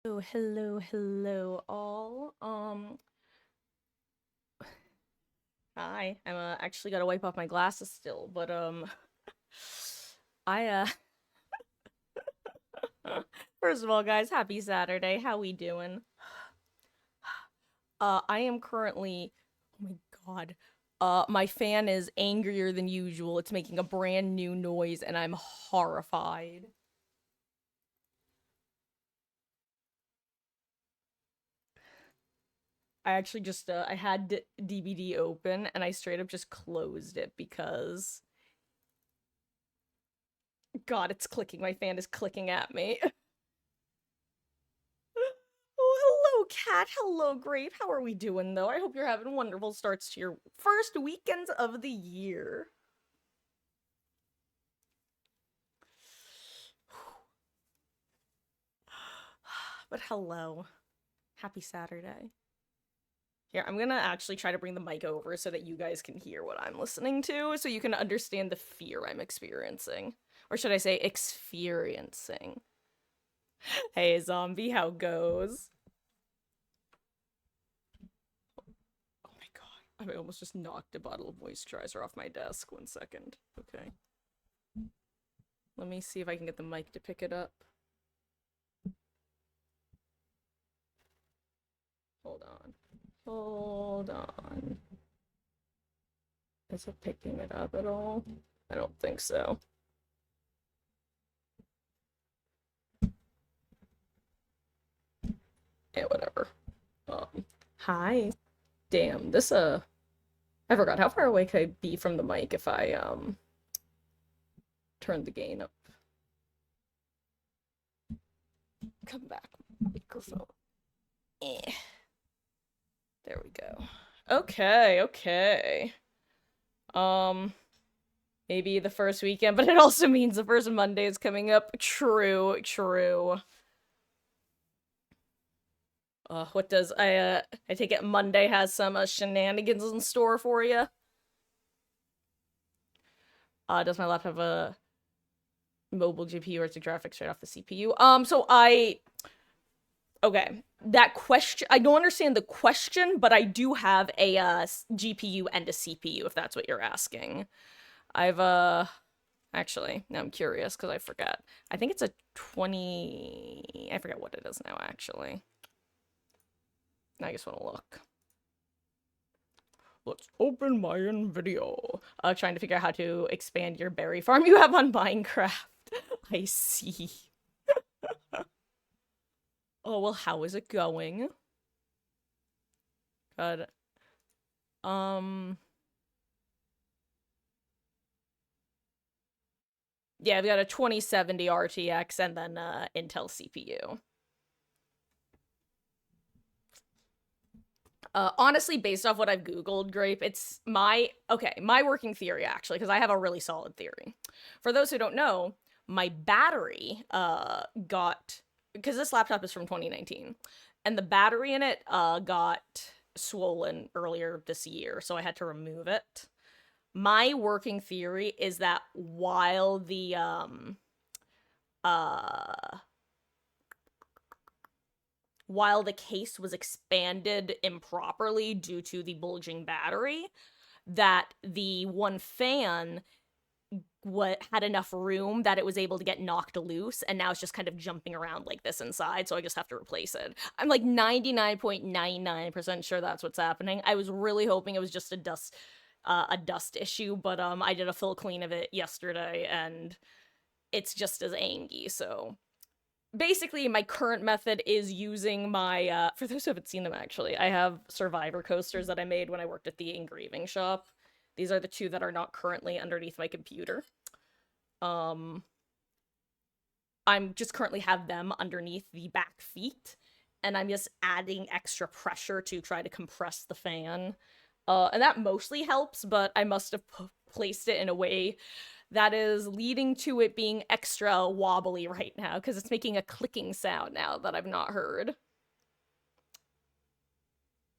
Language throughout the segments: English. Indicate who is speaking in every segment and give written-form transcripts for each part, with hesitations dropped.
Speaker 1: Oh, hello, all. Hi. I'm actually gotta wipe off my glasses still, but I first of all, guys, happy Saturday. How we doing? I am currently, oh my god, my fan is angrier than usual. It's making a brand new noise, and I'm horrified. I actually just I had DVD open, and I straight up just closed it because God, it's clicking. My fan is clicking at me. Oh, hello, Cat. Hello, Grape. How are we doing, though? I hope you're having wonderful starts to your first weekends of the year. But hello. Happy Saturday. Here, I'm gonna actually try to bring the mic over so that you guys can hear what I'm listening to, so you can understand the fear I'm experiencing. Or should I say, experiencing? Hey, zombie, how goes? Oh my god. I almost just knocked a bottle of moisturizer off my desk. 1 second. Okay. Let me see if I can get the mic to pick it up. Hold on. Hold on. Is it picking it up at all? I don't think so. Yeah, whatever. Hi. Damn, this I forgot how far away could I be from the mic if I turn the gain up. Come back, microphone. Eh. There we go. Okay. Um, maybe the first weekend, but it also means the first Monday is coming up. True. What does I take it Monday has some shenanigans in store for you? Does my laptop have a mobile GPU or is the graphics right off the CPU? Okay, that question, I don't understand the question, but I do have a GPU and a CPU if that's what you're asking. I've actually, now I'm curious because I forgot. I think it's a 20, I forget what it is now actually. I just want to look. Let's open my video. Trying to figure out how to expand your berry farm you have on Minecraft. I see. Oh, well, how is it going? God. Um, yeah, I've got a 2070 RTX and then Intel CPU. Honestly, based off what I've Googled, Grape, it's my working theory actually, because I have a really solid theory. For those who don't know, my battery got because this laptop is from 2019, and the battery in it got swollen earlier this year, so I had to remove it. My working theory is that uh while the case was expanded improperly due to the bulging battery, that the one fan had enough room that it was able to get knocked loose, and now it's just kind of jumping around like this inside, so I just have to replace it. I'm like 99.99% sure that's what's happening. I was really hoping it was just a dust issue, but I did a full clean of it yesterday and it's just as angy, so basically my current method is using my for those who haven't seen them, actually, I have survivor coasters that I made when I worked at the engraving shop. These are the two that are not currently underneath my computer. um I'm just currently have them underneath the back feet, and I'm just adding extra pressure to try to compress the fan, and that mostly helps, but I must have placed it in a way that is leading to it being extra wobbly right now because it's making a clicking sound now that I've not heard.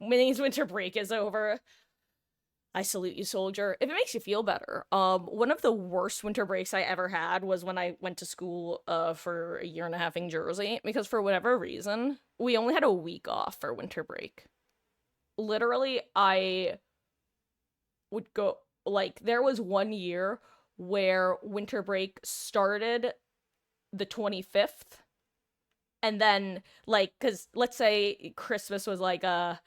Speaker 1: Minnie's winter break is over. I salute you, soldier. If it makes you feel better, one of the worst winter breaks I ever had was when I went to school, for a year and a half in Jersey, because for whatever reason, we only had a week off for winter break. Literally, I would go, like, there was one year where winter break started the 25th, and then, like, because let's say Christmas was like a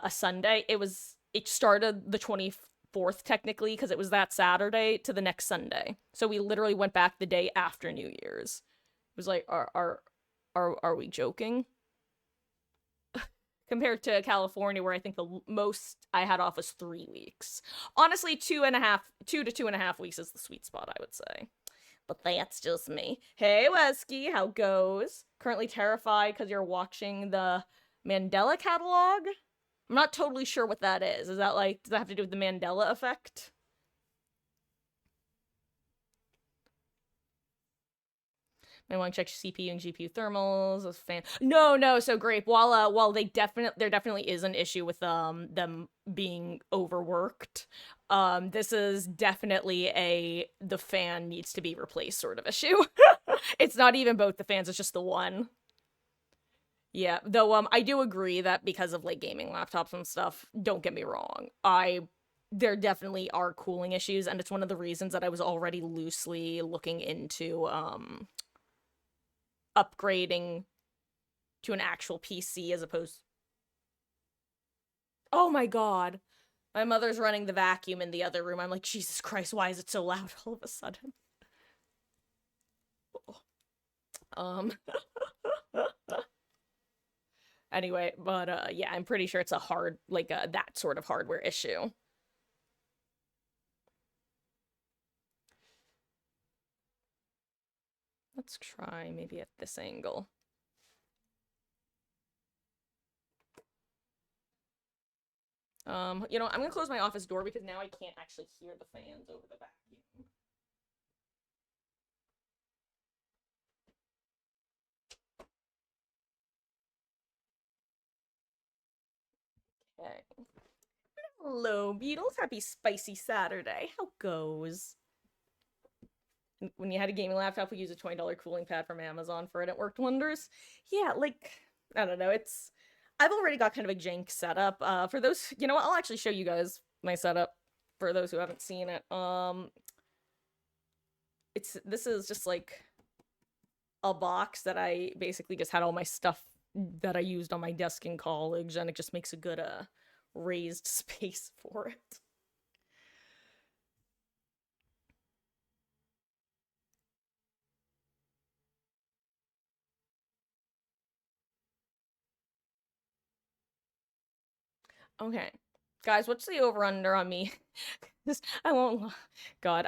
Speaker 1: Sunday. It started the 24th technically because it was that Saturday to the next Sunday. So we literally went back the day after New Year's. It was like, are we joking? Compared to California, where I think the most I had off was 3 weeks. Honestly, 2 to 2.5 weeks is the sweet spot, I would say. But that's just me. Hey, Wesky, how goes? Currently terrified because you're watching the Mandela catalog? I'm not totally sure what that is. Is that like, does that have to do with the Mandela effect? I want to check CPU and GPU thermals. A fan. No. So Grape, while there definitely is an issue with them being overworked. This is definitely the fan needs to be replaced sort of issue. It's not even both the fans; it's just the one. Yeah, though I do agree that because of like gaming laptops and stuff, don't get me wrong. There definitely are cooling issues, and it's one of the reasons that I was already loosely looking into upgrading to an actual PC as opposed. Oh my god. My mother's running the vacuum in the other room. I'm like, Jesus Christ, why is it so loud all of a sudden? Um Anyway, but yeah, I'm pretty sure it's a hard like that sort of hardware issue. Let's try maybe at this angle. I'm gonna close my office door because now I can't actually hear the fans over the vacuum. Okay. Hello, Beatles. Happy spicy Saturday. How goes? When you had a gaming laptop, we used a $20 cooling pad from Amazon for it. It worked wonders. Yeah, like, I don't know. I've already got kind of a jank setup. For those, you know what? I'll actually show you guys my setup for those who haven't seen it. This is just like a box that I basically just had all my stuff that I used on my desk in college, and it just makes a good raised space for it. Okay. Guys, what's the over under on me? I won't. God,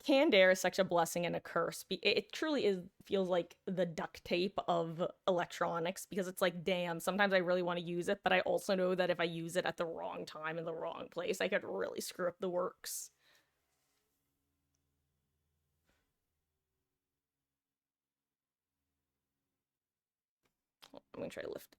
Speaker 1: canned air is such a blessing and a curse. It truly is, feels like the duct tape of electronics, because it's like, damn, sometimes I really want to use it, but I also know that if I use it at the wrong time in the wrong place, I could really screw up the works. I'm gonna try to lift.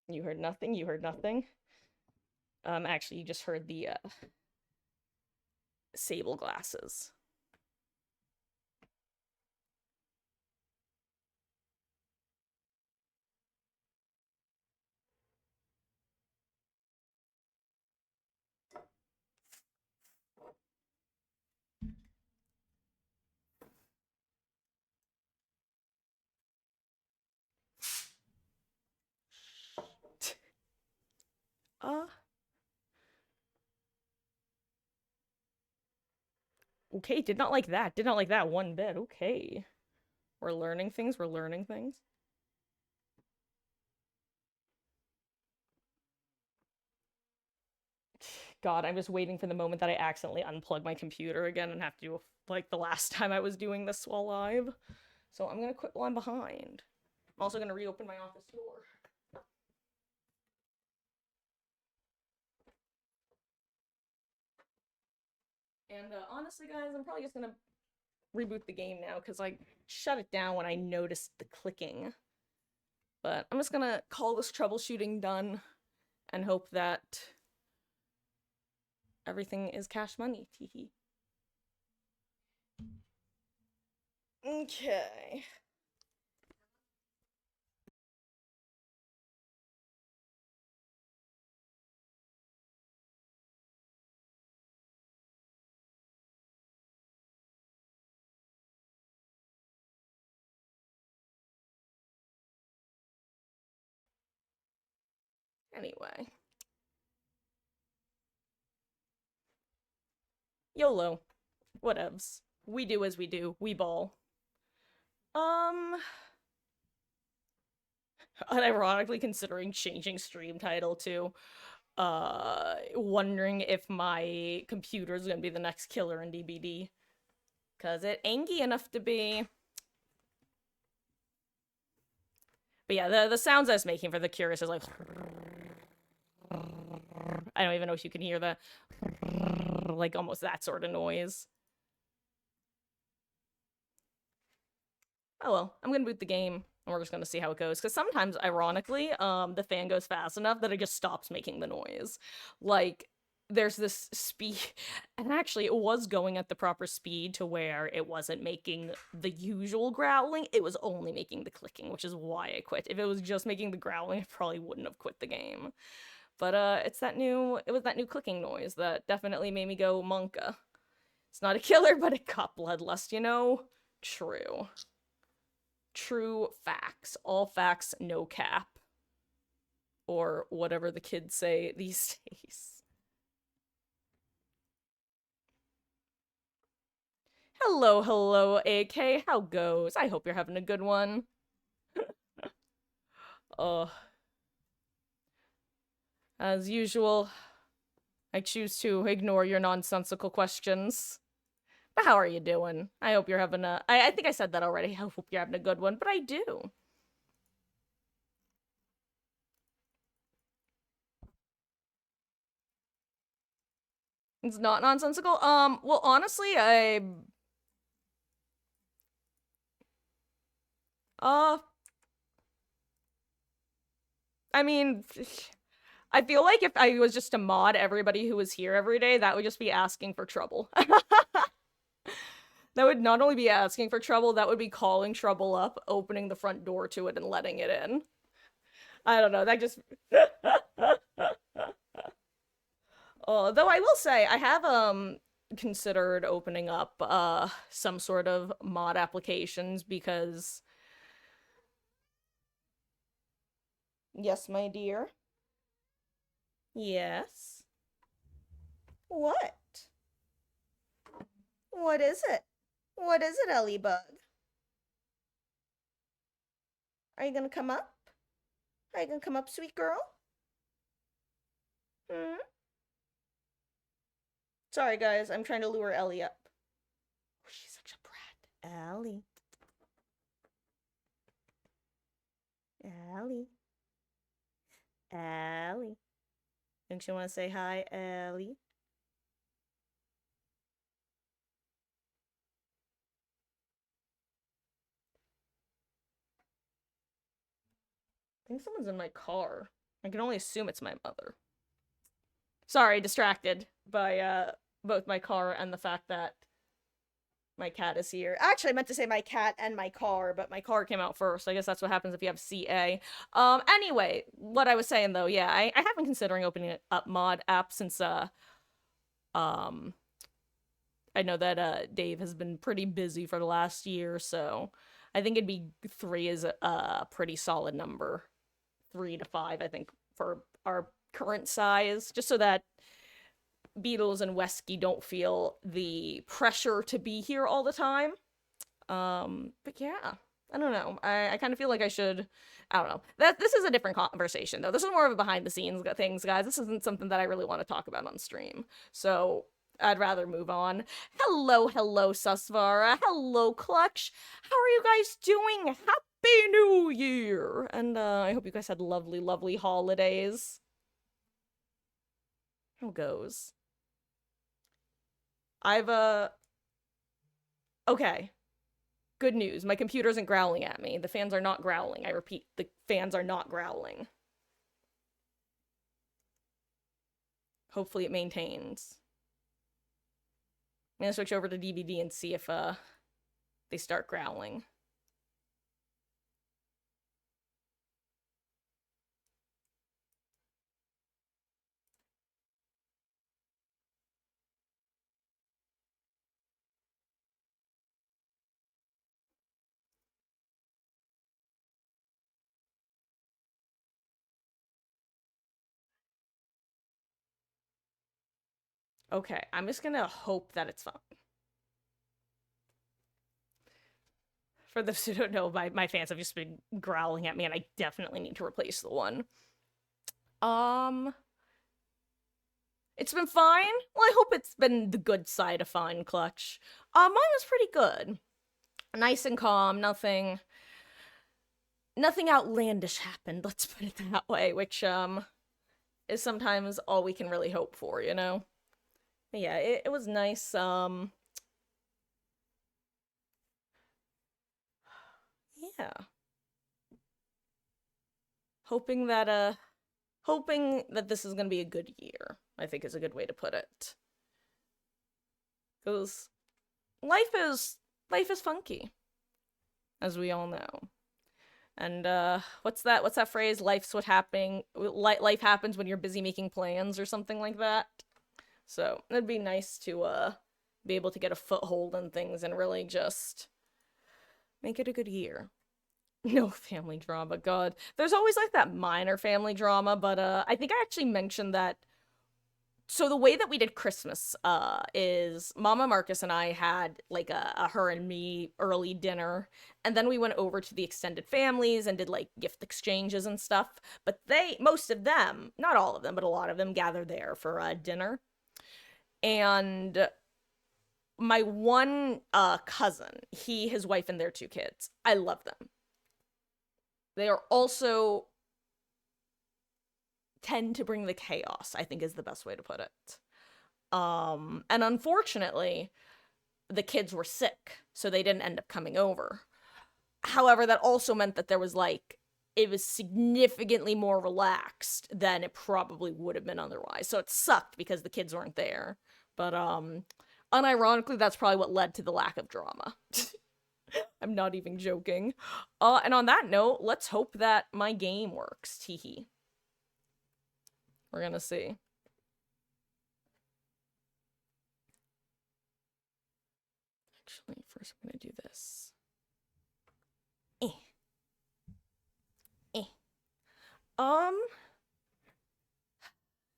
Speaker 1: You heard nothing. You heard nothing. Actually, you just heard the sable glasses. Uh, okay, did not like that. Did not like that one bit. Okay. We're learning things. We're learning things. God, I'm just waiting for the moment that I accidentally unplug my computer again and have to do like the last time I was doing this while live. So I'm gonna quit while I'm behind. I'm also gonna reopen my office door. And honestly, guys, I'm probably just gonna reboot the game now because I shut it down when I noticed the clicking. But I'm just gonna call this troubleshooting done and hope that everything is cash money. Teehee. Okay. Anyway. YOLO. Whatevs. We do as we do. We ball. Um, unironically considering changing stream title to wondering if my computer is gonna be the next killer in DBD. Cause it ain't enough to be. But yeah, the sounds I was making for the curious is like I don't even know if you can hear the like almost that sort of noise. Oh well, I'm gonna boot the game and we're just gonna see how it goes. Because sometimes, ironically, the fan goes fast enough that it just stops making the noise. Like, there's this speed, and actually, it was going at the proper speed to where it wasn't making the usual growling. It was only making the clicking, which is why I quit. If it was just making the growling, I probably wouldn't have quit the game. But it was that new clicking noise that definitely made me go Monka. It's not a killer, but it got bloodlust, you know? True. True facts. All facts, no cap. Or whatever the kids say these days. Hello, hello, AK. How goes? I hope you're having a good one. As usual, I choose to ignore your nonsensical questions. But how are you doing? I hope you're having a... I think I said that already. I hope you're having a good one, but I do. It's not nonsensical? Well, honestly, Uh... I mean... I feel like if I was just to mod everybody who was here every day, that would just be asking for trouble. That would not only be asking for trouble, that would be calling trouble up, opening the front door to it, and letting it in. I don't know, that just... Though I will say, I have, considered opening up, some sort of mod applications because... Yes, my dear? Yes? What? What is it? What is it, Ellie Bug? Are you gonna come up? Are you gonna come up, sweet girl? Hmm? Sorry, guys, I'm trying to lure Ellie up. Oh, she's such a brat. Ellie. Ellie. Ellie. Don't you want to say hi, Ellie? I think someone's in my car. I can only assume it's my mother. Sorry, distracted by both my car and the fact that my cat is here. Actually, I meant to say my cat and my car, but my car came out first. I guess that's what happens if you have CA. Anyway, what I was saying though, yeah, I have been considering opening up mod app since I know that Dave has been pretty busy for the last year, so I think it'd be 3 is a pretty solid number. 3 to 5, I think, for our current size, just so that Beatles and Wesky don't feel the pressure to be here all the time. But yeah. I don't know. I kind of feel like I should. I don't know. This is a different conversation though. This is more of a behind the scenes things, guys. This isn't something that I really want to talk about on stream. So I'd rather move on. Hello, hello, Susvara. Hello, Clutch. How are you guys doing? Happy New Year! And I hope you guys had lovely, lovely holidays. How goes? Okay. Good news. My computer isn't growling at me. The fans are not growling. I repeat, the fans are not growling. Hopefully it maintains. I'm gonna switch over to DVD and see if they start growling. Okay, I'm just gonna hope that it's fine. For those who don't know, my fans have just been growling at me, and I definitely need to replace the one. It's been fine. Well, I hope it's been the good side of fine, Clutch. Mine was pretty good. Nice and calm, nothing outlandish happened, let's put it that way, which, is sometimes all we can really hope for, you know? But yeah, it was nice, yeah. Hoping that this is gonna be a good year, I think is a good way to put it. Because life is funky, as we all know. And what's that phrase? Life happens when you're busy making plans or something like that. So it'd be nice to be able to get a foothold in things and really just make it a good year. No family drama, God. There's always like that minor family drama, but I think I actually mentioned that. So the way that we did Christmas is Mama Marcus and I had like a her and me early dinner, and then we went over to the extended families and did like gift exchanges and stuff. But most of them, not all of them, but a lot of them gathered there for dinner. And my one cousin, his wife and their 2 kids, I love them. They are also tend to bring the chaos, I think is the best way to put it. And unfortunately, the kids were sick, so they didn't end up coming over. However, that also meant that it was significantly more relaxed than it probably would have been otherwise. So it sucked because the kids weren't there. But unironically, that's probably what led to the lack of drama. I'm not even joking. And on that note, let's hope that my game works. Teehee. We're gonna see. Actually, first I'm gonna do this.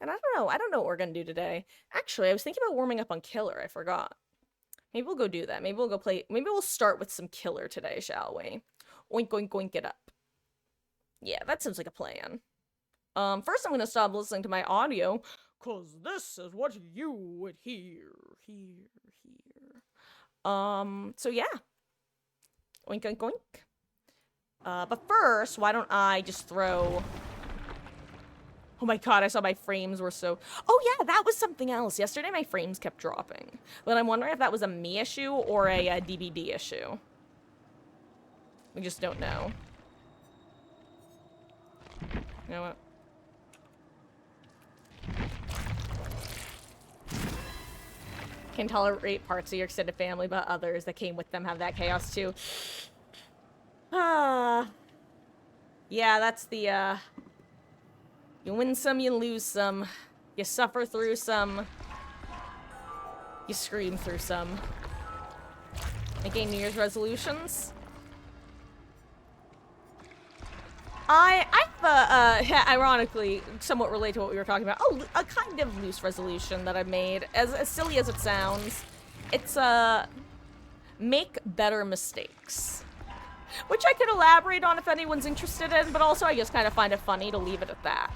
Speaker 1: And I don't know what we're gonna do today. Actually, I was thinking about warming up on Killer, I forgot. Maybe we'll go do that. Maybe we'll start with some Killer today, shall we? Oink, oink, oink it up. Yeah, that seems like a plan. First I'm gonna stop listening to my audio, cause this is what you would hear. So yeah. Oink, oink, oink. But first, why don't I just throw... Oh my god, I saw my frames were so... Oh yeah, that was something else. Yesterday my frames kept dropping. But I'm wondering if that was a me issue or a DVD issue. We just don't know. You know what? Can tolerate parts of your extended family, but others that came with them have that chaos too. Yeah, that's the, you win some, you lose some. You suffer through some. You scream through some. Making New Year's resolutions? I've ironically, somewhat related to what we were talking about, a kind of loose resolution that I made, as silly as it sounds. It's, make better mistakes. Which I could elaborate on if anyone's interested in, but also I just kind of find it funny to leave it at that.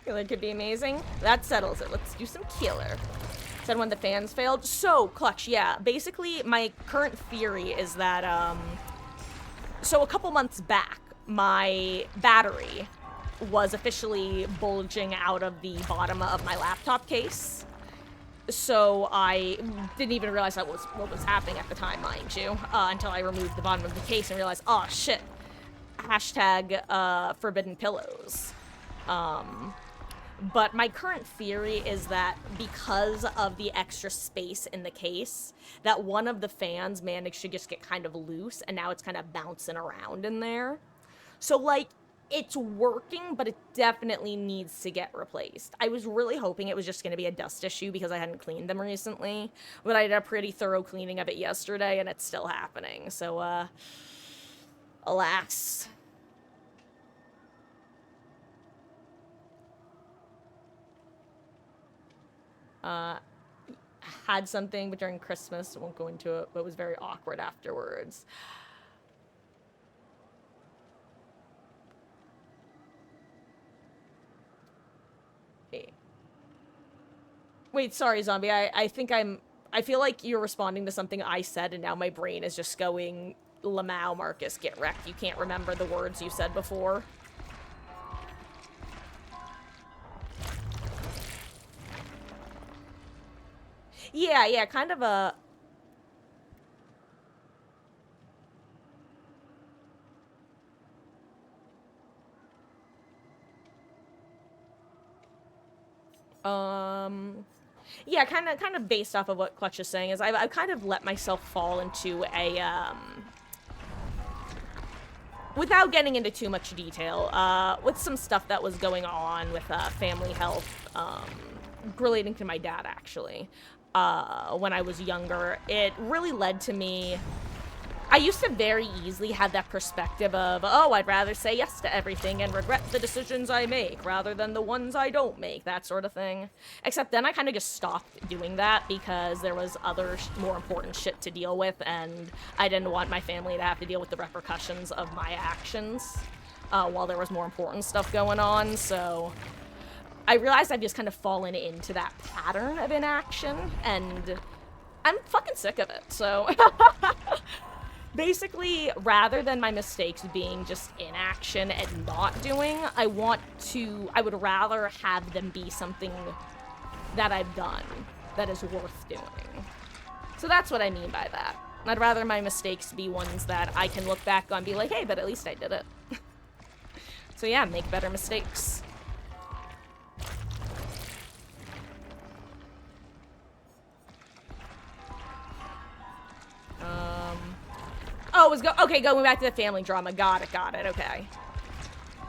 Speaker 1: Killer could be amazing. That settles it. Let's do some killer. Said when the fans failed. So, Clutch, yeah. Basically, my current theory is that, so a couple months back, my battery was officially bulging out of the bottom of my laptop case. So I didn't even realize that was what was happening at the time, mind you, until I removed the bottom of the case and realized, oh shit, hashtag forbidden pillows. But my current theory is that because of the extra space in the case, that one of the fans managed to just get kind of loose, and now it's kind of bouncing around in there. So, like, it's working, but it definitely needs to get replaced. I was really hoping it was just going to be a dust issue because I hadn't cleaned them recently, but I did a pretty thorough cleaning of it yesterday, and it's still happening. So, alas. Had something, but during Christmas, I won't go into it, but it was very awkward afterwards. Okay. Wait, sorry, Zombie, I think I feel like you're responding to something I said, and now my brain is just going, Lamau, Marcus, get wrecked. You can't remember the words you said before. Yeah, kind of a... Yeah, kind of based off of what Clutch is saying, is I've kind of let myself fall into a, without getting into too much detail, with some stuff that was going on with, family health, relating to my dad, actually. When I was younger, it really led to me... I used to very easily have that perspective of, oh, I'd rather say yes to everything and regret the decisions I make rather than the ones I don't make, that sort of thing. Except then I kind of just stopped doing that because there was other more important shit to deal with, and I didn't want my family to have to deal with the repercussions of my actions while there was more important stuff going on, so... I realized I've just kind of fallen into that pattern of inaction, and I'm fucking sick of it, so... Basically, rather than my mistakes being just inaction and not doing, I would rather have them be something that I've done that is worth doing. So that's what I mean by that. I'd rather my mistakes be ones that I can look back on and be like, hey, but at least I did it. So yeah, make better mistakes. Oh, it was okay, going back to the family drama. Got it, okay.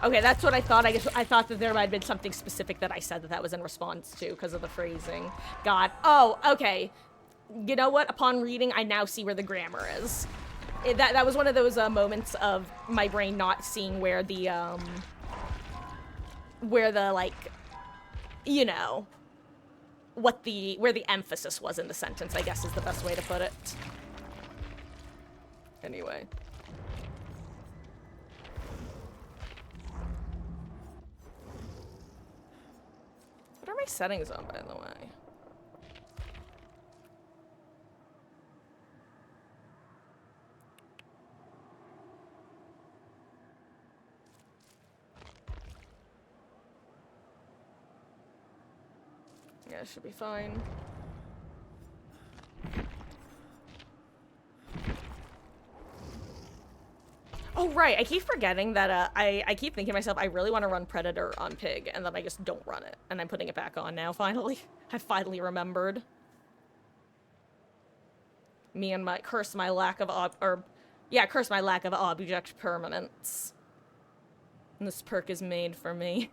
Speaker 1: Okay, that's what I thought. I thought that there might have been something specific that I said that was in response to because of the phrasing. Oh, okay. You know what? Upon reading, I now see where the grammar is. That was one of those moments of my brain not seeing where the, like, you know, where the emphasis was in the sentence, I guess is the best way to put it. Anyway. What are my settings on, by the way? Yeah, it should be fine. Oh, right, I keep forgetting that, I keep thinking to myself, I really want to run Predator on Pig, and then I just don't run it. And I'm putting it back on now, finally. I finally remembered. Me and my, curse my lack of object permanence. And this perk is made for me.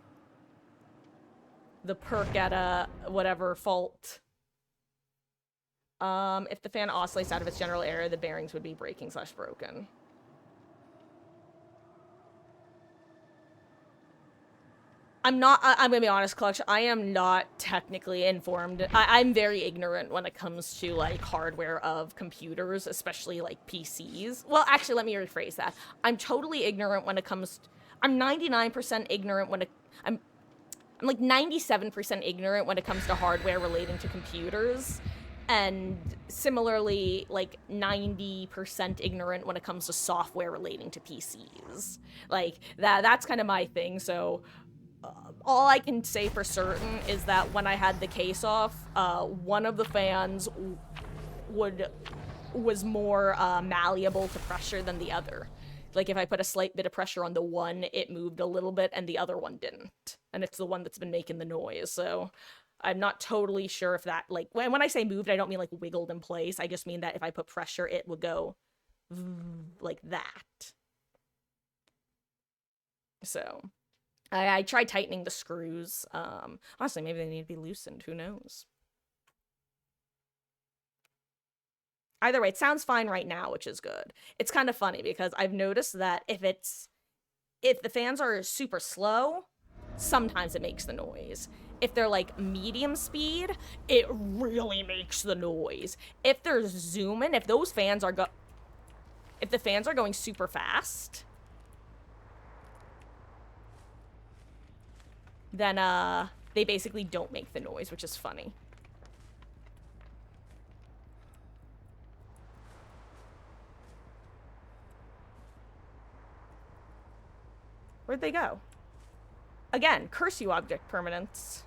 Speaker 1: The perk at, whatever fault. If the fan oscillates out of its general area, the bearings would be breaking/broken. I'm gonna be honest, Clutch, I am not technically informed. I'm very ignorant when it comes to, like, hardware of computers, especially, like, PCs. Well, actually, let me rephrase that. I'm totally ignorant when it comes I'm 99% ignorant when it, I'm like 97% ignorant when it comes to hardware relating to computers, and similarly, like 90% ignorant when it comes to software relating to PCs. Like, that's kind of my thing, so all I can say for certain is that when I had the case off, one of the fans was more malleable to pressure than the other. Like, if I put a slight bit of pressure on the one, it moved a little bit, and the other one didn't. And it's the one that's been making the noise, so I'm not totally sure if that, like, when I say moved, I don't mean, like, wiggled in place. I just mean that if I put pressure, it would go like that. So, I tried tightening the screws. Honestly, maybe they need to be loosened. Who knows? Either way, it sounds fine right now, which is good. It's kind of funny because I've noticed that if the fans are super slow, sometimes it makes the noise. If they're like medium speed, it really makes the noise. If they're zooming, if the fans are going super fast, then they basically don't make the noise, which is funny. Where'd they go? Again, curse you, object permanents.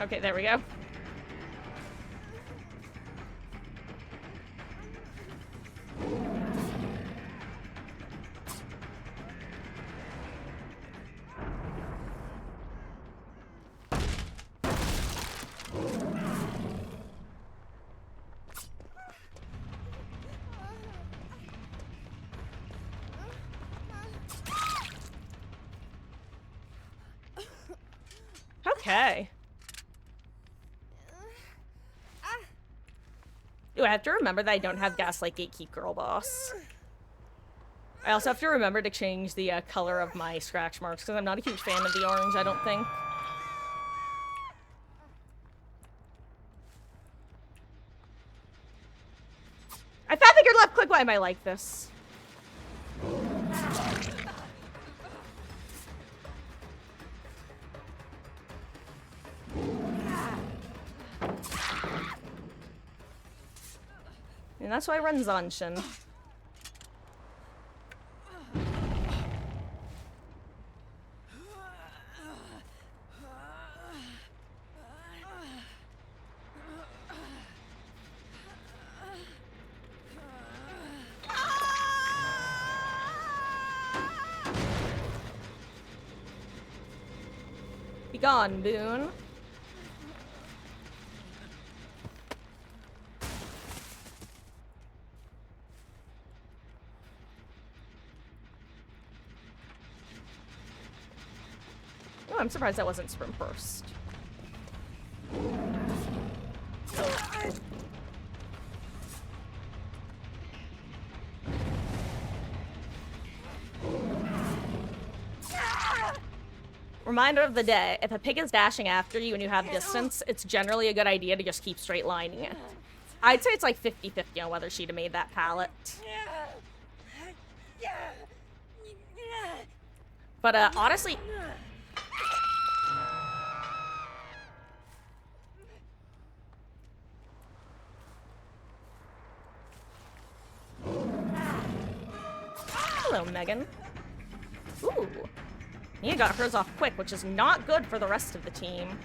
Speaker 1: Okay, there we go. Okay. Ooh, I have to remember that I don't have Gaslight Gatekeep Girl Boss. I also have to remember to change the color of my scratch marks, because I'm not a huge fan of the orange, I don't think. I fat fingered left click, why am I like this? And that's why I run Zanshin. Be gone, Boone. Oh, I'm surprised that wasn't sprint burst. Reminder of the day, if a pig is dashing after you and you have distance, it's generally a good idea to just keep straight lining it. I'd say it's like 50-50 on whether she'd have made that pallet. But honestly... Hello, Megan. Ooh. Nia got hers off quick, which is not good for the rest of the team.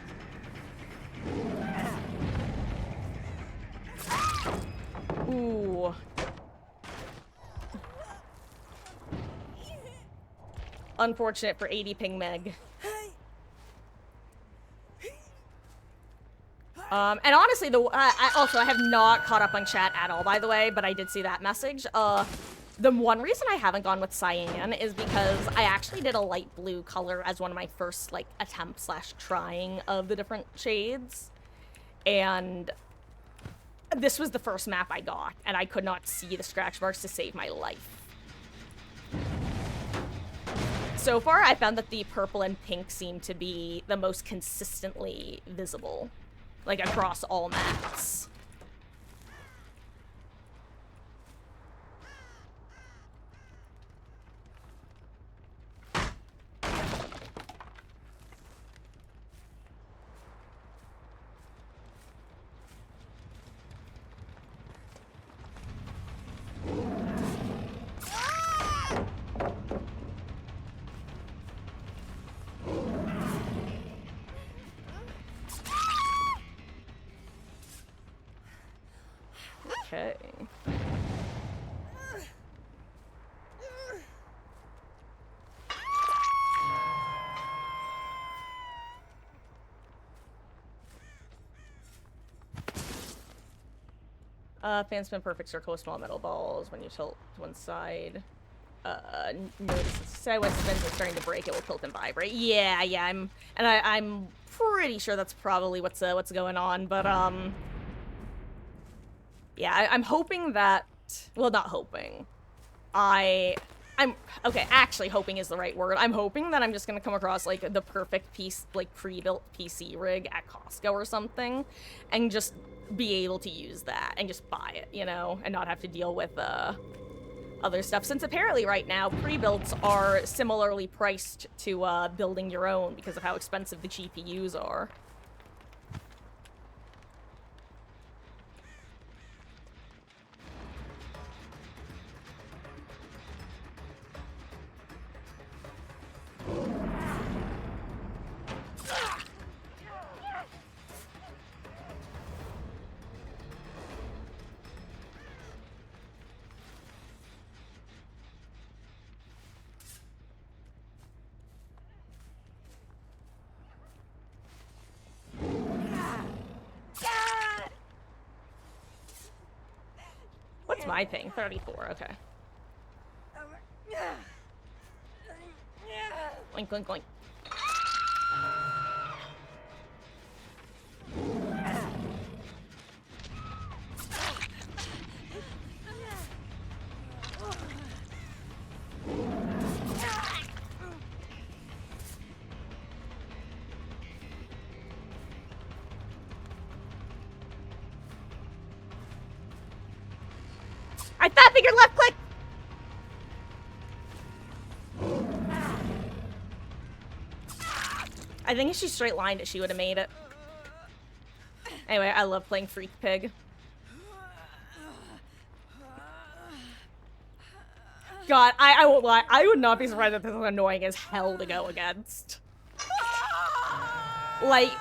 Speaker 1: Ooh. Unfortunate for 80 ping Meg. And honestly, I have not caught up on chat at all, by the way, but I did see that message. The one reason I haven't gone with cyan is because I actually did a light blue color as one of my first, like, attempts / trying of the different shades. And this was the first map I got, and I could not see the scratch marks to save my life. So far, I found that the purple and pink seem to be the most consistently visible, like, across all maps. Okay. Fan spin perfect circle with small metal balls when you tilt to one side. Notice say when spins is starting to break, it will tilt and vibrate. Yeah, I'm pretty sure that's probably what's going on, but yeah, I'm hoping that, well, not hoping. Okay, actually hoping is the right word. I'm hoping that I'm just gonna come across, like, the perfect piece, like, pre-built PC rig at Costco or something, and just be able to use that, and just buy it, you know, and not have to deal with, other stuff, since apparently right now, pre-builts are similarly priced to, building your own because of how expensive the GPUs are. What's my thing? 34, okay. Oink, oink, oink. I fat fingered left click! I think if she straight lined it, she would have made it. Anyway, I love playing Freak Pig. God, I won't lie. I would not be surprised if this is annoying as hell to go against. Like,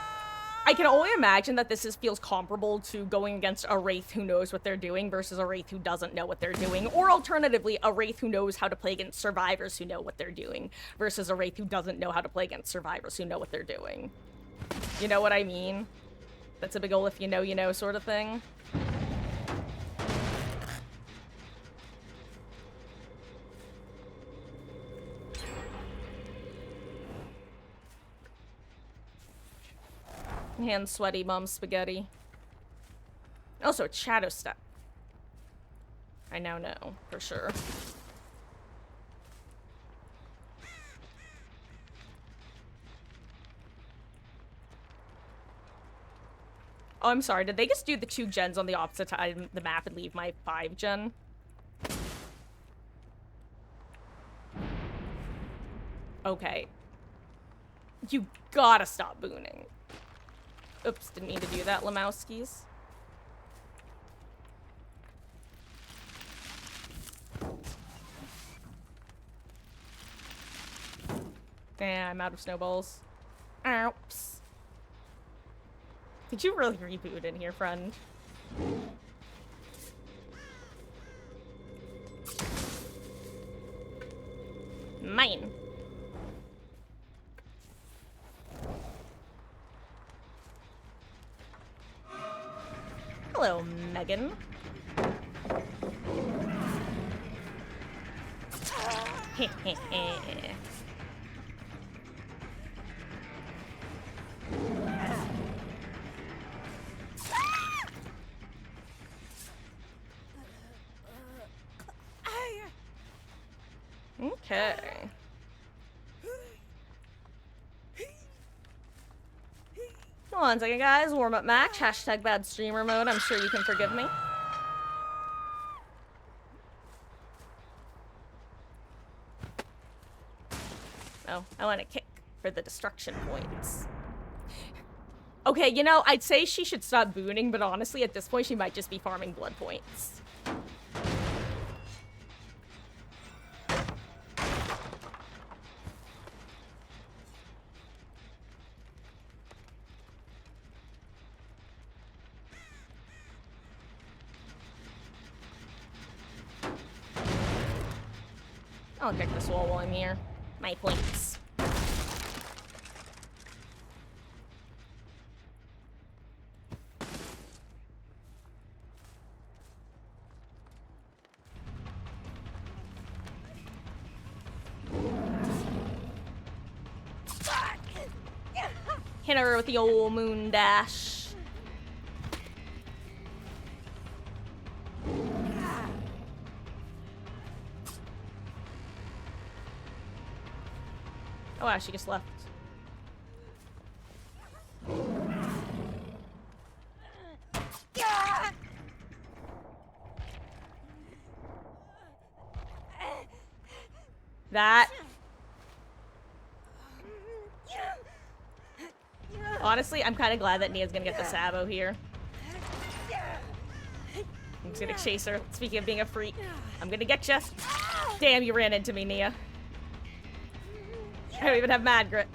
Speaker 1: I can only imagine that this feels comparable to going against a Wraith who knows what they're doing versus a Wraith who doesn't know what they're doing. Or alternatively, a Wraith who knows how to play against survivors who know what they're doing versus a Wraith who doesn't know how to play against survivors who know what they're doing. You know what I mean? That's a big ol' if you know sort of thing. Hands sweaty, mom's spaghetti. Also, it's shadow step. I now know, for sure. Oh, I'm sorry. Did they just do the 2 gens on the opposite side of the map and leave my 5 gen? Okay. You gotta stop booning. Oops, didn't mean to do that, Lemowskis. Yeah, I'm out of snowballs. Oops. Did you really reboot in here, friend? Mine. Hello, Megan. Okay. Hold on a second, guys. Warm up match. Hashtag bad streamer mode. I'm sure you can forgive me. Oh, I want to kick for the destruction points. Okay, you know, I'd say she should stop booning, but honestly, at this point, she might just be farming blood points. I'll kick this wall while I'm here. My points. Hit her with the old moon dash. Oh wow, she just left. That. Honestly, I'm kind of glad that Nia's gonna get the Sabo here. I'm just gonna chase her. Speaking of being a freak, I'm gonna get you. Damn, you ran into me, Nia. I don't even have mad grit.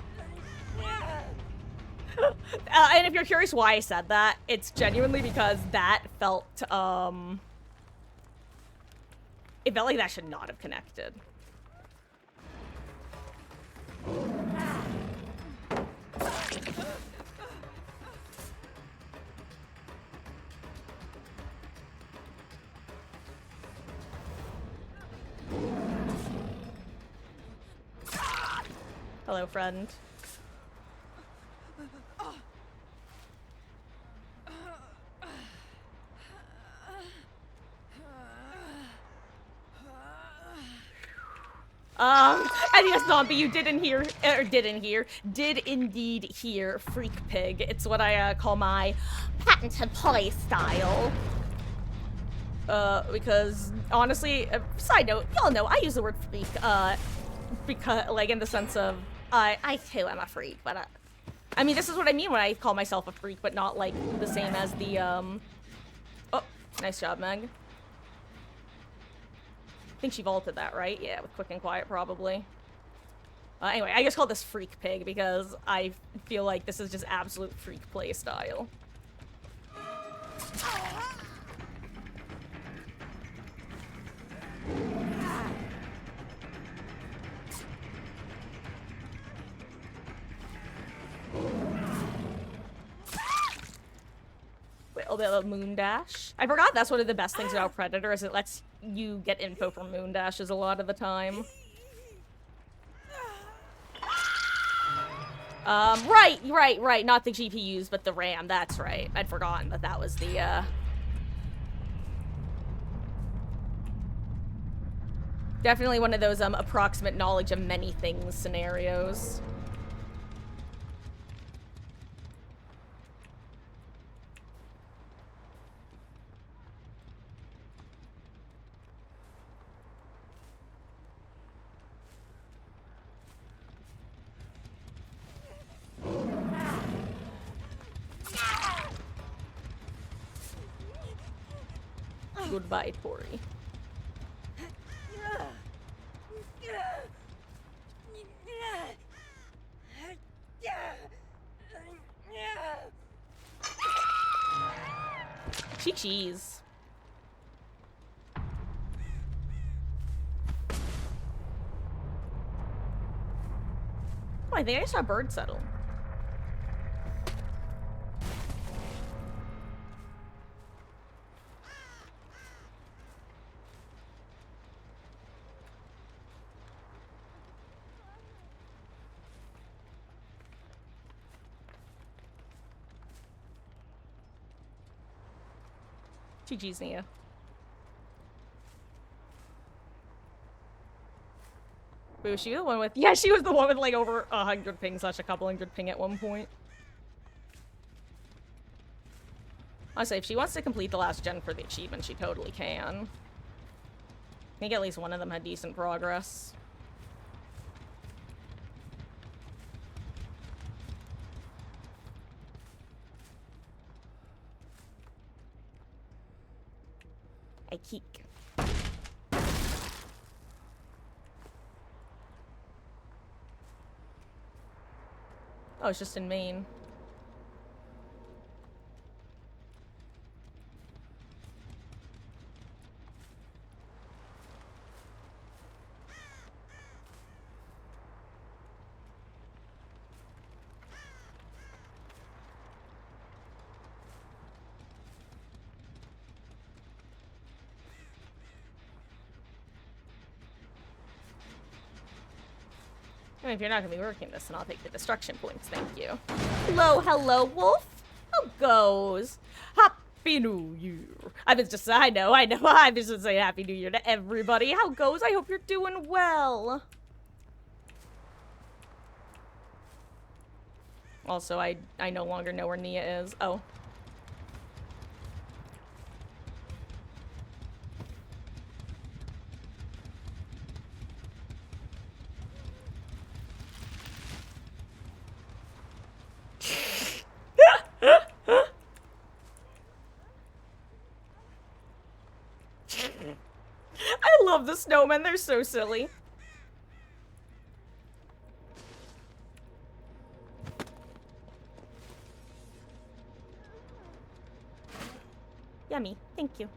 Speaker 1: And if you're curious why I said that, it's genuinely because that felt, it felt like that should not have connected. Hello, friend. And yes, Zombie, you did indeed hear Freak Pig. It's what I call my patented play style. Because honestly, side note, y'all know I use the word freak, because, like, in the sense of, I too am a freak, but, I mean, this is what I mean when I call myself a freak, but not, like, the same as the, oh, nice job, Meg. I think she vaulted that, right? Yeah, with quick and quiet, probably. Anyway, I just call this Freak Pig because I feel like this is just absolute freak play style. A little bit of moon dash. I forgot that's one of the best things about Predator is it lets you get info from moon dashes a lot of the time. Right. Not the GPUs, but the RAM. That's right. I'd forgotten that that was the, definitely one of those, approximate knowledge of many things scenarios. Goodbye, Tori. Cheese. Oh, I think I saw a bird settle. GG's, Nia. Wait, was she the one with... Yeah, she was the one with, like, over 100 ping / a couple hundred ping at one point. Honestly, if she wants to complete the last gen for the achievement, she totally can. I think at least one of them had decent progress. I keek. Oh, it's just in Maine. I mean, if you're not gonna be working this, then I'll take the destruction points, thank you. Hello, Wolf! How goes? Happy New Year! I know, I've just been saying Happy New Year to everybody. How goes? I hope you're doing well! Also, I no longer know where Nia is. Oh. I love the snowmen, they're so silly. Yummy, thank you.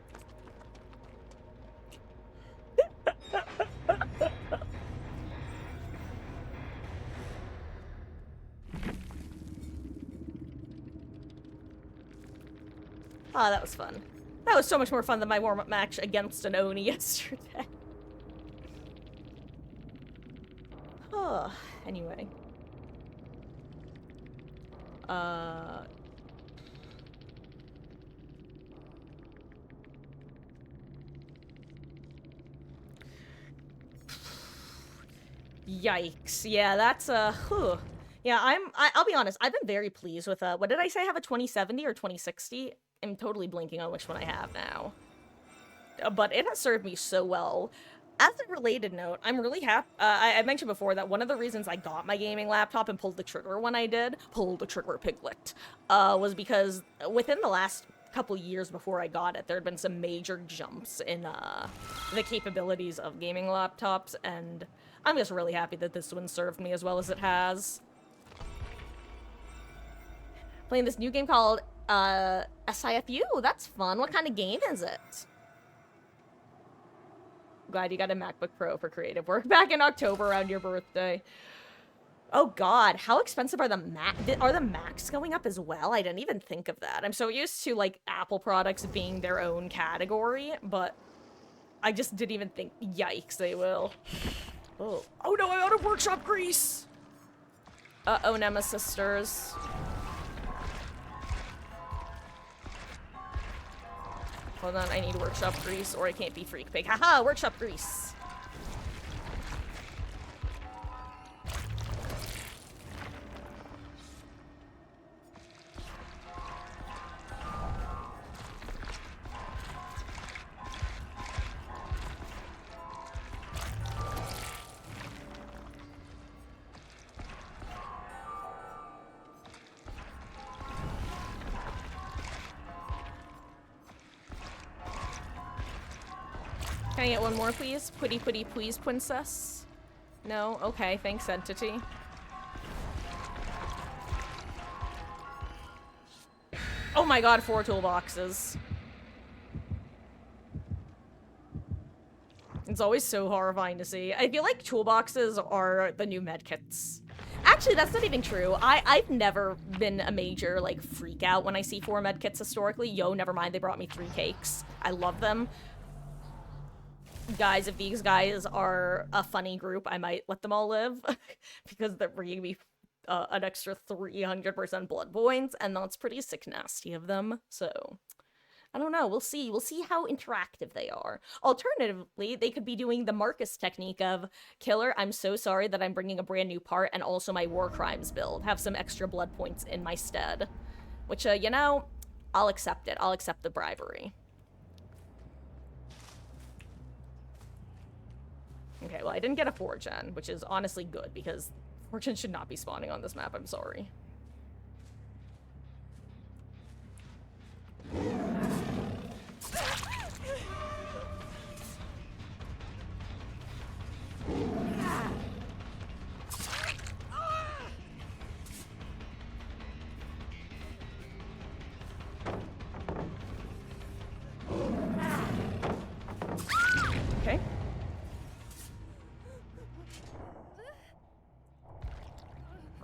Speaker 1: Ah, that was fun. That was so much more fun than my warm-up match against an Oni yesterday. Oh, anyway. Yikes. Yeah, that's, Yeah, I'll be honest, I've been very pleased with, what did I say? I have a 2070 or 2060? I'm totally blanking on which one I have now. But it has served me so well. As a related note, I'm really happy. I mentioned before that one of the reasons I got my gaming laptop and pulled the trigger when I did, pull the trigger piglet, was because within the last couple years before I got it, there had been some major jumps in the capabilities of gaming laptops, and I'm just really happy that this one served me as well as it has. Playing this new game called SIFU. That's fun. What kind of game is it? Glad you got a MacBook Pro for creative work back in October around your birthday. Oh god, how expensive are the Macs going up as well? I didn't even think of that. I'm so used to, like, Apple products being their own category, but I just didn't even think, yikes, they will. Oh no, I'm out of workshop grease! Uh-oh, Nemesis sisters. Hold on, I need workshop grease or I can't be freak pig. Haha, workshop grease! Can I get one more, please? Pretty, please, princess? No? Okay, thanks, entity. Oh my god, 4 toolboxes. It's always so horrifying to see. I feel like toolboxes are the new medkits. Actually, that's not even true. I've never been a major, like, freak out when I see 4 medkits historically. Yo, never mind, they brought me 3 cakes. I love them. Guys, if these guys are a funny group, I might let them all live. Because they're bringing me an extra 300% blood points, and that's pretty sick nasty of them. So, I don't know. We'll see. We'll see how interactive they are. Alternatively, they could be doing the Marcus technique of, Killer, I'm so sorry that I'm bringing a brand new part and also my war crimes build. Have some extra blood points in my stead. Which, you know, I'll accept it. I'll accept the bribery. Okay, well, I didn't get a 4-gen, which is honestly good, because 4-gen should not be spawning on this map. I'm sorry. Okay.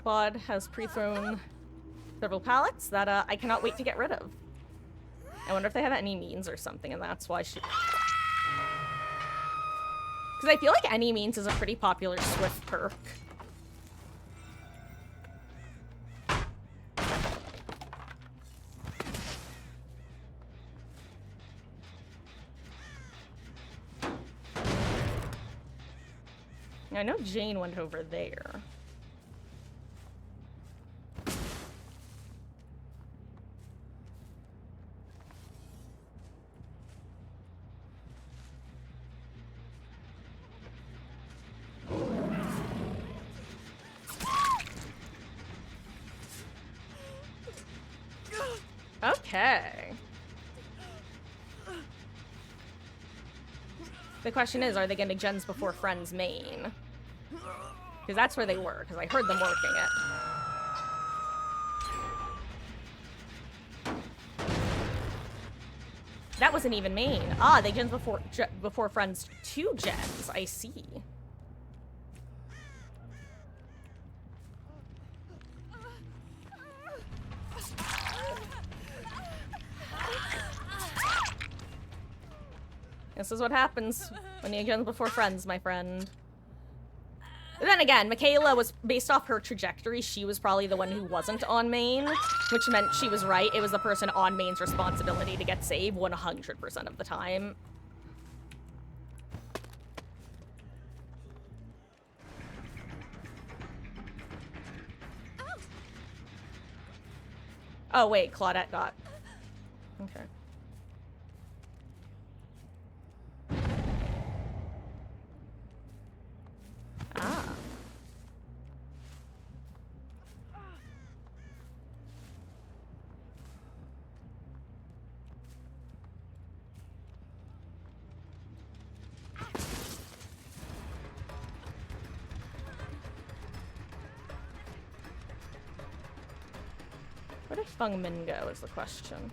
Speaker 1: Quad has pre-thrown several pallets that I cannot wait to get rid of. I wonder if they have any means or something, and that's why she... Because I feel like any means is a pretty popular Swift perk. I know Jane went over there. Okay. The question is, are they going to gens before Friends main? Because that's where they were, because I heard them working it. That wasn't even main. Ah, they gens before Friends 2 gens. I see. This is what happens when you gens before Friends, my friend. But then again, Michaela was, based off her trajectory, she was probably the one who wasn't on main, which meant she was right. It was the person on main's responsibility to get saved 100% of the time. Oh, wait, Claudette got... Okay. Ah. Where did Feng Min go is the question.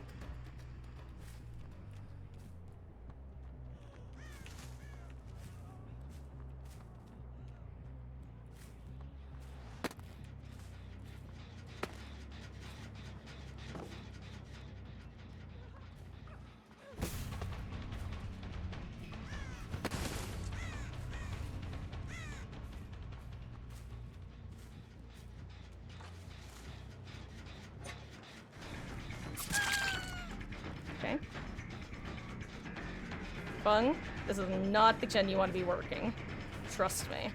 Speaker 1: Okay. Feng, this is not the gen you want to be working. Trust me.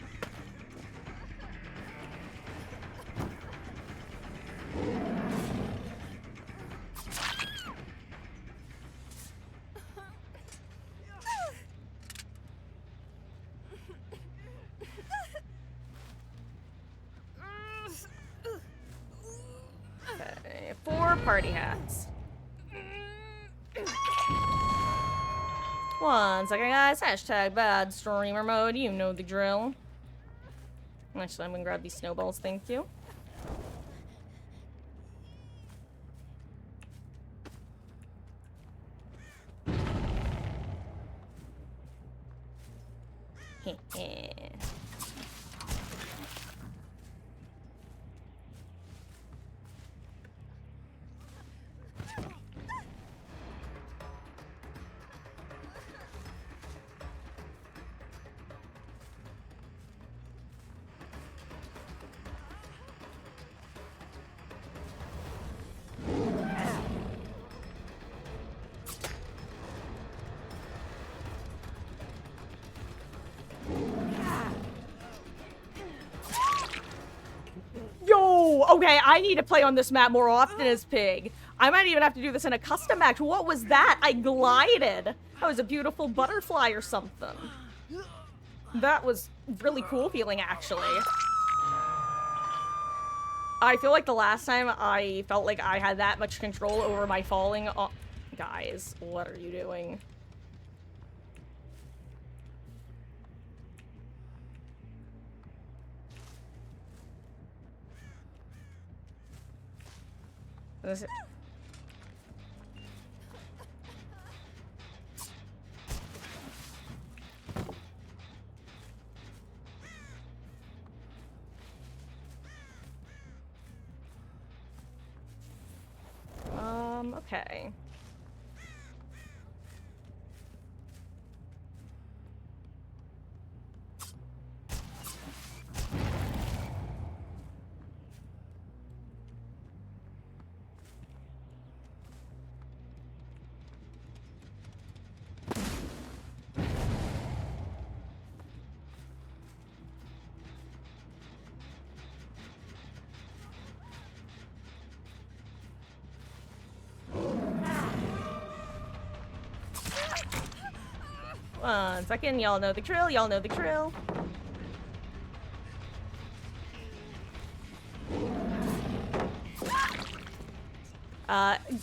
Speaker 1: Okay, 4 party hats. 1 second, guys. Hashtag bad streamer mode. You know the drill. Actually, I'm gonna grab these snowballs. Thank you. Heh. Okay, I need to play on this map more often as Pig. I might even have to do this in a custom match. What was that? I glided. That was a beautiful butterfly or something. That was really cool feeling, actually. I feel like the last time I felt like I had that much control over my falling. Guys, what are you doing? This okay. One second, y'all know the drill, y'all know the drill.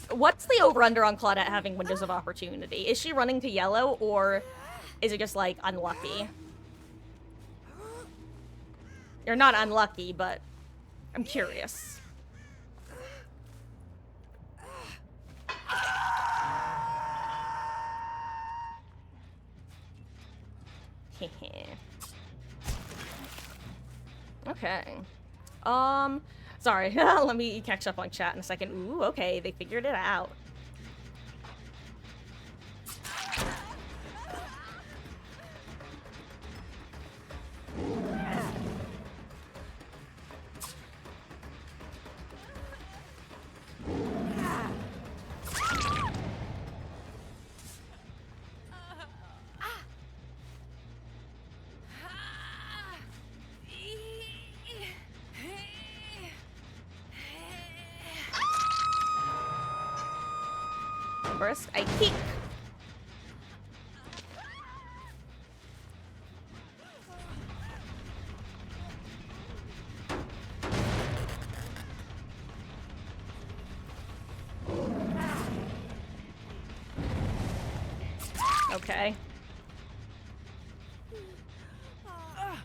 Speaker 1: What's the over-under on Claudette having windows of opportunity? Is she running to yellow, or is it just, like, unlucky? You're not unlucky, but I'm curious. Okay. Sorry. Let me catch up on chat in a second. Ooh, okay, they figured it out. First, I kick. Okay.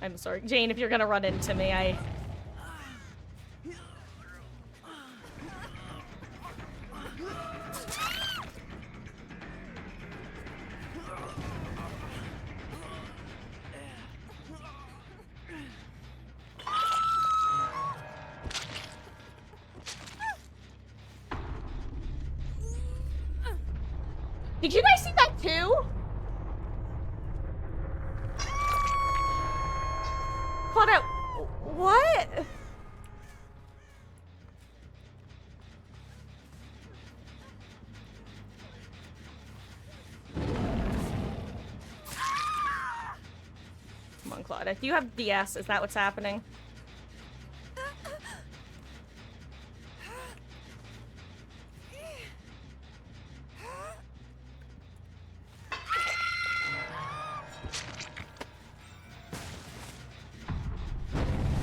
Speaker 1: I'm sorry. Jane, if you're gonna run into me, Did you guys see that too? Hold up. What? Come on, Claudia. Do you have DS? Is that what's happening?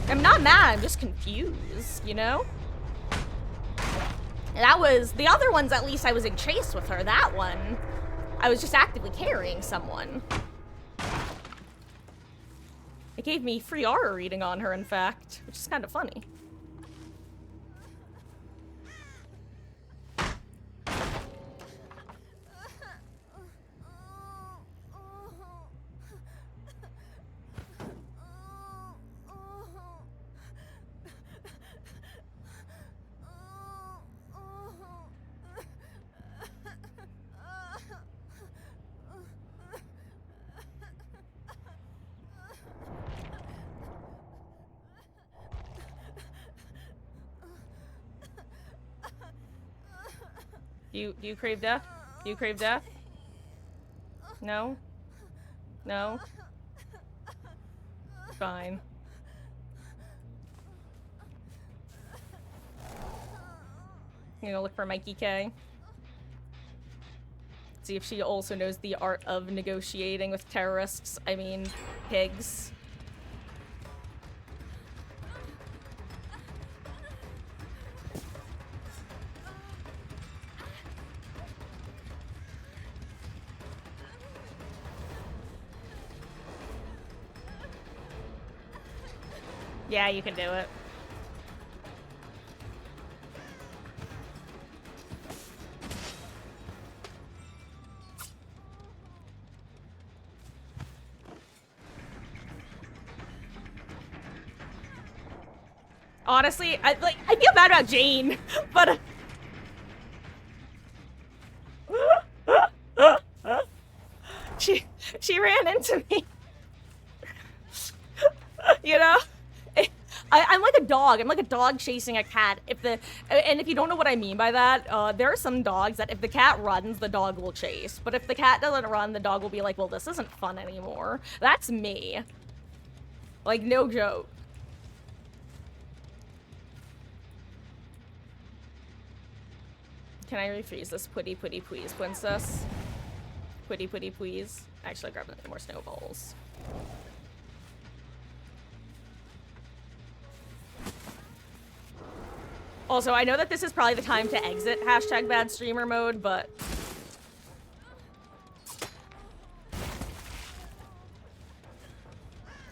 Speaker 1: I'm not mad, I'm just confused, you know? That was, the other ones at least I was in chase with her. That one, I was just actively carrying someone. It gave me free aura reading on her, in fact, which is kind of funny. Do you crave death? Do you crave death? No? No? Fine. I'm gonna look for Mikey K. See if she also knows the art of negotiating with terrorists. I mean, pigs. Yeah, you can do it. Honestly, I feel bad about Jane, but she ran into me. You know? I'm like a dog. I'm like a dog chasing a cat. And if you don't know what I mean by that, there are some dogs that if the cat runs, the dog will chase. But if the cat doesn't run, the dog will be like, well, this isn't fun anymore. That's me. Like, no joke. Can I rephrase this? Putty, putty, please, princess. Putty, putty, please. Actually, I'll grab more snowballs. Also, I know that this is probably the time to exit hashtag bad streamer mode, but...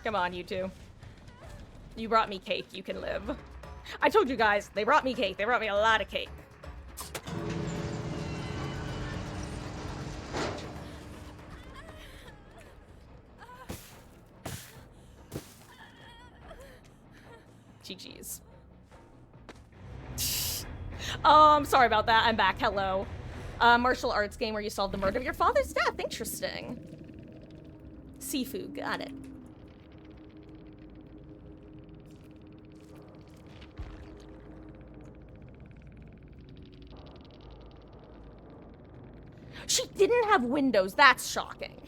Speaker 1: Come on, you two. You brought me cake, you can live. I told you guys, they brought me cake. They brought me a lot of cake. GG's. Sorry about that. I'm back. Hello. Martial arts game where you solve the murder of your father's death. Interesting. Seafood. Got it. She didn't have windows. That's shocking.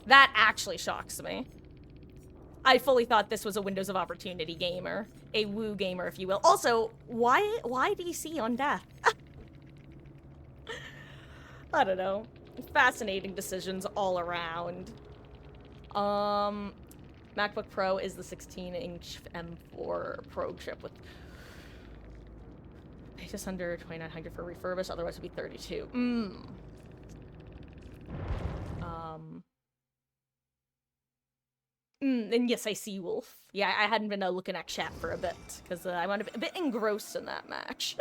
Speaker 1: That actually shocks me. I fully thought this was a Windows of Opportunity gamer. A woo gamer, if you will. Also, why DC on death? I don't know. Fascinating decisions all around. MacBook Pro is the 16-inch M4 Pro chip with just under 2,900 for refurbished, otherwise it would be 32. And yes, I see Wolf. Yeah, I hadn't been looking at chat for a bit, because I went a bit engrossed in that match.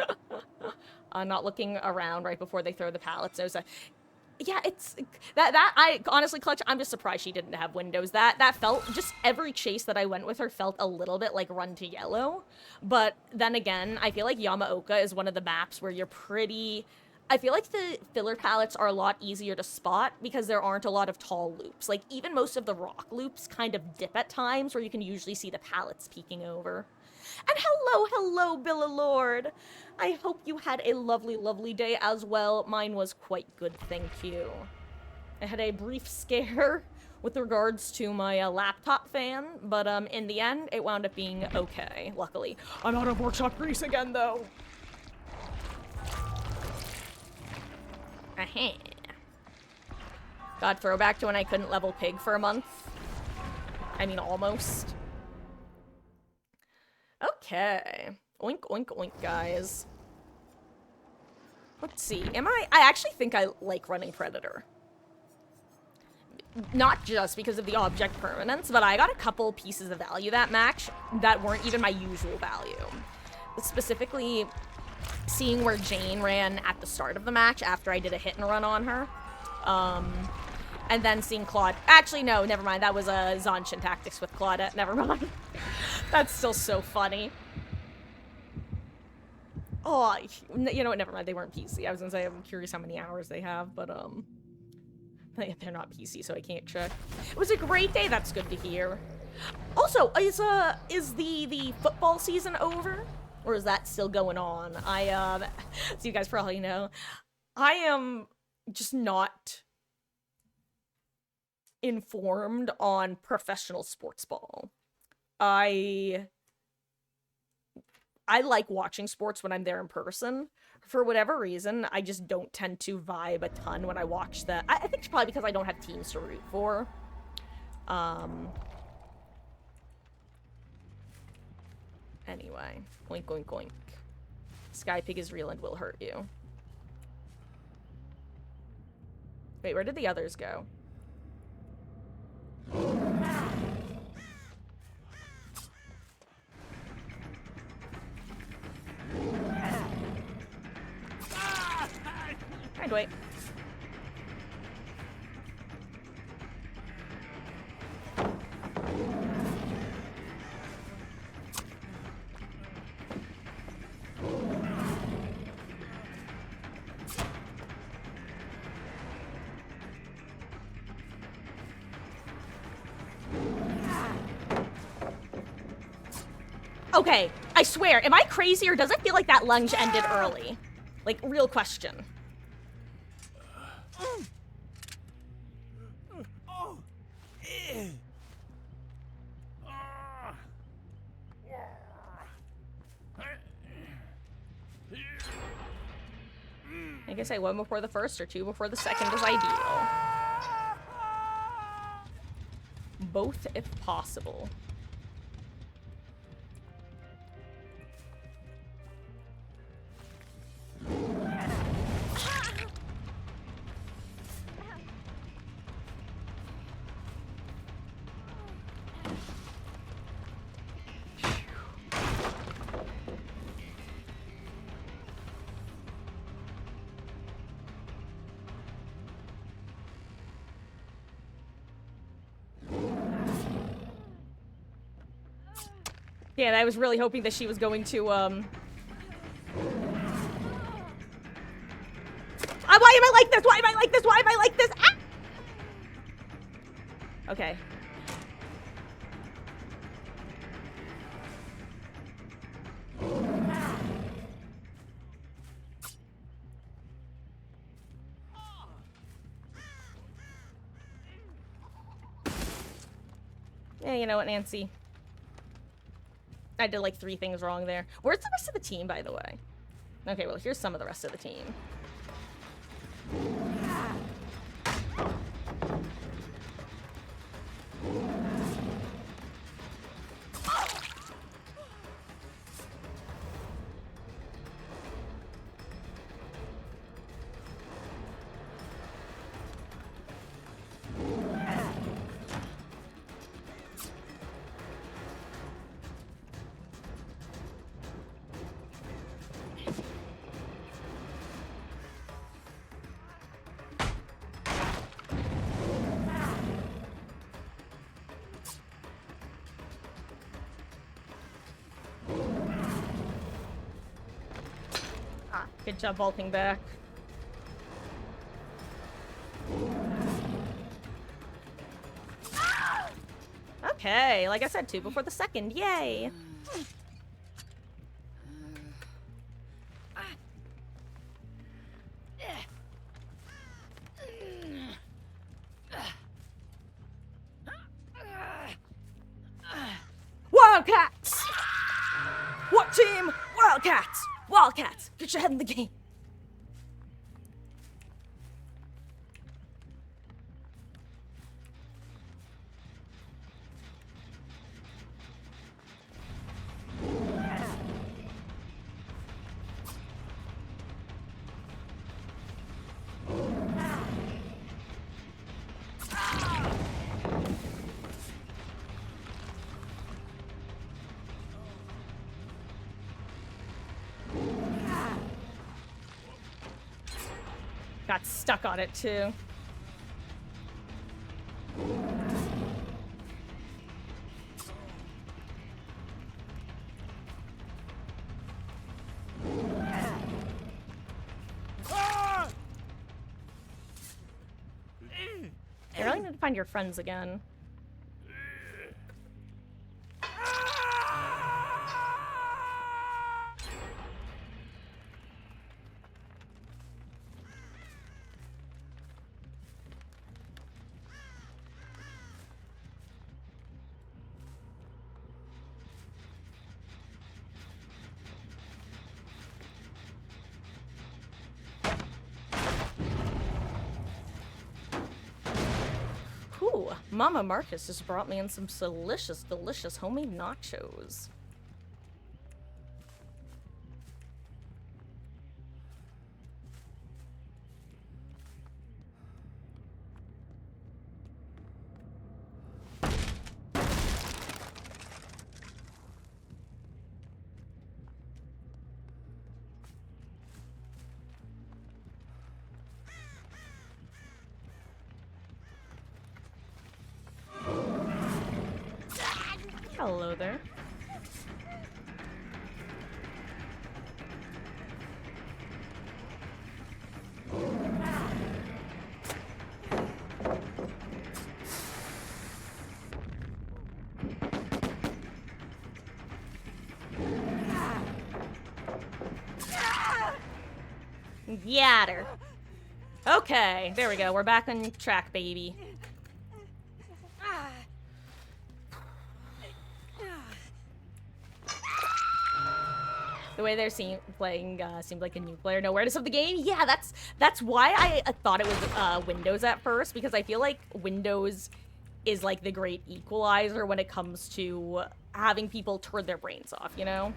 Speaker 1: Not looking around right before they throw the pallets. I was like, yeah, it's... I honestly, Clutch, I'm just surprised she didn't have windows. That felt... Just every chase that I went with her felt a little bit like Run to Yellow. But then again, I feel like Yamaoka is one of the maps where you're pretty... I feel like the filler pallets are a lot easier to spot because there aren't a lot of tall loops. Like, even most of the rock loops kind of dip at times where you can usually see the pallets peeking over. And hello, Billa Lord! I hope you had a lovely, lovely day as well. Mine was quite good, thank you. I had a brief scare with regards to my laptop fan, but in the end, it wound up being okay, luckily. I'm out of workshop grease again, though. God, throwback to when I couldn't level pig for a month. I mean, almost. Okay. Oink, oink, oink, guys. Let's see. I actually think I like running Predator. Not just because of the object permanence, but I got a couple pieces of value that match that weren't even my usual value. Specifically... seeing where Jane ran at the start of the match after I did a hit and run on her. And then seeing Claude... Actually, no, never mind. That was a Zanshin tactics with Claudette. Never mind. That's still so funny. Oh, you know what? Never mind. They weren't PC. I was gonna say, I'm curious how many hours they have, but, they're not PC, so I can't check. It was a great day. That's good to hear. Also, is the football season over? Or is that still going on? So you guys probably know, I am just not informed on professional sports ball. I I like watching sports when I'm there in person. For whatever reason, I just don't tend to vibe a ton when I watch that. I think it's probably because I don't have teams to root for. Anyway, oink oink oink. Sky Pig is real and will hurt you. Wait, where did the others go? I'd wait. Okay, I swear, am I crazy or does it feel like that lunge ended early? Like, real question. I guess I 1 before the first or 2 before the second is ideal. Both if possible. Yeah, I was really hoping that she was going to, Why am I like this? Why am I like this? Why am I like this? Ah! Okay. Yeah, you know what, Nancy? I did like 3 things wrong there. Where's the rest of the team, by the way? Okay, well, here's some of the rest of the team. Good job vaulting back. Okay, like I said, 2 before the second. Yay! Wildcats! What team? Wildcats! Wildcats! Get your head in the game. Got stuck on it too. You really need to find your friends again. Ooh, Mama Marcus just brought me in some delicious, delicious homemade nachos. Hello there. Got her. Okay, there we go. We're back on track, baby. The way they're playing seemed like a new player. No awareness of the game. Yeah, that's why I thought it was Windows at first, because I feel like Windows is like the great equalizer when it comes to having people turn their brains off, you know?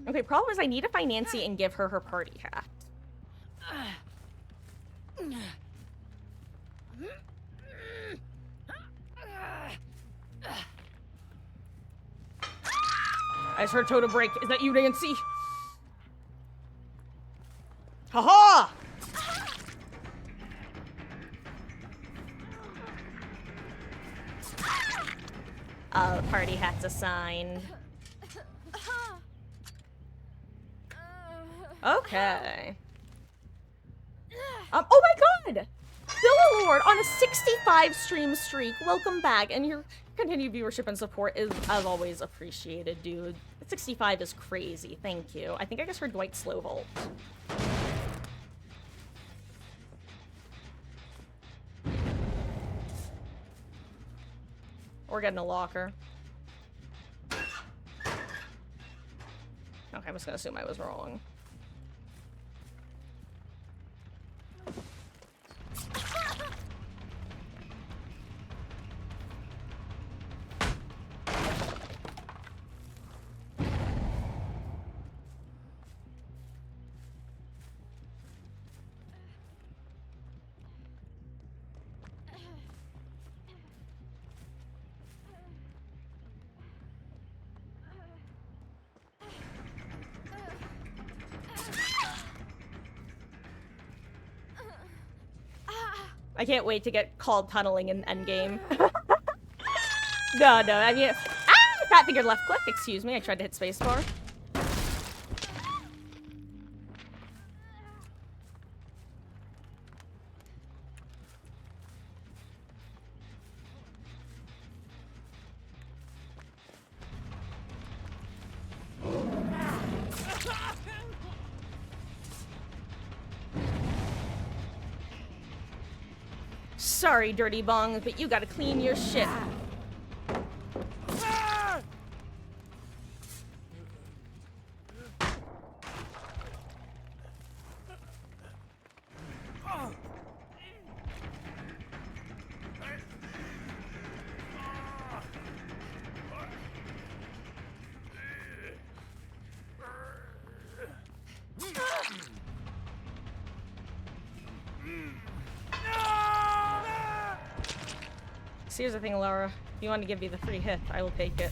Speaker 1: Okay, problem is I need to find Nancy and give her her party hat. I just heard Totem break. Is that you, Nancy? Haha! Party hat's assigned. Okay. Oh my god! Bill Lord on a 65 stream streak. Welcome back, and your continued viewership and support is, as always, appreciated, dude. 65 is crazy. Thank you. I think I just heard Dwight slow vault. We're getting a locker. Okay, I'm just gonna assume I was wrong. I can't wait to get called tunneling in Endgame. No, I mean... Fat fingered left click, excuse me, I tried to hit spacebar. Sorry, Dirty Bong, but you gotta clean your shit. So here's the thing, Laura. If you want to give me the free hit, I will take it.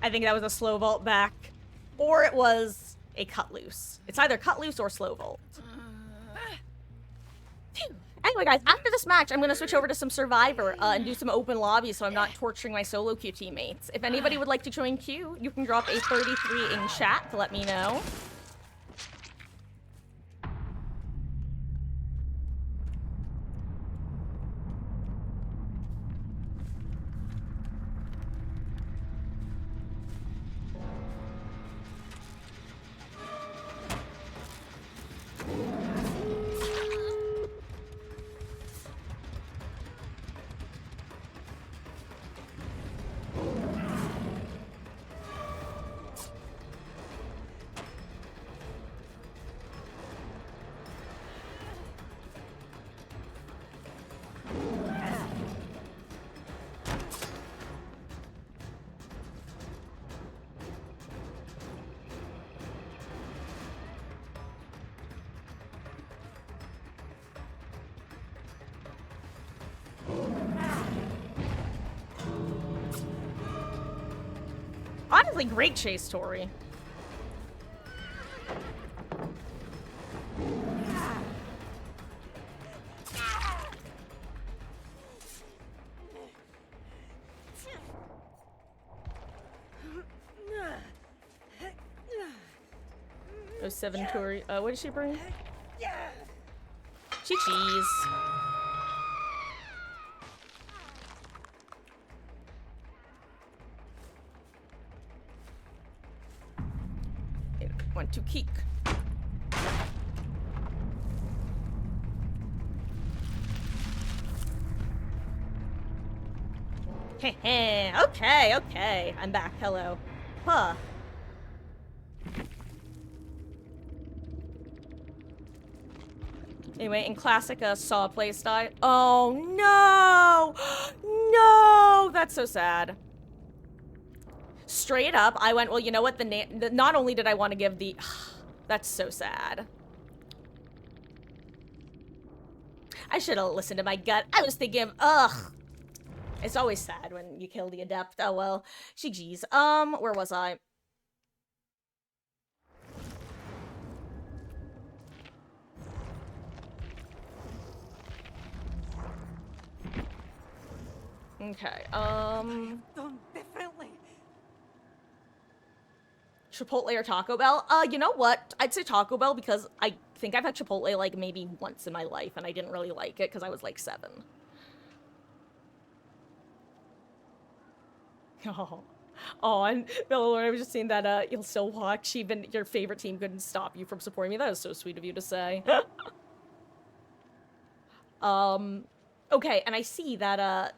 Speaker 1: I think that was a slow vault back. Or it was a cut loose. It's either cut loose or slow vault. Anyway, guys, after this match, I'm going to switch over to some Survivor and do some open lobbies so I'm not torturing my solo queue teammates. If anybody would like to join queue, you can drop a 33 in chat to let me know. Honestly, great chase, Tori. Oh, 7 Tori. What did she bring? Chi-Chi's. Want to kick. Okay. I'm back. Hello. Huh. Anyway, in classic Saw playstyle. Oh no! No! That's so sad. Straight up, I went, well, you know what? Not only did I want to give the... That's so sad. I should have listened to my gut. I was thinking, ugh. It's always sad when you kill the adept. Oh, well. GG's. Where was I? Okay,
Speaker 2: Done differently.
Speaker 1: Chipotle or Taco Bell? You know what? I'd say Taco Bell because I think I've had Chipotle like maybe once in my life and I didn't really like it because I was like 7. Oh, and Bella, I was just saying that you'll still watch even your favorite team couldn't stop you from supporting me. That is so sweet of you to say. Okay, and I see that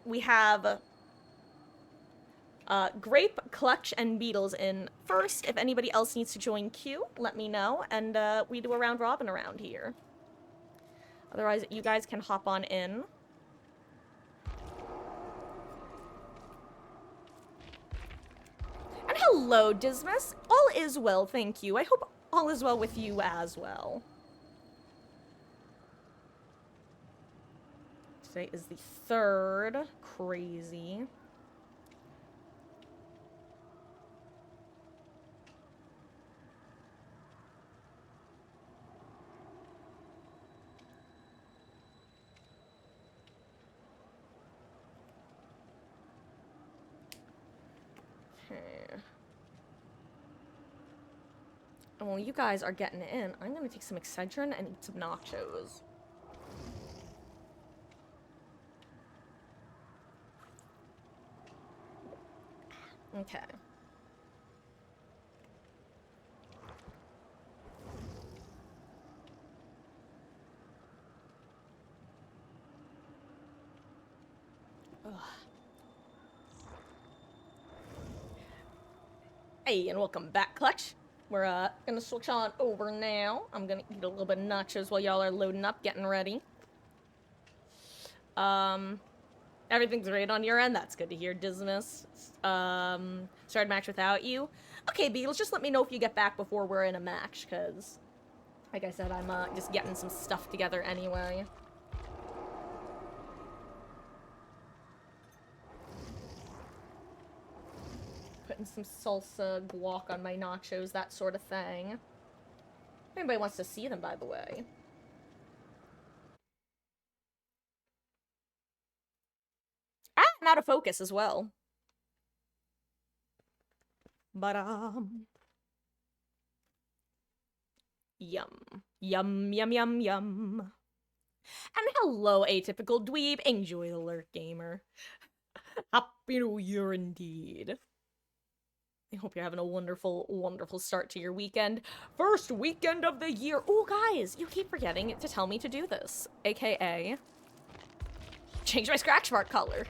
Speaker 1: we have Grape, Clutch, and Beetles in first. If anybody else needs to join queue, let me know, and we do a round robin around here. Otherwise, you guys can hop on in. And hello, Dismas. All is well, thank you. I hope all is well with you as well. Today is the 3rd. Crazy. And while you guys are getting in, I'm gonna take some Excedrin and eat some nachos. Okay. Ugh. Hey, and welcome back, Clutch. We're gonna switch on over now. I'm gonna eat a little bit of nachos while y'all are loading up, getting ready. Everything's great on your end. That's good to hear, Dismas. Started match without you. Okay, Beatles, just let me know if you get back before we're in a match, because, like I said, I'm just getting some stuff together anyway. Putting some salsa, guac on my nachos, that sort of thing. If anybody wants to see them, by the way. Ah, I'm out of focus as well. But, yum. Yum, yum, yum, yum. And hello, atypical dweeb. Enjoy the lurk, gamer. Happy New Year indeed. I hope you're having a wonderful, wonderful start to your weekend. First weekend of the year. Oh, guys, you keep forgetting to tell me to do this. AKA, change my scratch mark color.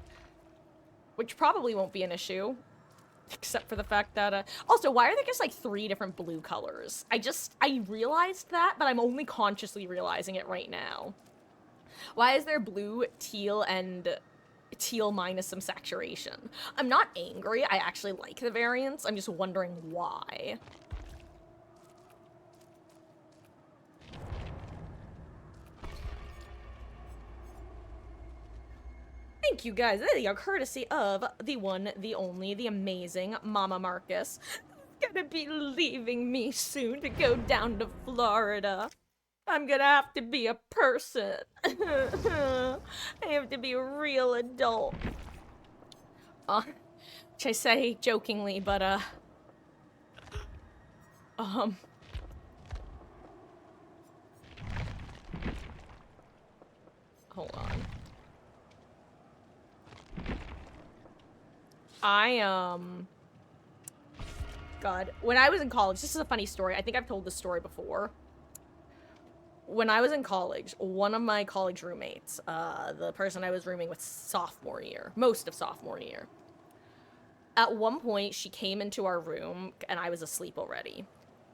Speaker 1: Which probably won't be an issue. Except for the fact that, also, why are there just, like, 3 different blue colors? I realized that, but I'm only consciously realizing it right now. Why is there blue, teal, and teal minus some saturation? I'm not angry, I actually like the variants, I'm just wondering why. Thank you guys, they are courtesy of the one, the only, the amazing Mama Marcus. Gonna be leaving me soon to go down to Florida. I'm gonna have to be a person. I have to be a real adult. Which I say jokingly, but, hold on. God, when I was in college, this is a funny story. I think I've told this story before. When I was in college, one of my college roommates, the person I was rooming with sophomore year, most of sophomore year, at one point, she came into our room, and I was asleep already.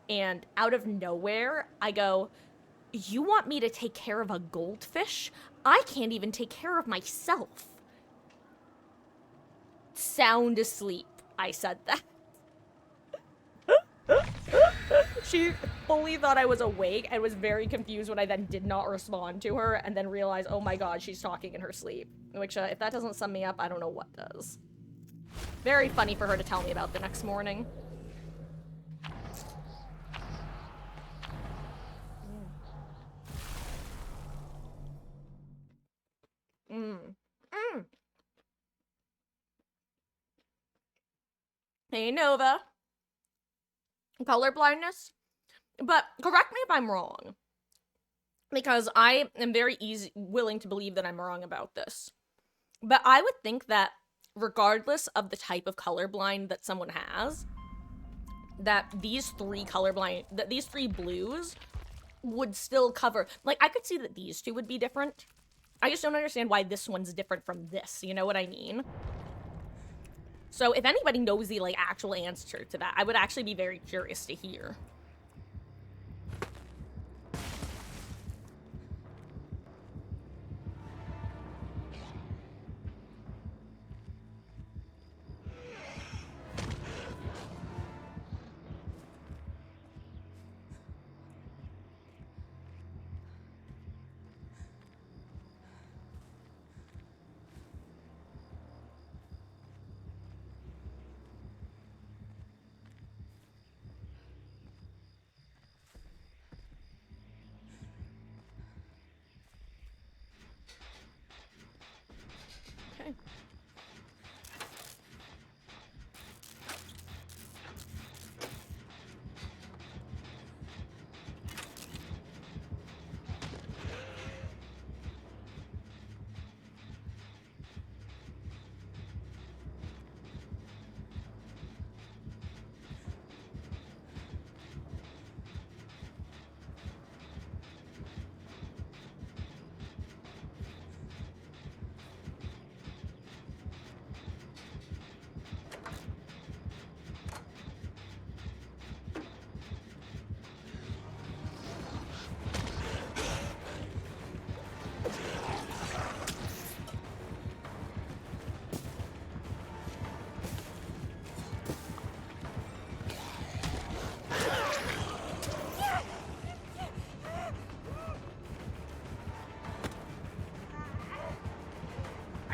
Speaker 1: And out of nowhere, I go, "You want me to take care of a goldfish? I can't even take care of myself." Sound asleep, I said that. She fully thought I was awake and was very confused when I then did not respond to her and then realized, oh my god, she's talking in her sleep. Which, if that doesn't sum me up, I don't know what does. Very funny for her to tell me about the next morning. Hey, Nova. Color blindness? But correct me if I'm wrong. Because I am very willing to believe that I'm wrong about this. But I would think that regardless of the type of colorblind that someone has, that these 3 blues would still cover. Like, I could see that these 2 would be different. I just don't understand why this one's different from this. You know what I mean? So if anybody knows the, like, actual answer to that, I would actually be very curious to hear. Okay.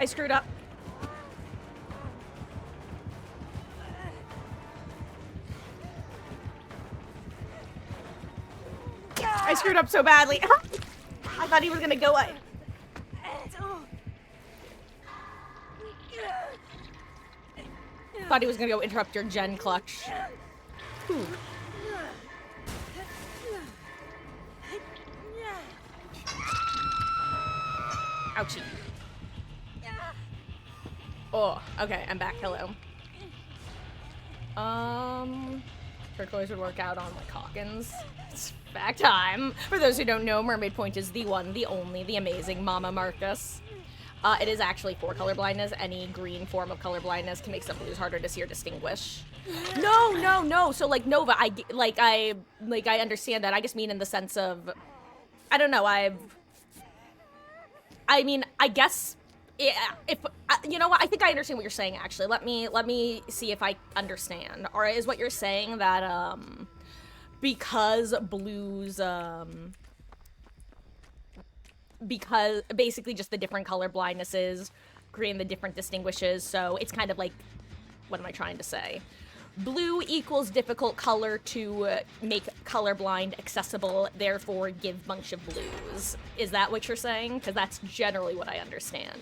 Speaker 1: I screwed up. screwed up so badly. I thought he was gonna go away. Thought he was gonna go interrupt your gen clutch. Ooh. Ouchie. Oh, okay, I'm back. Hello. Turquoise would work out on like Hawkins. It's back time. For those who don't know, Mermaid Point is the one, the only, the amazing Mama Marcus. It is actually for colorblindness. Any green form of colorblindness can make some blues harder to see or distinguish. No. So like Nova, I understand that. I just mean in the sense of, I don't know. I mean, I guess if you know what, I think I understand what you're saying. Actually, let me see if I understand. Or is what you're saying that because blues because basically just the different color blindnesses creating the different distinguishes, so it's kind of like, what am I trying to say? Blue equals difficult color to make colorblind accessible, therefore give bunch of blues. Is that what you're saying? Because that's generally what I understand.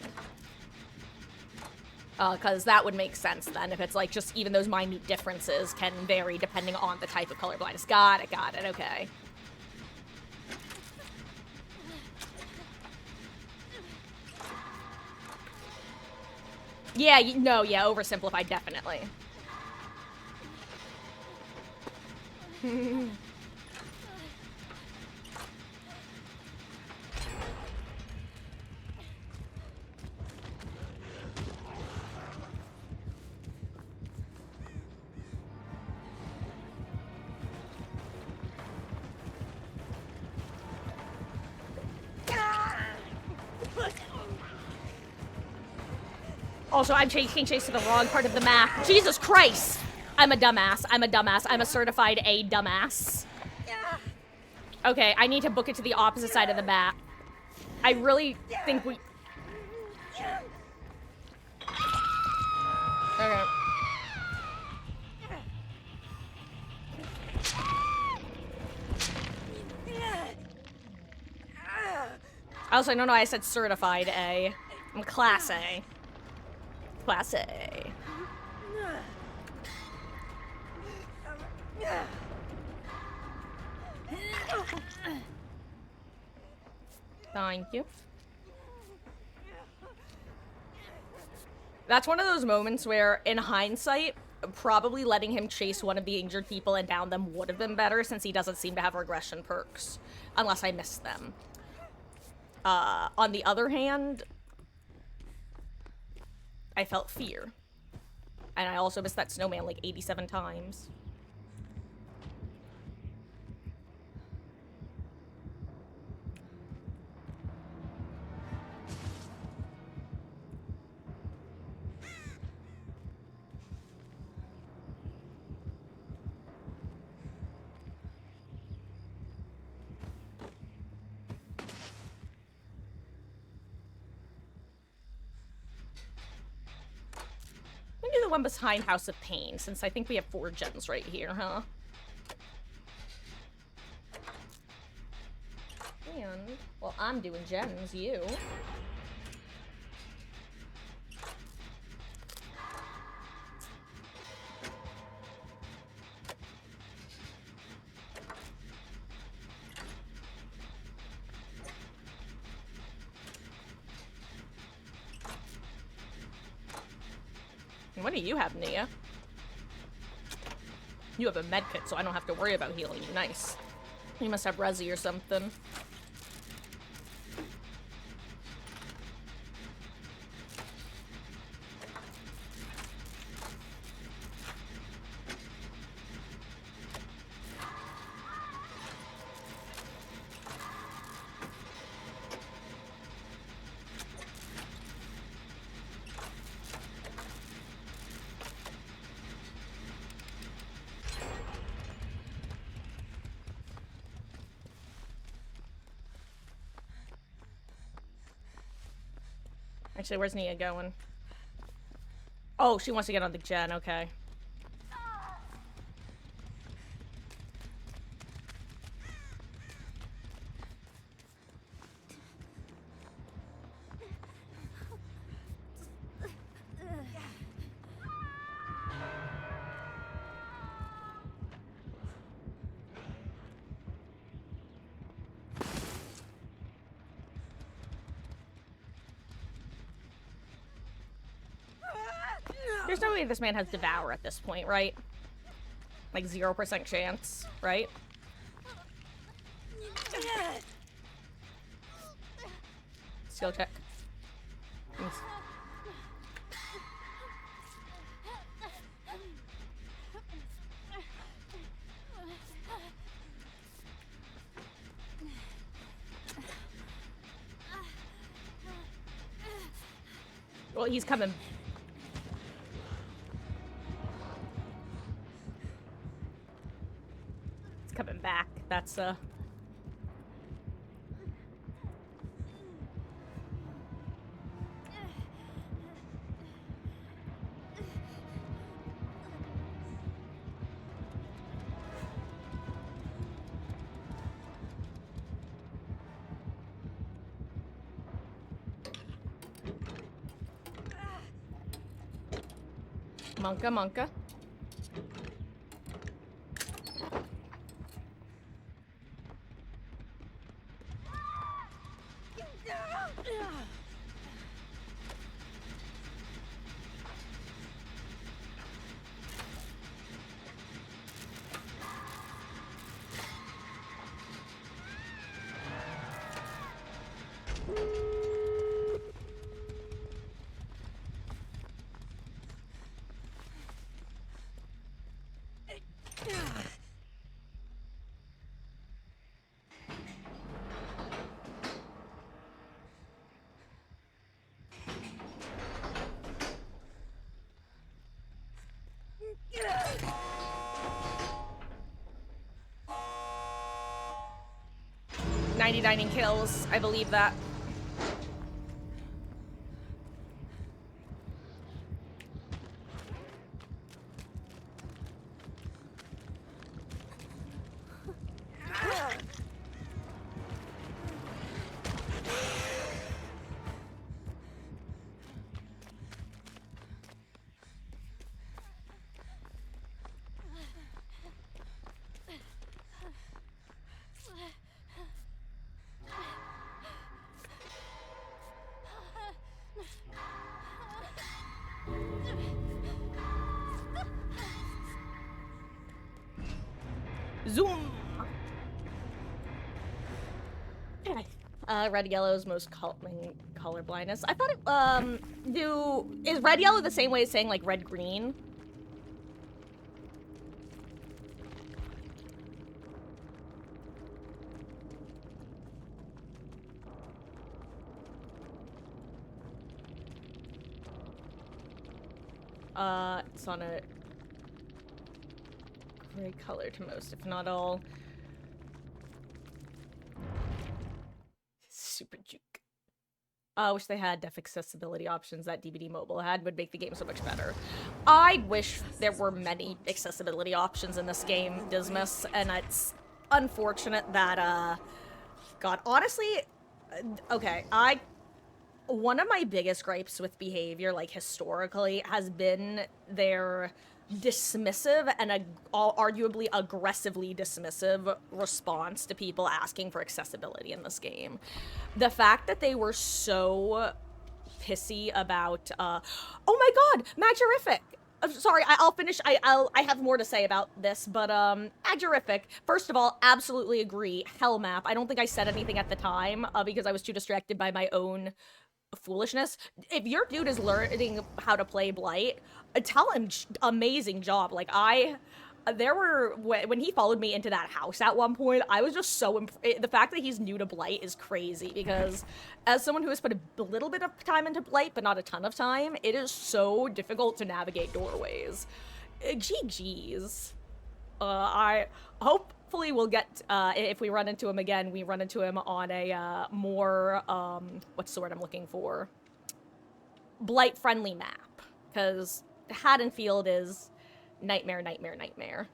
Speaker 1: Because that would make sense then, if it's like just even those minute differences can vary depending on the type of colorblindness. Got it, okay. Yeah, yeah, oversimplified, definitely. Also, I'm taking chase to the wrong part of the map. Jesus Christ! I'm a dumbass. I'm a certified A dumbass. Okay, I need to book it to the opposite side of the map. I really think we... Okay. Also, no, I said certified A. I'm class A. Class A. Thank you. That's one of those moments where, in hindsight, probably letting him chase one of the injured people and down them would have been better, since he doesn't seem to have regression perks. Unless I missed them. On the other hand, I felt fear. And I also missed that snowman like 87 times. Do the one behind House of Pain, since I think we have 4 gens right here, huh? And, well, I'm doing gens, you. What do you have, Nia? You have a medkit, so I don't have to worry about healing you. Nice. You must have Resi or something. Actually, where's Nia going? Oh, she wants to get on the gen, okay. There's no way this man has Devour at this point, right? Like 0% chance, right? Skill check. Thanks. Well, he's coming. He's coming back. That's, Monka. Kills, I believe that. Zoom! Red yellow's most color blindness. I thought it, is red yellow the same way as saying like red green? It's on a gray color to most, if not all. Super juke. I wish they had deaf accessibility options that DVD Mobile had. Would make the game so much better. I wish there were many accessibility options in this game, Dismas, and it's unfortunate that, God, honestly, okay, one of my biggest gripes with behavior, like, historically, has been their dismissive and arguably aggressively dismissive response to people asking for accessibility in this game. The fact that they were so pissy about, oh my god, Magerific! Sorry, I'll finish. I have more to say about this, but Magerific. First of all, absolutely agree. Hell map. I don't think I said anything at the time because I was too distracted by my own foolishness. If your dude is learning how to play Blight, tell him amazing job. Like there were when he followed me into that house at one point, I was just so the fact that he's new to Blight is crazy because as someone who has put a little bit of time into Blight but not a ton of time, it is so difficult to navigate doorways. GG's. I hopefully we'll get, if we run into him again, we run into him on a more, what's the word I'm looking for? Blight-friendly map. Because Haddonfield is nightmare.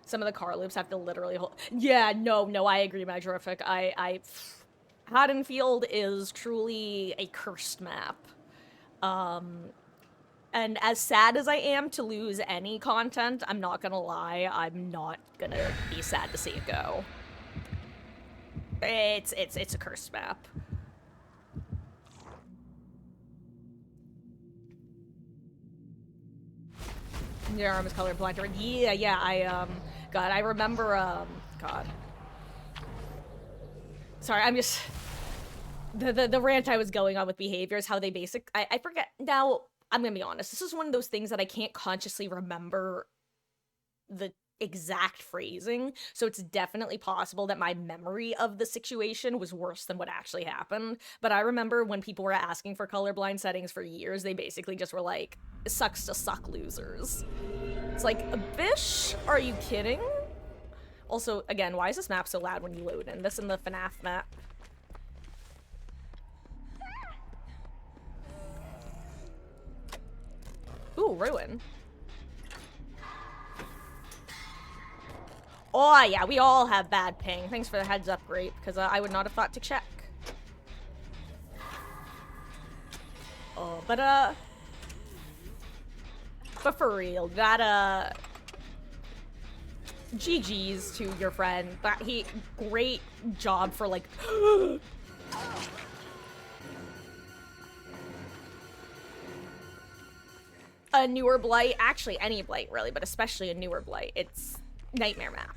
Speaker 1: Some of the car loops have to literally hold. Yeah, no, I agree, Magerific. Haddonfield is truly a cursed map. And as sad as I am to lose any content, I'm not gonna lie, I'm not gonna be sad to see it go. It's a cursed map. Your arm is colorblind. Yeah, God, I remember, God. Sorry, I'm just... The rant I was going on with behaviors, how they I forget. Now, I'm gonna be honest, this is one of those things that I can't consciously remember the exact phrasing, so it's definitely possible that my memory of the situation was worse than what actually happened. But I remember when people were asking for colorblind settings for years, they basically just were like, sucks to suck losers. It's like, Bish, are you kidding? Also, again, why is this map so loud when you load in? This in the FNAF map. Ooh, ruin. Oh, yeah, we all have bad ping. Thanks for the heads up, Grape, because I would not have thought to check. Oh, but for real, that, GG's to your friend. But great job for, like... a newer Blight. Actually, any Blight, really, but especially a newer Blight. It's Nightmare map.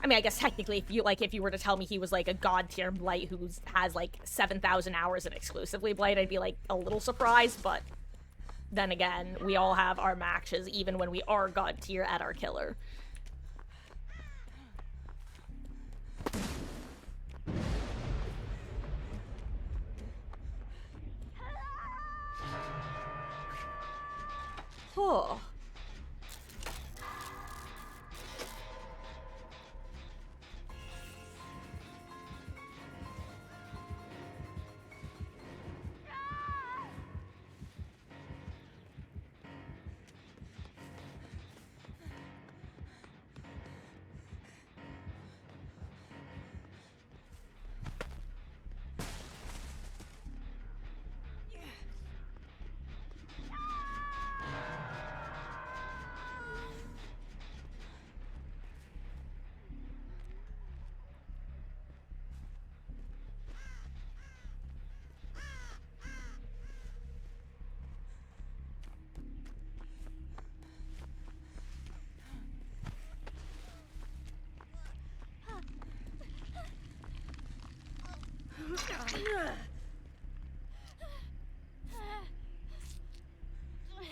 Speaker 1: I mean, I guess technically, if you were to tell me he was, like, a god-tier Blight who has, like, 7,000 hours in exclusively Blight, I'd be, like, a little surprised, but then again, we all have our matches, even when we are god-tier at our killer. Oh.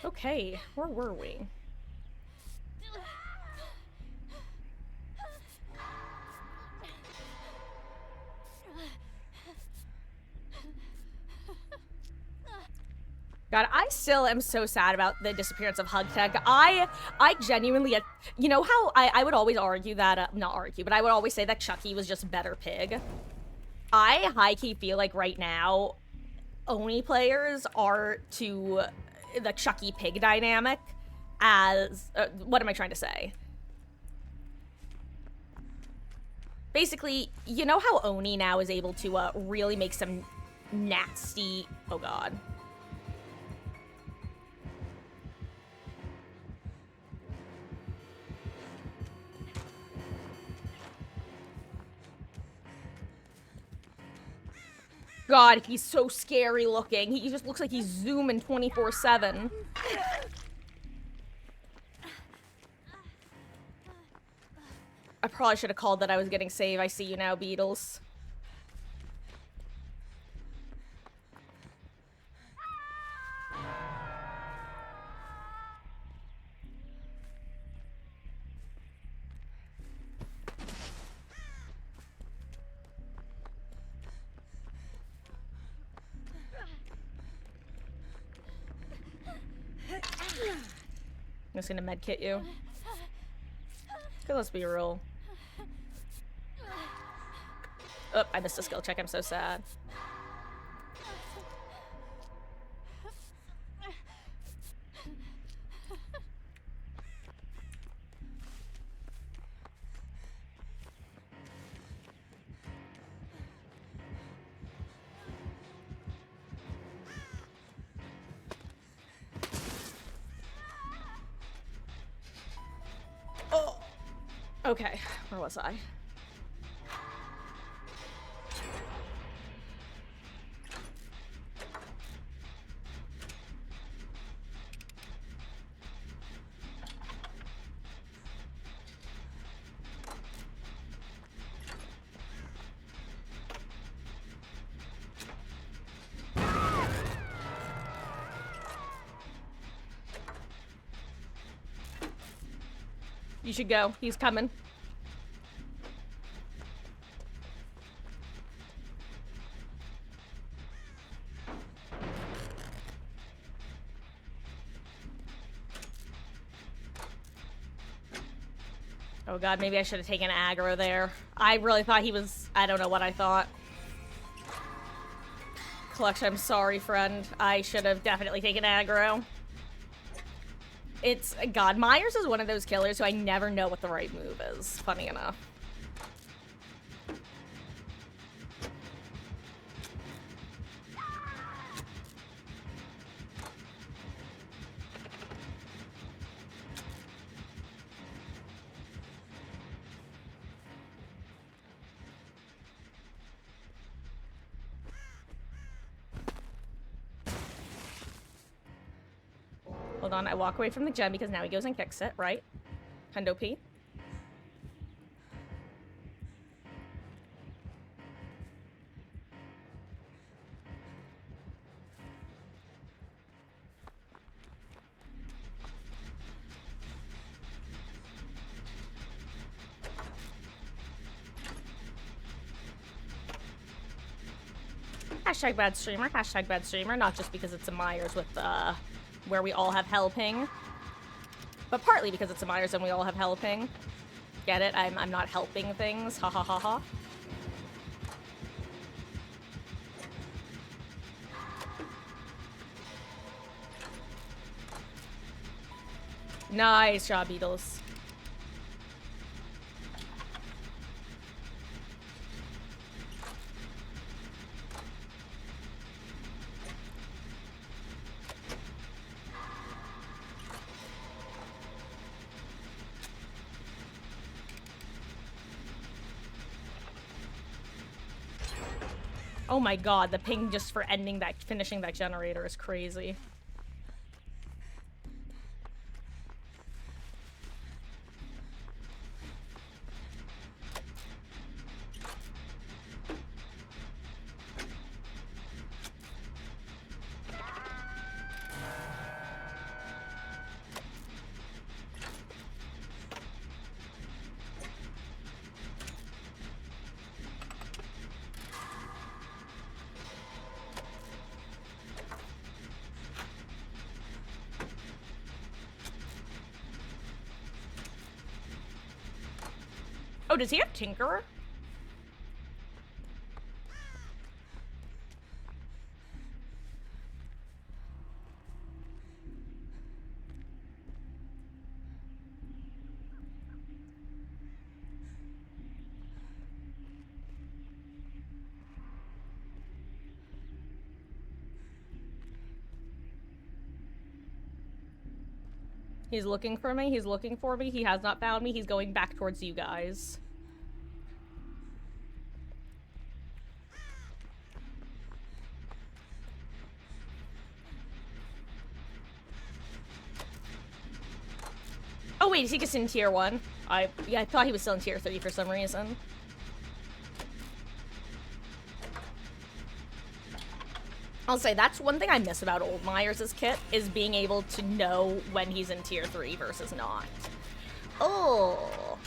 Speaker 1: Okay, where were we? God, I still am so sad about the disappearance of Hugtech. I genuinely, you know how I would always argue that, not argue, but I would always say that Chucky was just better pig. I high-key feel like right now, Oni players are to the Chucky pig dynamic as, what am I trying to say? Basically, you know how Oni now is able to really make some nasty, oh god. God, he's so scary looking. He just looks like he's zooming 24/7. I probably should have called that I was getting save. I see you now, Beatles. I'm just gonna medkit you. Cause let's be real. Oh, I missed a skill check. I'm so sad. Oh. Okay, where was I? You should go. He's coming. Oh god, maybe I should have taken aggro there. I really thought he was... I don't know what I thought. Clutch, I'm sorry, friend. I should have definitely taken aggro. It's... God, Myers is one of those killers who I never know what the right move is, funny enough. Hold on, I walk away from the gem because now he goes and kicks it, right? Hundo P. Hashtag bad streamer, not just because it's a Myers with, where we all have hell ping, but partly because it's a Myers and we all have hell ping. Get it? I'm not helping things. Ha ha ha ha. Nice job, Beatles. Oh my god, the ping just for ending that, finishing that generator is crazy. Oh, does he have Tinkerer? He's looking for me. He's looking for me. He has not found me. He's going back towards you guys. Oh wait, is he just in tier 1? Yeah, I thought he was still in tier 3 for some reason. I'll say that's one thing I miss about old Myers' kit, is being able to know when he's in tier 3 versus not. Oh.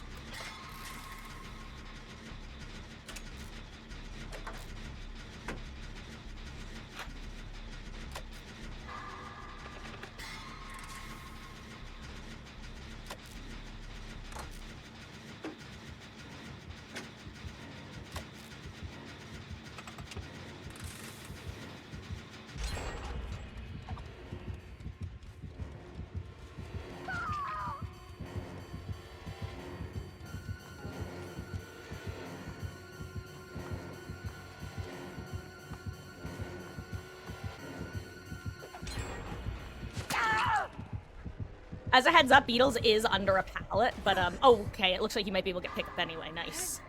Speaker 1: As a heads up, Beetles is under a pallet, but, oh, okay, it looks like you might be able to get picked up anyway. Nice.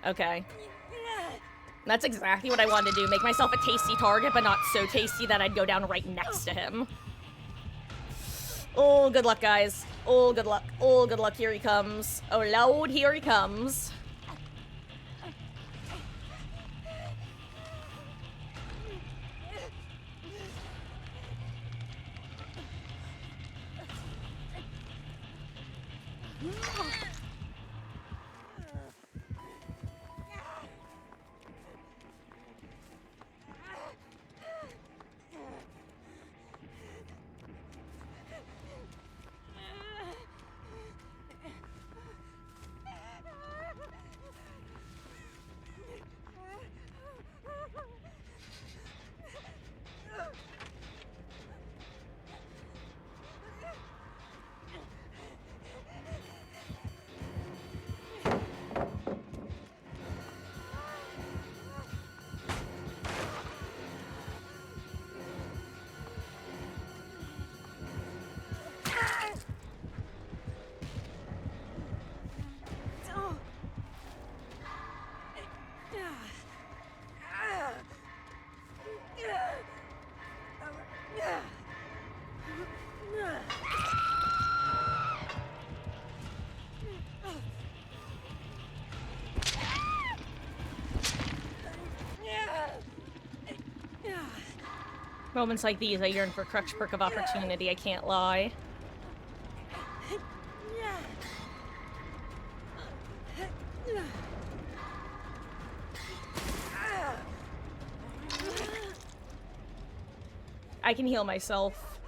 Speaker 1: Okay. That's exactly what I wanted to do. Make myself a tasty target, but not so tasty that I'd go down right next to him. Oh, good luck, guys. Oh, good luck. Oh, good luck. Here he comes. Oh, Lord, here he comes. Moments like these, I yearn for crutch perk of opportunity, I can't lie. I can heal myself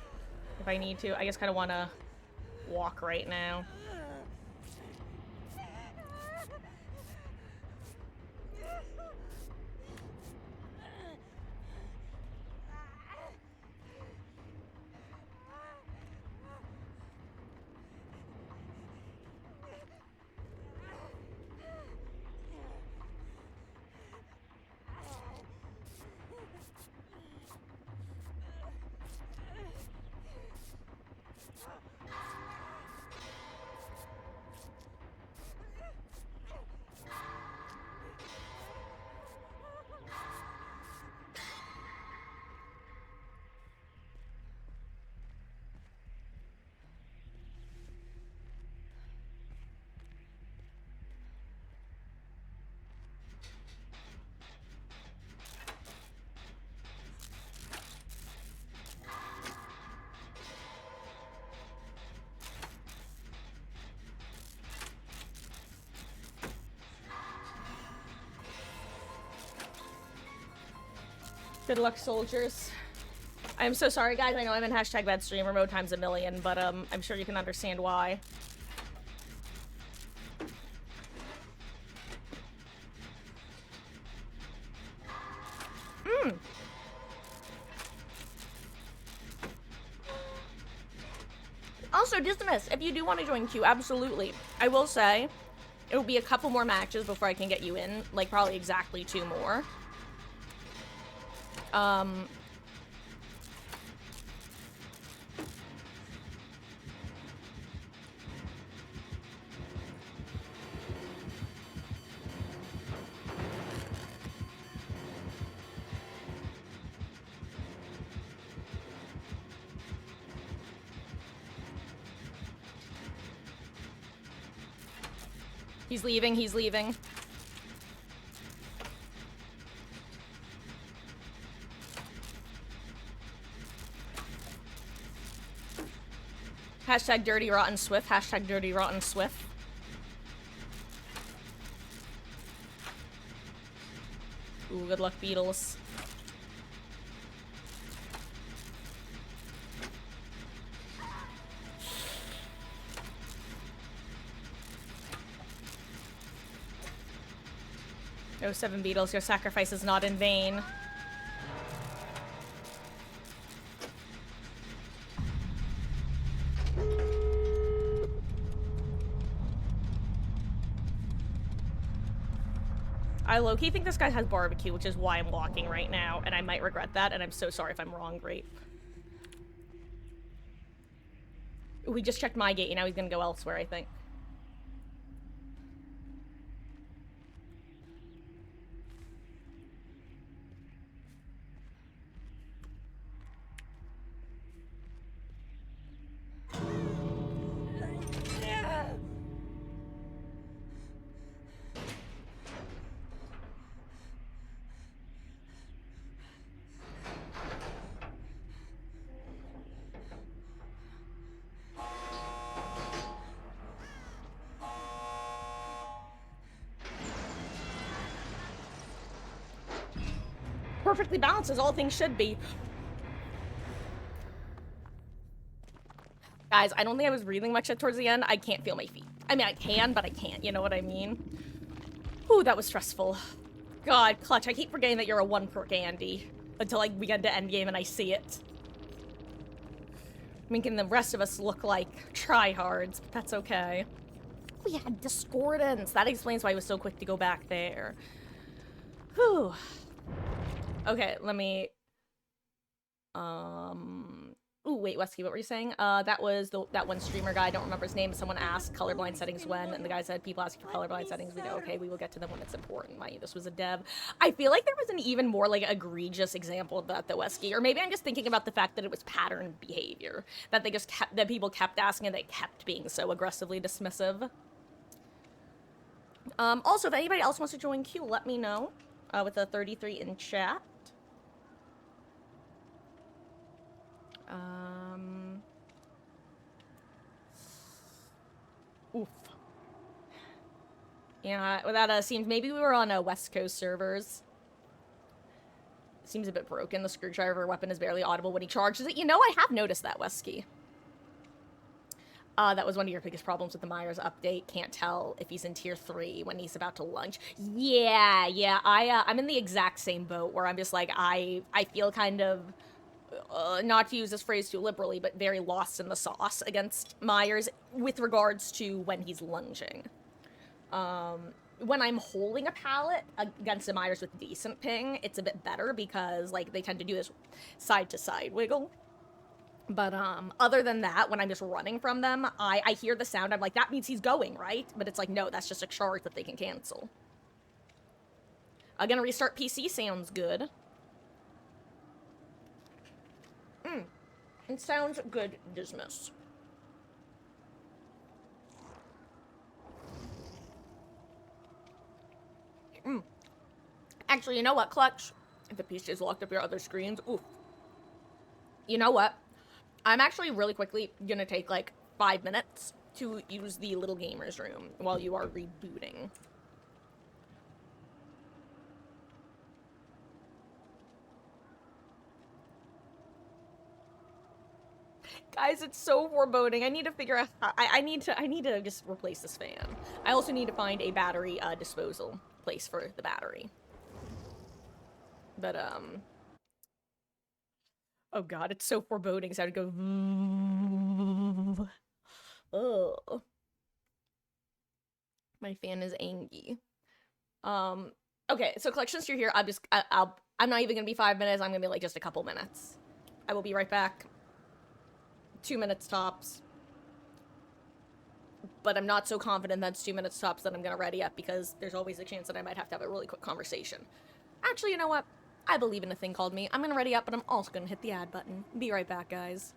Speaker 1: if I need to. I just kind of want to walk right now. Good luck, soldiers. I'm so sorry, guys. I know I'm in hashtag bad streamer mode times a million, but I'm sure you can understand why. Also, Dismas, if you do want to join queue, absolutely. I will say, it'll be a couple more matches before I can get you in. Like, probably exactly 2 more. He's leaving, he's leaving. Hashtag dirty rotten swift, hashtag dirty rotten swift. Ooh, good luck, Beatles. Oh, 7 Beatles, your sacrifice is not in vain. I low-key think this guy has barbecue, which is why I'm walking right now, and I might regret that, and I'm so sorry if I'm wrong. Great. We just checked my gate, and now he's gonna go elsewhere, I think. perfectly balanced as all things should be. Guys, I don't think I was breathing much towards the end. I can't feel my feet. I mean, I can, but I can't. You know what I mean? Ooh, that was stressful. God, Clutch, I keep forgetting that you're a 1-perk Andy. Until, like, we get to endgame and I see it. Making the rest of us look like tryhards, but that's okay. We had discordance. That explains why I was so quick to go back there. Whew. Okay, let me... Ooh, wait, Wesky, what were you saying? That was that one streamer guy, I don't remember his name, but someone asked colorblind settings when, and the guy said, people ask for colorblind settings, we know, okay, we will get to them when it's important. This was a dev. I feel like there was an even more, like, egregious example of that, though, Wesky, or maybe I'm just thinking about the fact that it was pattern behavior, that they just kept, that people kept asking and they kept being so aggressively dismissive. Also, if anybody else wants to join queue, let me know, with a 33 in chat. Oof. Yeah, that seems maybe we were on West Coast servers. Seems a bit broken. The screwdriver weapon is barely audible when he charges it. You know, I have noticed that, Wesky. That was one of your biggest problems with the Myers update. Can't tell if he's in tier 3 when he's about to lunge. Yeah. I'm in the exact same boat where I'm just like, I feel kind of, not to use this phrase too liberally, but very lost in the sauce against Myers with regards to when he's lunging. When I'm holding a pallet against a Myers with decent ping, it's a bit better because, like, they tend to do this side-to-side wiggle. But, other than that, when I'm just running from them, I hear the sound, I'm like, that means he's going, right? But it's like, no, that's just a charge that they can cancel. Gonna restart PC sounds good. It sounds good, Dismiss. Actually, you know what, Clutch? If the PC is locked up your other screens, oof. You know what? I'm actually really quickly gonna take like 5 minutes to use the little gamers room while you are rebooting. Guys, it's so foreboding. I need to figure out how, I need to just replace this fan. I also need to find a battery disposal place for the battery. But oh god, it's so foreboding, so I would go oh. My fan is angry. Okay, so collections you're here. I'm not even gonna be 5 minutes, I'm gonna be like just a couple minutes. I will be right back. 2 minutes tops. But I'm not so confident that's 2 minutes tops that I'm gonna ready up because there's always a chance that I might have to have a really quick conversation. Actually, you know what? I believe in a thing called me. I'm gonna ready up, but I'm also gonna hit the add button. Be right back, guys.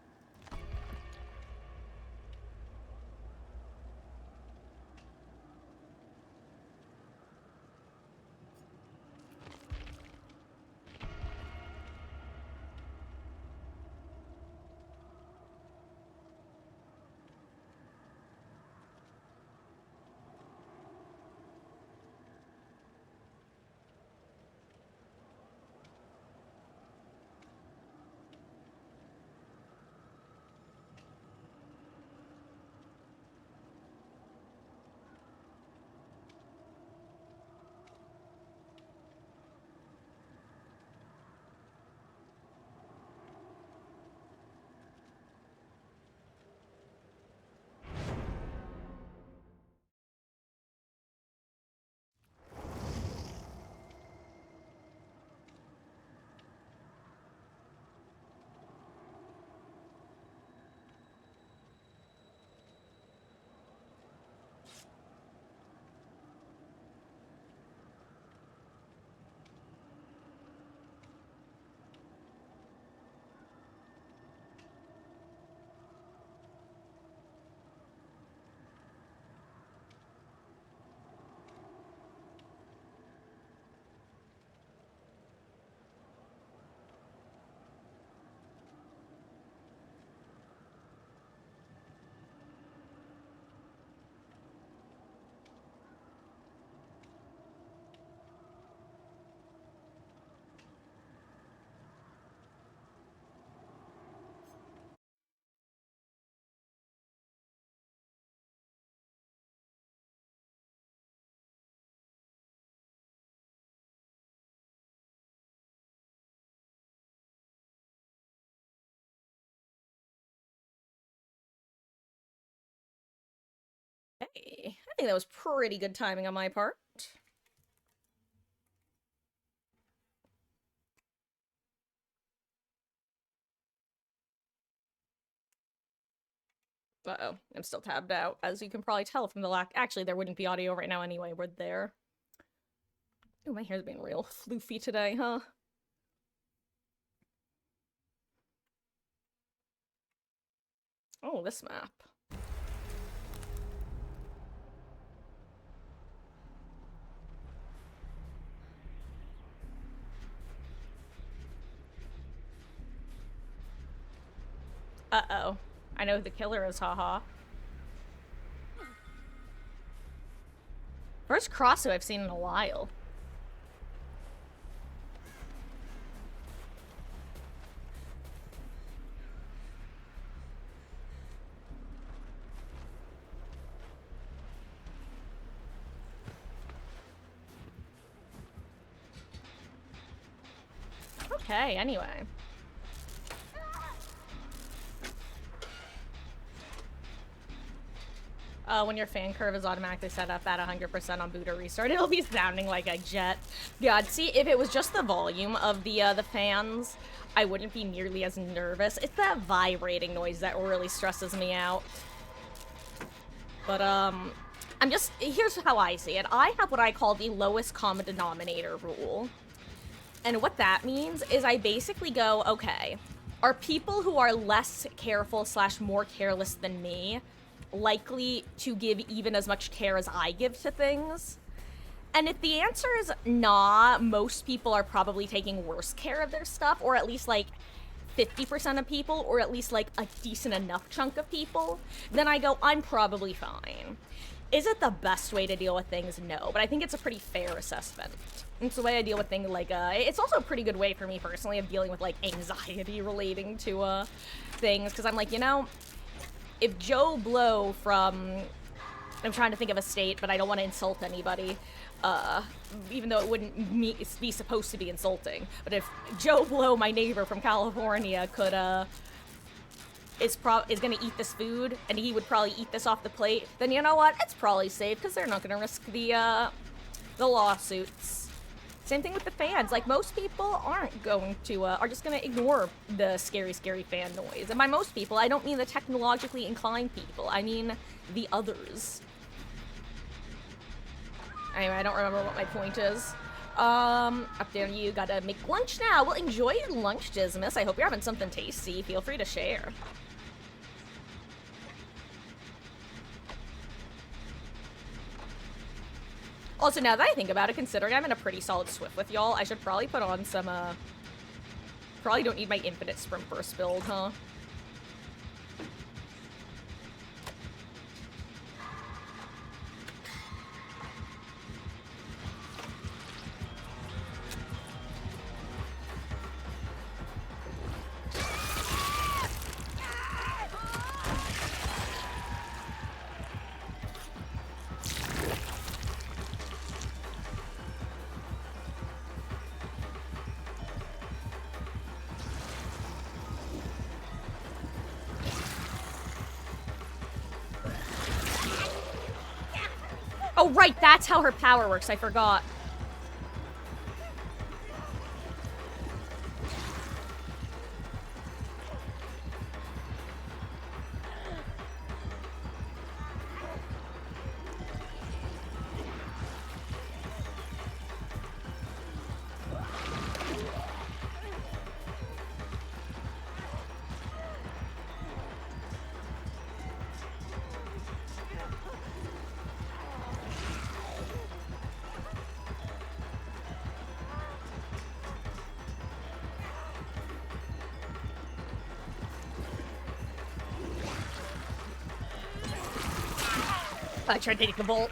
Speaker 1: Okay. I think that was pretty good timing on my part. Uh-oh, I'm still tabbed out, as you can probably tell from the lack. Actually, there wouldn't be audio right now anyway. We're there. Ooh, my hair's being real floofy today, huh? Oh, this map. Uh-oh. I know who the killer is, haha. First Crossu I've seen in a while. Okay, anyway. When your fan curve is automatically set up at 100% on boot or restart, it'll be sounding like a jet. God, see, if it was just the volume of the fans, I wouldn't be nearly as nervous. It's that vibrating noise that really stresses me out. But, here's how I see it. I have what I call the lowest common denominator rule. And what that means is I basically go, okay, are people who are less careful / more careless than me likely to give even as much care as I give to things? And if the answer is nah, most people are probably taking worse care of their stuff, or at least like 50% of people, or at least like a decent enough chunk of people, then I go, I'm probably fine. Is it the best way to deal with things? No, but I think it's a pretty fair assessment. It's the way I deal with things like, it's also a pretty good way for me personally of dealing with like anxiety relating to things, because I'm like, you know, if Joe Blow from, I'm trying to think of a state, but I don't want to insult anybody, even though it wouldn't be supposed to be insulting, but if Joe Blow, my neighbor from California, could, is gonna eat this food, and he would probably eat this off the plate, then you know what? It's probably safe, because they're not gonna risk the lawsuits. Same thing with the fans. Like, most people aren't going to, are just gonna ignore the scary, scary fan noise. And by most people, I don't mean the technologically inclined people. I mean the others. Anyway, I don't remember what my point is. Up there, you gotta make lunch now. Well, enjoy your lunch, Dismas. I hope you're having something tasty. Feel free to share. Also, now that I think about it, considering I'm in a pretty solid Swift with y'all, I should probably put on some, probably don't need my infinite sprint burst build, huh? Oh, right, that's how her power works. I forgot. I tried to take a bolt.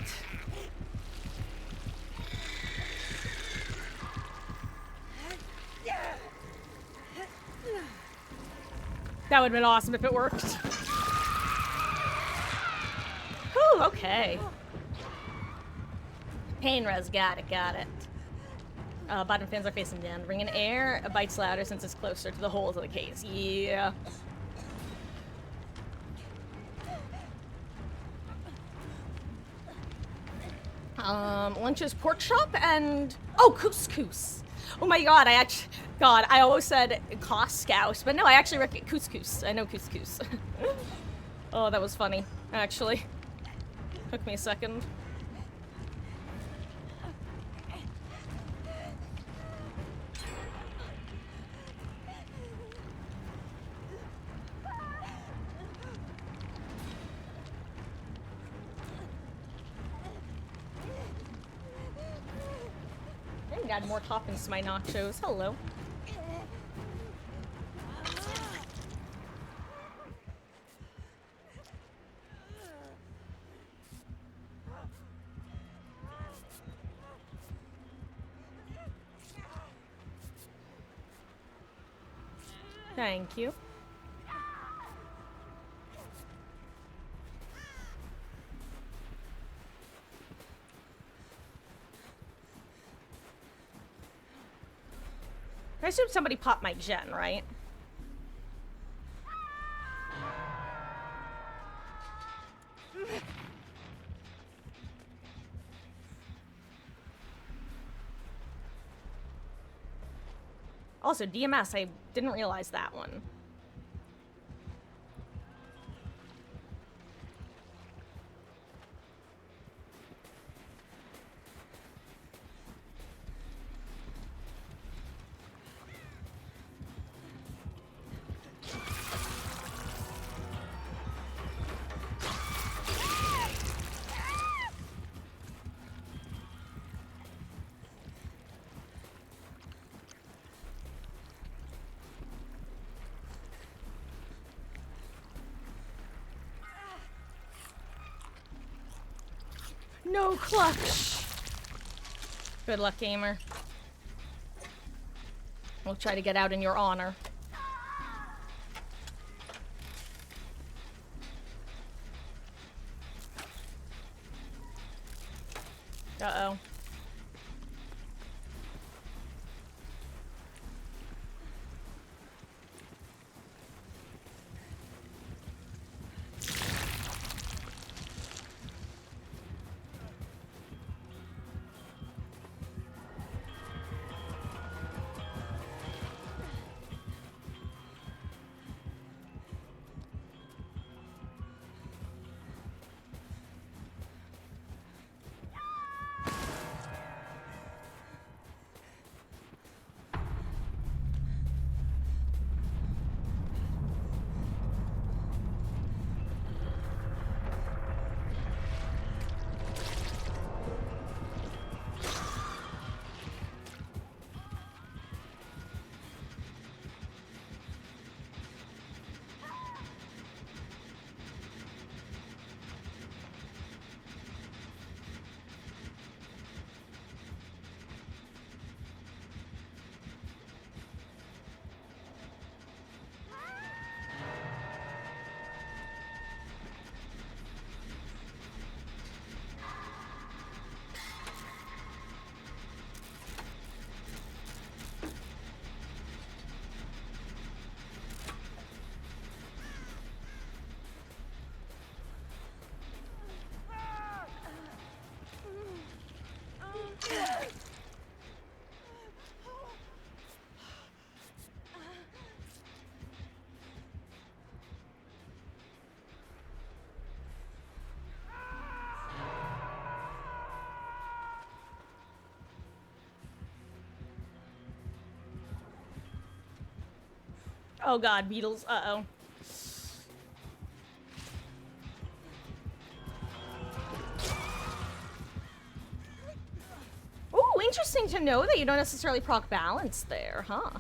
Speaker 1: That would have been awesome if it worked. Whew, okay. Pain res, got it. Bottom fins are facing down. Ring in air, bites louder since it's closer to the holes of the case. Yeah. Lunch's pork chop and... Oh, couscous. Oh my god, I always said couscous, but no, I actually reckon couscous. I know couscous. Oh, that was funny, actually. Took me a second. I think I add more toppings to my nachos. Hello. Thank you. I assume somebody popped my gen, right? Also, DMS, I didn't realize that one. No clutch. Good luck, gamer. We'll try to get out in your honor. Uh-oh. Oh god, beetles. Uh-oh. Ooh, interesting to know that you don't necessarily proc balance there, huh?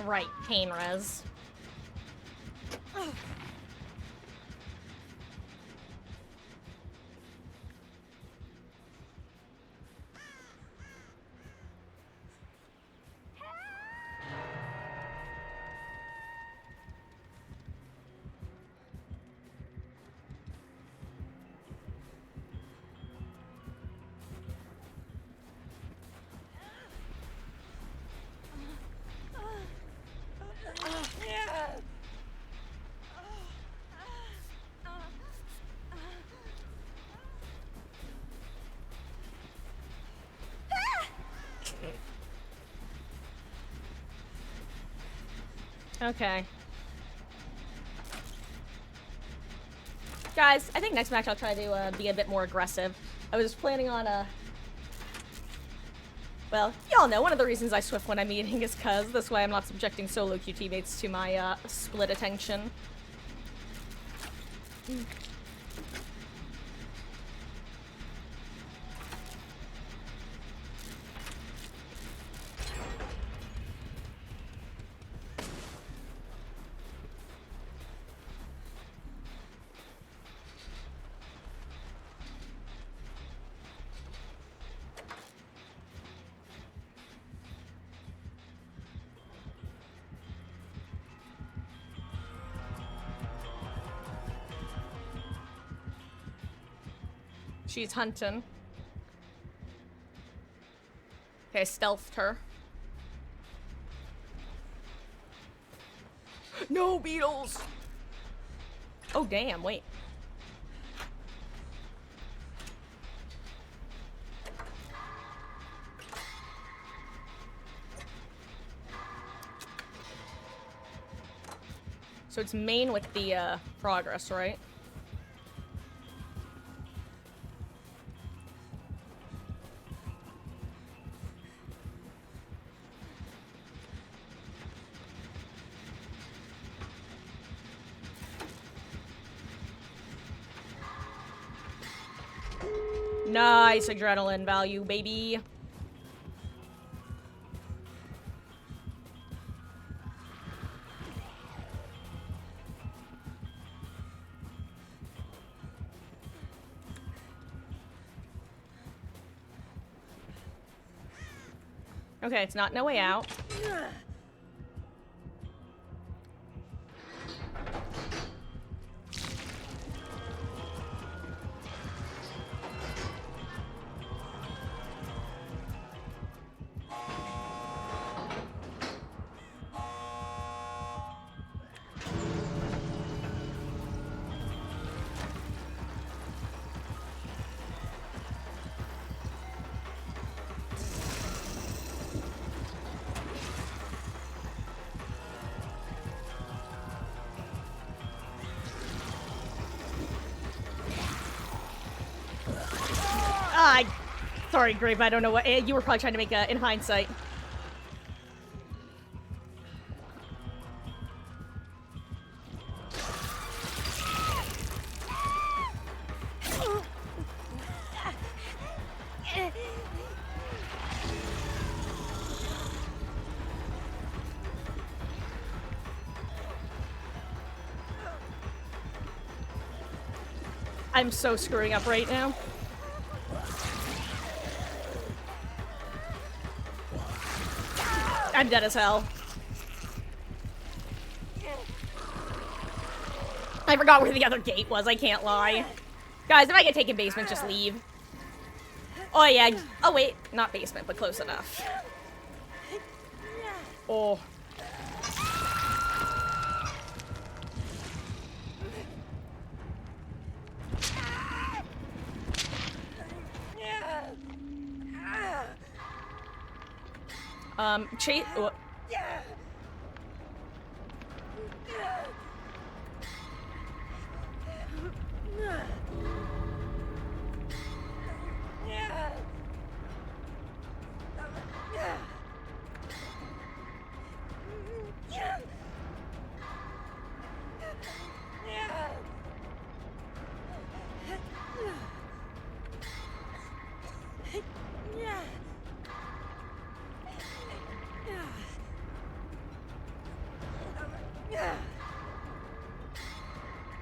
Speaker 1: Right, pain res.
Speaker 2: Ugh.
Speaker 1: Okay. Guys, I think next match I'll try to be a bit more aggressive. I was planning on, well, y'all know one of the reasons I swift when I'm eating is cause this way I'm not subjecting solo queue teammates to my, split attention. She's hunting. Okay, stealthed her. No beetles! Oh, damn, wait. So it's main with the, progress, right? Nice adrenaline value, baby. Okay, it's not no way out. Sorry, Grape, I don't know what you were probably trying to make in hindsight. I'm so screwing up right now. I'm dead as hell. I forgot where the other gate was, I can't lie. Guys, if I get taken basement, just leave. Oh yeah, oh wait, not basement, but close enough. Oh. Chase. Oh.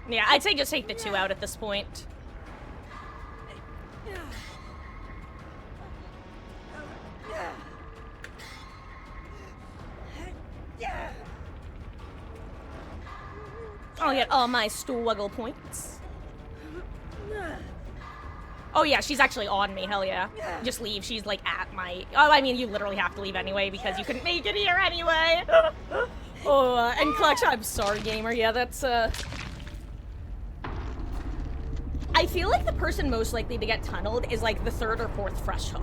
Speaker 1: Yeah, I'd say just take the 2 out at this point. I'll get all my Stoolwuggle points. Oh yeah, she's actually on me, hell yeah. Just leave, she's like at my... Oh, I mean, you literally have to leave anyway because you couldn't make it here anyway. Oh, and Clutch, I'm sorry, gamer. Yeah, that's, I feel like the person most likely to get tunneled is like the 3rd or 4th fresh hook.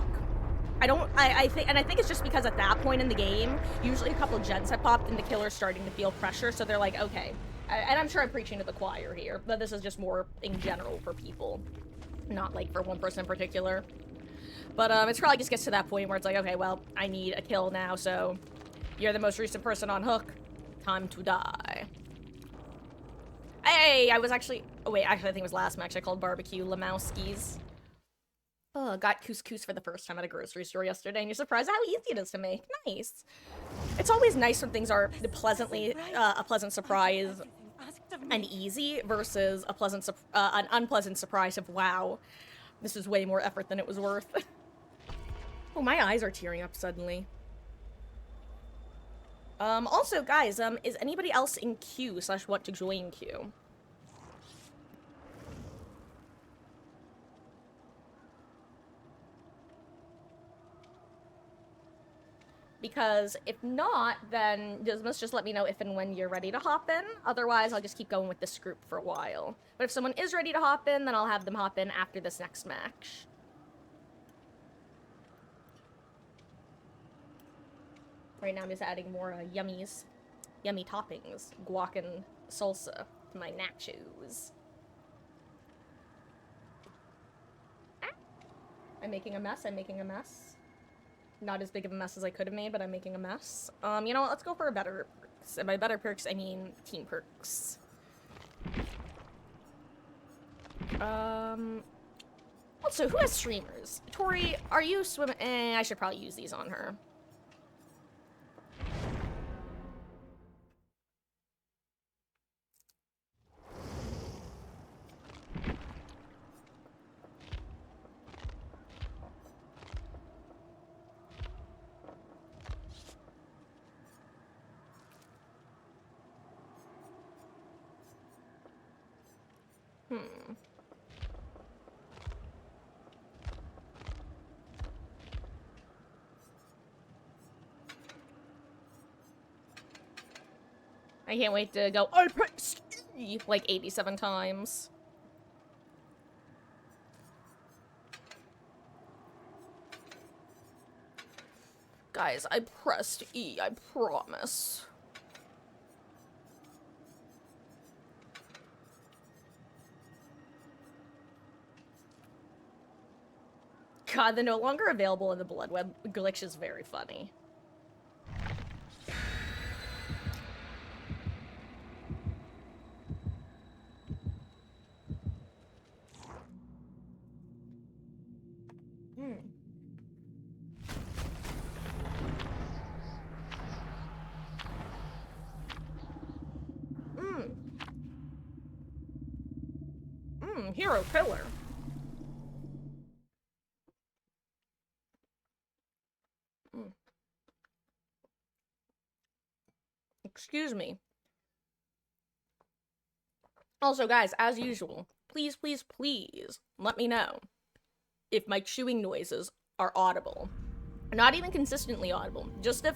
Speaker 1: I think, and I think it's just because at that point in the game, usually a couple of gens have popped and the killer's starting to feel pressure, so they're like, okay. And I'm sure I'm preaching to the choir here, but this is just more in general for people, not like for one person in particular. But it's probably just gets to that point where it's like, okay, well, I need a kill now, so you're the most recent person on hook. Time to die. Hey, I was actually, oh wait, actually I think it was last match I called barbecue Lemowski's. Oh, got couscous for the first time at a grocery store yesterday, and you're surprised how easy it is to make. Nice. It's always nice when things are pleasantly, a pleasant surprise and easy versus a an unpleasant surprise of, wow, this is way more effort than it was worth. Oh, my eyes are tearing up suddenly. Also, guys, is anybody else in queue / want to join queue? Because if not, then just let me know if and when you're ready to hop in. Otherwise, I'll just keep going with this group for a while. But if someone is ready to hop in, then I'll have them hop in after this next match. Right now I'm just adding more yummy toppings, guac and salsa to my nachos. Ah. I'm making a mess. Not as big of a mess as I could have made, but I'm making a mess. You know what? Let's go for a better perks. And by better perks, I mean team perks. Also, who has streamers? Tori, are you swimming? I should probably use these on her. I can't wait to go, I pressed E like 87 times. Guys, I pressed E, I promise. God, the no longer available in the blood web glitch is very funny. Hero killer. Excuse me. Also, guys, as usual, please, please, please let me know if my chewing noises are audible. Not even consistently audible. Just if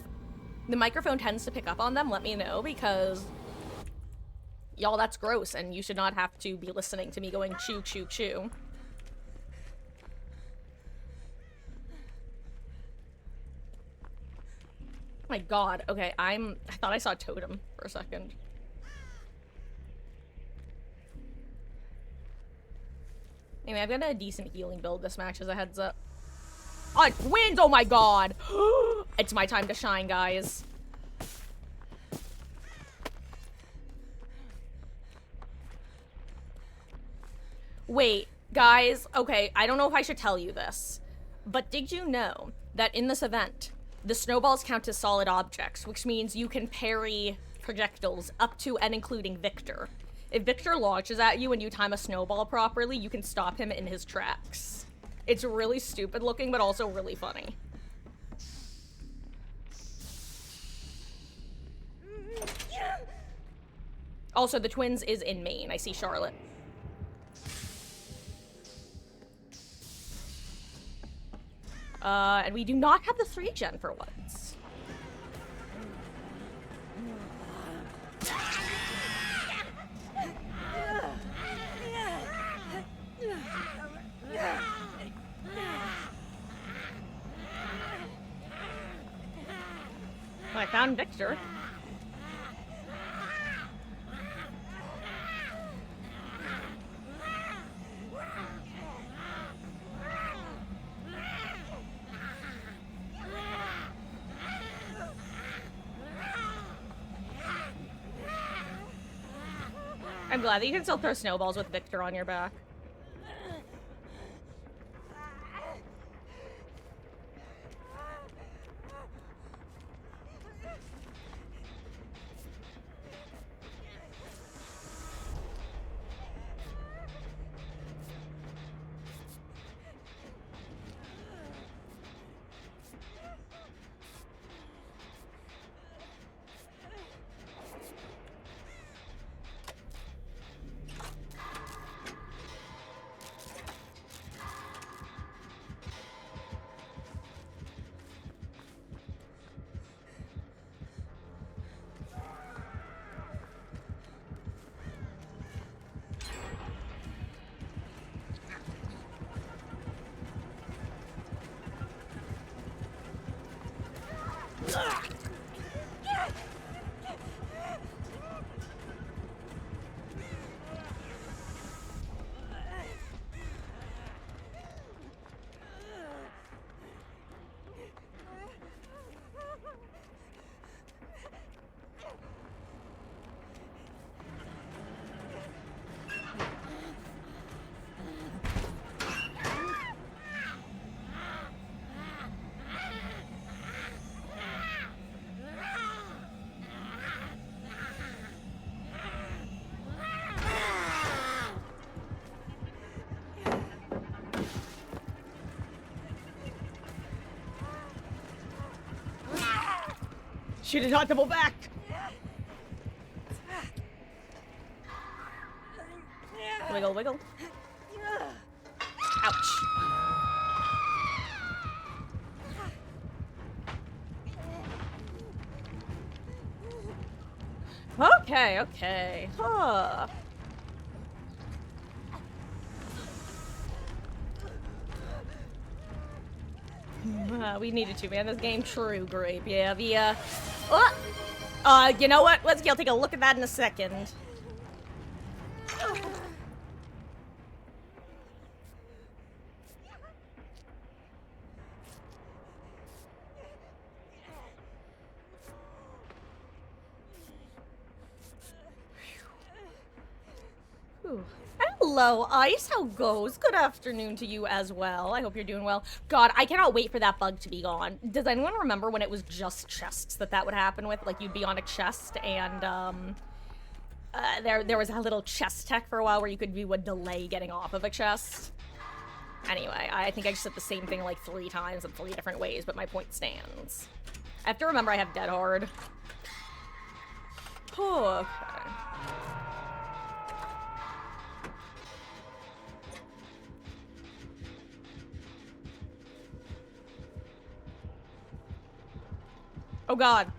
Speaker 1: the microphone tends to pick up on them, let me know, because y'all, that's gross, and you should not have to be listening to me going chew, chew, chew. Oh my god, okay, I thought I saw a totem for a second. Anyway, I've got a decent healing build this match as a heads up. Oh, twins! Oh my god! It's my time to shine, guys. Wait, guys, okay, I don't know if I should tell you this, but did you know that in this event, the snowballs count as solid objects, which means you can parry projectiles up to and including Victor. If Victor launches at you and you time a snowball properly, you can stop him in his tracks. It's really stupid looking, but also really funny. Also, the twins is in Maine. I see Charlotte. And we do not have the 3-gen for once. I found Victor. I'm glad that you can still throw snowballs with Victor on your back. Should have not double back. Wiggle, wiggle. Ouch. Okay, okay. Huh. We needed to, man. This game true grape. Yeah, you know what? Let's go take a look at that in a second. Whew. Hello, Ice. How goes? Good afternoon to you as well. I hope you're doing well. God, I cannot wait for that bug to be gone. Does anyone remember when it was just chests that would happen with? Like, you'd be on a chest and, there was a little chest tech for a while where you would delay getting off of a chest. Anyway, I think I just said the same thing like 3 times in 3 different ways, but my point stands. I have to remember I have Dead Hard. Oh, okay. Oh god.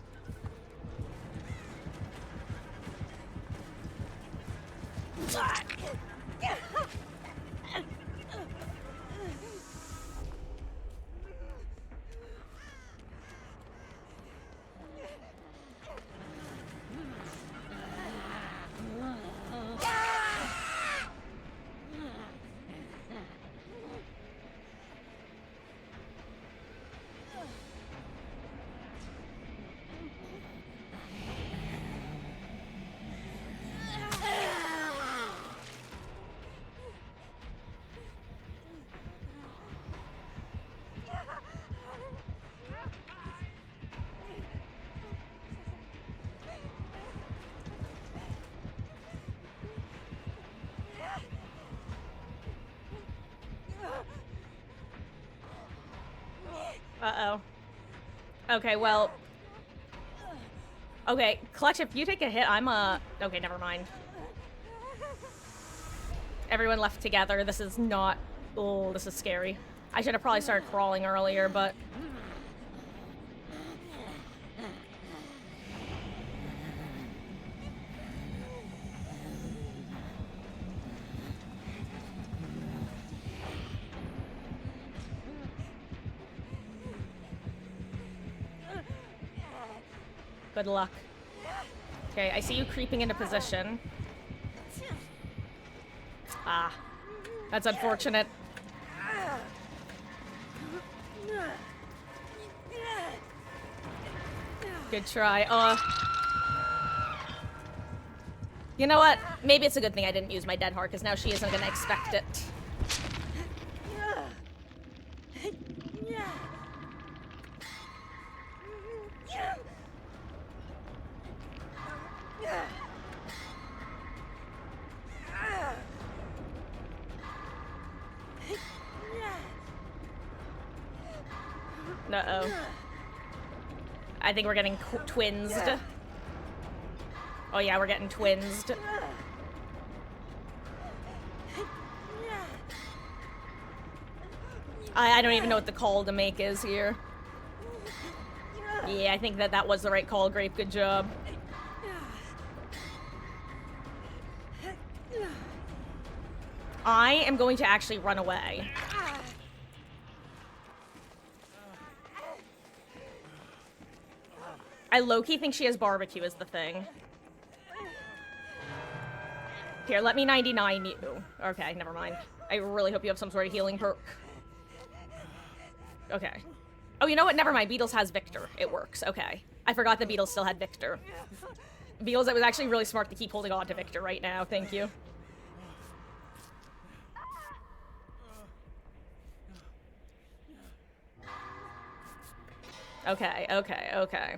Speaker 1: Uh-oh. Okay, well... Okay, Clutch, if you take a hit, okay, never mind. Everyone left together. This is not... Oh, this is scary. I should have probably started crawling earlier, but... Good luck. Okay, I see you creeping into position. Ah. That's unfortunate. Good try. You know what? Maybe it's a good thing I didn't use my dead heart, because now she isn't gonna expect it. Uh-oh. I think we're getting twinsed. Oh yeah, we're getting twinsed. I don't even know what the call to make is here. Yeah, I think that was the right call, Grape. Good job. I am going to actually run away. I low-key think she has barbecue is the thing. Here, let me 99 you. Okay, never mind. I really hope you have some sort of healing perk. Okay. Oh, you know what? Never mind. Beetles has Victor. It works. Okay. I forgot the Beetles still had Victor. Beetles, it was actually really smart to keep holding on to Victor right now. Thank you. Okay, okay, okay.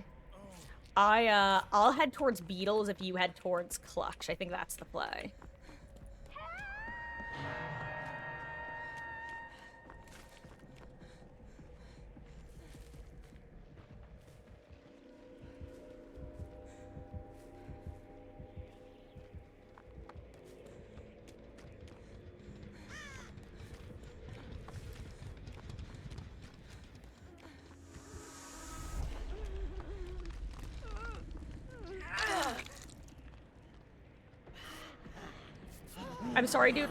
Speaker 1: I'll head towards Beetles if you head towards Clutch. I think that's the play. I'm sorry, dude.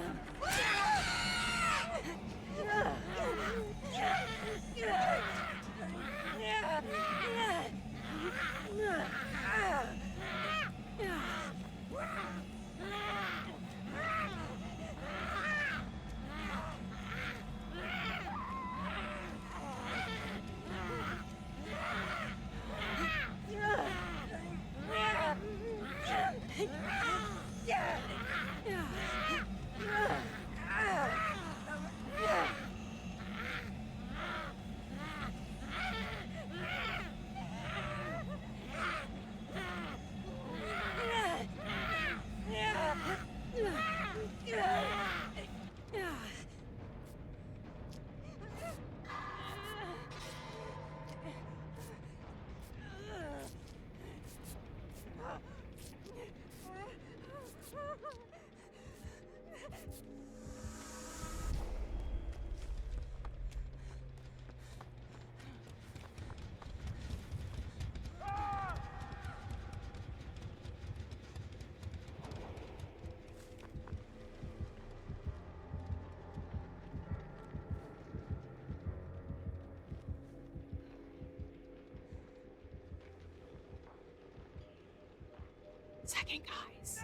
Speaker 1: Second, guys.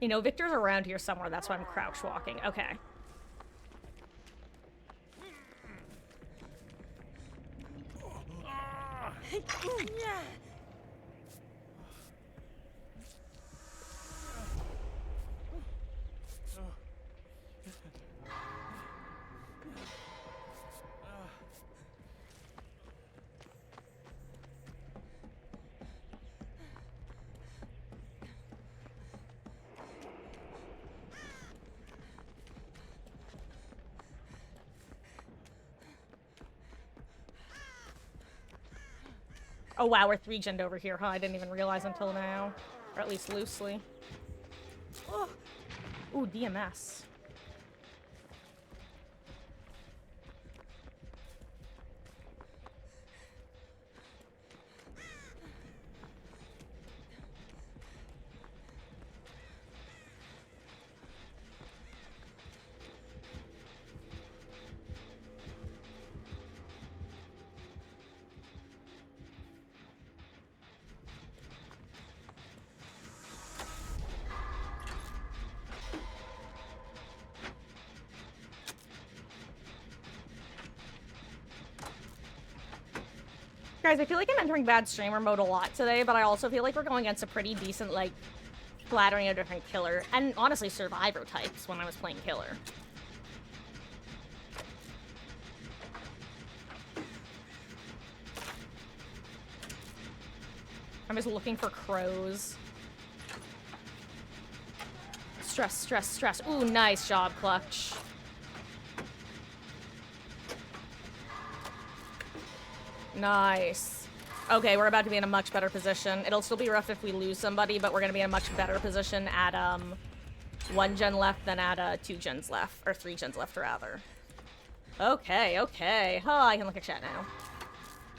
Speaker 1: You know, Victor's around here somewhere. That's why I'm crouch walking. Okay. Oh wow, we're 3-gened over here, huh? I didn't even realize until now. Or at least loosely. Ooh, DMS. Guys, I feel like I'm entering bad streamer mode a lot today, but I also feel like we're going against a pretty decent, like, flattering a different killer, and honestly, survivor types when I was playing killer. I'm just looking for crows. Stress, stress, stress. Ooh, nice job, Clutch. Nice. Okay, we're about to be in a much better position. It'll still be rough if we lose somebody, but we're gonna be in a much better position at, 1 gen left than at, 2 gens left. Or 3 gens left, rather. Okay, okay. Oh, I can look at chat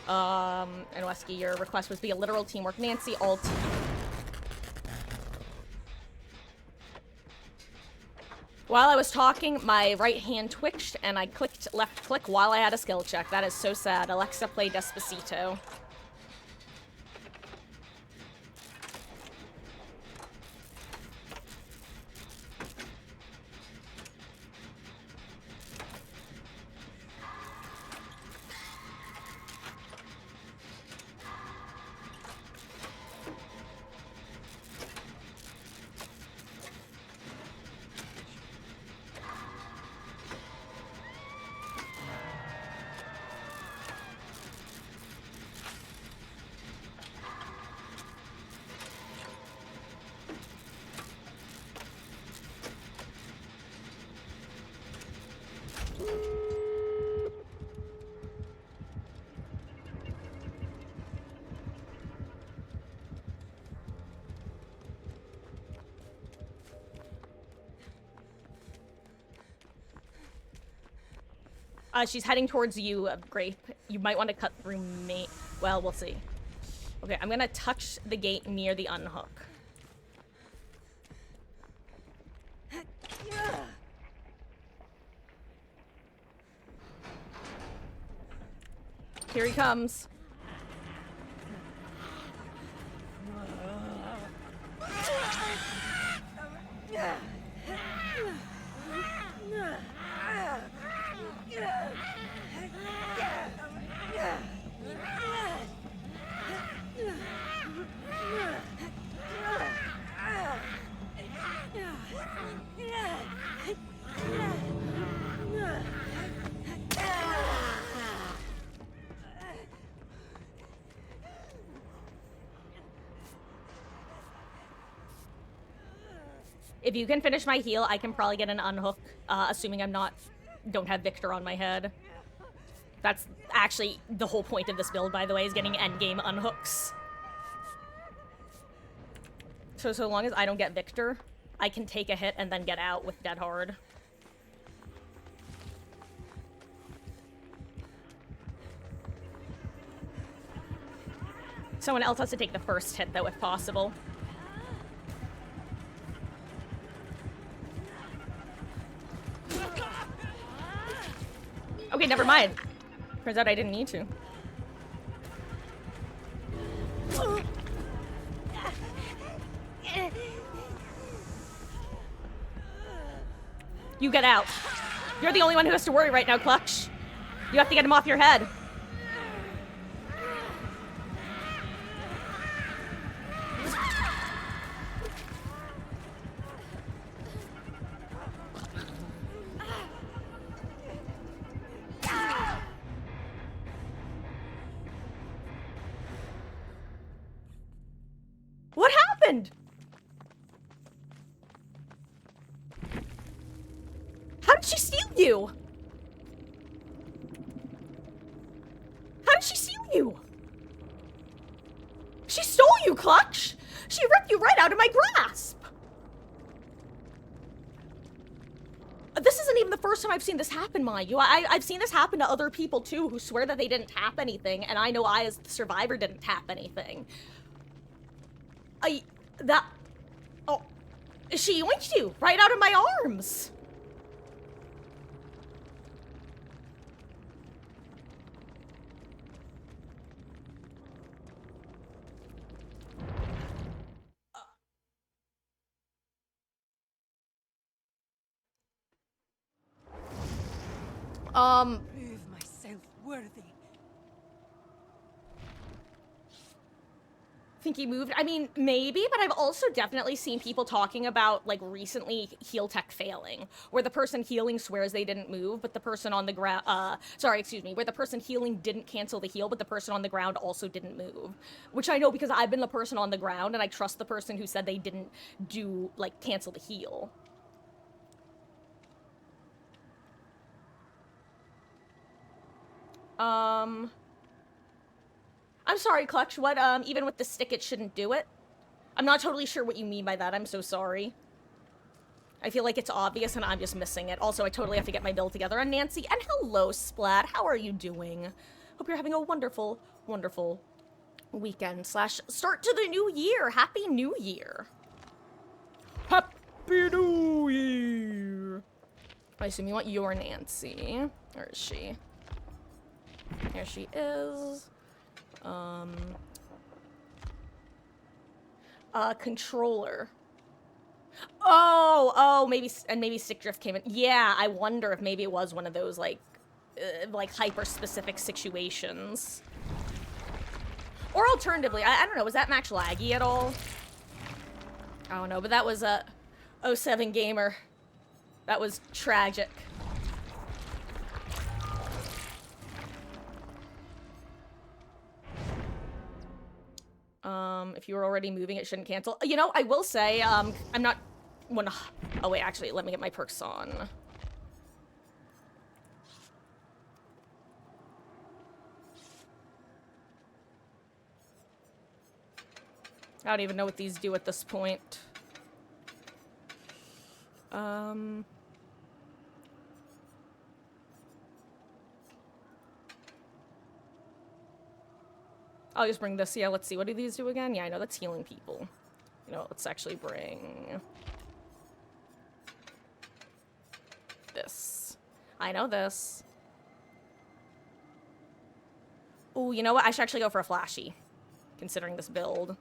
Speaker 1: now. And Wesky, your request was be a literal teamwork. Nancy, alt. While I was talking, my right hand twitched, and I clicked left click while I had a skill check. That is so sad. Alexa, play Despacito. She's heading towards you, Grape. You might want to cut through me. Well, we'll see. Okay, I'm gonna touch the gate near the unhook. Here he comes. If you can finish my heal, I can probably get an unhook, assuming don't have Victor on my head. That's actually the whole point of this build, by the way, is getting endgame unhooks. So long as I don't get Victor, I can take a hit and then get out with Dead Hard. Someone else has to take the first hit, though, if possible. Okay, never mind. Turns out I didn't need to. You get out. You're the only one who has to worry right now, Clutch. You have to get him off your head. What happened? How did she steal you? How did she steal you? She stole you, Clutch! She ripped you right out of my grasp! This isn't even the first time I've seen this happen, mind you. I've seen this happen to other people, too, who swear that they didn't tap anything, and I know I, as the survivor, didn't tap anything. Oh, she yoinked you right out of my arms!
Speaker 2: Prove myself worthy.
Speaker 1: think he moved. I mean, maybe, but I've also definitely seen people talking about, like, recently heal tech failing, where the person healing swears they didn't move, but the person on the ground, where the person healing didn't cancel the heal, but the person on the ground also didn't move. Which I know because I've been the person on the ground, and I trust the person who said they didn't cancel the heal. I'm sorry, Clutch, what, even with the stick it shouldn't do it? I'm not totally sure what you mean by that, I'm so sorry. I feel like it's obvious and I'm just missing it. Also, I totally have to get my build together. And Nancy, and hello, Splat, how are you doing? Hope you're having a wonderful, wonderful weekend / start to the new year. Happy New Year. Happy New Year. I assume you want your Nancy. Where is she? Here she is. Controller. Oh, maybe stick drift came in. Yeah, I wonder if maybe it was one of those, like hyper-specific situations. Or alternatively, I don't know, was that Max laggy at all? I don't know, but that was a 07 gamer. That was tragic. If you were already moving, it shouldn't cancel. You know, I will say, I'm not... Oh, wait, actually, let me get my perks on. I don't even know what these do at this point. I'll just bring this. Yeah, let's see. What do these do again? Yeah, I know that's healing people. You know what? Let's actually bring this. I know this. Ooh, you know what? I should actually go for a flashy, considering this build.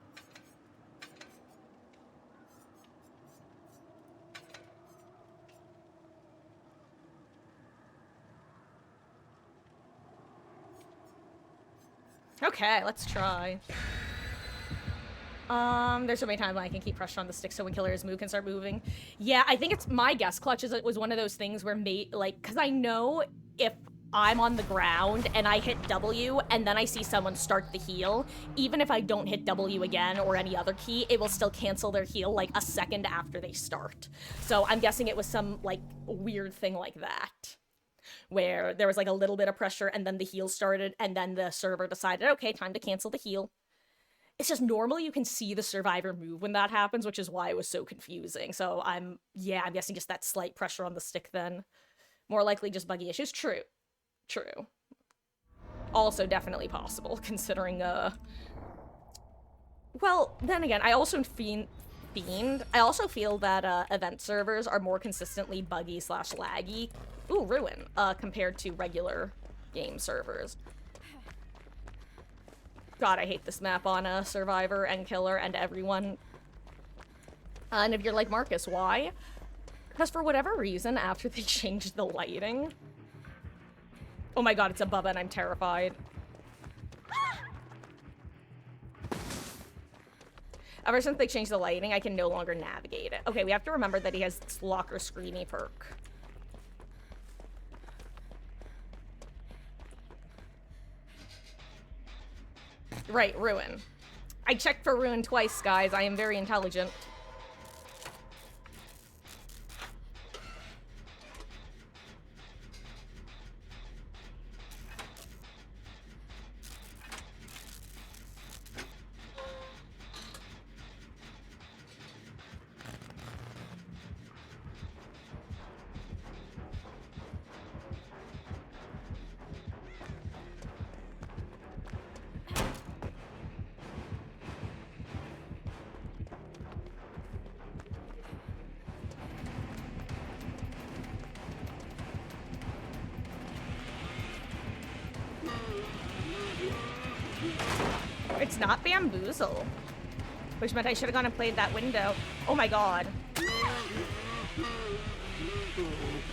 Speaker 1: Okay, let's try. There's so many times I can keep pressure on the stick so when killers move can start moving. Yeah, I think it's my guess, Clutch, is it was one of those things where because I know if I'm on the ground and I hit W and then I see someone start the heal, even if I don't hit W again or any other key, it will still cancel their heal like a second after they start. So I'm guessing it was some like weird thing like that, where there was like a little bit of pressure and then the heal started and then the server decided, okay, time to cancel the heal. It's just normally you can see the survivor move when that happens, which is why it was so confusing. So I'm guessing just that slight pressure on the stick then. More likely just buggy issues. True. True. Also definitely possible, considering, well, then again, I also I also feel that, event servers are more consistently buggy / laggy. Ooh, Ruin, compared to regular game servers. God, I hate this map on Survivor and Killer and everyone. And if you're like, Marcus, why? Because for whatever reason, after they changed the lighting... Oh my god, it's a Bubba and I'm terrified. Ever since they changed the lighting, I can no longer navigate it. Okay, we have to remember that he has this locker screeny perk. Right, Ruin. I checked for Ruin twice, guys. I am very intelligent. It's not Bamboozle. Which meant I should have gone and played that window. Oh my god.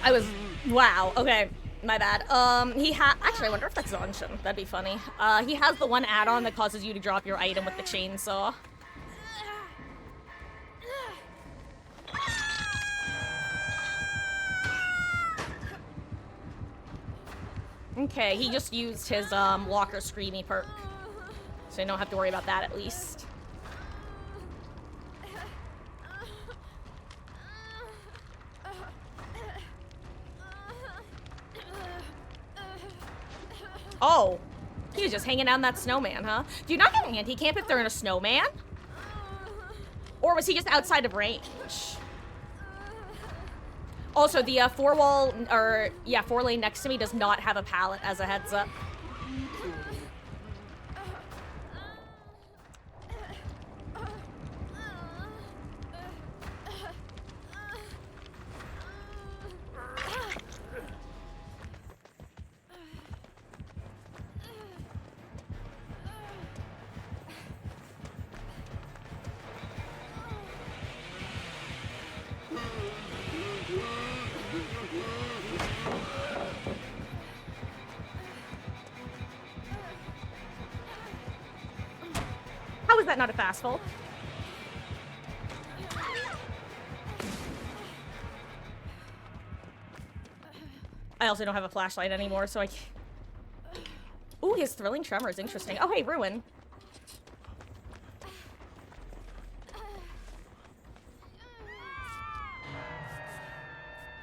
Speaker 1: I was... Wow, okay. My bad. Actually, I wonder if that's Zanshin. That'd be funny. He has the one add-on that causes you to drop your item with the chainsaw. Okay, he just used his, Walker Screamy perk. So you don't have to worry about that, at least. Oh. He was just hanging out in that snowman, huh? Do you not get an anti-camp if they're in a snowman? Or was he just outside of range? Also, the, 4-lane next to me does not have a pallet, as a heads up. How is that not a fastful? I also don't have a flashlight anymore, so I can't. Ooh, he has thrilling tremors. Interesting. Oh, hey, Ruin.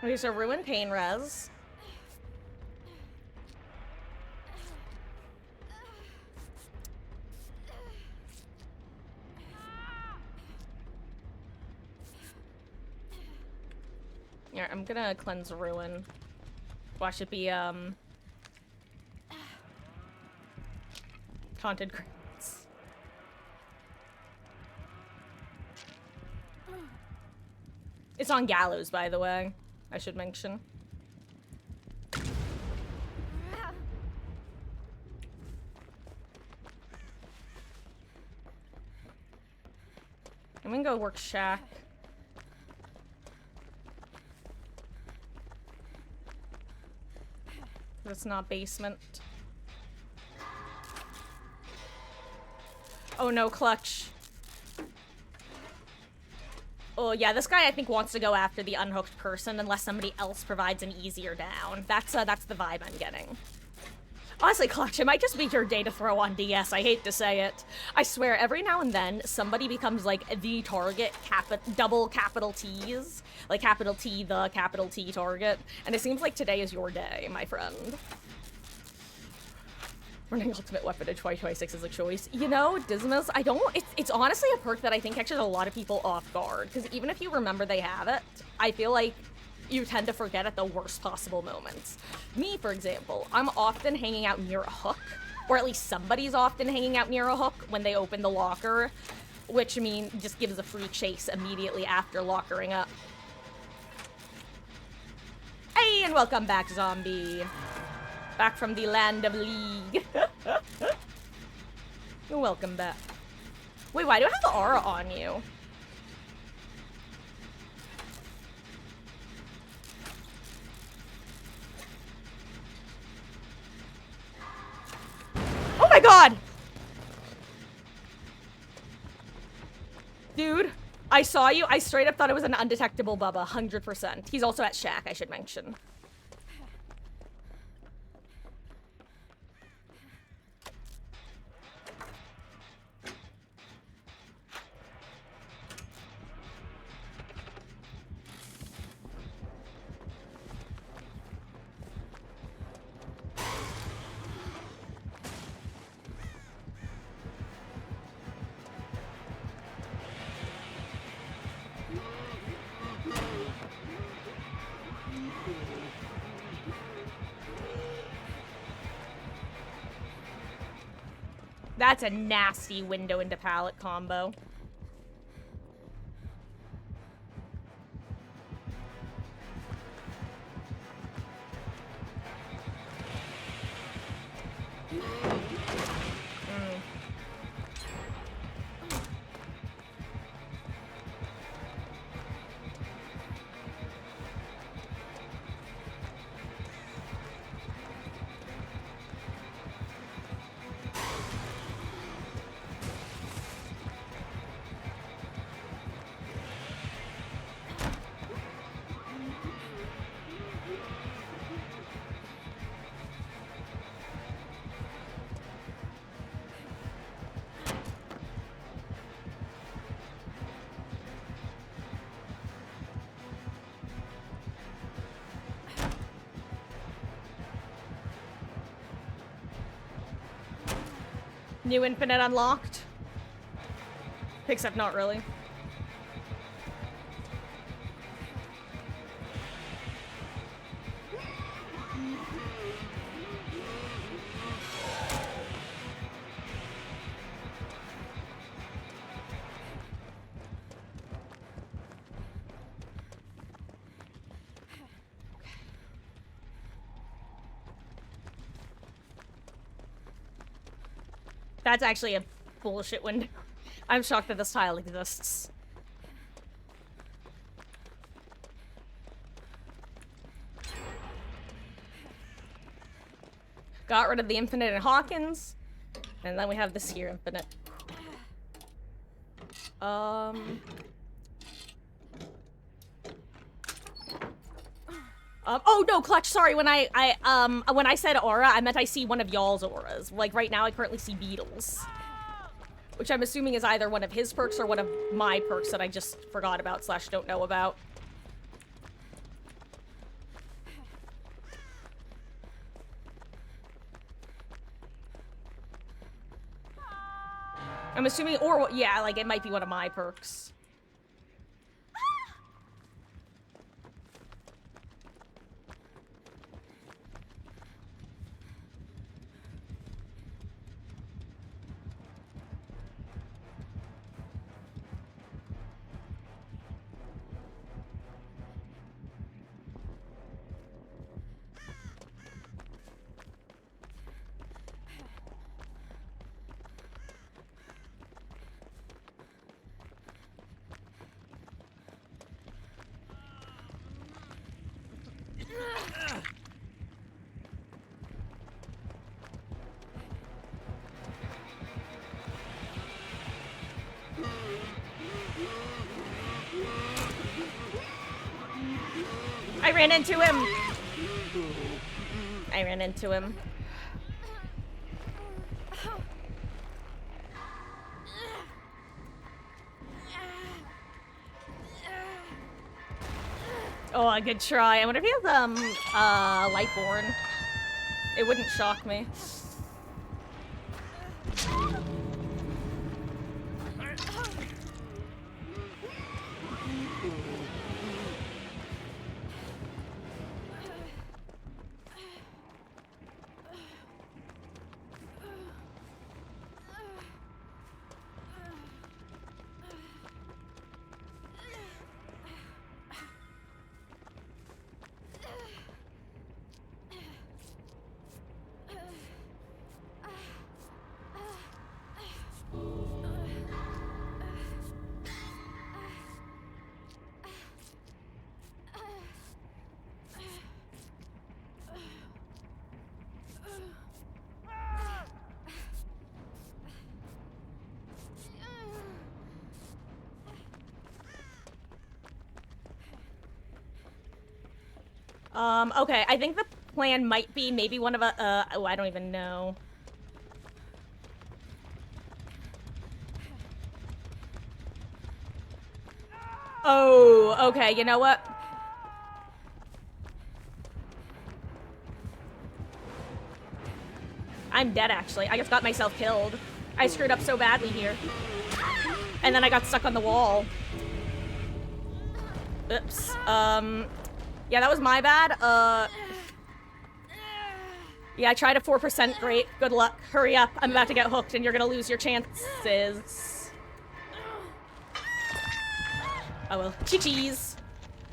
Speaker 1: Okay, so Ruin pain res. Yeah, I'm gonna cleanse Ruin. Watch it be, Haunted Crates. It's on Gallows, by the way. I should mention. I'm gonna go work Shack. It's not basement. Oh no, Clutch. Oh yeah, this guy I think wants to go after the unhooked person unless somebody else provides an easier down. That's the vibe I'm getting. Honestly, Clutch, it might just be your day to throw on DS. I hate to say it. I swear, every now and then, somebody becomes, like, the target, double capital T's. Like, capital T, the capital T target. And it seems like today is your day, my friend. Running Ultimate Weapon to 2026 is a choice. You know, Dismas, it's honestly a perk that I think catches a lot of people off guard. Because even if you remember they have it, I feel like you tend to forget at the worst possible moments. Me, for example, I'm often hanging out near a hook, or at least somebody's often hanging out near a hook when they open the locker, which means just gives a free chase immediately after lockering up. Hey, and welcome back, zombie. Back from the land of League. Welcome back. Wait, why do I have the aura on you? Oh my god! Dude, I saw you. I straight up thought it was an undetectable Bubba, 100%. He's also at Shack, I should mention. That's a nasty window into pallet combo. New infinite unlocked. Except not really. That's actually a bullshit window. I'm shocked that this tile exists. Got rid of the infinite in Hawkins. And then we have this here infinite. Oh no, Clutch, sorry, when I said aura, I meant I see one of y'all's auras. Like, right now I currently see Beetles. Which I'm assuming is either one of his perks or one of my perks that I just forgot about / don't know about. I'm assuming, or, yeah, like, it might be one of my perks. I ran into him. I ran into him. Oh, a good try. I wonder if he has, Lightborn. It wouldn't shock me. Okay, I think the plan might be maybe one of oh, I don't even know. Oh, okay, you know what? I'm dead, actually. I just got myself killed. I screwed up so badly here. And then I got stuck on the wall. Oops. Yeah, that was my bad. Yeah, I tried a 4%. Great. Good luck. Hurry up. I'm about to get hooked and you're gonna lose your chances. Oh well. Cheese.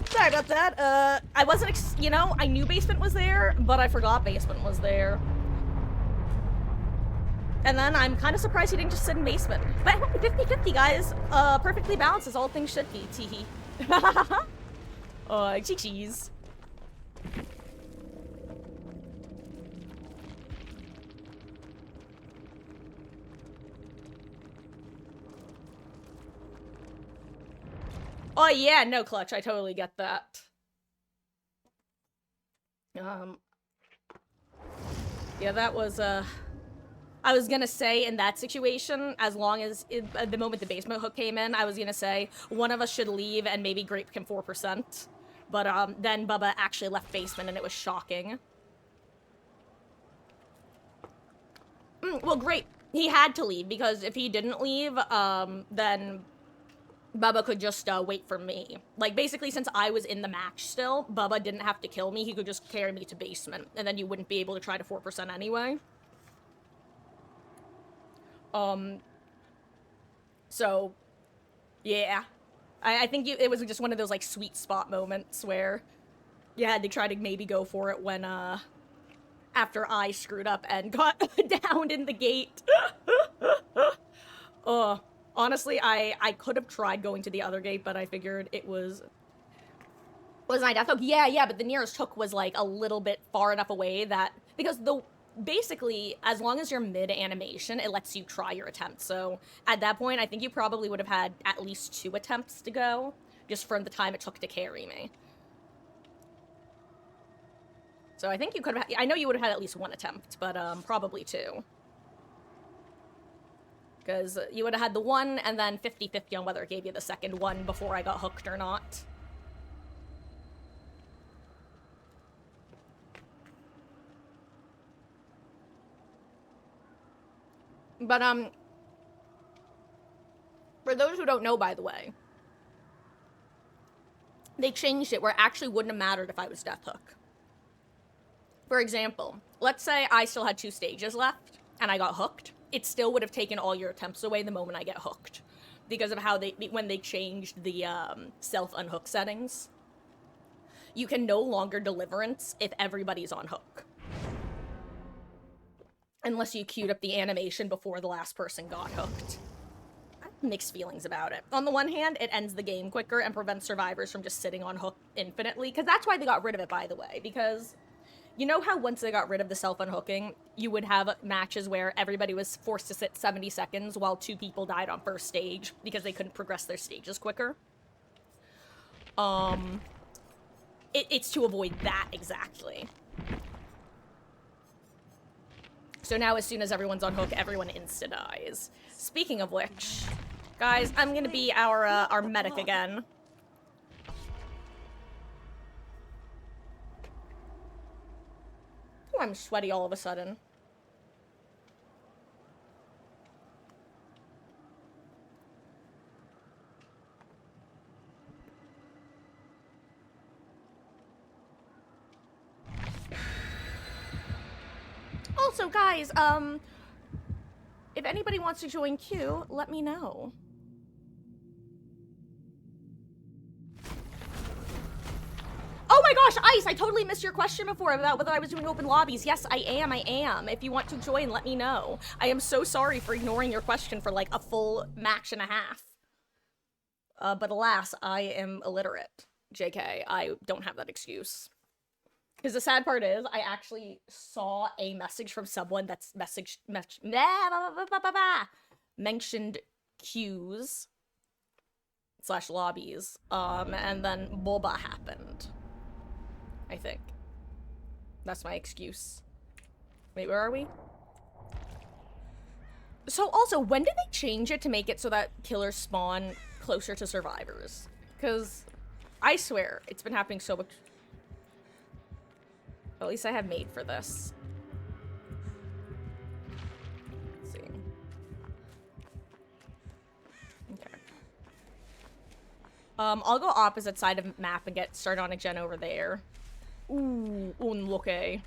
Speaker 1: Sorry about that. I wasn't, you know, I knew basement was there, but I forgot basement was there. And then I'm kind of surprised he didn't just sit in basement. But 50-50, guys. Perfectly balanced as all things should be. Teehee. Oh, cheese. Oh yeah, no, Clutch. I totally get that. Yeah, that was, I was gonna say in that situation, as long as, the moment the basement hook came in, I was gonna say one of us should leave and maybe Grape can 4%. But, then Bubba actually left basement and it was shocking. Well, great. He had to leave, because if he didn't leave, then Bubba could just wait for me. Like, basically, since I was in the match still, Bubba didn't have to kill me. He could just carry me to basement, and then you wouldn't be able to try to 4% anyway. So, yeah. I think it was just one of those, like, sweet spot moments where you had to try to maybe go for it when, after I screwed up and got downed in the gate. Honestly, I could have tried going to the other gate, but I figured it was my death hook. Yeah, but the nearest hook was like a little bit far enough away that, because basically, as long as you're mid-animation, it lets you try your attempt. So at that point, I think you probably would have had at least 2 attempts to go, just from the time it took to carry me. So I think you could have, I know you would have had at least 1 attempt, but probably 2. Because you would have had the 1, and then 50-50 on whether it gave you the second one before I got hooked or not. But, for those who don't know, by the way, they changed it where it actually wouldn't have mattered if I was death hook. For example, let's say I still had 2 stages left, and I got hooked. It still would have taken all your attempts away the moment I get hooked, because of how when they changed the self-unhook settings. You can no longer deliverance if everybody's on hook, unless you queued up the animation before the last person got hooked. I have mixed feelings about it. On the one hand, it ends the game quicker and prevents survivors from just sitting on hook infinitely, because that's why they got rid of it, by the way, because you know how once they got rid of the self-unhooking, you would have matches where everybody was forced to sit 70 seconds while 2 people died on first stage because they couldn't progress their stages quicker? It's to avoid that exactly. So now as soon as everyone's on hook, everyone insta-dies. Speaking of which, guys, I'm gonna be our medic again. Oh, I'm sweaty all of a sudden. Also, guys, if anybody wants to join queue, let me know. Oh my gosh, Ice, I totally missed your question before about whether I was doing open lobbies. Yes, I am. If you want to join, let me know. I am so sorry for ignoring your question for like a full match and a half. But alas, I am illiterate. JK, I don't have that excuse. Because the sad part is, I actually saw a message from someone that's mentioned queues / lobbies, and then boba happened. I think. That's my excuse. Wait, where are we? So also, when did they change it to make it so that killers spawn closer to survivors? Because I swear, it's been happening so much. At least I have made for this. Let's see. Okay. I'll go opposite side of map and get started on a gen over there. Ooh, unlucky.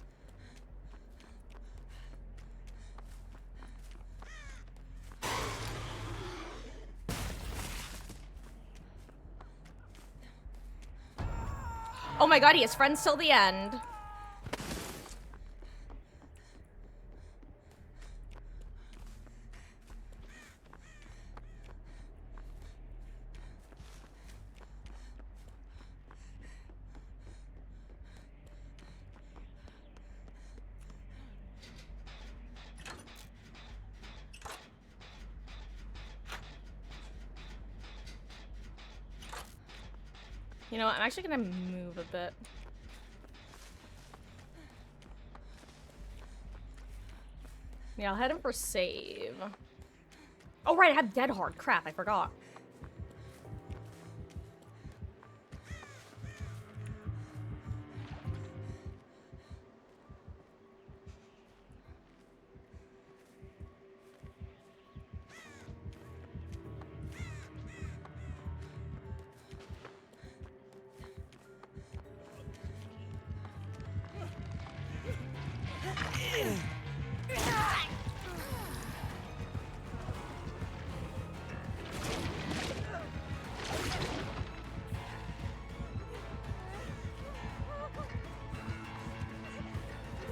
Speaker 1: Oh my god, he has friends till the end. You know what, I'm actually gonna move a bit. Yeah, I'll head in for save. Oh right, I have dead hard. Crap, I forgot.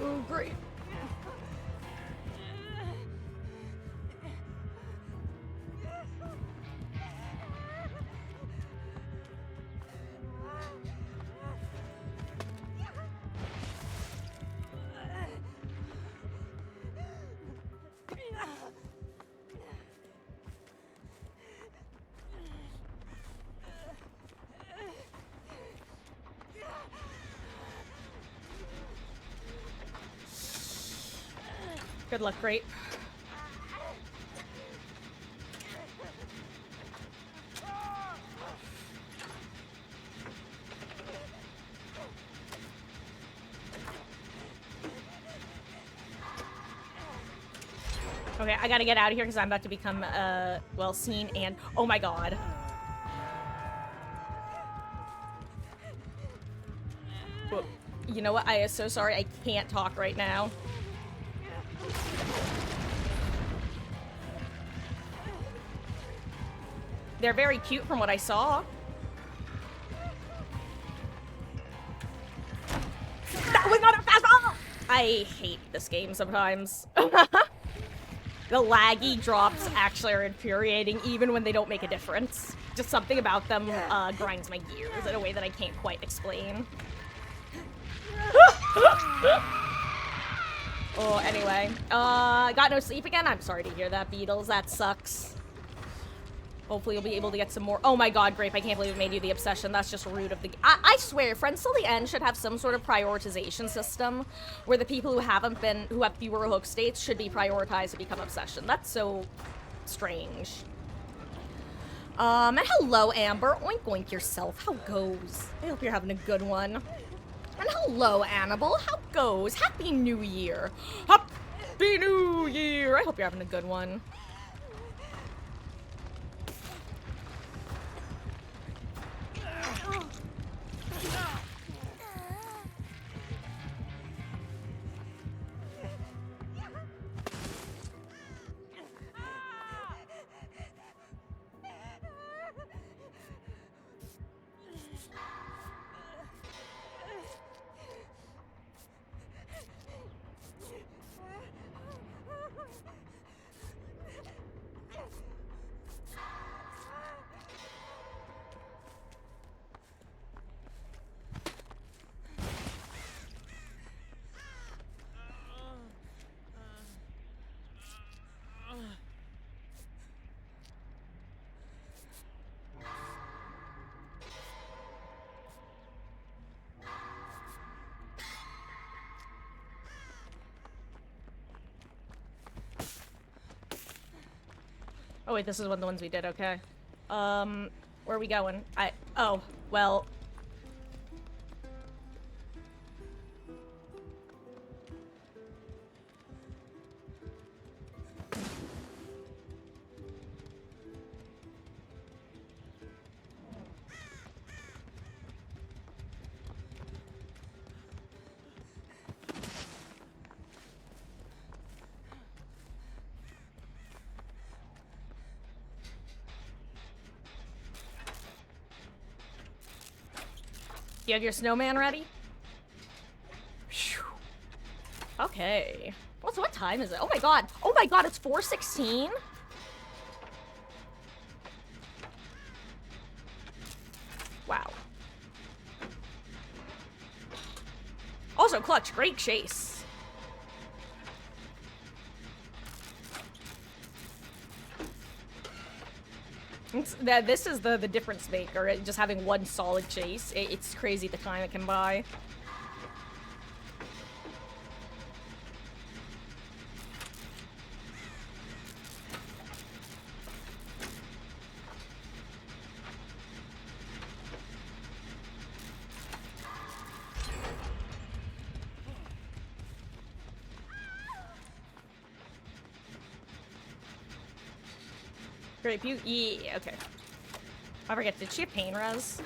Speaker 1: Oh, great. Good luck, Grape. Okay, I gotta get out of here because I'm about to become, well, seen and... Oh my god. Whoa. You know what? I am so sorry. I can't talk right now. They're very cute from what I saw. That was not a fastball! I hate this game sometimes. The laggy drops actually are infuriating even when they don't make a difference. Just something about them grinds my gears in a way that I can't quite explain. Oh, anyway. Got no sleep again? I'm sorry to hear that, Beatles. That sucks. Hopefully you'll be able to get some more. Oh my god, Grape, I can't believe it made you the obsession. That's just rude of the... I swear, Friends Till the End should have some sort of prioritization system where the people who have fewer hook states should be prioritized to become obsession. That's so strange. And hello, Amber. Oink oink yourself. How goes? I hope you're having a good one. And hello, Annabelle. How goes? Happy New Year. Happy New Year. I hope you're having a good one. Oh wait, this is one of the ones we did, okay. Where are we going? Oh, well... You have your snowman ready? Whew. Okay. What time is it? Oh my god! Oh my god, it's 4:16? Wow. Also, Clutch, great chase. This is the difference maker, just having one solid chase. It's crazy the time it can buy. Great, yeah, okay. I forget, did she have pain res?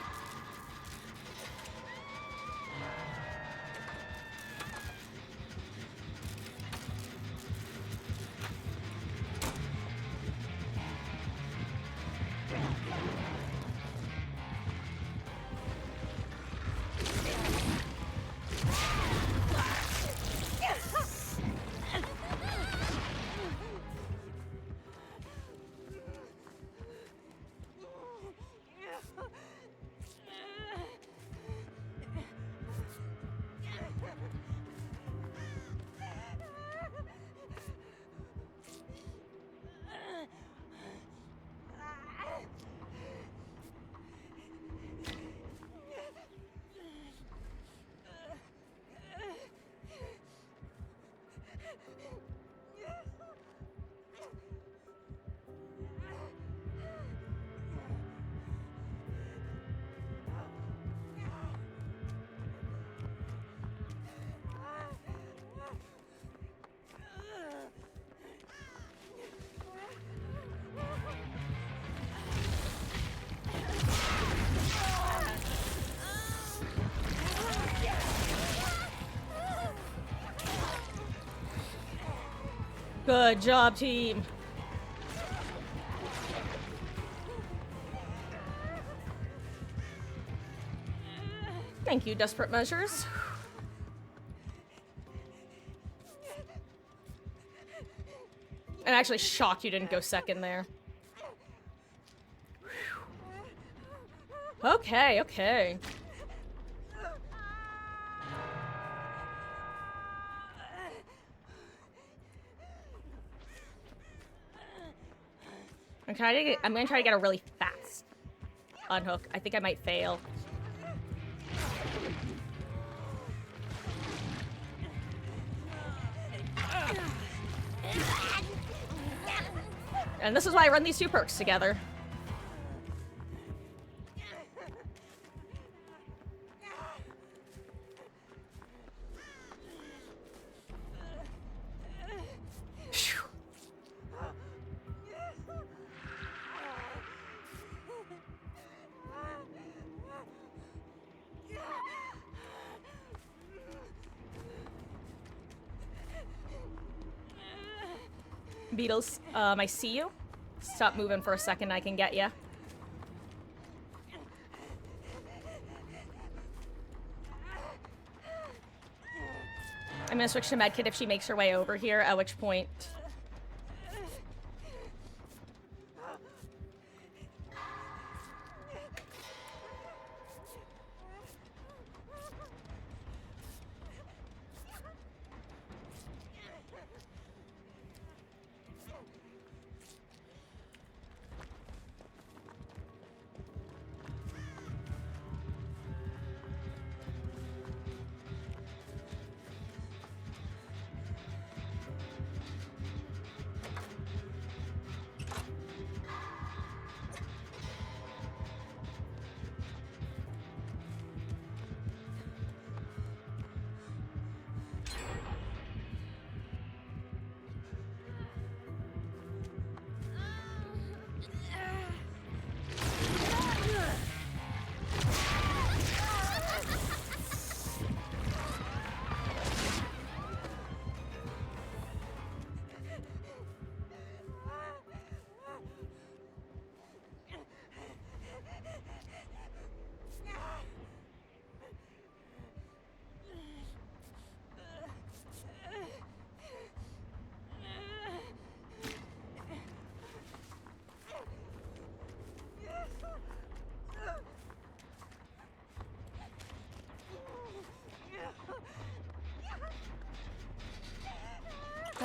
Speaker 1: Good job, team. Thank you, Desperate Measures. I'm actually shocked you didn't go second there. Okay, okay. I'm gonna try to get a really fast unhook. I think I might fail. And this is why I run these two perks together. Beetles, I see you. Stop moving for a second, I can get ya. I'm gonna switch to medkit if she makes her way over here, at which point...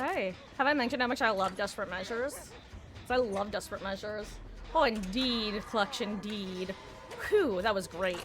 Speaker 1: Okay. Have I mentioned how much I love Desperate Measures? 'Cause I love Desperate Measures. Oh, indeed, Clutch, indeed. Whew, that was great.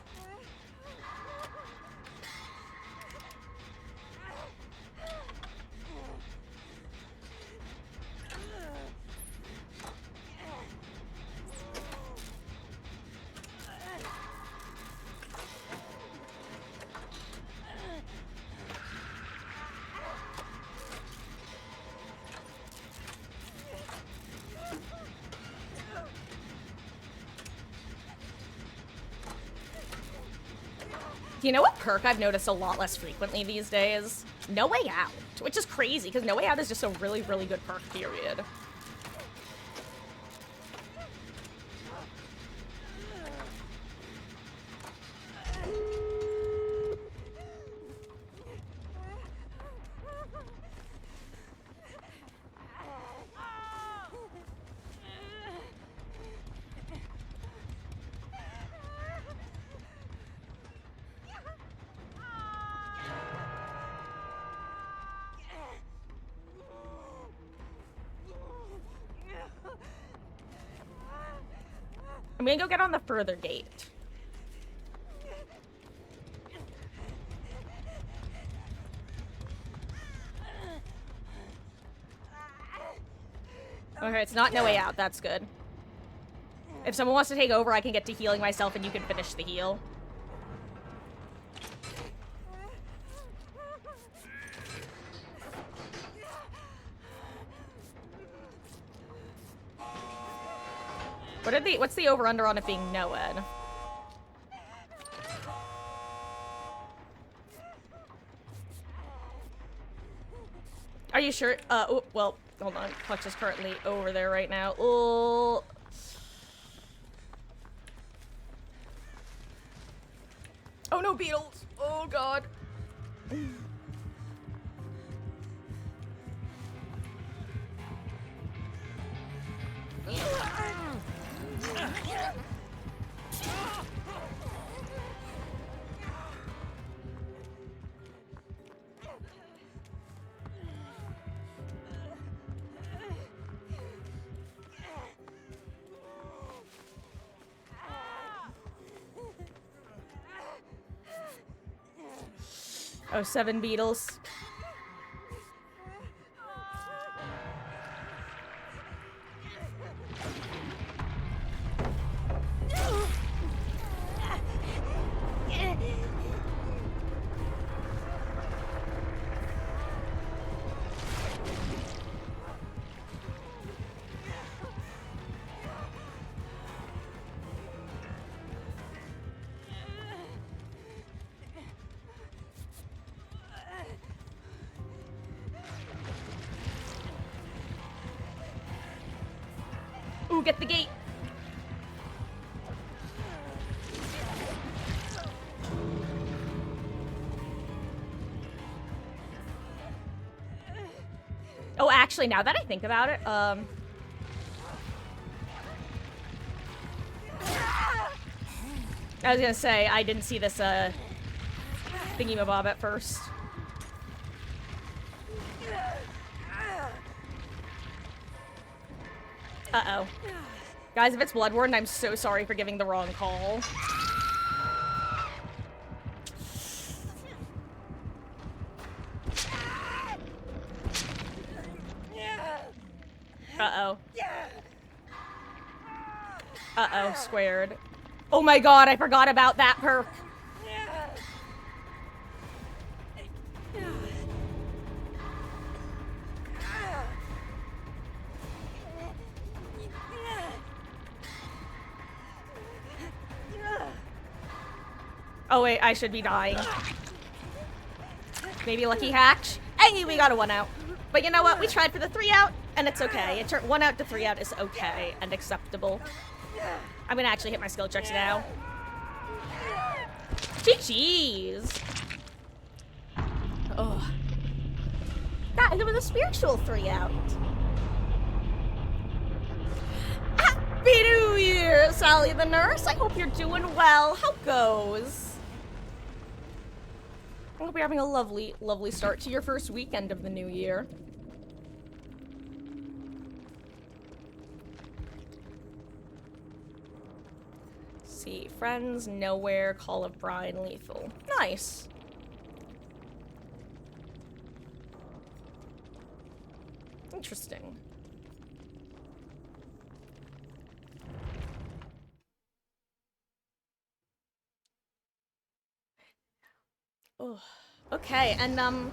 Speaker 1: Do you know what perk I've noticed a lot less frequently these days? No Way Out, which is crazy, because No Way Out is just a really, really good perk, period. I'm gonna go get on the further gate. Okay, it's not No Way Out. That's good. If someone wants to take over, I can get to healing myself and you can finish the heal. What's the over-under on it being NOED? Are you sure? Oh, well, Hold on. Clutch is currently over there right now. Oh. Oh no, beetles! Oh god. Oh, 7 beetles. Ooh, get the gate. Oh, actually, now that I think about it, I was gonna say, I didn't see this, thingy-mabob at first. Uh-oh. Guys, if it's Bloodborne, I'm so sorry for giving the wrong call. Uh-oh. Uh-oh, squared. Oh my god, I forgot about that perk. Oh wait, I should be dying. Maybe lucky hatch. Hey, we got a 1 out. But you know what? We tried for the 3 out, and it's okay. It turned 1 out to 3 out is okay and acceptable. I'm gonna actually hit my skill checks now. GG's. Oh. That, it was a spiritual 3 out. Happy New Year, Sally the nurse. I hope you're doing well. How goes? I hope you're having a lovely, lovely start to your first weekend of the new year. Let's see, Friends, Nowhere, Call of Brine, Lethal. Nice. Interesting. Oh, okay, and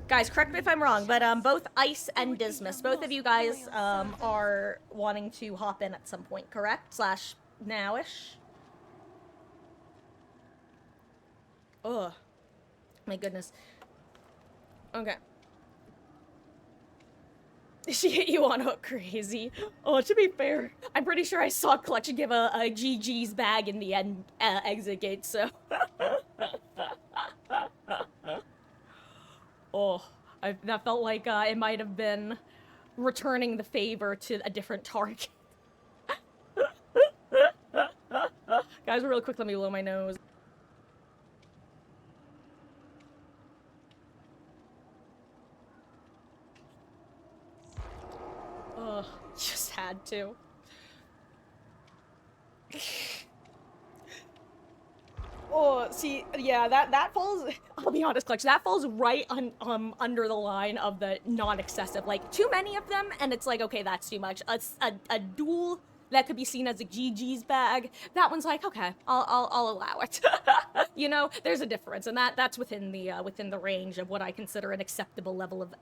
Speaker 1: guys, correct me if I'm wrong, but both Ice and Dismas, both of you guys are wanting to hop in at some point, correct? Slash nowish. Oh, my goodness. Okay. She hit you on hook crazy. Oh, to be fair, I'm pretty sure I saw Collection give a GG's bag in the end exit gate, so. Oh, that felt like it might have been returning the favor to a different target. Guys, real quick, let me blow my nose. Ugh, just had to. Oh, see, yeah, that falls, I'll be honest, Clutch, that falls right under the line of the non-excessive. Like, too many of them, and it's like, okay, that's too much. A duel that could be seen as a GG's bag, that one's like, okay, I'll allow it. You know, there's a difference, and that's within the range of what I consider an acceptable level of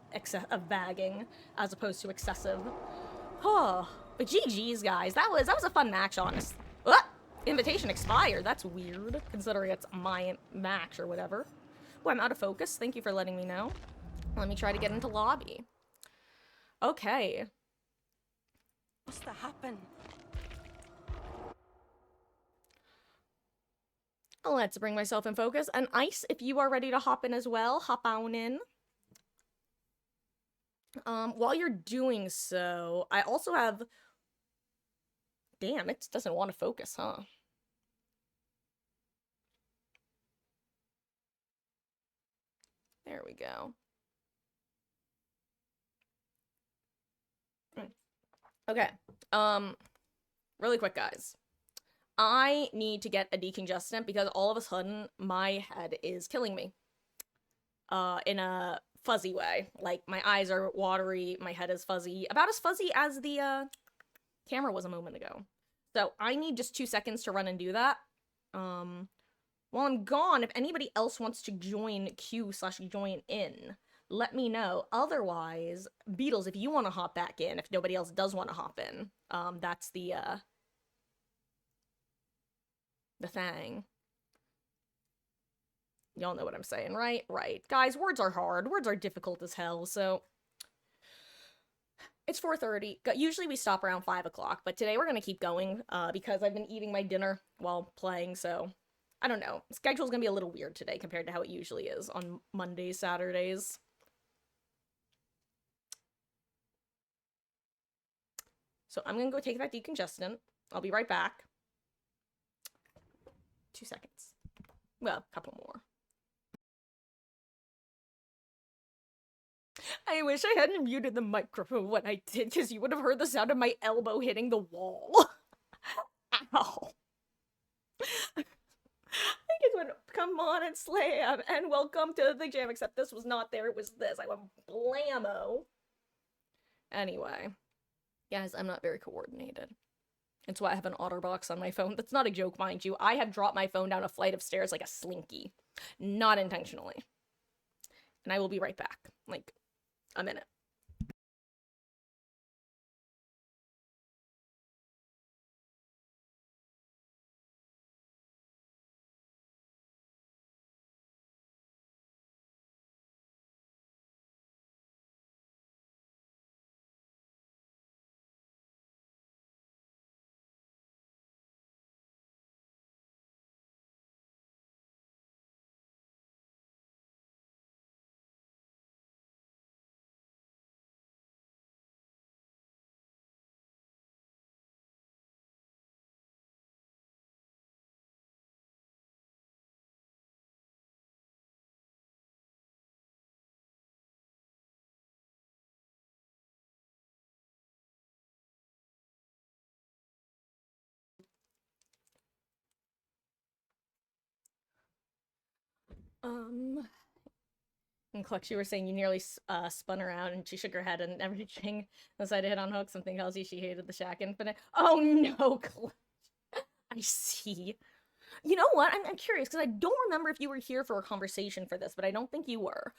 Speaker 1: bagging, as opposed to excessive. Oh, but GG's, guys, that was a fun match, honest. Invitation expired. That's weird, considering it's my match or whatever. Oh, I'm out of focus. Thank you for letting me know. Let me try to get into lobby. Okay.
Speaker 2: What's to happen?
Speaker 1: Let's bring myself in focus. And Ice, if you are ready to hop in as well, hop on in. While you're doing so, I also have... Damn, it doesn't want to focus, huh? There we go. Okay. Really quick, guys. I need to get a decongestant because all of a sudden my head is killing me. In a fuzzy way. Like, my eyes are watery, my head is fuzzy. About as fuzzy as the, camera was a moment ago. So, I need just 2 seconds to run and do that. While I'm gone, if anybody else wants to join Q/join in, let me know. Otherwise, Beatles, if you want to hop back in, if nobody else does want to hop in, that's the thing. Y'all know what I'm saying, right? Right. Guys, words are hard. Words are difficult as hell, so... It's 4:30. Usually we stop around 5 o'clock, but today we're gonna keep going, because I've been eating my dinner while playing, so... I don't know. Schedule's gonna be a little weird today compared to how it usually is on Mondays, Saturdays. So I'm gonna go take that decongestant. I'll be right back. 2 seconds. Well, a couple more. I wish I hadn't muted the microphone when I did, because you would have heard the sound of my elbow hitting the wall. Ow. I just went, come on and slam, and welcome to the jam, except this was not there, it was this. I went blammo. Anyway. Guys, I'm not very coordinated. It's why I have an OtterBox on my phone. That's not a joke, mind you. I have dropped my phone down a flight of stairs like a slinky. Not intentionally. And I will be right back. Like, a minute. And Cluck, you were saying you nearly spun around and she shook her head and everything decided to hit on Hook. Something tells you she hated the Shack Infinite. Oh no, Clutch. I see. You know what? I'm curious because I don't remember if you were here for a conversation for this, but I don't think you were.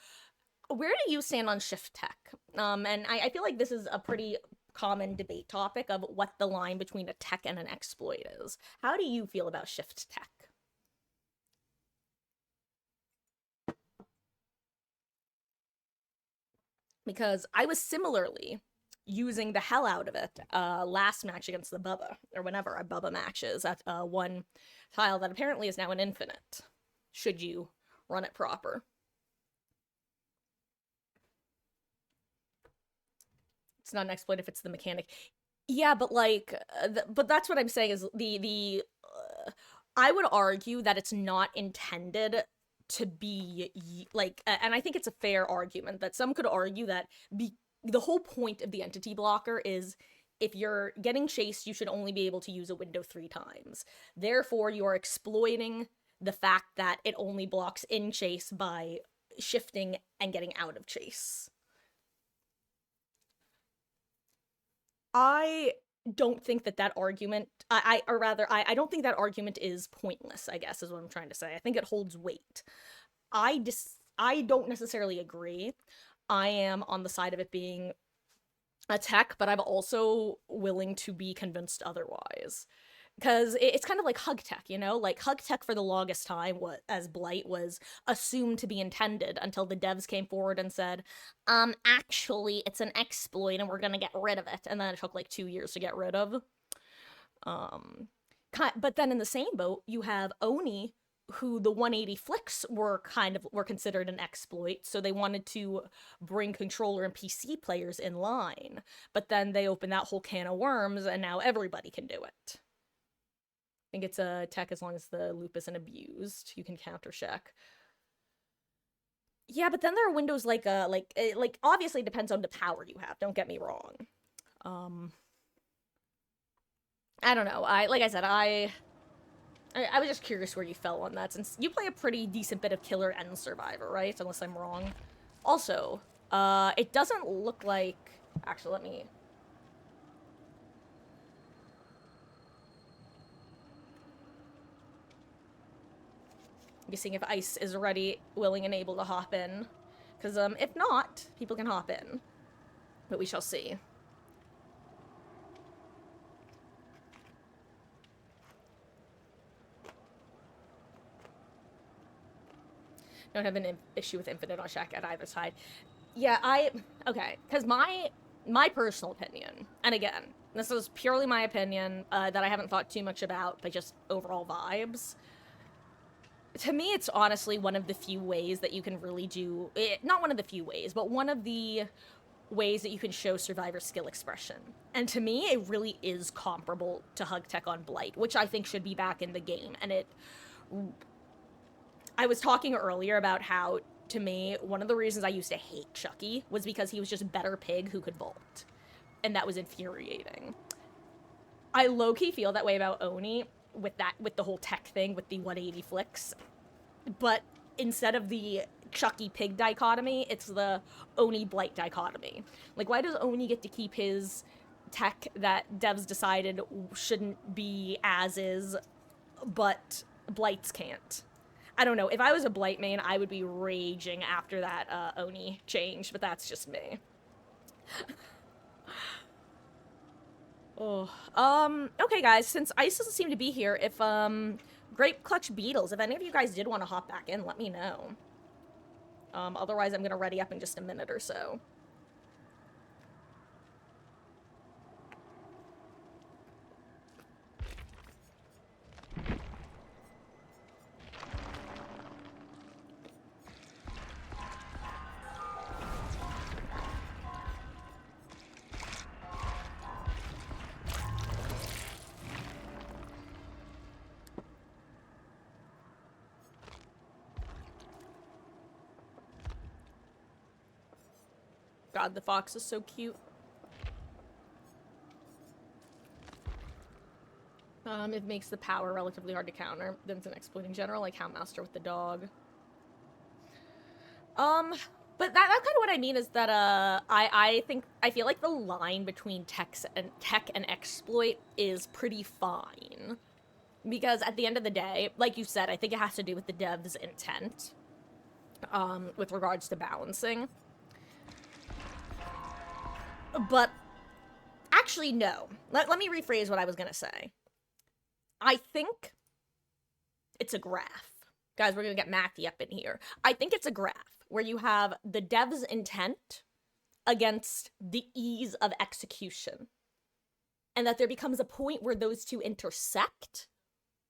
Speaker 1: Where do you stand on shift tech? And I feel like this is a pretty common debate topic of what the line between a tech and an exploit is. How do you feel about shift tech? Because I was similarly using the hell out of it last match against the Bubba, or whenever a Bubba matches at one tile that apparently is now an infinite, should you run it proper. It's not an exploit if it's the mechanic. Yeah, but like, but that's what I'm saying is I would argue that it's not intended to be like, and I think it's a fair argument that some could argue that the whole point of the entity blocker is if you're getting chased, you should only be able to use a window 3 times. Therefore, you're exploiting the fact that it only blocks in chase by shifting and getting out of chase. I don't think that argument, I don't think that argument is pointless, I guess, is what I'm trying to say. I think it holds weight. I don't necessarily agree. I am on the side of it being a tech, but I'm also willing to be convinced otherwise. Because it's kind of like hug tech, you know? Like, hug tech for the longest time, as Blight, was assumed to be intended until the devs came forward and said, actually, it's an exploit and we're gonna get rid of it. And then it took like 2 years to get rid of. Um, but then in the same boat, you have Oni, who the 180 flicks were considered an exploit, so they wanted to bring controller and PC players in line. But then they opened that whole can of worms, and now everybody can do it. I think it's a tech as long as the loop isn't abused. You can counter check. Yeah, but then there are windows like obviously it depends on the power you have. Don't get me wrong. Um, I don't know. Like I said, I was just curious where you fell on that, since you play a pretty decent bit of killer and survivor, right? Unless I'm wrong. Also, it doesn't look like. Actually, let me. Be seeing if Ice is ready, willing, and able to hop in. Because, if not, people can hop in. But we shall see. Don't have an issue with infinite on check at either side. Yeah, okay, because my personal opinion, and again, this is purely my opinion, that I haven't thought too much about, but just overall vibes. To me, it's honestly one of the few ways that you can really do it, not one of the few ways, but one of the ways that you can show survivor skill expression. And to me, it really is comparable to Hug Tech on Blight, which I think should be back in the game. And I was talking earlier about how, to me, one of the reasons I used to hate Chucky was because he was just a better pig who could vault. And that was infuriating. I low-key feel that way about Oni with the whole tech thing with the 180 flicks. But instead of the Chucky pig dichotomy, it's the Oni Blight dichotomy. Like, why does Oni get to keep his tech that devs decided shouldn't be as is, but Blights can't? I don't know. If I was a Blight main, I would be raging after that Oni change, but that's just me. Oh, okay, guys. Since Ice doesn't seem to be here, if Grape Clutch Beetles, if any of you guys did want to hop back in, let me know. Otherwise, I'm gonna ready up in just a minute or so. God, the fox is so cute. It makes the power relatively hard to counter. Then it's an exploit in general, like Houndmaster with the dog. But that's kind of what I mean is that I feel like the line between tech and exploit is pretty fine. Because at the end of the day, like you said, I think it has to do with the dev's intent. With regards to balancing. But actually, no. Let me rephrase what I was gonna say. I think it's a graph. Guys, we're gonna get mathy up in here. I think it's a graph where you have the dev's intent against the ease of execution. And that there becomes a point where those two intersect,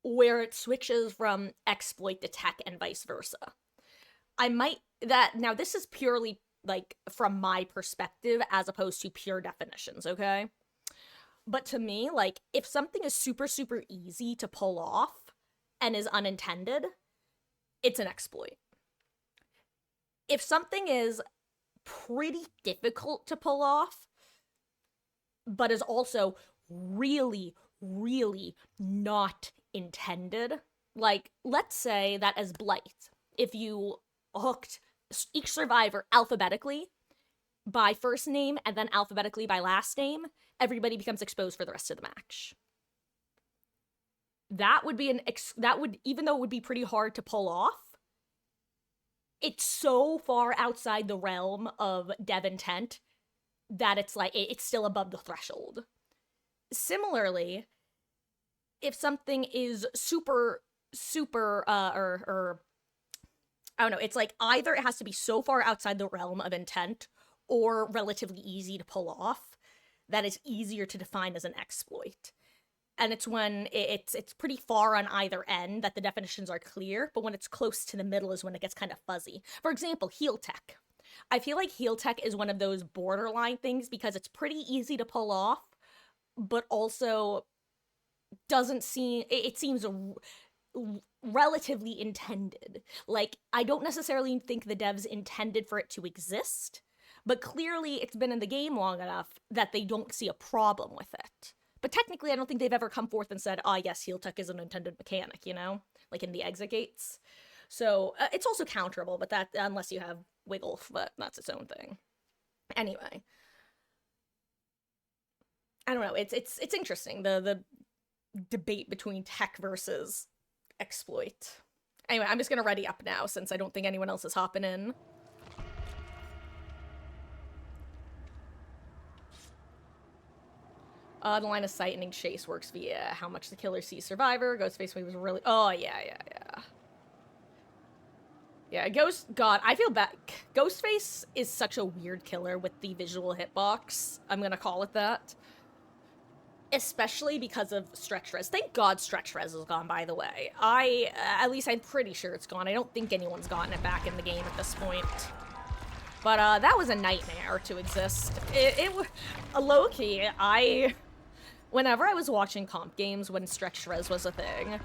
Speaker 1: where it switches from exploit to tech and vice versa. Now this is purely, like, from my perspective as opposed to pure definitions, okay? But to me, like, if something is super, super easy to pull off and is unintended, it's an exploit. If something is pretty difficult to pull off, but is also really, really not intended, like, let's say that as Blight, if you hooked each survivor alphabetically by first name and then alphabetically by last name, everybody becomes exposed for the rest of the match. That would be even though it would be pretty hard to pull off, it's so far outside the realm of dev intent that it's like, it's still above the threshold. Similarly, if something is super, or I don't know, it's like either it has to be so far outside the realm of intent or relatively easy to pull off that it's easier to define as an exploit. And it's when it's pretty far on either end that the definitions are clear, but when it's close to the middle is when it gets kind of fuzzy. For example, heel tech. I feel like heel tech is one of those borderline things because it's pretty easy to pull off, but also doesn't seem it seems relatively intended. Like, I don't necessarily think the devs intended for it to exist, but clearly it's been in the game long enough that they don't see a problem with it. But technically, I don't think they've ever come forth and said, ah, yes, heel tech is an intended mechanic, you know? Like in the exit gates. So, it's also counterable, but that, unless you have wiggle, but that's its own thing. Anyway. I don't know, it's interesting, the debate between tech versus exploit. Anyway, I'm just gonna ready up now since I don't think anyone else is hopping in. The line of sight and chase works via how much the killer sees survivor. Ghostface was really. Oh, yeah. Yeah, God, I feel bad. Ghostface is such a weird killer with the visual hitbox. I'm gonna call it that. Especially because of Stretch Res. Thank God Stretch Res is gone, by the way. At least I'm pretty sure it's gone. I don't think anyone's gotten it back in the game at this point. But, that was a nightmare to exist. It was, low-key, whenever I was watching comp games when Stretch Res was a thing,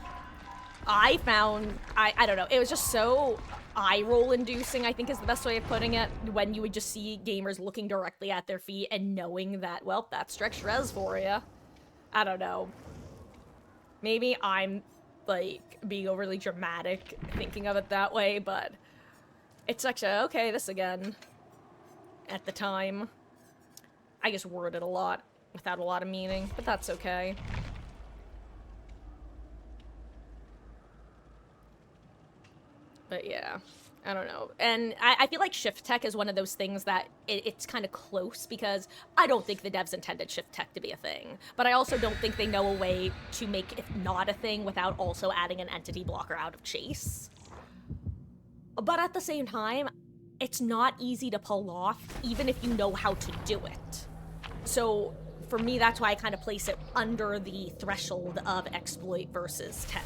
Speaker 1: I found, I don't know, it was just so eye-roll inducing, I think is the best way of putting it, when you would just see gamers looking directly at their feet and knowing that, well, that's Stretch Res for you. I don't know. Maybe I'm, like, being overly dramatic thinking of it that way, but it's such a, okay, this again. At the time. I just worded a lot without a lot of meaning, but that's okay. But yeah, I don't know. And I feel like shift tech is one of those things that it's kind of close because I don't think the devs intended shift tech to be a thing. But I also don't think they know a way to make it not a thing without also adding an entity blocker out of chase. But at the same time, it's not easy to pull off, even if you know how to do it. So, for me, that's why I kind of place it under the threshold of exploit versus tech.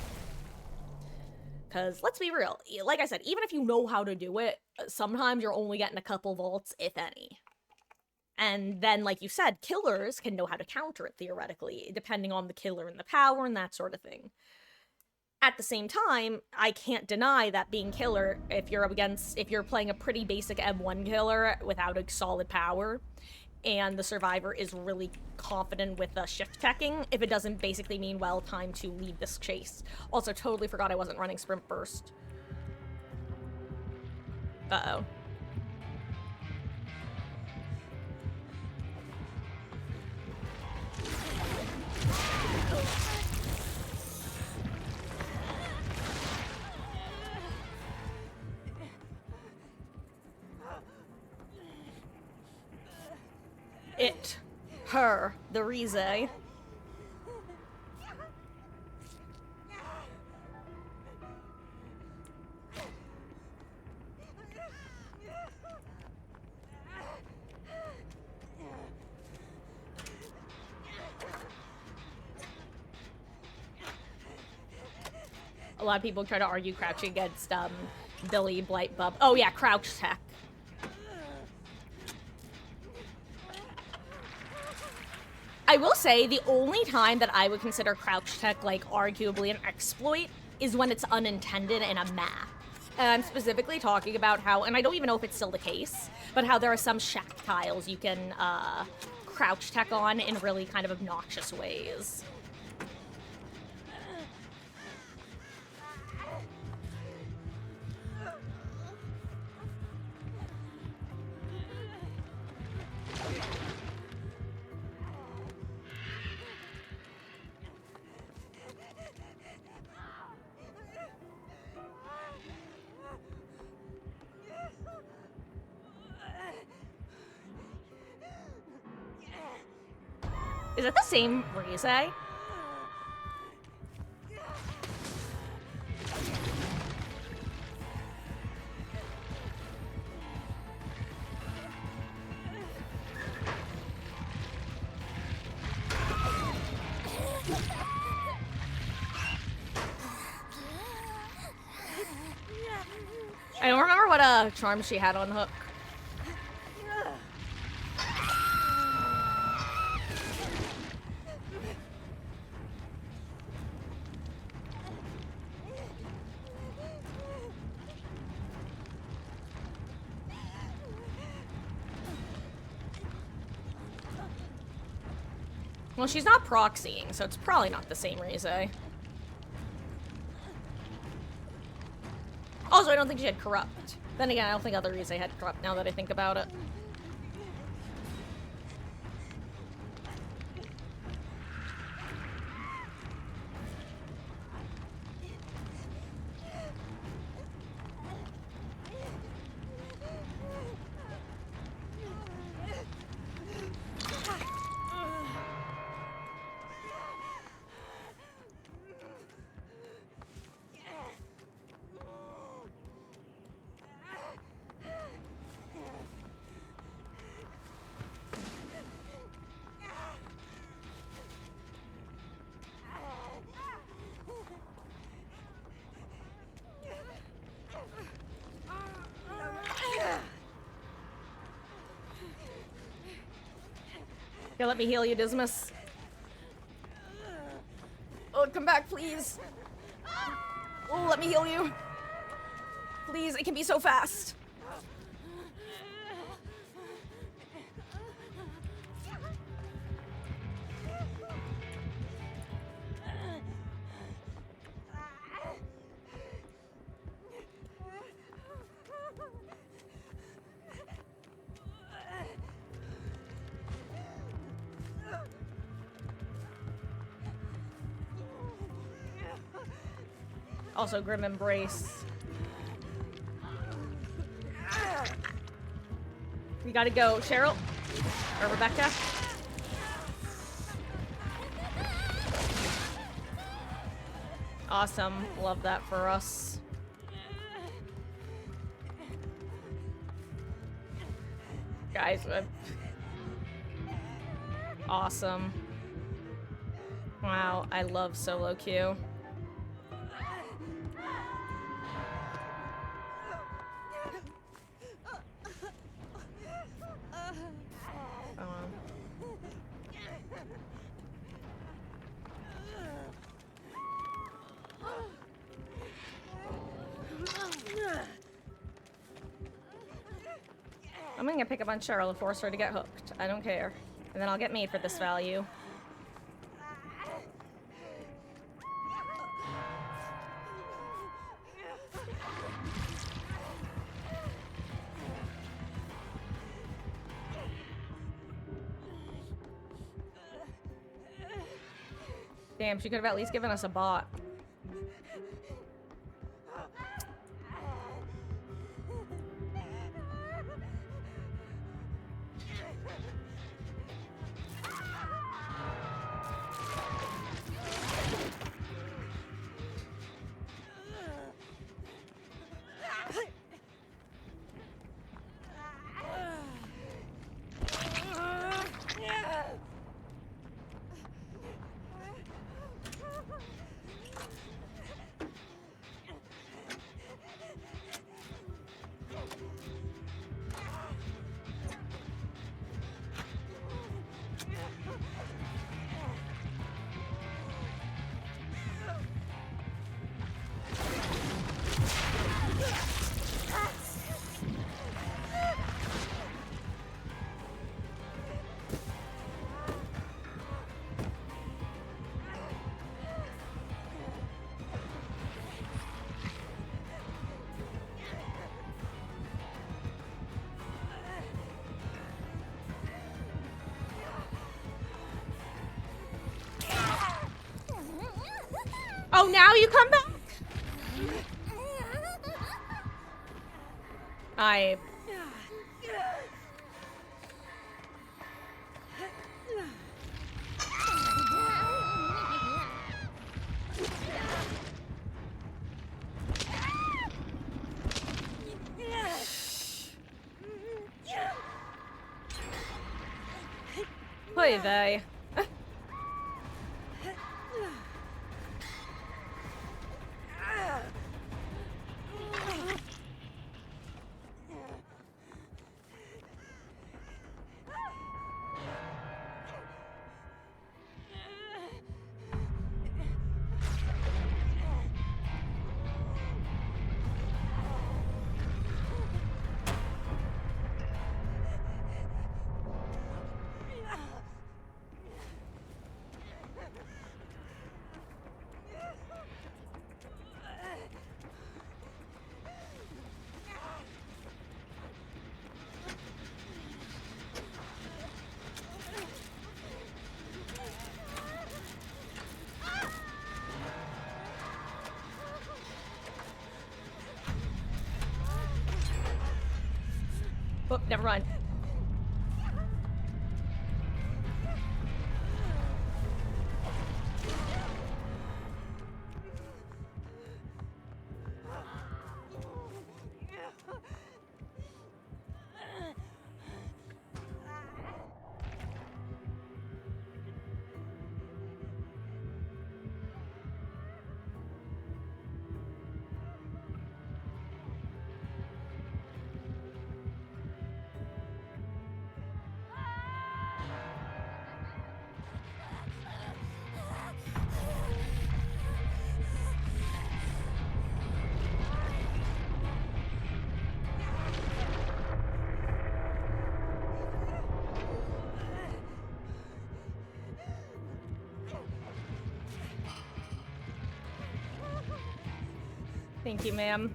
Speaker 1: Because, let's be real, like I said, even if you know how to do it, sometimes you're only getting a couple volts, if any. And then, like you said, killers can know how to counter it, theoretically, depending on the killer and the power and that sort of thing. At the same time, I can't deny that being killer, if you're playing a pretty basic M1 killer without a solid power, and the survivor is really confident with the shift teching, if it doesn't basically mean, well, time to leave this chase. Also, totally forgot I wasn't running sprint burst. Uh-oh. It. Her. The Rize. A lot of people try to argue crouching against, Billy, Blight, Bub. Oh yeah, crouch tech. I will say, the only time that I would consider crouch tech, like, arguably an exploit is when it's unintended in a map. And I'm specifically talking about how, and I don't even know if it's still the case, but how there are some shack tiles you can, crouch tech on in really kind of obnoxious ways. Is that the same Rize? what charm she had on Hook. Well, she's not proxying, so it's probably not the same Rize. Also, I don't think she had Corrupt. Then again, I don't think other Rize had Corrupt now that I think about it. Okay, let me heal you, Dismas. Oh, come back, please. Oh, let me heal you. Please, it can be so fast. Also, Grim Embrace. We gotta go, Cheryl. Or Rebecca. Awesome. Love that for us. Guys, awesome. Wow, I love solo queue. I'm gonna pick up on Cheryl and force her to get hooked. I don't care. And then I'll get made for this value. Damn, she could have at least given us a bot. Oh, now you come back? Oy vey. Oh, never mind. Thank you, ma'am.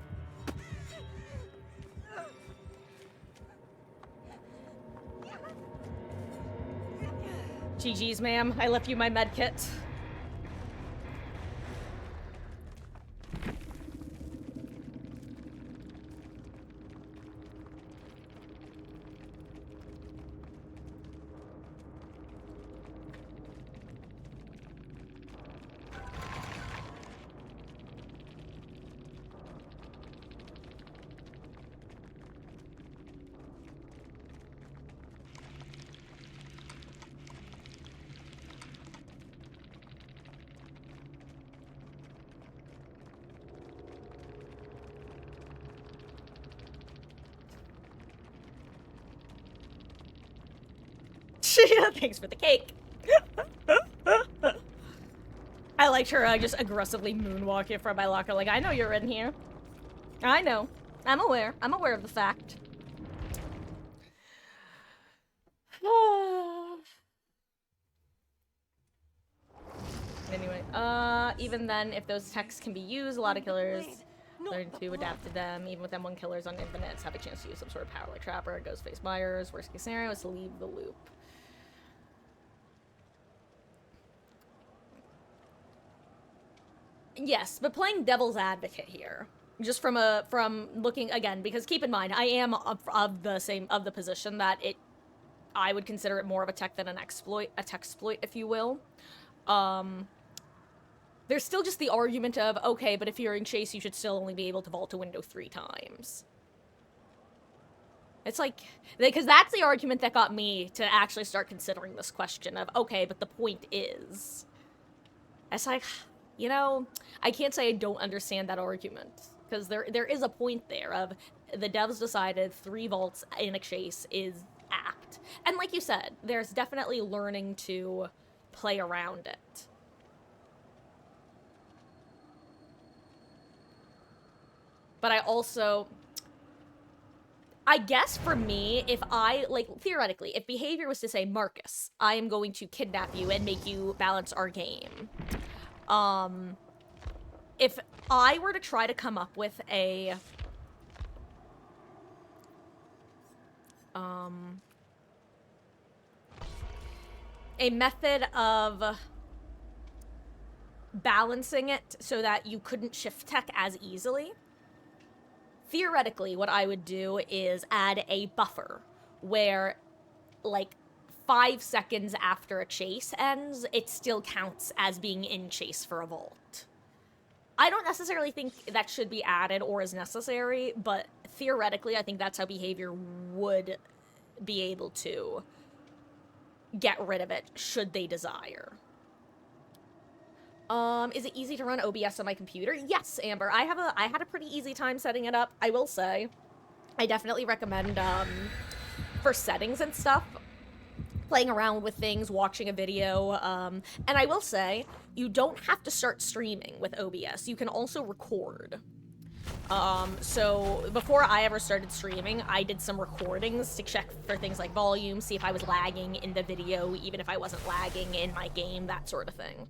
Speaker 1: GG's, ma'am. I left you my med kit. Thanks for the cake. I liked her just aggressively moonwalking from my locker, like, I know you're in here. I know. I'm aware. I'm aware of the fact. Anyway, even then, if those texts can be used, a lot of killers learn to adapt to them. Even with M1 killers on infinites, have a chance to use some sort of power like Trapper, Ghostface Myers. Worst case scenario is to leave the loop. Yes, but playing devil's advocate here, just from looking again, because keep in mind, I am of the position that I would consider it more of a tech than an exploit, a techsploit, if you will. There's still just the argument of, okay, but if you're in chase, you should still only be able to vault a window 3 times. It's like, because that's the argument that got me to actually start considering this question of, okay, but the point is, it's like, you know, I can't say I don't understand that argument, because there is a point there of the devs decided 3 vaults in a chase is apt. And like you said, there's definitely learning to play around it. But I also, I guess for me, if I, like, theoretically, if behavior was to say, Marcus, I am going to kidnap you and make you balance our game. If I were to try to come up with a method of balancing it so that you couldn't shift tech as easily, theoretically what I would do is add a buffer where, like, 5 seconds after a chase ends, it still counts as being in chase for a vault. I don't necessarily think that should be added or is necessary, but theoretically, I think that's how behavior would be able to get rid of it, should they desire. Is it easy to run OBS on my computer? Yes, Amber. I had a pretty easy time setting it up, I will say. I definitely recommend, for settings and stuff, playing around with things, watching a video, and I will say, you don't have to start streaming with OBS. You can also record. So before I ever started streaming, I did some recordings to check for things like volume, see if I was lagging in the video, even if I wasn't lagging in my game, that sort of thing.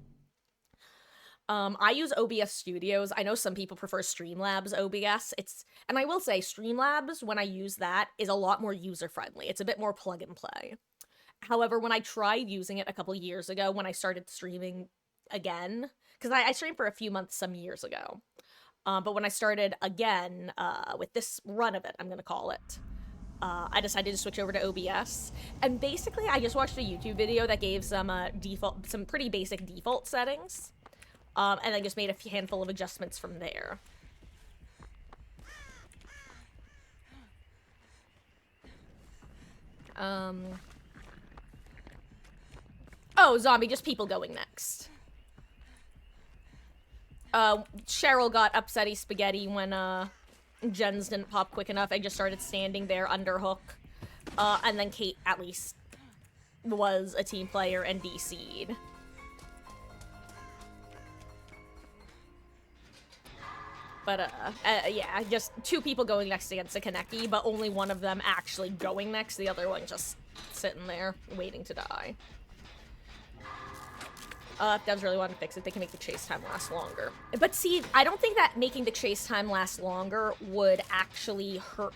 Speaker 1: I use OBS Studios. I know some people prefer Streamlabs OBS. And I will say, Streamlabs, when I use that, is a lot more user-friendly. It's a bit more plug and play. However, when I tried using it a couple years ago, when I started streaming again, because I streamed for a few months some years ago, but when I started again, with this run of it, I'm gonna call it, I decided to switch over to OBS, and basically I just watched a YouTube video that gave some some pretty basic default settings, and then just made a handful of adjustments from there. Oh, zombie, just people going next. Cheryl got upsetty spaghetti when, Jens didn't pop quick enough. I just started standing there under hook. And then Kate, at least, was a team player and DC'd. But, yeah, just two people going next against a Kaneki, but only one of them actually going next, the other one just sitting there, waiting to die. If devs really want to fix it, they can make the chase time last longer. But see, I don't think that making the chase time last longer would actually hurt...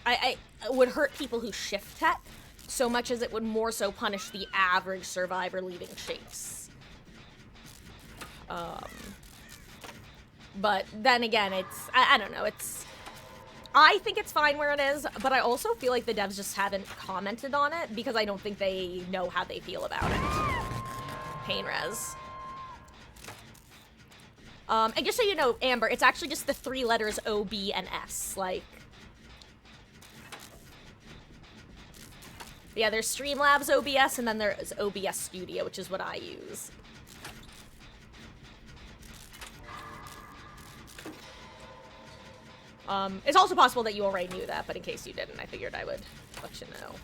Speaker 1: would hurt people who shift tech so much as it would more so punish the average survivor leaving chase. But then again, it's... I don't know, it's... I think it's fine where it is, but I also feel like the devs just haven't commented on it because I don't think they know how they feel about it. Pain res. And just so you know, Amber, it's actually just the 3 letters O, B, and S. Like... Yeah, there's Streamlabs OBS, and then there's OBS Studio, which is what I use. It's also possible that you already knew that, but in case you didn't, I figured I would let you know.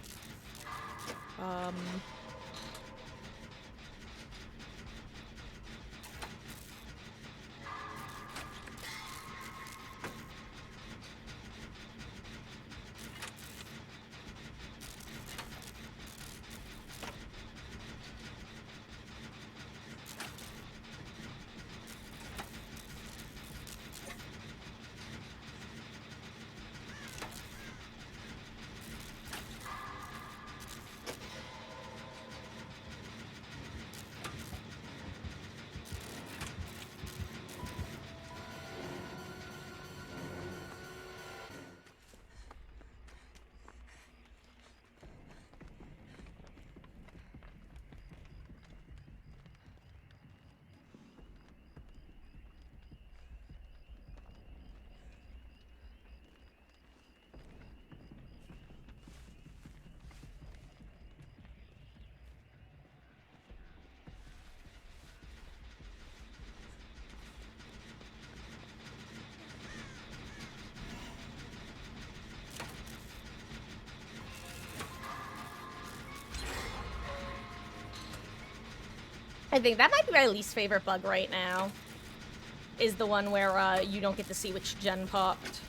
Speaker 1: I think that might be my least favorite bug right now. Is the one where, you don't get to see which gen popped.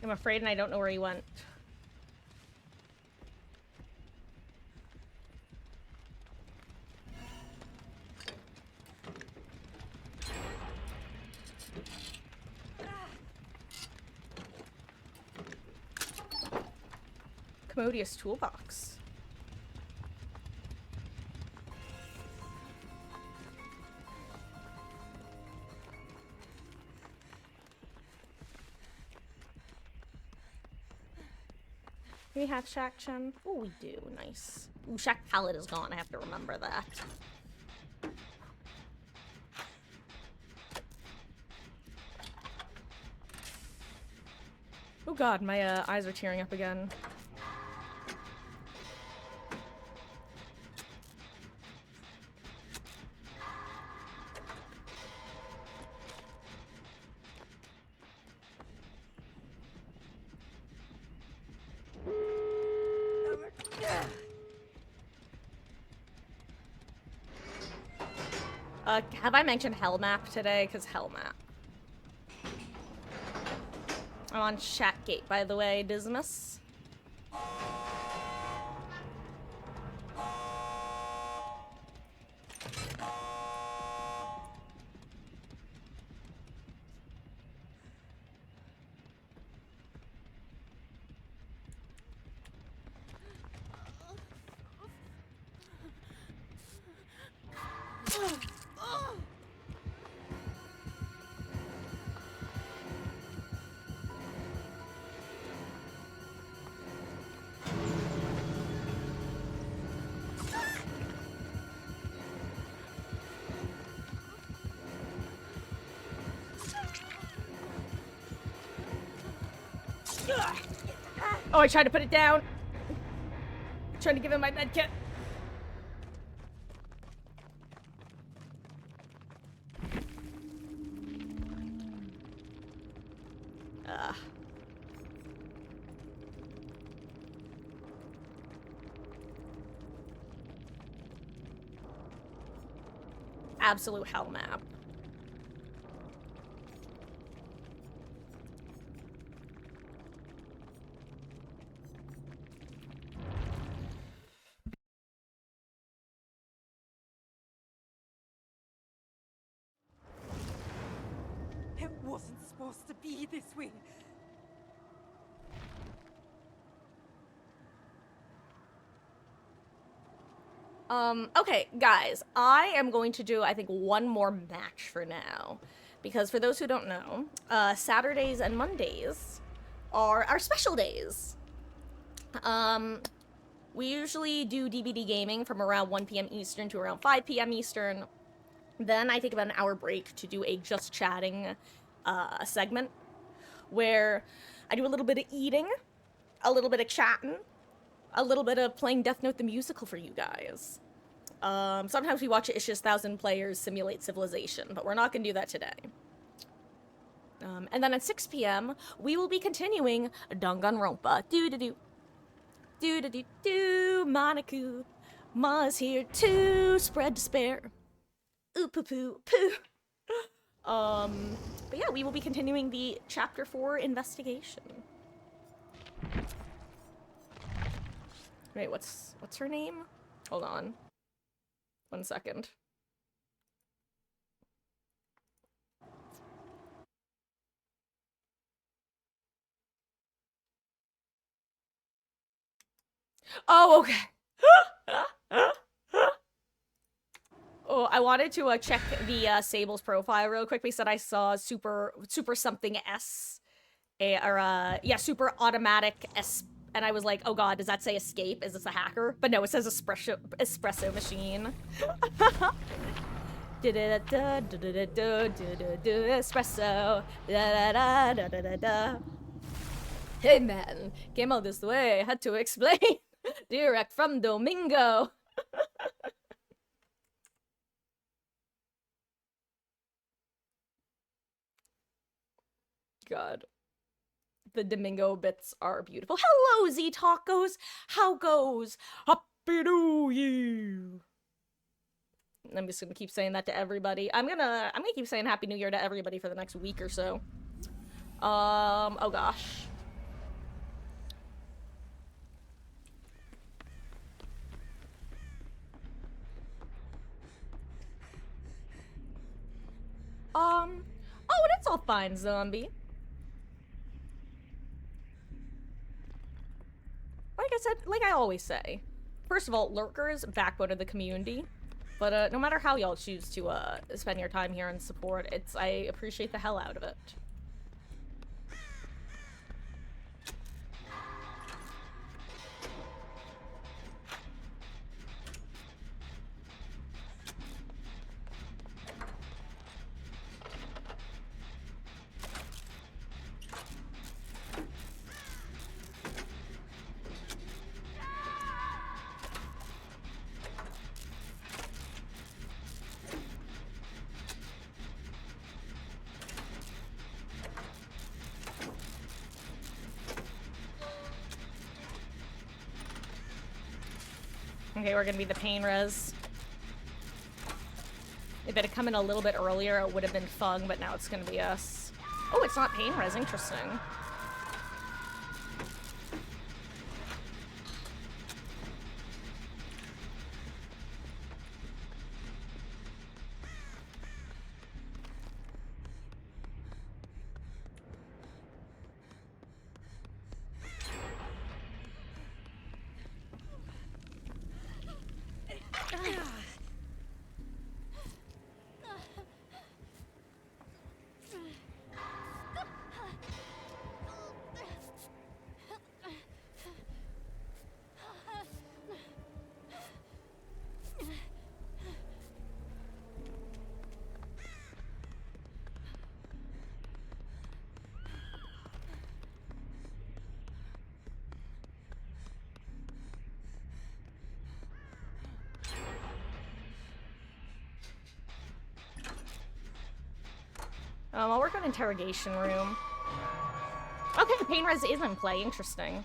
Speaker 1: I'm afraid and I don't know where he went. Commodious toolbox. Do we have Shack Chen? Oh, we do. Nice. Ooh, Shack Palette is gone. I have to remember that. Oh god, my eyes are tearing up again. Have I mentioned Hell Map today? Because Hell Map. I'm on Shack Gate, by the way, Dismas. Oh, I tried to put it down. Trying to give him my med kit. Absolute hell map.
Speaker 2: It wasn't supposed to be this way.
Speaker 1: Okay, guys, I am going to do, I think, one more match for now. Because for those who don't know, Saturdays and Mondays are our special days. We usually do DBD gaming from around 1 p.m. Eastern to around 5 p.m. Eastern. Then I take about an hour break to do a just chatting segment where I do a little bit of eating, a little bit of chatting, a little bit of playing Death Note the musical for you guys. Sometimes we watch Ishi's 1,000 Players Simulate Civilization, but we're not going to do that today. And then at 6 p.m., we will be continuing Danganronpa. Do-do-do. Do-do-do-do. Monaku. Ma's here to spread despair. Ooh, poo-poo-poo. But yeah, we will be continuing the Chapter 4 investigation. Wait, what's her name? Hold on. 1 second. Oh, okay. Oh, I wanted to check the Sable's profile real quick because I saw super something S, yeah, super automatic S, and I was like, oh god, does that say escape? Is this a hacker? But no, it says espresso machine. Espresso. Hey man, came all this way, had to explain. Direct from Domingo. God. The Domingo bits are beautiful. Hello, Z Tacos. How goes? Happy New Year. I'm just gonna keep saying that to everybody. I'm gonna keep saying Happy New Year to everybody for the next week or so. Oh gosh. all fine, zombie. Like I said, like I always say, first of all, lurkers, backbone of the community. But no matter how y'all choose to spend your time here and support, I appreciate the hell out of it. Okay, we're gonna be the pain res. If it had come in a little bit earlier, it would have been Fung, but now it's gonna be us. Oh, it's not pain res, interesting. I'll work on interrogation room. Okay, the pain res is in play. Interesting.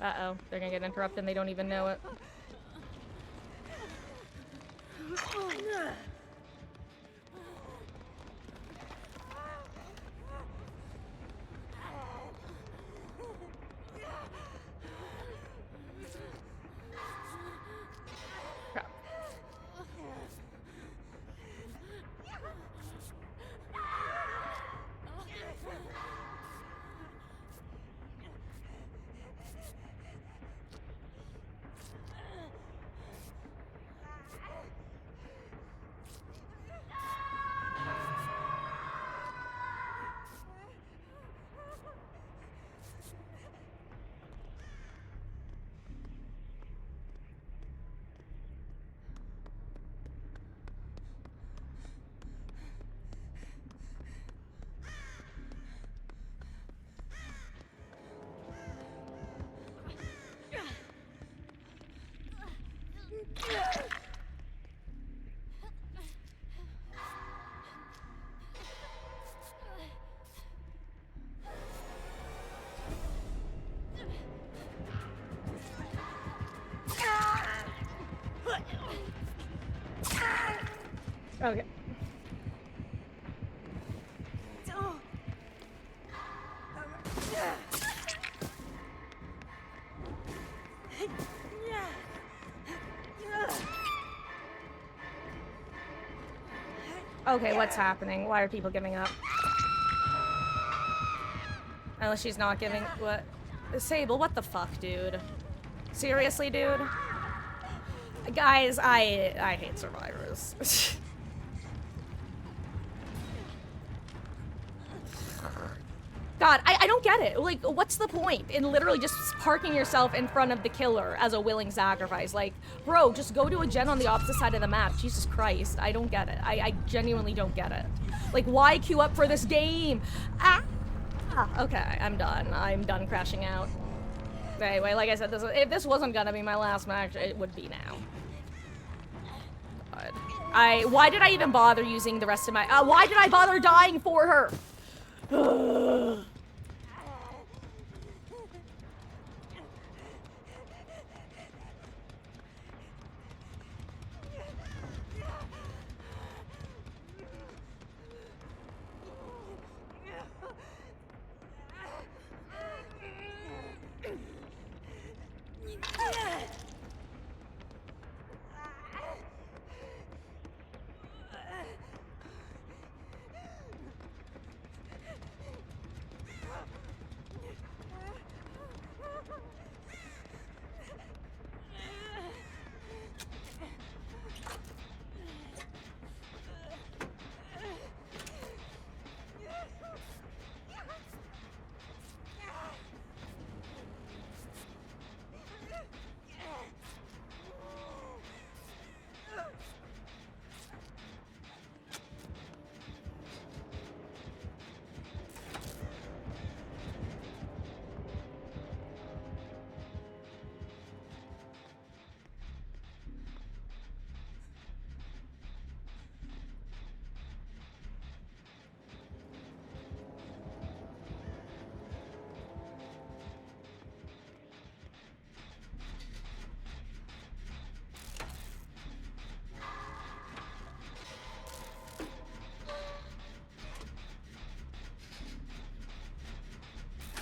Speaker 1: Uh-oh, they're gonna get interrupted and they don't even know it. Crap. Okay. Okay, what's happening? Why are people giving up? Unless she's not giving... What? Sable, what the fuck, dude? Seriously, dude? Guys, I hate survivors. God, I don't get it. Like, what's the point in literally just parking yourself in front of the killer as a willing sacrifice? Like, bro, just go to a gen on the opposite side of the map. Jesus Christ, I don't get it. I genuinely don't get it. Like, why queue up for this game? Ah! Okay, I'm done. I'm done crashing out. Anyway, like I said, if this wasn't gonna be my last match, it would be now. God. Why did I even bother using the rest of my... why did I bother dying for her?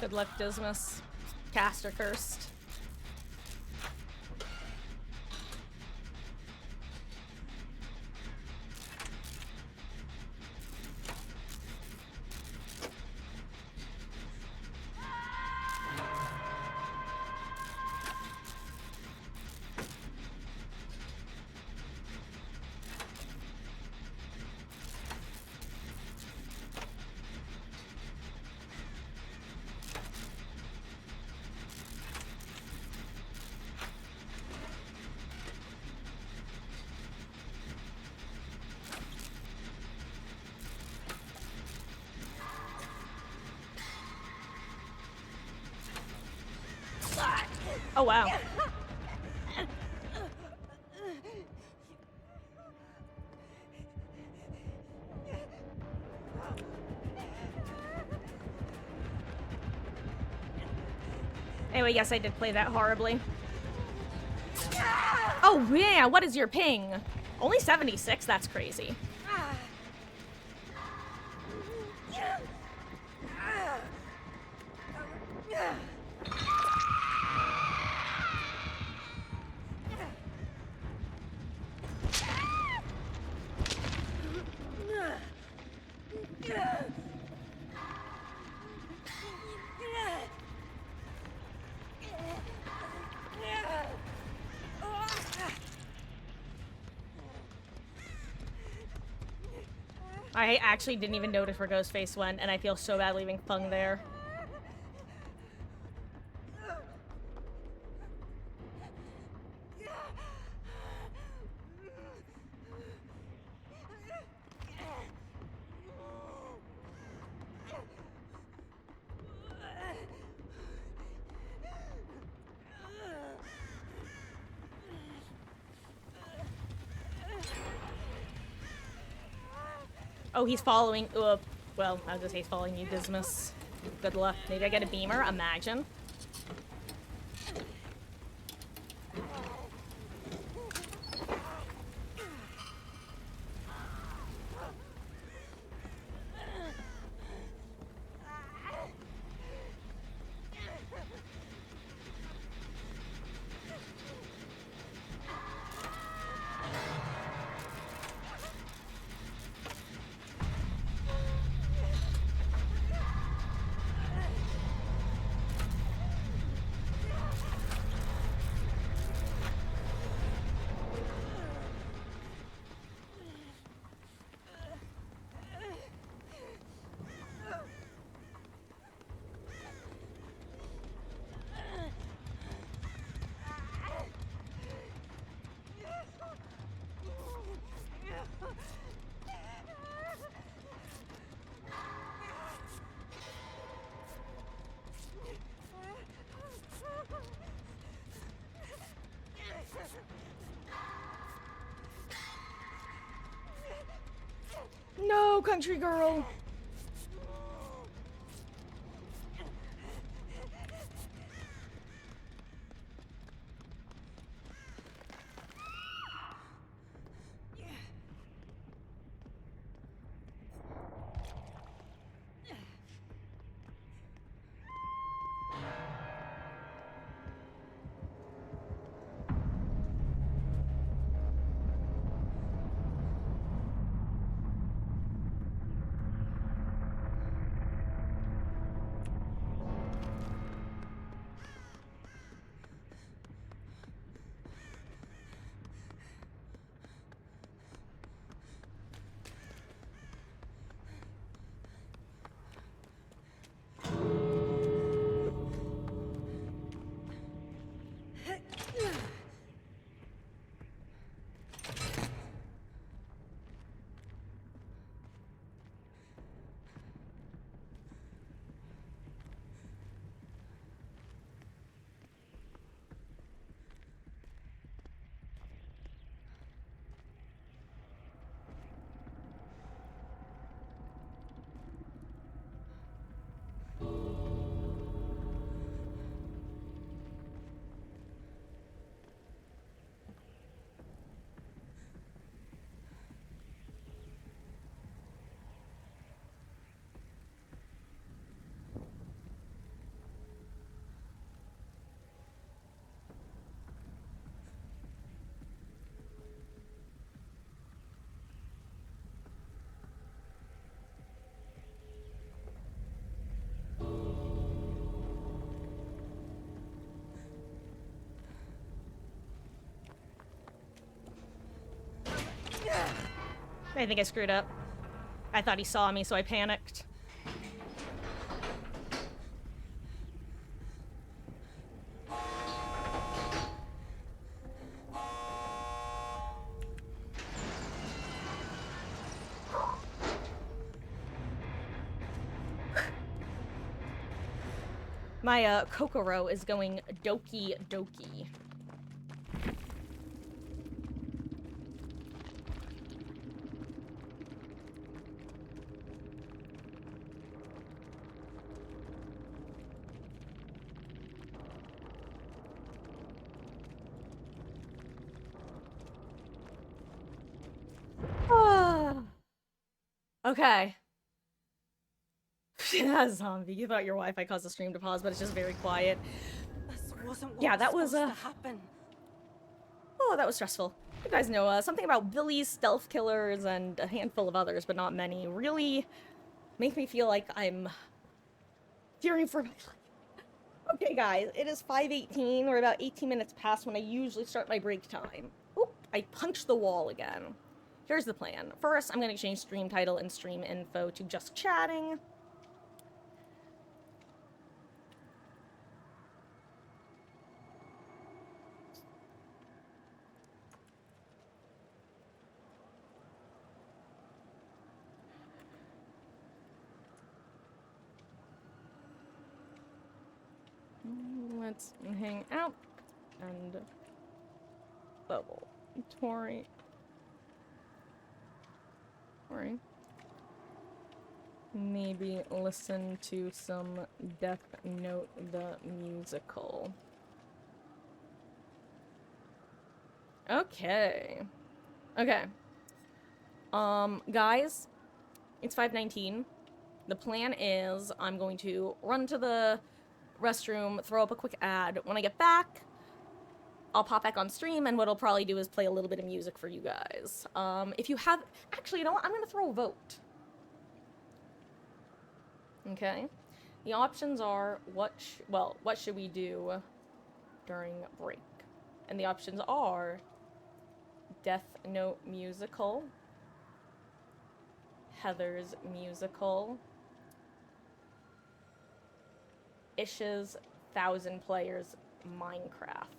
Speaker 1: Good luck, Dismas. Caster cursed. Oh, wow. Anyway, yes, I did play that horribly. Oh, yeah, what is your ping? Only 76? That's crazy. I actually didn't even notice where Ghostface went, and I feel so bad leaving Fung there. Oh, he's following. Well, I was gonna say he's following you, Dismas. Good luck. Maybe I get a beamer. Imagine. No, country girl. I think I screwed up. I thought he saw me, so I panicked. My Kokoro is going doki doki. Okay. Yeah, zombie. You thought your Wi-Fi caused the stream to pause, but it's just very quiet.
Speaker 2: This wasn't what
Speaker 1: Yeah,
Speaker 2: was
Speaker 1: that was
Speaker 2: supposed to happen.
Speaker 1: Oh, that was stressful. You guys know something about Billy's stealth killers and a handful of others, but not many. Really make me feel like I'm fearing for my life. Okay, guys, it is 5:18. We're about 18 minutes past when I usually start my break time. Oop, I punched the wall again. Here's the plan. First, I'm going to change stream title and stream info to just chatting. Let's hang out and bubble. Tori. Maybe listen to some Death Note the musical. Okay. Okay. Guys, it's 5:19. The plan is I'm going to run to the restroom, throw up a quick ad. When I get back, I'll pop back on stream, and what I'll probably do is play a little bit of music for you guys. If you have... Actually, you know what? I'm gonna throw a vote. Okay? The options are what should we do during break? And the options are Death Note musical, Heather's musical, Ish's 1,000 Players Minecraft.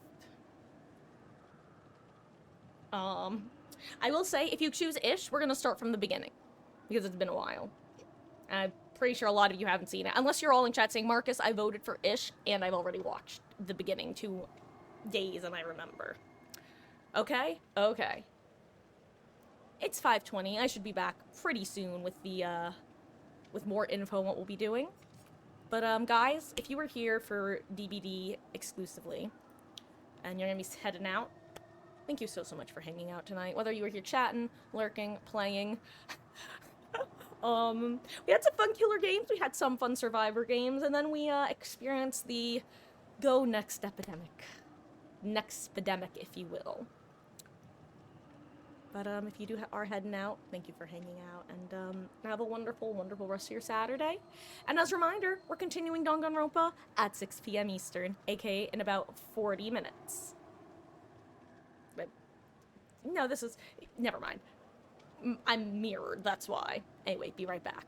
Speaker 1: I will say, if you choose Ish, we're gonna start from the beginning, because it's been a while. I'm pretty sure a lot of you haven't seen it. Unless you're all in chat saying, Marcus, I voted for Ish, and I've already watched the beginning 2 days, and I remember. Okay? Okay. It's 5:20. I should be back pretty soon with the, with more info on what we'll be doing. But, guys, if you were here for DBD exclusively, and you're gonna be heading out, thank you so much for hanging out tonight. Whether you were here chatting, lurking, playing. We had some fun killer games, we had some fun survivor games, and then we, experienced the go next epidemic. Nextpidemic, if you will. But, if you are heading out, thank you for hanging out, and, have a wonderful, wonderful rest of your Saturday. And as a reminder, we're continuing Danganronpa at 6 p.m. Eastern, aka in about 40 minutes. But, no, this is... Never mind. I'm mirrored, that's why. Anyway, be right back.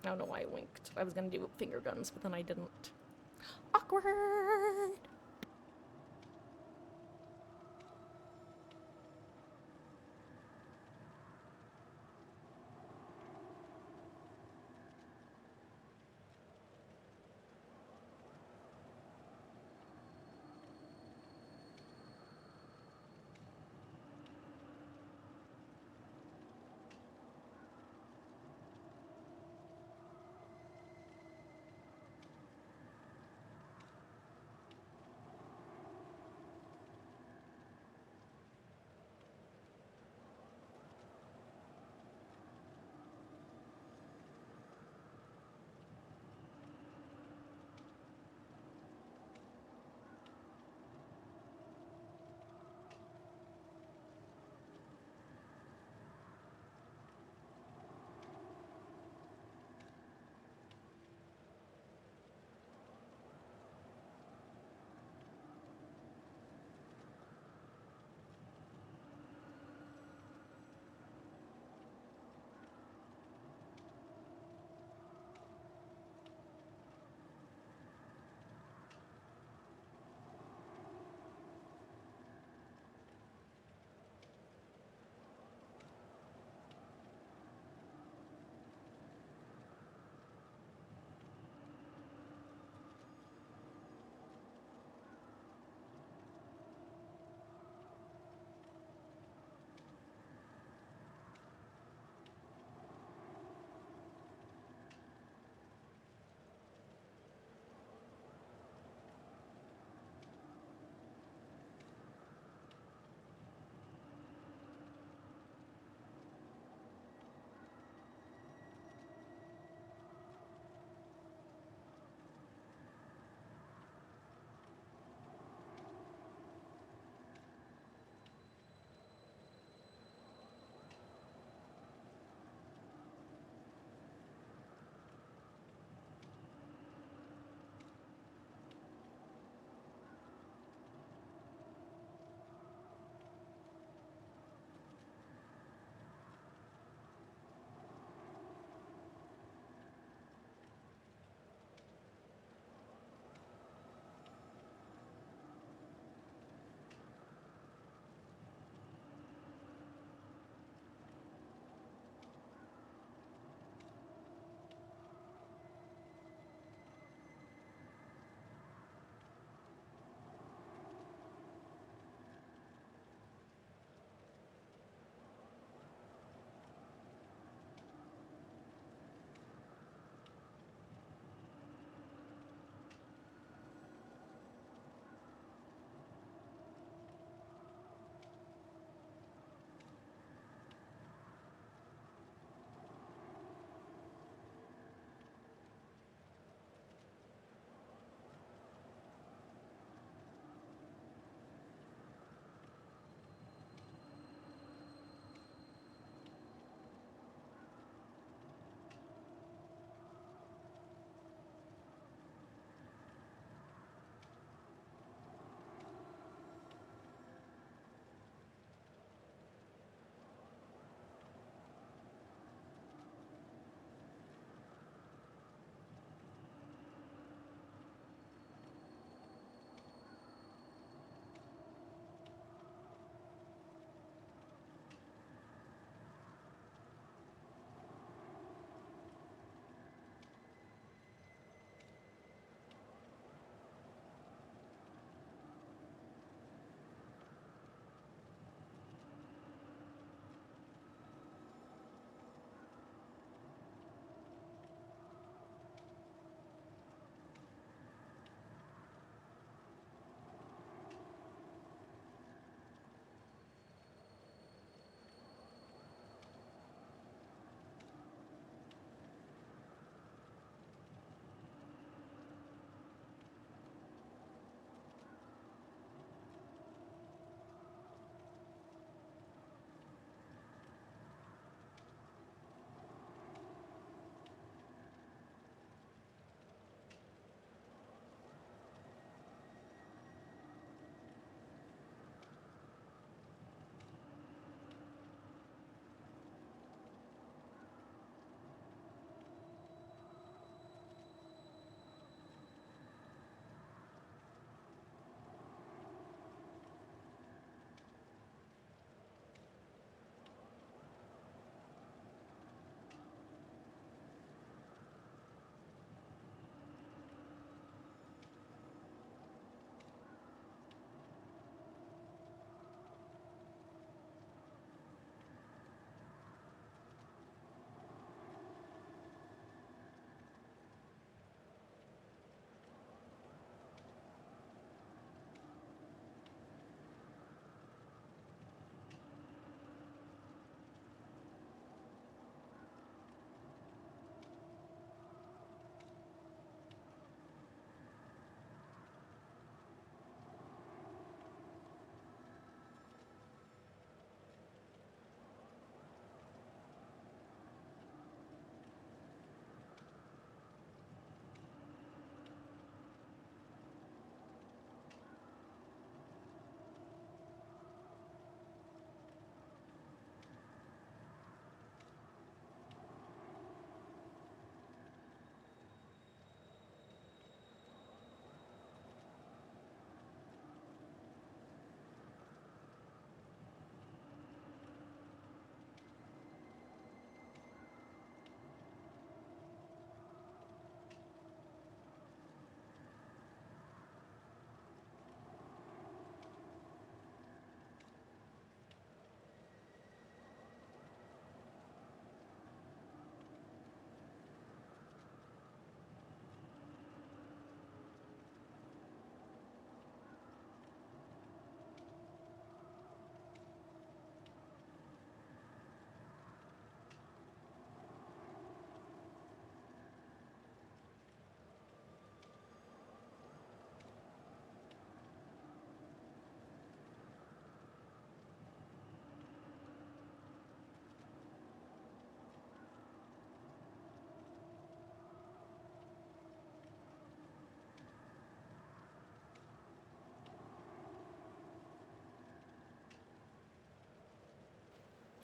Speaker 1: I don't know why I winked. I was gonna do finger guns, but then I didn't. Awkward!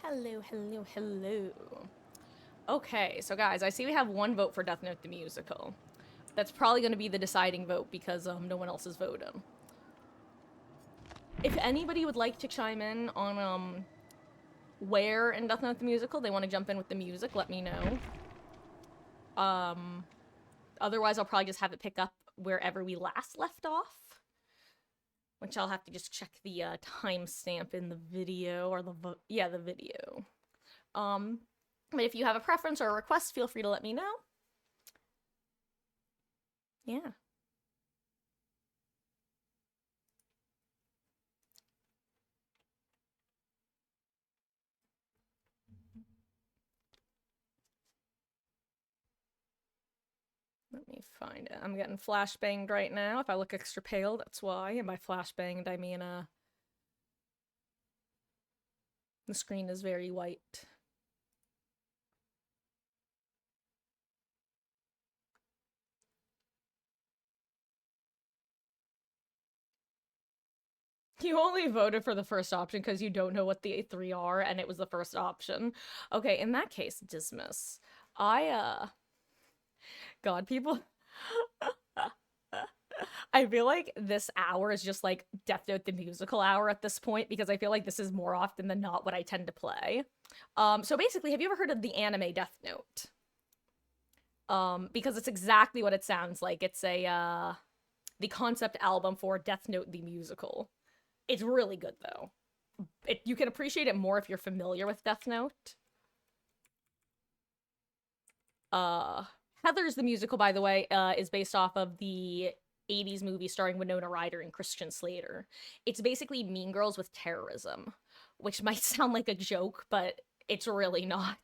Speaker 1: Hello, hello, hello. Okay, so guys, I see we have one vote for Death Note the musical. That's probably going to be the deciding vote because no one else is voting. If anybody would like to chime in on where in Death Note the musical they want to jump in with the music, let me know. Otherwise, I'll probably just have it pick up wherever we last left off. Which I'll have to just check the timestamp in the video, or the video. But if you have a preference or a request, feel free to let me know. Yeah. Let me find it. I'm getting flashbanged right now. If I look extra pale, that's why. And by flashbanged, I mean, the screen is very white. You only voted for the first option because you don't know what the three are, and it was the first option. Okay, in that case, dismiss. God, people... I feel like this hour is just like Death Note the musical hour at this point, because I feel like this is more often than not what I tend to play. So basically, have you ever heard of the anime Death Note? Because it's exactly what it sounds like. It's the concept album for Death Note the musical. It's really good, though. You can appreciate it more if you're familiar with Death Note. Heathers the musical, by the way, is based off of the 80s movie starring Winona Ryder and Christian Slater. It's basically Mean Girls with terrorism, which might sound like a joke, but it's really not.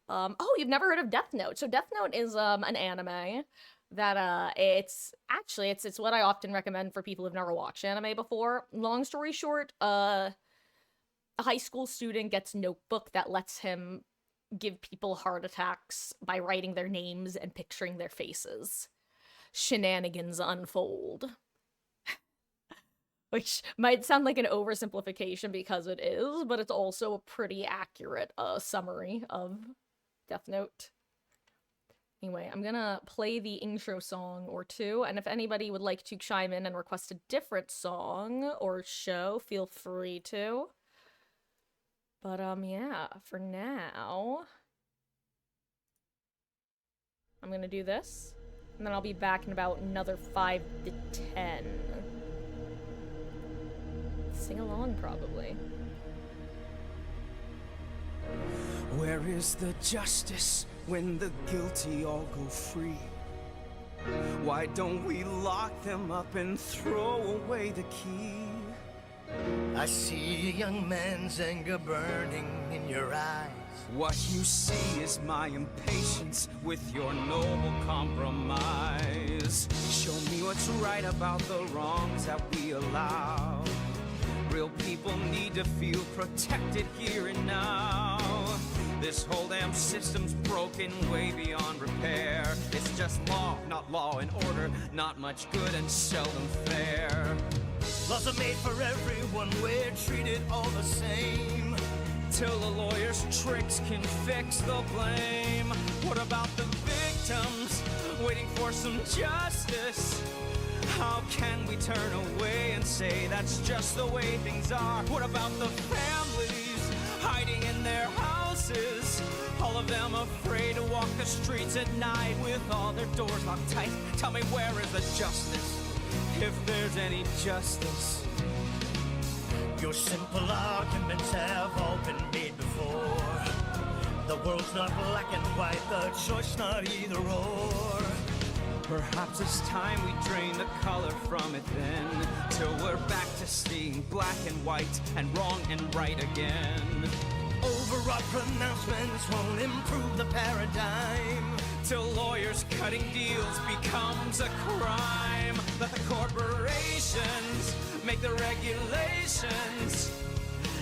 Speaker 1: Oh, you've never heard of Death Note. So Death Note is an anime that it's what I often recommend for people who've never watched anime before. Long story short, a high school student gets a notebook that lets him give people heart attacks by writing their names and picturing their faces. Shenanigans unfold. Which might sound like an oversimplification because it is, but it's also a pretty accurate summary of Death Note. Anyway, I'm gonna play the intro song or two, and if anybody would like to chime in and request a different song or show, feel free to. But, yeah, for now, I'm gonna do this, and then I'll be back in about another 5 to 10. Sing along, probably.
Speaker 3: Where is the justice when the guilty all go free? Why don't we lock them up and throw away the key?
Speaker 4: I see a young man's anger burning in your eyes.
Speaker 3: What you see is my impatience with your noble compromise. Show me what's right about the wrongs that we allow. Real people need to feel protected here and now. This whole damn system's broken way beyond repair. It's just law, not law and order, not much good and seldom fair.
Speaker 4: Laws are made for everyone, we're treated all the same.
Speaker 3: Till the lawyer's tricks can fix the blame. What about the victims waiting for some justice? How can we turn away and say that's just the way things are? What about the families hiding in their houses? All of them afraid to walk the streets at night with all their doors locked tight. Tell me, where is the justice, if there's any justice?
Speaker 4: Your simple arguments have all been made before. The world's not black and white, the choice not either or.
Speaker 3: Perhaps it's time we drain the color from it then, till we're back to seeing black and white and wrong and right again.
Speaker 4: Overwrought pronouncements won't improve the paradigm.
Speaker 3: Till lawyers cutting deals becomes a crime. Let the corporations make the regulations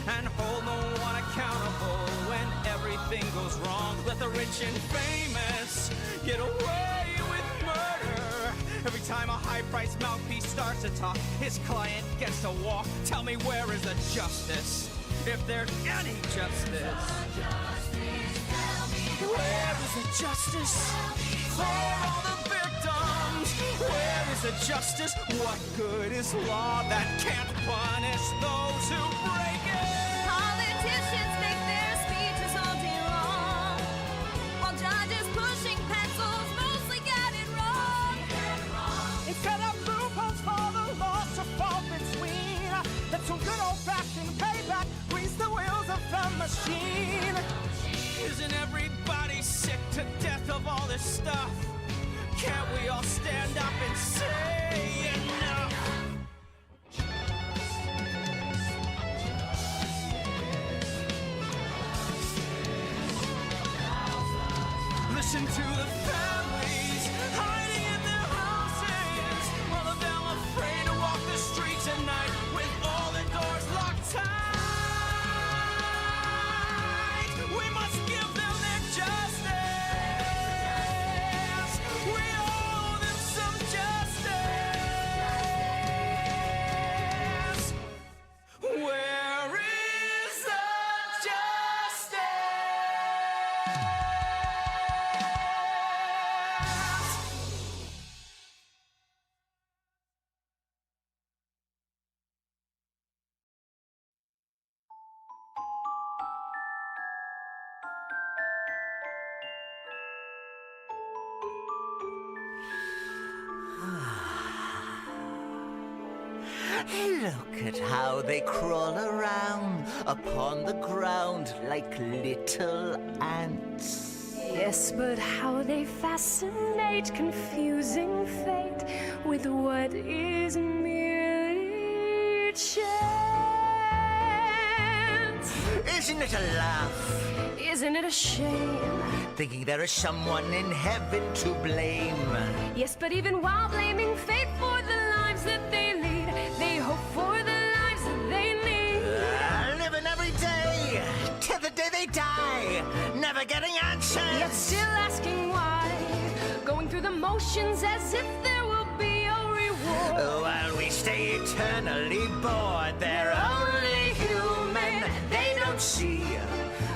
Speaker 3: and hold no one accountable when everything goes wrong. Let the rich and famous get away with murder. Every time a high-priced mouthpiece starts to talk, his client gets to walk. Tell me, where is the justice, if there's any justice. Where is the justice for all the victims? Where is the justice? What good is law that can't punish those who break it?
Speaker 5: Politicians make their speeches all day long, while judges pushing pencils mostly get it wrong.
Speaker 6: It set up loopholes for the laws to fall between. That's some good old-fashioned payback, grease the wheels of the machine.
Speaker 3: Isn't everybody sick to death of all this stuff? Can't we all stand up and say enough? Listen to the families hiding in their houses, all of them afraid to walk the streets at night with all the doors locked tight. We must give them their justice. We owe them some justice. Where is the justice?
Speaker 7: Look at how they crawl around upon the ground like little ants.
Speaker 8: Yes, but how they fascinate, confusing fate with what is merely chance.
Speaker 7: Isn't it a laugh?
Speaker 8: Isn't it a shame?
Speaker 7: Thinking there is someone in heaven to blame.
Speaker 8: Yes, but even while blaming fate for the lives that they lead, they hope for the lives that they need.
Speaker 7: Living every day till the day they die, never getting answers.
Speaker 8: Yet still asking why, going through the motions as if there will be a reward.
Speaker 7: While we stay eternally bored, they're only human. They don't see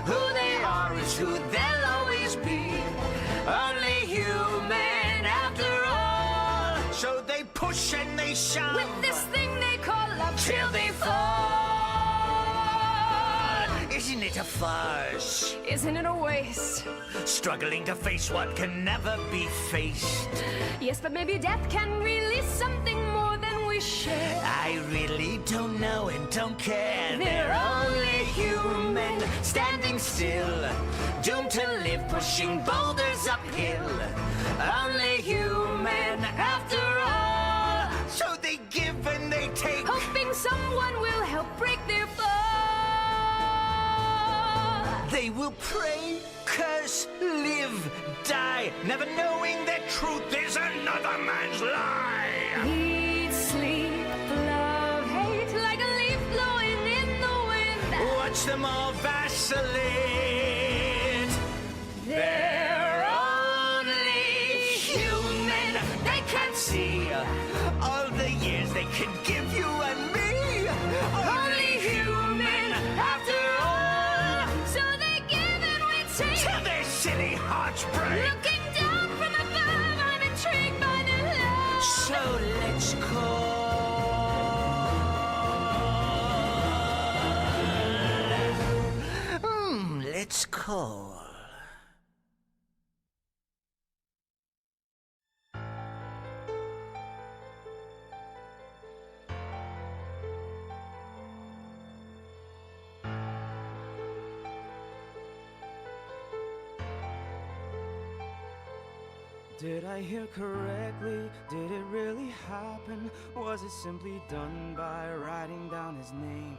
Speaker 7: who they are is who they'll always be. Only human after all. So they push and they shove
Speaker 8: With this thing they call love
Speaker 7: till they fall. Isn't it a farce?
Speaker 8: Isn't it a waste?
Speaker 7: Struggling to face what can never be faced.
Speaker 8: Yes, but maybe death can release something more than we share.
Speaker 7: I really don't know and don't care. They're only human, standing still, doomed to live pushing boulders uphill. Only human after all. So they give and they take,
Speaker 8: Hoping someone will help break their fall.
Speaker 7: they will pray, curse, live, die, never knowing that truth is another man's lie.
Speaker 8: Eat, sleep, love, hate, like a leaf blowing in the wind.
Speaker 7: Watch them all vacillate. They're only human. They can't see all the years they could give you and me. Only human after all.
Speaker 8: So they give and we take.
Speaker 7: Till their silly hearts break.
Speaker 8: Looking down from above, I'm intrigued by their love.
Speaker 7: So let's call. Let's call.
Speaker 3: Did I hear correctly? Did it really happen? Was it simply done by writing down his name?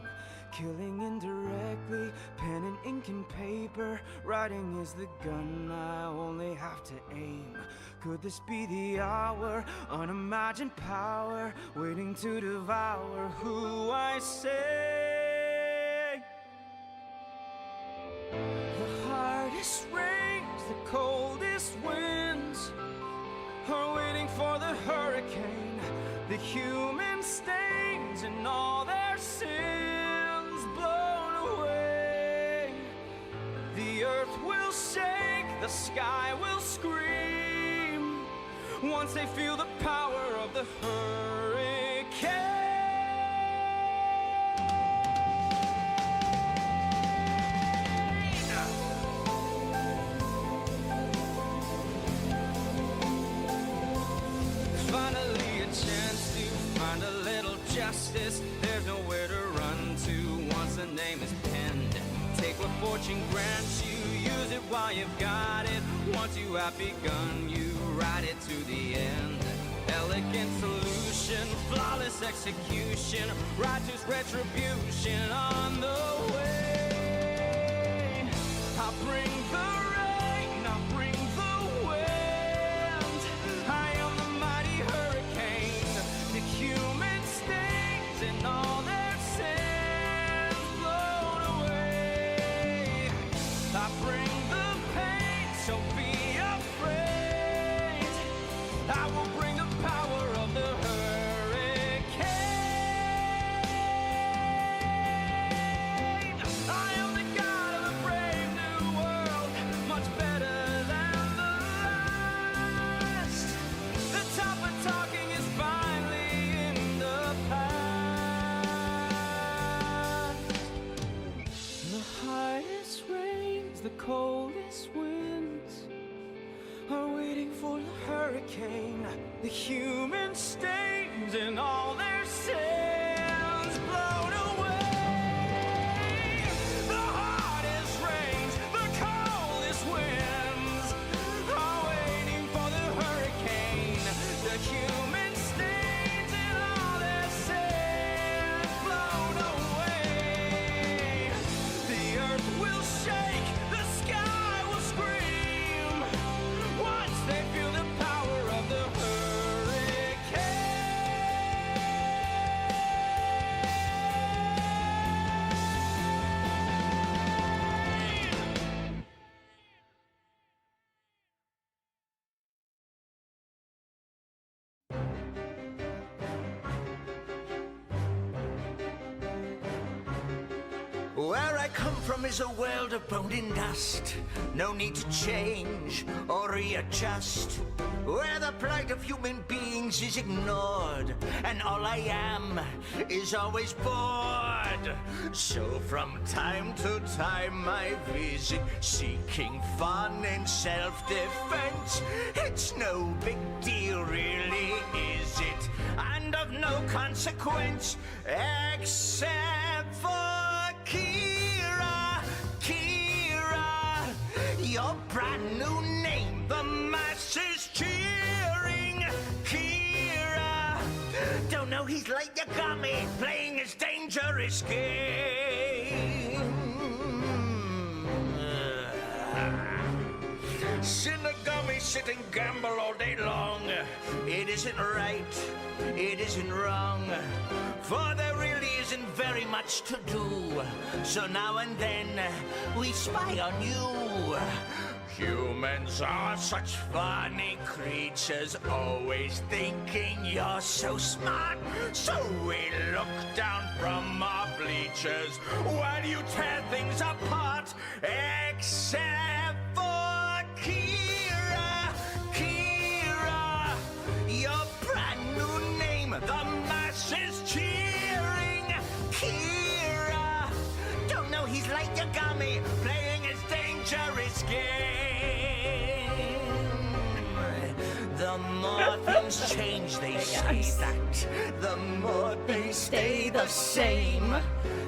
Speaker 3: Killing indirectly, pen and ink and paper. Writing is the gun, I only have to aim. Could this be the hour? Unimagined power, waiting to devour who I say. The hardest rains, the coldest winds are waiting for the hurricane. The human stains and all their sins blown will shake, the sky will scream once they feel the power of the hurricane. Finally a chance to find a little justice. There's nowhere to run to once the name is penned. Take what fortune grants you, use it while you've got it. Once you have begun, you ride it to the end. Elegant solution, flawless execution, righteous retribution on the way. I bring the rain, I bring the wind. I am the mighty hurricane, the human stains and all their sins blown away. I bring the pain, so be afraid. I will bring the power of the hurricane. I am the god of a brave new world, much better than the last. The top of talking is finally in the past. The highest rains, the coldest winds are waiting for the hurricane. The human stains and all their sins blown away. The hardest rains, the coldest winds are waiting for the hurricane. The human stains and all their sins blown away. The earth will shake, the sky will scream once they feel the power of the hurricane.
Speaker 7: Where I come from is a world of bone and dust. No need to change or readjust. Where the plight of human beings is ignored, and all I am is always bored. So from time to time I visit, seeking fun and self-defense. It's no big deal, really, is it? And of no consequence, except for Kira, Kira, your brand new name, the masses cheering. Kira, don't know he's like Yagami, playing his dangerous game. Shinigami sit and gamble all day long. It isn't right, it isn't wrong, for there really isn't very much to do. So now and then we spy on you. Humans are such funny creatures, always thinking you're so smart. So we look down from our bleachers while you tear things apart. Except for Kira, Kira, your brand new name, the masses cheering. Kira, don't know he's like Yagami, playing his dangerous game. The more things change, they say that, the more they stay the same.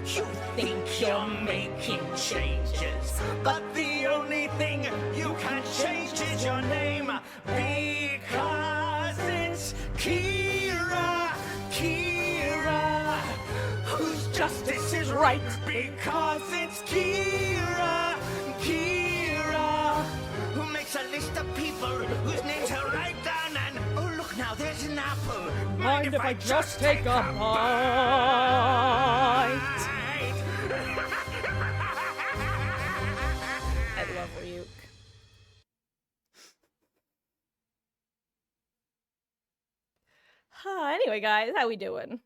Speaker 7: You think you're making changes, but the only thing you can change is your name. Because it's Kira, Kira, whose justice is right. Because it's Kira, Kira, who makes a list of people whose names he'll write down. And oh look now, there's an apple.
Speaker 1: Mind if I just take a bite? I love Ryuk. Anyway, guys, how we doing?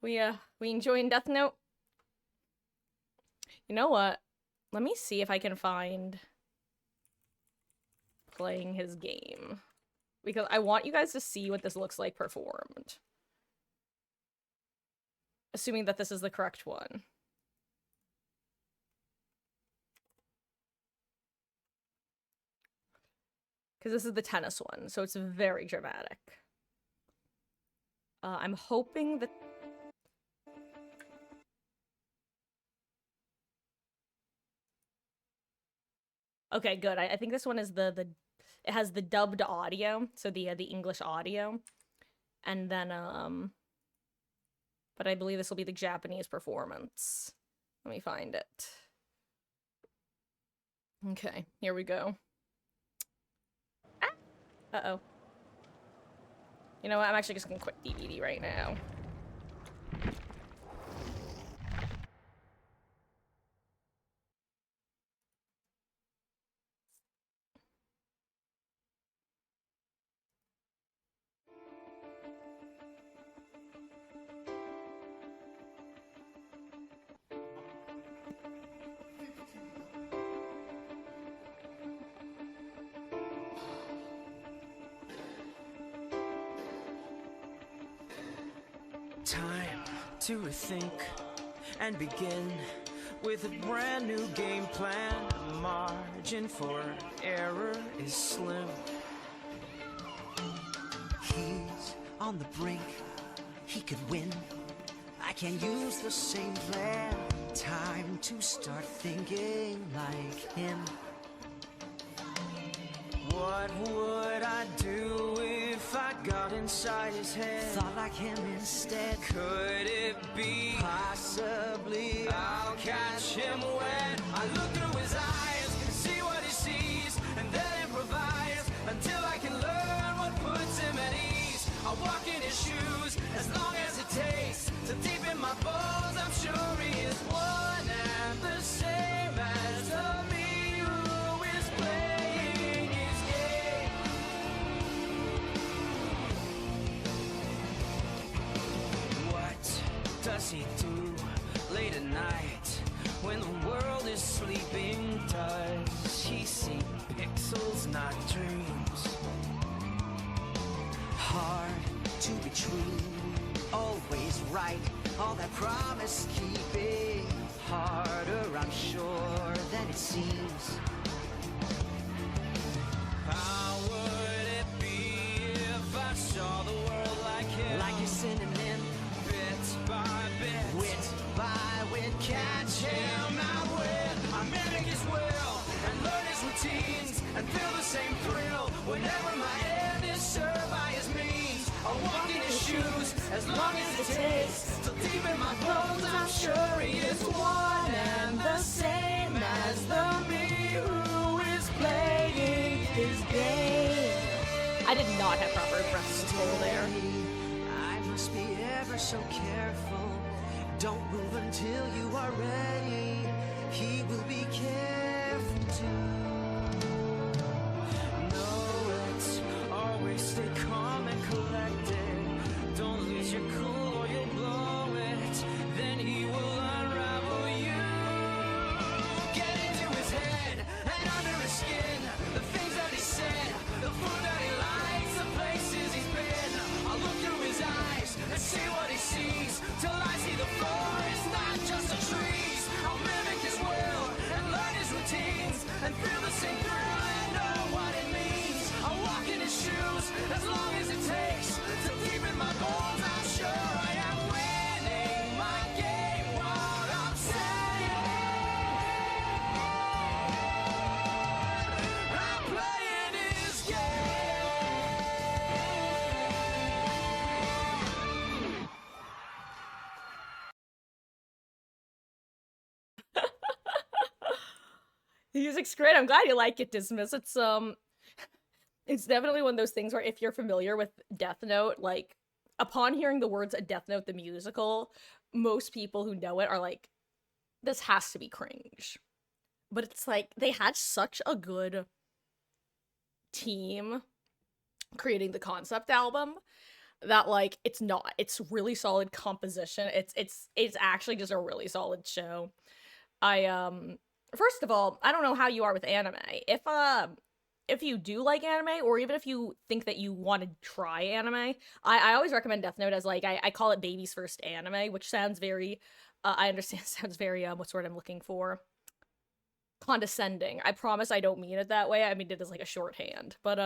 Speaker 1: We enjoying Death Note? You know what? Let me see if I can find playing his game. Because I want you guys to see what this looks like performed. Assuming that this is the correct one. Because this is the tennis one, so it's very dramatic. I'm hoping that... Okay, good. I think this one is the it has the dubbed audio, so the English audio. And then, but I believe this will be the Japanese performance. Let me find it. Okay, here we go. Ah! Uh-oh. You know what? I'm actually just gonna quit DVD right now.
Speaker 3: Time to rethink and begin with a brand new game plan. Margin for error is slim.
Speaker 7: He's on the brink, he could win. I can use the same plan. Time to start thinking like him.
Speaker 3: What would I do if I got inside his head?
Speaker 7: Thought like him instead.
Speaker 3: Could it be
Speaker 7: Possibly
Speaker 3: I'll catch him when I look through his eyes, see what he sees, and then improvise until I can learn what puts him at ease. I'll walk in his shoes as long as it takes. So deep in my bones, I'm sure he is one and the same as the me who is playing his game. What does he do late at night when the world is sleeping? Does he see pixels, not dreams?
Speaker 7: hard to be true. Always right, all that promise keeping. Harder, I'm sure, than it seems.
Speaker 3: How would it be if I saw the world like him?
Speaker 7: Like you're sending in
Speaker 3: Bit by bit,
Speaker 7: wit by wit,
Speaker 3: catch him out with. I mimic his will and learn his routines and feel the same thrill whenever my end is served by his means. I'll walk in his shoes as long as it takes. Till deep in my bones, I'm sure he is one and the same as the me who is playing his game.
Speaker 1: I did not have proper breath control there.
Speaker 7: I must be ever so careful. Don't move until you are ready. He will be careful too.
Speaker 3: Know it, always stay calm and collected. Don't lose your cool or you'll blow it. Then he will unravel you. Get into his head and under his skin. The things that he said, the food that he likes, the places he's been. I'll look through his eyes and see what he sees. Till I see the forest, not just the trees. I'll mimic his will and learn his routines and feel the same thrill and know what it means. I'll walk in his shoes as long as it takes. Till deep in my bones, I'm sure I am winning my game. What I'm saying, I'm playing his game.
Speaker 1: The music's great. I'm glad you like it, Dismiss. It's definitely one of those things where if you're familiar with Death Note, like, upon hearing the words Death Note the musical, most people who know it are like, this has to be cringe. But it's like, they had such a good team creating the concept album that, like, it's not. It's really solid composition. It's actually just a really solid show. First of all, I don't know how you are with anime. If you do like anime, or even if you think that you want to try anime, I always recommend Death Note as, like, I call it baby's first anime, which sounds very, I understand sounds very, what's the word I'm looking for? Condescending. I promise I don't mean it that way. I mean it as, like, a shorthand. But,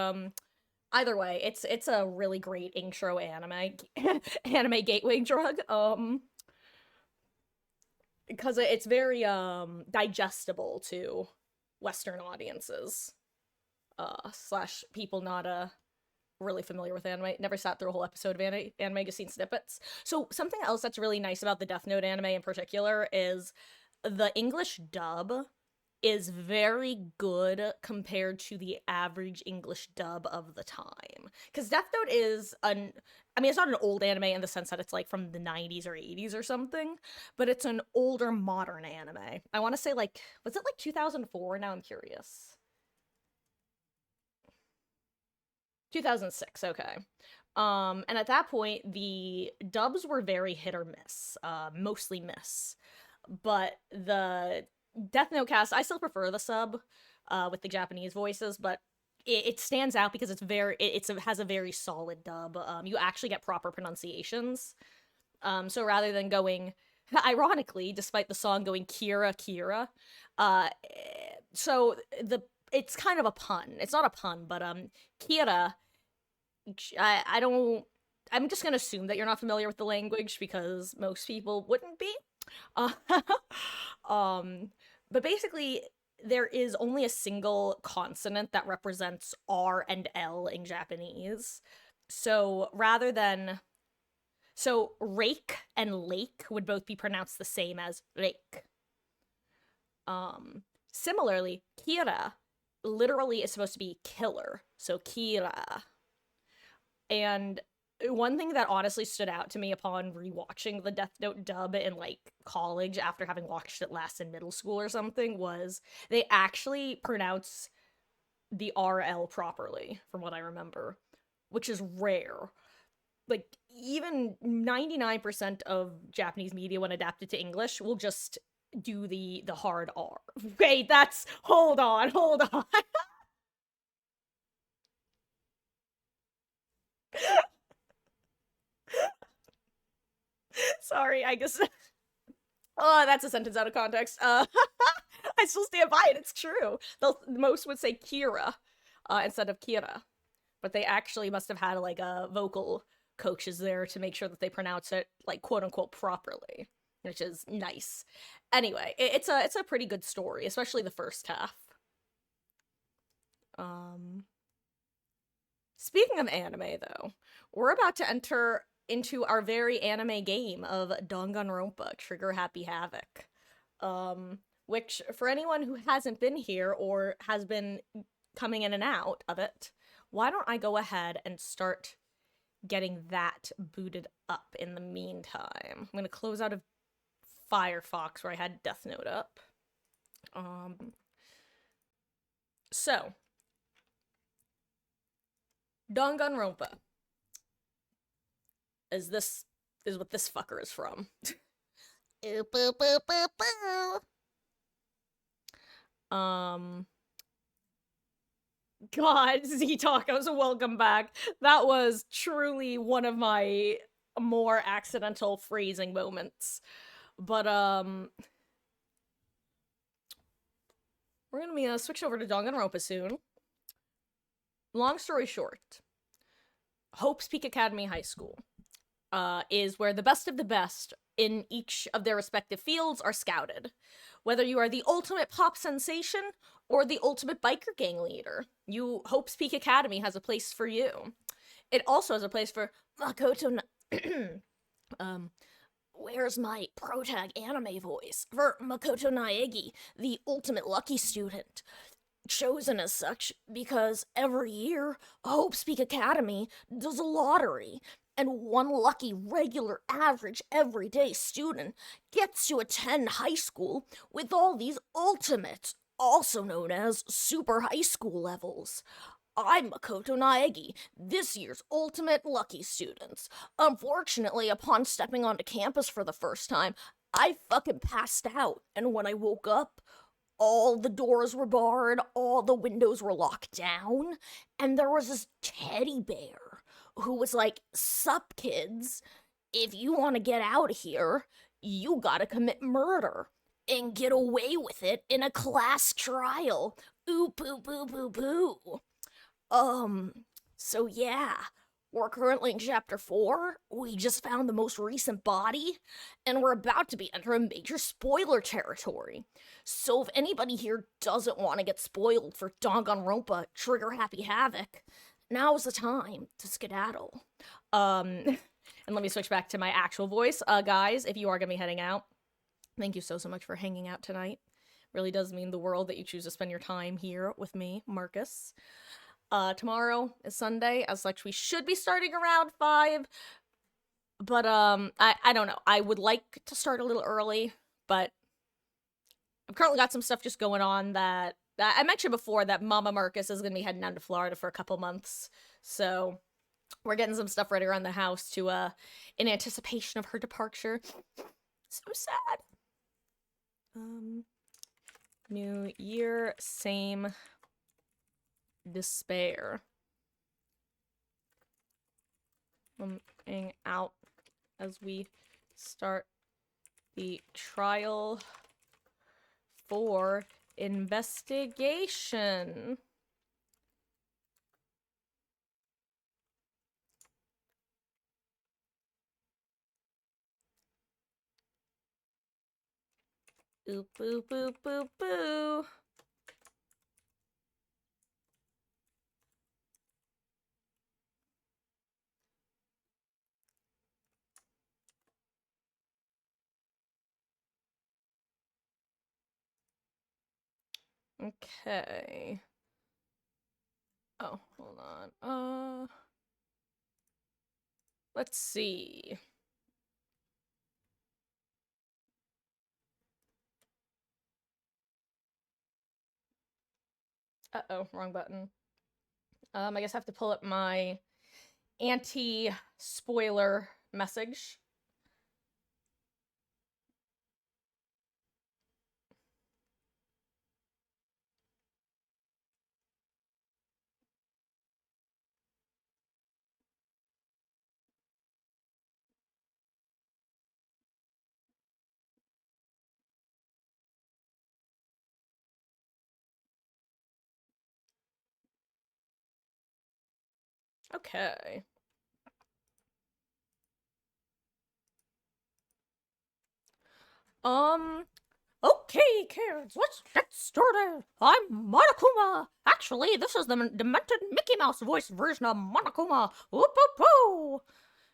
Speaker 1: either way, it's a really great intro anime, anime gateway drug, because it's very, digestible to Western audiences. Slash people not really familiar with anime. Never sat through a whole episode of anime, just seen snippets. So something else that's really nice about the Death Note anime in particular is the English dub is very good compared to the average English dub of the time. Because Death Note is I mean, it's not an old anime in the sense that it's, like, from the 90s or 80s or something, but it's an older modern anime. I want to say, like, was it, like, 2004? Now I'm curious. 2006, okay. And at that point, the dubs were very hit or miss, mostly miss. But the Death Note cast, I still prefer the sub, with the Japanese voices, but it stands out because it has a very solid dub. You actually get proper pronunciations. So rather than going, ironically, despite the song going Kira, Kira, so it's kind of a pun. It's not a pun, but Kira, I'm just gonna assume that you're not familiar with the language because most people wouldn't be. Uh, but basically, there is only a single consonant that represents R and L in Japanese. So rake and lake would both be pronounced the same as lake. Similarly, Kira literally is supposed to be killer, so Kira. And one thing that honestly stood out to me upon rewatching the Death Note dub in, like, college after having watched it last in middle school or something was they actually pronounce the RL properly, from what I remember, which is rare. Like, even 99% of Japanese media, when adapted to English, will just do the hard R. Wait, hold on. Sorry, I guess. Oh, that's a sentence out of context. I still stand by it. It's true. Most would say Kira instead of Kira, but they actually must have had, like, a vocal coaches there to make sure that they pronounce it, like, quote unquote properly, which is nice. Anyway, it's a pretty good story, especially the first half. Speaking of anime, though, we're about to enter into our very anime game of Danganronpa, Trigger Happy Havoc. Which, for anyone who hasn't been here or has been coming in and out of it, why don't I go ahead and start getting that booted up in the meantime. I'm gonna close out of Firefox where I had Death Note up. So, Danganronpa is what this fucker is from. God, Z-Tacos, welcome back. That was truly one of my more accidental phrasing moments. But, we're gonna be switch over to Danganronpa soon. Long story short, Hope's Peak Academy High School is where the best of the best in each of their respective fields are scouted. Whether you are the ultimate pop sensation or the ultimate biker gang leader, Hope's Peak Academy has a place for you. It also has a place for Makoto where's my protag anime voice? For Makoto Naegi, the ultimate lucky student. Chosen as such because every year, Hope's Peak Academy does a lottery, and one lucky, regular, average, everyday student gets to attend high school with all these ultimates, also known as super high school levels. I'm Makoto Naegi, this year's ultimate lucky students. Unfortunately, upon stepping onto campus for the first time, I fucking passed out, and when I woke up, all the doors were barred, all the windows were locked down, and there was this teddy bear who was like, "Sup, kids? If you want to get out of here, you gotta commit murder and get away with it in a class trial. Ooh, poo, poo, poo, poo." So yeah, we're currently in chapter 4. We just found the most recent body, and we're about to be entering major spoiler territory. So if anybody here doesn't want to get spoiled for Danganronpa Trigger Happy Havoc, now's the time to skedaddle. And let me switch back to my actual voice. Guys, if you are gonna be heading out, thank you so much for hanging out tonight. Really does mean the world that you choose to spend your time here with me, Marcus. Tomorrow is Sunday. As such, we should be starting around 5. But, I don't know. I would like to start a little early, but I've currently got some stuff just going on that I mentioned before that Mama Marcus is going to be heading down to Florida for a couple months. So we're getting some stuff ready around the house to, in anticipation of her departure. So sad. New year, same despair. Coming out as we start the trial for investigation. Boop, boop, boop, boop, boo. Okay. Oh, hold on. Let's see. Uh-oh, wrong button. I guess I have to pull up my anti-spoiler message. Okay. Okay, kids, let's get started. I'm Monokuma. Actually, this is the demented Mickey Mouse voice version of Monokuma. Whoop, whoop, whoop.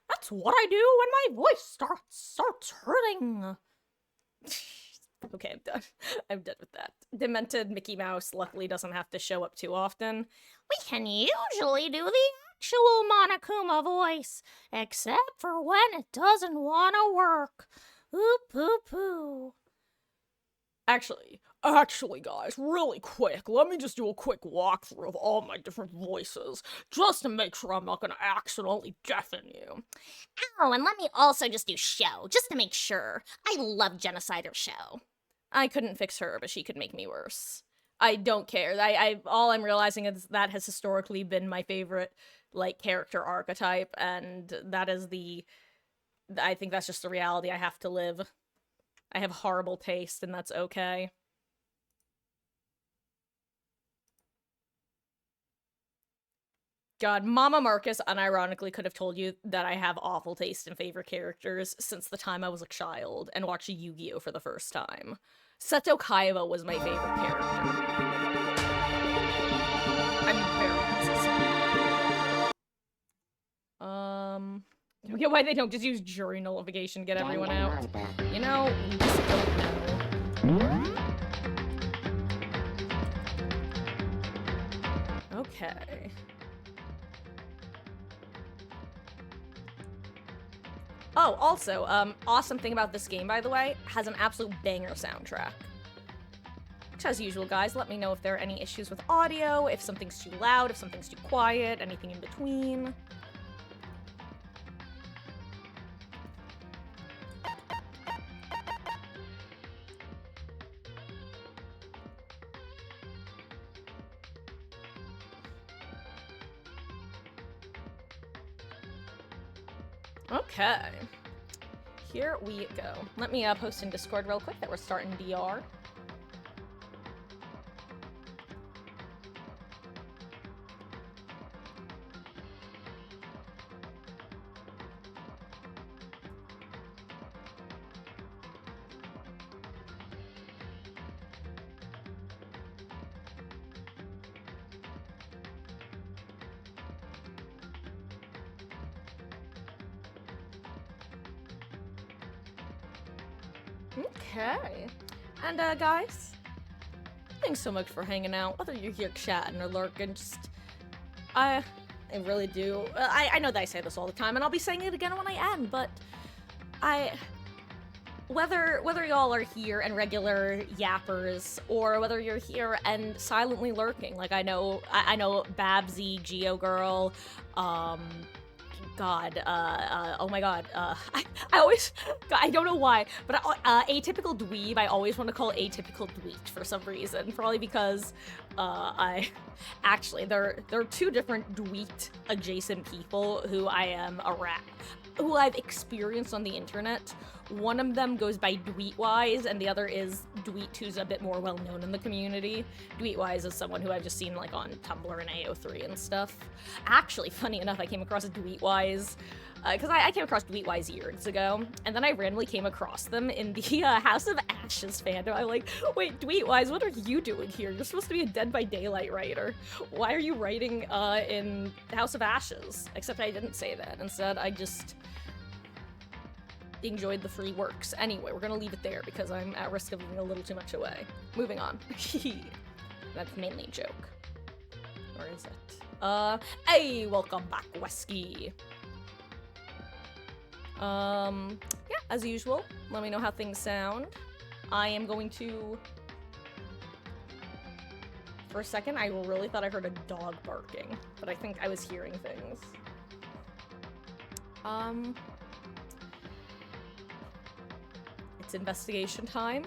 Speaker 1: That's what I do when my voice starts hurting. Okay, I'm done. I'm done with that. Demented Mickey Mouse luckily doesn't have to show up too often. We can usually do the actual Monokuma voice, except for when it doesn't want to work. Ooh, poo, poo. Actually, guys, really quick, let me just do a quick walkthrough of all my different voices, just to make sure I'm not gonna accidentally deafen you.
Speaker 5: Oh, and let me also just do show, just to make sure. I love Genocider Show.
Speaker 1: I couldn't fix her, but she could make me worse. I don't care. All I'm realizing is that has historically been my favorite, like, character archetype, and that is I think that's just the reality I have to live. I have horrible taste, and that's okay. God, Mama Marcus unironically could have told you that I have awful taste in favorite characters since the time I was a child and watched Yu-Gi-Oh! For the first time. Seto Kaiba was my favorite character. I'm very consistent. I don't get why they don't just use jury nullification to get everyone out. You know, we just don't know. Okay. Oh, also, awesome thing about this game, by the way, has an absolute banger soundtrack. Which, as usual, guys, let me know if there are any issues with audio, if something's too loud, if something's too quiet, anything in between. Okay. Here we go. Let me post in Discord real quick that we're starting DR. Okay. And, guys, thanks so much for hanging out. Whether you're here chatting or lurking, just, I really do. I know that I say this all the time, and I'll be saying it again when I end, but whether y'all are here and regular yappers, or whether you're here and silently lurking, like I know Babsy, Geo Girl, God, oh my god, I always, I don't know why, but Atypical Dweeb, I always want to call Atypical Dweet for some reason, probably because, actually, there are two different Dweet adjacent people who who I've experienced on the internet. One of them goes by Dweetwise, and the other is Dweet, who's a bit more well-known in the community. Dweetwise is someone who I've just seen, like, on Tumblr and AO3 and stuff. Actually, funny enough, I came across Dweetwise, because I came across Dweetwise years ago, and then I randomly came across them in the House of Ashes fandom. I'm like, wait, Dweetwise, what are you doing here? You're supposed to be a Dead by Daylight writer. Why are you writing in House of Ashes? Except I didn't say that. Instead, I just enjoyed the free works. Anyway, we're gonna leave it there because I'm at risk of giving a little too much away. Moving on. That's mainly a joke. Or is it? Hey, welcome back, Wesky. Yeah, as usual, let me know how things sound. I am going to... For a second, I really thought I heard a dog barking, but I think I was hearing things. It's investigation time.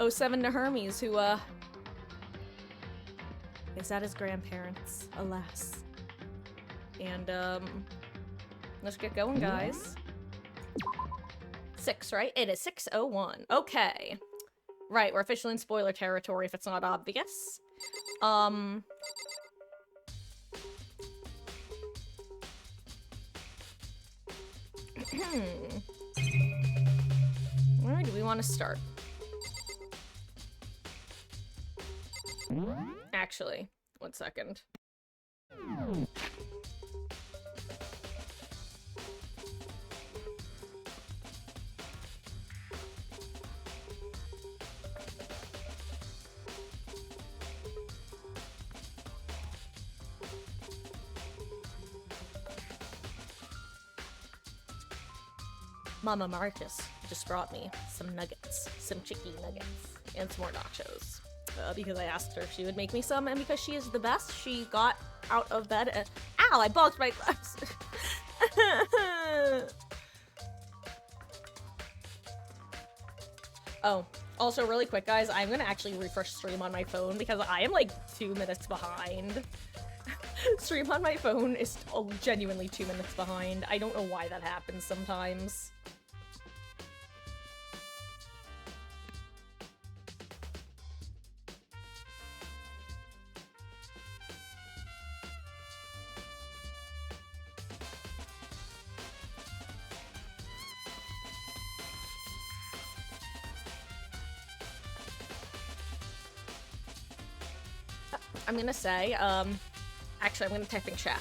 Speaker 1: 07 to Hermes, who, is at his grandparents', alas. And, let's get going, guys. 6, right? It is 6:01. Okay. Right, we're officially in spoiler territory if it's not obvious. Where do we want to start? Actually, 1 second. Mama Marcus just brought me some nuggets, some chicken nuggets, and some more nachos. Because I asked her if she would make me some, and because she is the best, she got out of bed and— Ow, I bonked my glass! Oh, also really quick, guys, I'm gonna actually refresh stream on my phone because I am like 2 minutes behind. Stream on my phone is genuinely 2 minutes behind. I don't know why that happens sometimes. I'm gonna say, actually, I'm gonna type in chat.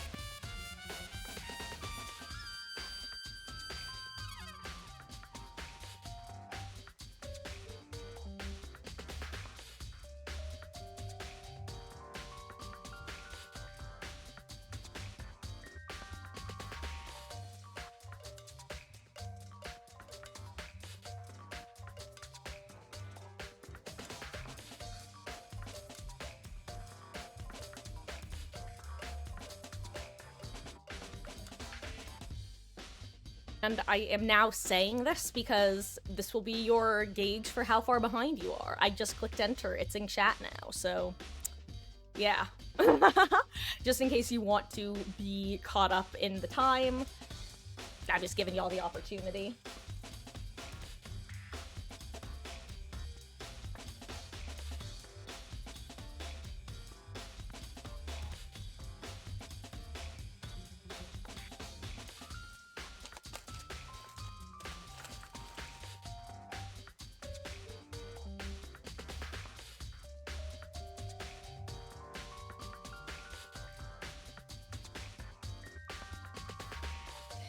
Speaker 1: And I am now saying this because this will be your gauge for how far behind you are. I just clicked enter. It's in chat now, so yeah. Just in case you want to be caught up in the time, I'm just giving y'all the opportunity.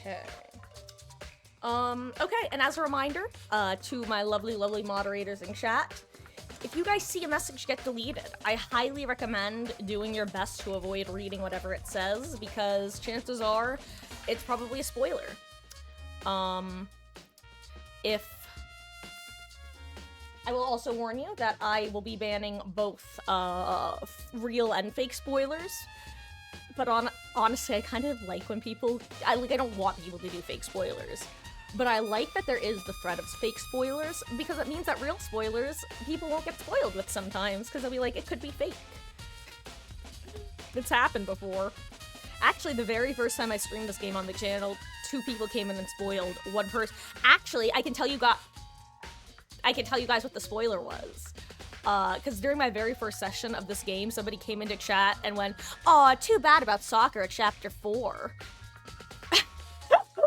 Speaker 1: Okay. Okay, and as a reminder, to my lovely, lovely moderators in chat, if you guys see a message get deleted, I highly recommend doing your best to avoid reading whatever it says, because chances are it's probably a spoiler. If I will also warn you that I will be banning both real and fake spoilers. But honestly, I kind of like when people... I don't want people to do fake spoilers. But I like that there is the threat of fake spoilers, because it means that real spoilers, people won't get spoiled with sometimes, because they'll be like, it could be fake. It's happened before. Actually, the very first time I streamed this game on the channel, 2 people came in and spoiled one person. Actually, I can tell you guys what the spoiler was. Because during my very first session of this game, somebody came into chat and went, "Aw, too bad about soccer at chapter 4.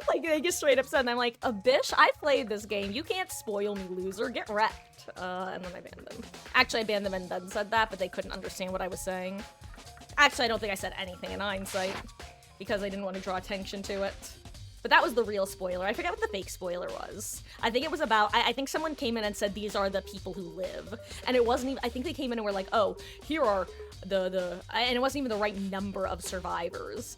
Speaker 1: Like, they just straight up said, and I'm like, "Bish, I played this game. You can't spoil me, loser. Get wrecked." And then I banned them. Actually, I banned them and then said that, but they couldn't understand what I was saying. Actually, I don't think I said anything in hindsight, because I didn't want to draw attention to it. But that was the real spoiler. I forget what the fake spoiler was. I think it was about, I think someone came in and said, these are the people who live. And it wasn't even, I think they came in and were like, oh, here are and it wasn't even the right number of survivors.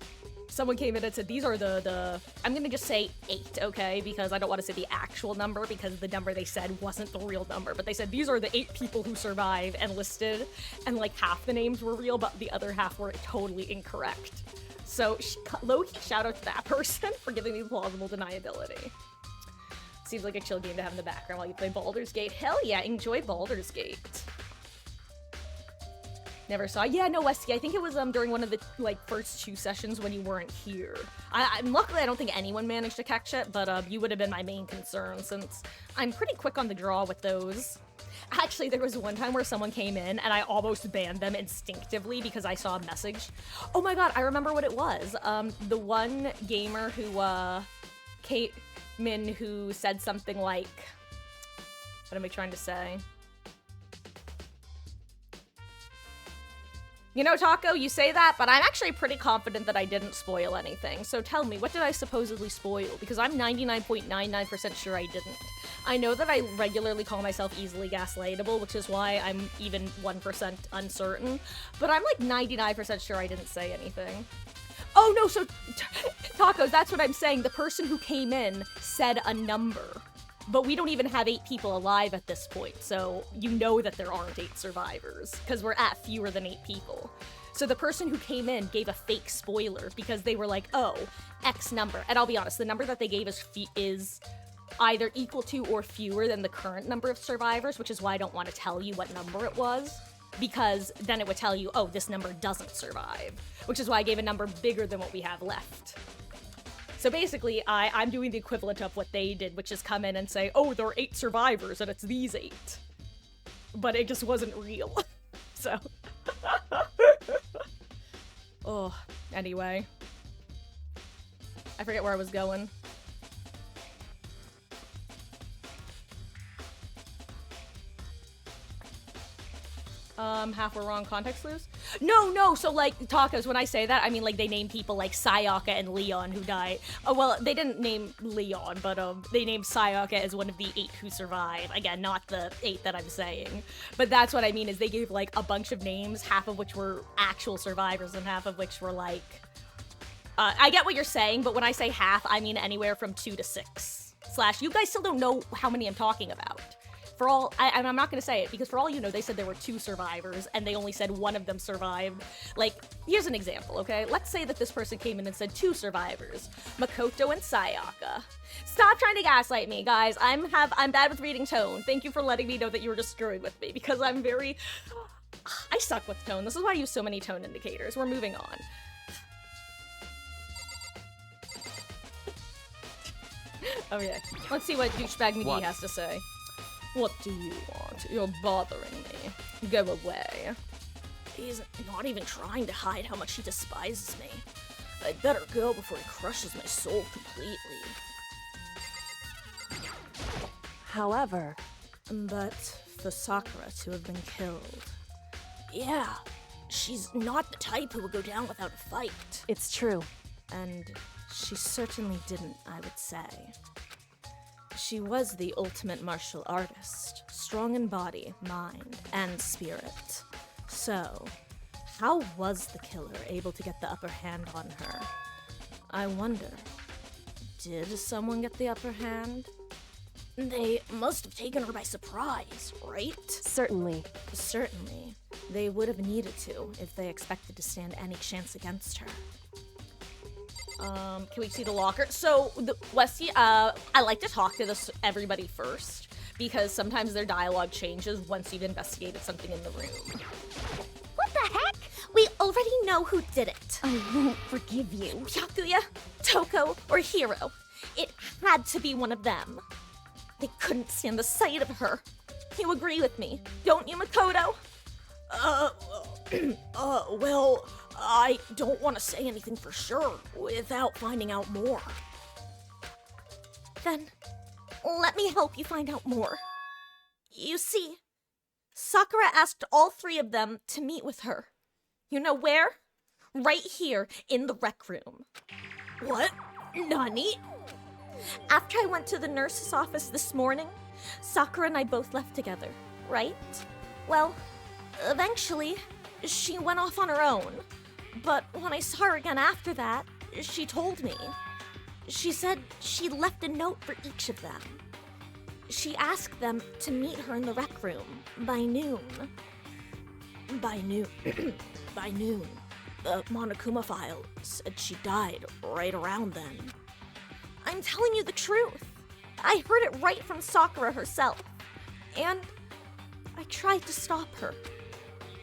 Speaker 1: Someone came in and said, these are I'm gonna just say 8, okay? Because I don't want to say the actual number, because the number they said wasn't the real number. But they said, these are the 8 people who survived and listed. And like half the names were real, but the other half were totally incorrect. So, low-key shout out to that person for giving me plausible deniability. Seems like a chill game to have in the background while you play Baldur's Gate. Hell yeah, enjoy Baldur's Gate. Never saw. Yeah, no, Westy, I think it was during one of the first 2 sessions when you weren't here. Luckily, I don't think anyone managed to catch it, but you would have been my main concern, since I'm pretty quick on the draw with those. Actually, there was one time where someone came in and I almost banned them instinctively because I saw a message. Oh my god, I remember what it was. The one gamer who came in who said something like, what am I trying to say? You know, Taco, you say that, but I'm actually pretty confident that I didn't spoil anything. So tell me, what did I supposedly spoil? Because I'm 99.99% sure I didn't. I know that I regularly call myself easily gaslightable, which is why I'm even 1% uncertain. But I'm like 99% sure I didn't say anything. Oh no, so Tacos, that's what I'm saying. The person who came in said a number. But we don't even have 8 people alive at this point, so you know that there aren't 8 survivors, because we're at fewer than 8 people. So the person who came in gave a fake spoiler, because they were like, oh, X number. And I'll be honest, the number that they gave is either equal to or fewer than the current number of survivors, which is why I don't want to tell you what number it was, because then it would tell you, oh, this number doesn't survive, which is why I gave a number bigger than what we have left. So basically, I'm doing the equivalent of what they did, which is come in and say, oh, there are 8 survivors, and it's these 8. But it just wasn't real. So. Oh, anyway. I forget where I was going. Half were wrong, context clues? No, so like, Tacos, when I say that, I mean like they name people like Sayaka and Leon who died. Oh, well, they didn't name Leon, but they named Sayaka as one of the 8 who survived. Again, not the 8 that I'm saying. But that's what I mean, is they gave like a bunch of names, half of which were actual survivors and half of which were like... I get what you're saying, but when I say half, I mean anywhere from 2 to 6. / you guys still don't know how many I'm talking about. For all, I'm not gonna say it, because for all you know, they said there were 2 survivors, and they only said one of them survived. Like, here's an example, okay? Let's say that this person came in and said 2 survivors, Makoto and Sayaka. Stop trying to gaslight me, guys. I'm bad with reading tone. Thank you for letting me know that you were just screwing with me, because I suck with tone. This is why I use so many tone indicators. We're moving on. Okay, let's see what douchebag McGee
Speaker 3: What?
Speaker 1: has to say. What do you want? You're bothering me. Go away. He's not even trying to hide how much he despises me. I'd better go before he crushes my soul completely.
Speaker 9: However,
Speaker 1: But for Sakura to have been killed... Yeah, she's not the type who would go down without a fight.
Speaker 9: it's true.
Speaker 1: And she certainly didn't, I would say. She was the ultimate martial artist, strong in body, mind, and spirit. So, how was the killer able to get the upper hand on her? I wonder, did someone get the upper hand? They must have taken her by surprise, right?
Speaker 9: Certainly.
Speaker 1: Certainly. They would have needed to if they expected to stand any chance against her. Can we see the locker? So, Westy, I like to talk to everybody first, because sometimes their dialogue changes once you've investigated something in the room.
Speaker 5: What the heck? We already know who did it.
Speaker 9: I won't forgive you.
Speaker 1: Byakuya, Toko, or Hiro. It had to be one of them. They couldn't stand the sight of her. You agree with me, don't you, Makoto? Well, I don't want to say anything for sure without finding out more. Then, let me help you find out more. You see, Sakura asked all three of them to meet with her. You know where? Right here in the rec room. What? Nani? After I went to the nurse's office this morning, Sakura and I both left together, right? Well, eventually, she went off on her own. But when I saw her again after that, she told me. She said she left a note for each of them. She asked them to meet her in the rec room by noon. By noon. By noon. The Monokuma file said she died right around then. I'm telling you the truth. I heard it right from Sakura herself. And I tried to stop her.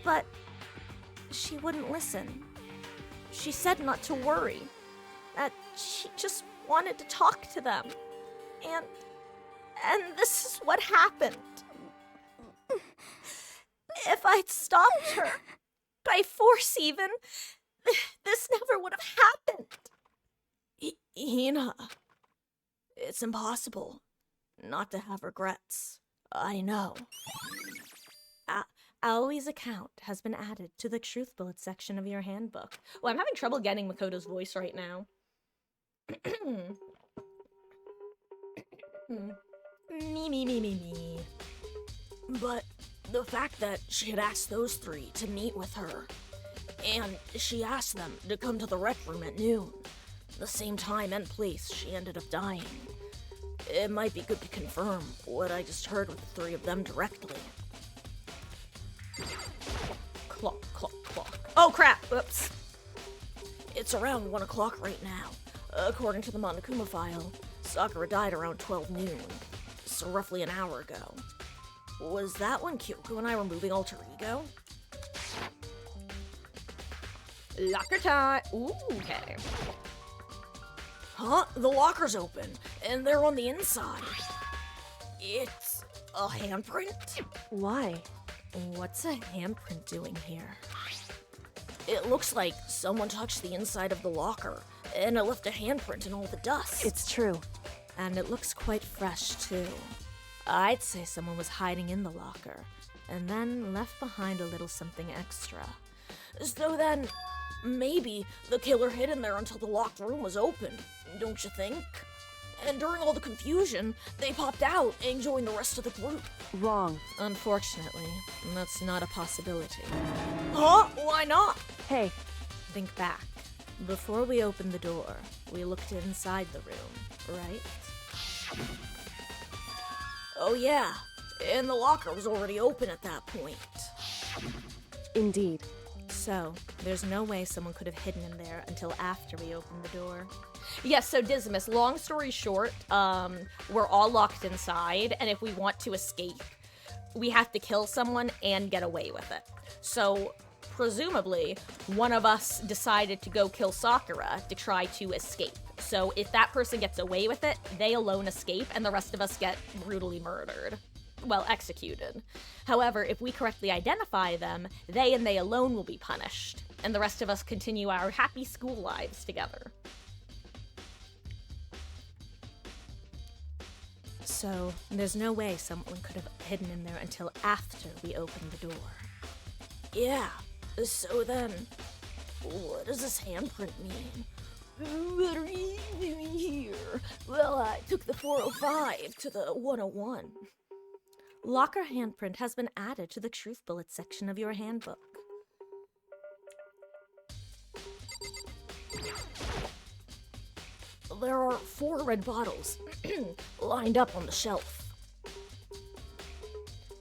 Speaker 1: But she wouldn't listen. She said not to worry. That she just wanted to talk to them. And this is what happened. If I'd stopped her, by force even, this never would have happened. Hina, it's impossible not to have regrets. I know. Aoi's account has been added to the Truth Bullet section of your handbook. Well, I'm having trouble getting Makoto's voice right now. Me. But the fact that she had asked those three to meet with her, and she asked them to come to the rec room at noon, the same time and place she ended up dying, it might be good to confirm what I just heard with the three of them directly. Clock. Oh crap! Oops. It's around 1 o'clock right now. According to the Monokuma file, Sakura died around 12 noon, so roughly an hour ago. Was that when Kyoko and I were moving Alter Ego? Locker time! Ooh, okay. Huh? The locker's open, and they're on the inside. It's a handprint?
Speaker 9: Why?
Speaker 1: What's a handprint doing here? It looks like someone touched the inside of the locker, and it left a handprint in all the dust.
Speaker 9: It's true.
Speaker 1: And it looks quite fresh, too. I'd say someone was hiding in the locker, and then left behind a little something extra. So then, maybe the killer hid in there until the locked room was open, don't you think? And during all the confusion, they popped out and joined the rest of the group.
Speaker 9: Wrong.
Speaker 1: Unfortunately, that's not a possibility. Huh? Why not?
Speaker 9: Hey,
Speaker 1: Think back. Before we opened the door, we looked inside the room, right? Oh yeah, and the locker was already open at that point.
Speaker 9: indeed.
Speaker 1: So, there's no way someone could have hidden in there until after we opened the door. Yes, so Dismas, long story short, we're all locked inside, and if we want to escape, we have to kill someone and get away with it. So, presumably, one of us decided to go kill Sakura to try to escape, So if that person gets away with it, they alone escape, and the rest of us get brutally murdered. Well, executed. However, if we correctly identify them, they and they alone will be punished, and the rest of us continue our happy school lives together. So, there's no way someone could have hidden in there until after we opened the door. Yeah, so then, what does this handprint mean? What are you doing here? Well, I took the 405 to the 101. Locker handprint has been added to the truth bullet section of your handbook. There are 4 red bottles lined up on the shelf.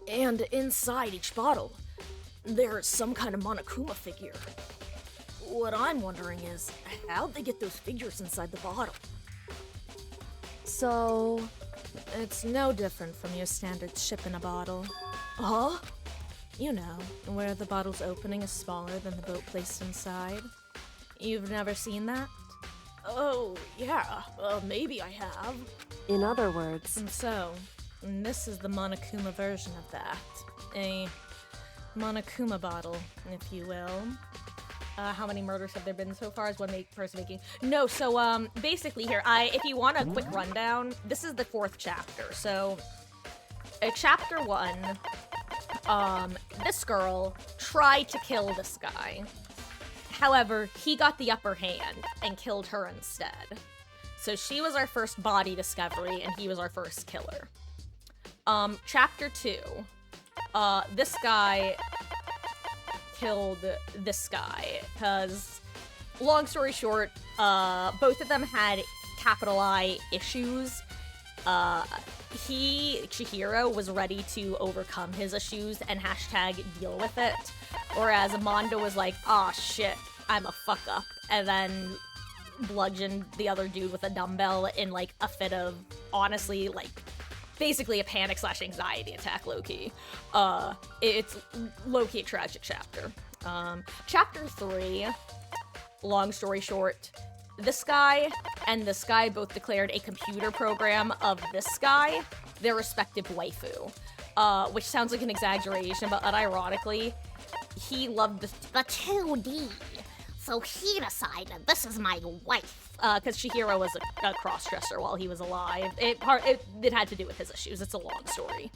Speaker 1: And inside each bottle, there's some kind of Monokuma figure. What I'm wondering is, how'd they get those figures inside the bottle? So, it's no different from your standard ship in a bottle. Huh? You know, where the bottle's opening is smaller than the boat placed inside. You've never seen that? Oh, yeah, maybe I have.
Speaker 9: In other words,
Speaker 1: And so, this is the Monokuma version of that. A Monokuma bottle, if you will. How many murders have there been so far? Is one person making? No, so, basically here, if you want a quick rundown, this is the 4th chapter. So, chapter 1, this girl tried to kill this guy. However, he got the upper hand and killed her instead. So she was our first body discovery, and he was our first killer. Chapter 2, this guy killed this guy, because, long story short, both of them had capital I issues. Chihiro, was ready to overcome his issues and #deal with it, whereas Amanda was like, aw shit, I'm a fuck up, and then bludgeoned the other dude with a dumbbell in, like, a fit of, honestly, like, basically a panic/anxiety attack, low-key. It's low-key a tragic chapter. Chapter 3, long story short, this guy and this guy both declared a computer program of this guy their respective waifu. Which sounds like an exaggeration, but unironically, he loved the 2D. So he decided, this is my wife. Because Chihiro was a cross-dresser while he was alive. It had to do with his issues. It's a long story.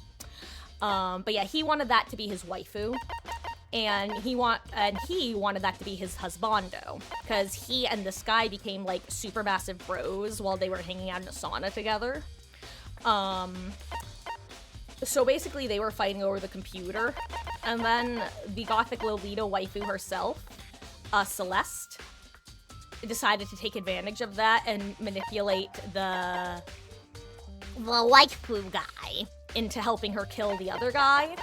Speaker 1: But yeah, he wanted that to be his waifu. And he wanted that to be his husbando. Because he and this guy became, like, super massive bros while they were hanging out in a sauna together. So basically, they were fighting over the computer. And then the gothic Lolita waifu herself, Celeste, decided to take advantage of that and manipulate the waifu guy into helping her kill the other guy.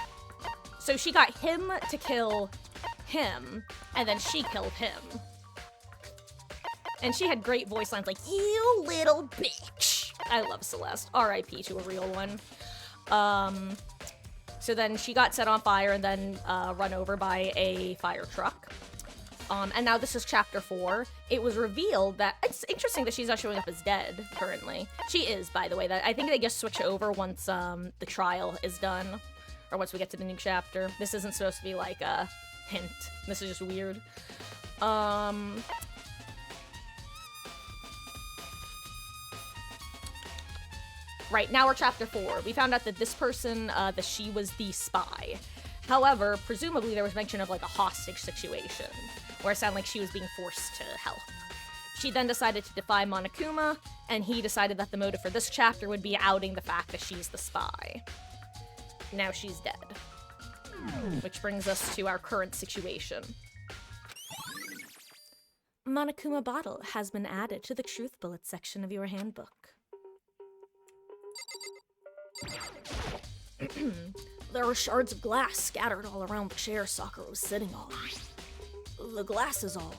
Speaker 1: So she got him to kill him, and then she killed him. And she had great voice lines like, "You little bitch." I love Celeste. R.I.P. to a real one. So then she got set on fire and then run over by a fire truck. And now this is chapter 4. It was revealed that it's interesting that she's not showing up as dead currently. She is, by the way. That I think they just switch over once the trial is done, or once we get to the new chapter. This isn't supposed to be like a hint. This is just weird. Right, now we're chapter 4. We found out that this person, that she was the spy. However, presumably there was mention of like a hostage situation, where it sounded like she was being forced to help. She then decided to defy Monokuma, and he decided that the motive for this chapter would be outing the fact that she's the spy. Now she's dead. Which brings us to our current situation. Monokuma bottle has been added to the truth bullet section of your handbook. There were shards of glass scattered all around the chair Sakura was sitting on. The glass is all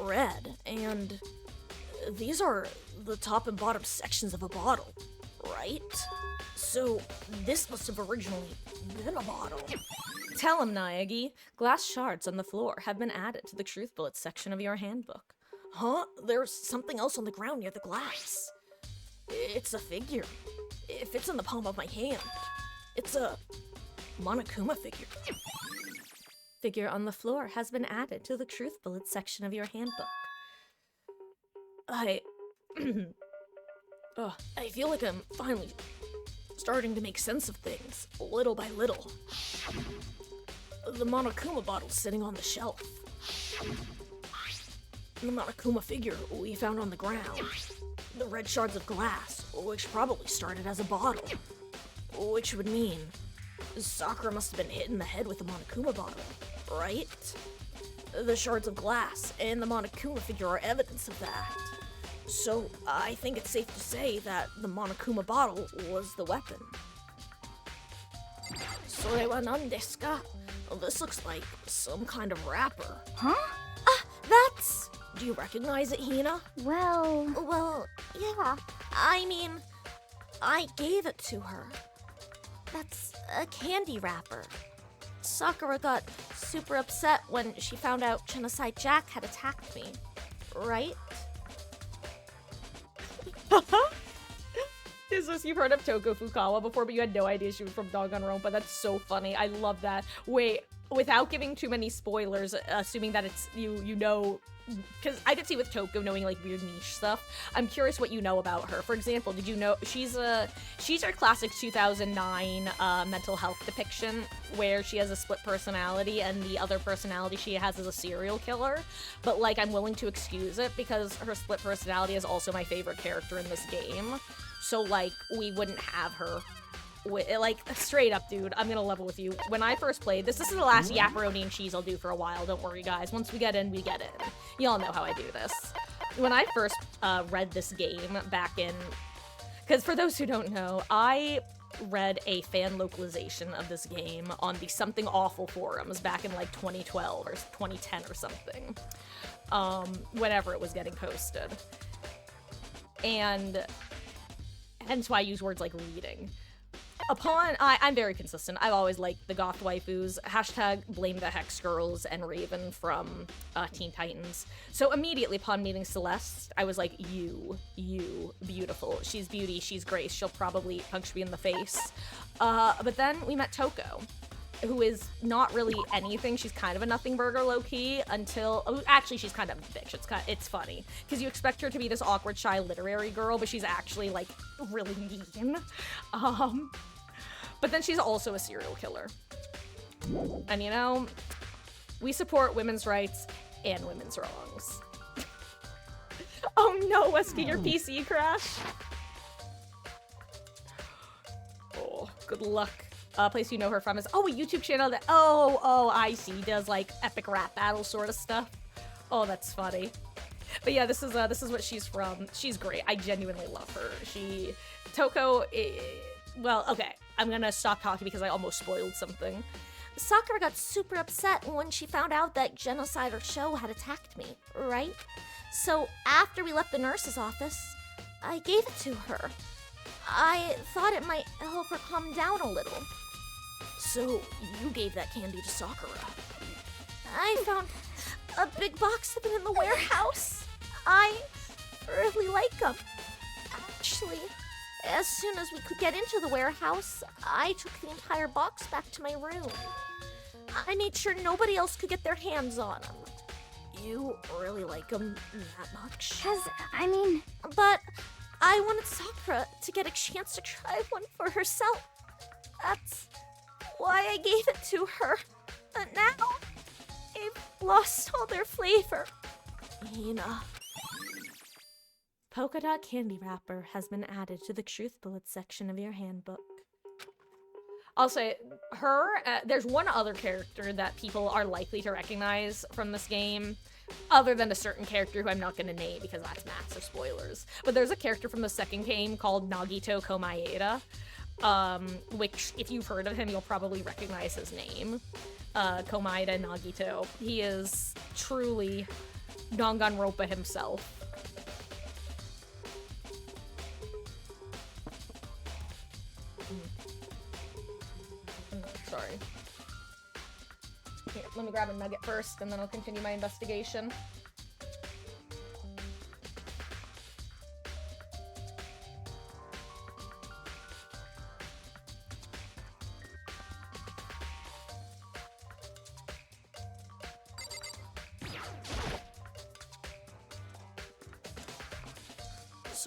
Speaker 1: red, and these are the top and bottom sections of a bottle, right? So this must have originally been a bottle. Tell him, Naegi. Glass shards on the floor have been added to the truth bullet section of your handbook. Huh? There's something else on the ground near the glass. It's a figure. It fits in the palm of my hand. It's a Monokuma figure. Figure on the floor has been added to the truth bullet section of your handbook. I feel like I'm finally starting to make sense of things, little by little. The Monokuma bottle's sitting on the shelf. The Monokuma figure we found on the ground. The red shards of glass, which probably started as a bottle. Which would mean Sakura must have been hit in the head with the Monokuma bottle, right? The shards of glass and the Monokuma figure are evidence of that. So I think it's safe to say that the Monokuma bottle was the weapon. Sorewa nan desu ka? This looks like some kind of wrapper.
Speaker 8: Huh?
Speaker 1: That's... Do you recognize it, Hina?
Speaker 8: Well,
Speaker 1: Yeah. I mean, I gave it to her. That's a candy wrapper. Sakura got super upset when she found out Genocide Jack had attacked me, right? Is this, you've heard of Toko Fukawa before, but you had no idea she was from Danganronpa. That's so funny. I love that. Wait, without giving too many spoilers, assuming that it's you know, because I could see with Toko knowing like weird niche stuff. I'm curious what you know about her. For example, did you know she's our classic 2009 mental health depiction where she has a split personality and the other personality she has is a serial killer. But like I'm willing to excuse it because her split personality is also my favorite character in this game. So like we wouldn't have her. Like, straight up, dude, I'm gonna level with you. When I first played this is the last Yapperoni and cheese I'll do for a while, don't worry, guys. Once we get in, we get in. Y'all know how I do this. When I first read this game back in... Because for those who don't know, I read a fan localization of this game on the Something Awful forums back in, like, 2012 or 2010 or something. Whenever it was getting posted. And hence why I use words like reading. I'm very consistent. I've always liked the goth waifus. Hashtag blame the Hex Girls and Raven from Teen Titans. So immediately upon meeting Celeste, I was like, you, beautiful. She's beauty, she's grace. She'll probably punch me in the face. But then we met Toko, who is not really anything. She's kind of a nothing burger low-key until... Oh, actually, she's kind of a bitch. It's funny. Because you expect her to be this awkward, shy literary girl, but she's actually, like, really mean. But then she's also a serial killer. And you know, we support women's rights and women's wrongs. Oh no, Wesky, your PC crashed. Oh, good luck. Place you know her from is, oh, a YouTube channel that, oh, I see, does like epic rap battle sort of stuff. Oh, that's funny. But yeah, this is what she's from. She's great. I genuinely love her. Toko, well, okay. I'm gonna stop talking because I almost spoiled something. Sakura got super upset when she found out that Genocide or Show had attacked me, right? So after we left the nurse's office, I gave it to her. I thought it might help her calm down a little. So you gave that candy to Sakura. I found a big box of them in the warehouse. I really like them. Actually, as soon as we could get into the warehouse, I took the entire box back to my room. I made sure nobody else could get their hands on them. You really like them that much? But I wanted Sakura to get a chance to try one for herself. That's why I gave it to her. But now, they've lost all their flavor. Hina. Polka dot candy wrapper has been added to the truth bullet section of your handbook. I'll say, there's one other character that people are likely to recognize from this game, other than a certain character who I'm not going to name because that's massive spoilers. But there's a character from the second game called Nagito Komaeda, which, if you've heard of him, you'll probably recognize his name. Komaeda Nagito. He is truly Danganronpa himself. Sorry. Here, let me grab a nugget first, and then I'll continue my investigation.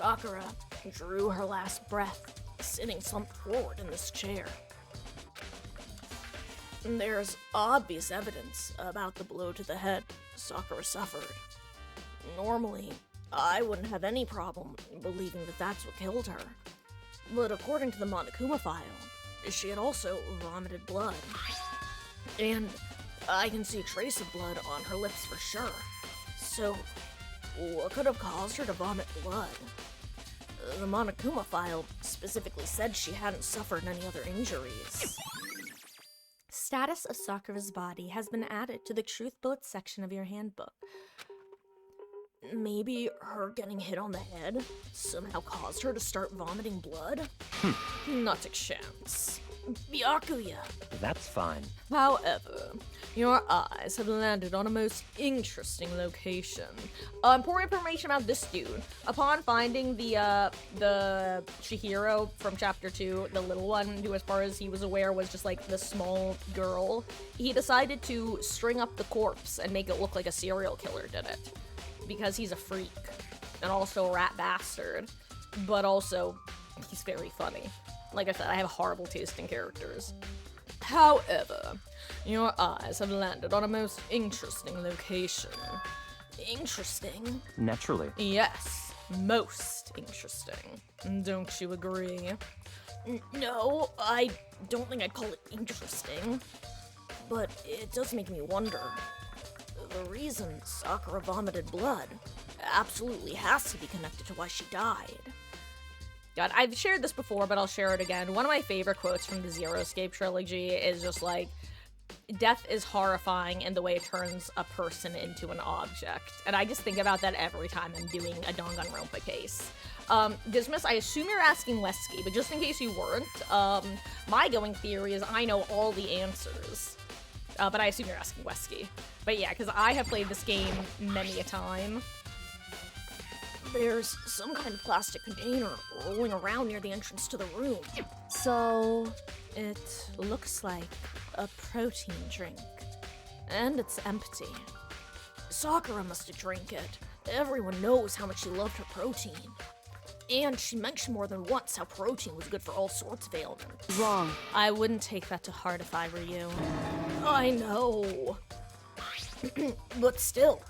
Speaker 1: Sakura drew her last breath, sitting slumped forward in this chair. There's obvious evidence about the blow to the head Sakura suffered. Normally, I wouldn't have any problem believing that that's what killed her. But according to the Monokuma file, she had also vomited blood. And I can see a trace of blood on her lips for sure. So, what could have caused her to vomit blood? The Monokuma file specifically said she hadn't suffered any other injuries. Status of Sakura's body has been added to the Truth Bullets section of your handbook. Maybe her getting hit on the head somehow caused her to start vomiting blood? Not a chance. Byakuya.
Speaker 10: That's fine.
Speaker 1: However, your eyes have landed on a most interesting location. Important information about this dude. Upon finding the Chihiro from chapter 2, the little one who, as far as he was aware, was just like the small girl, he decided to string up the corpse and make it look like a serial killer did it. Because he's a freak. And also a rat bastard. But also, he's very funny. Like I said, I have horrible taste in characters. However, your eyes have landed on a most interesting location. Interesting?
Speaker 10: Naturally.
Speaker 1: Yes, most interesting. Don't you agree? No, I don't think I'd call it interesting. But it does make me wonder. The reason Sakura vomited blood absolutely has to be connected to why she died. God, I've shared this before, but I'll share it again. One of my favorite quotes from the Zero Escape trilogy is just like, death is horrifying in the way it turns a person into an object. And I just think about that every time I'm doing a Danganronpa case. Dismiss, I assume you're asking Wesky, but just in case you weren't, my going theory is I know all the answers. But I assume you're asking Wesky. But yeah, because I have played this game many a time. There's some kind of plastic container rolling around near the entrance to the room.
Speaker 9: So,
Speaker 1: It looks like a protein drink. And it's empty. Sakura must have drank it. Everyone knows how much she loved her protein. And she mentioned more than once how protein was good for all sorts of ailments.
Speaker 9: wrong.
Speaker 1: I wouldn't take that to heart if I were you. I know. But still,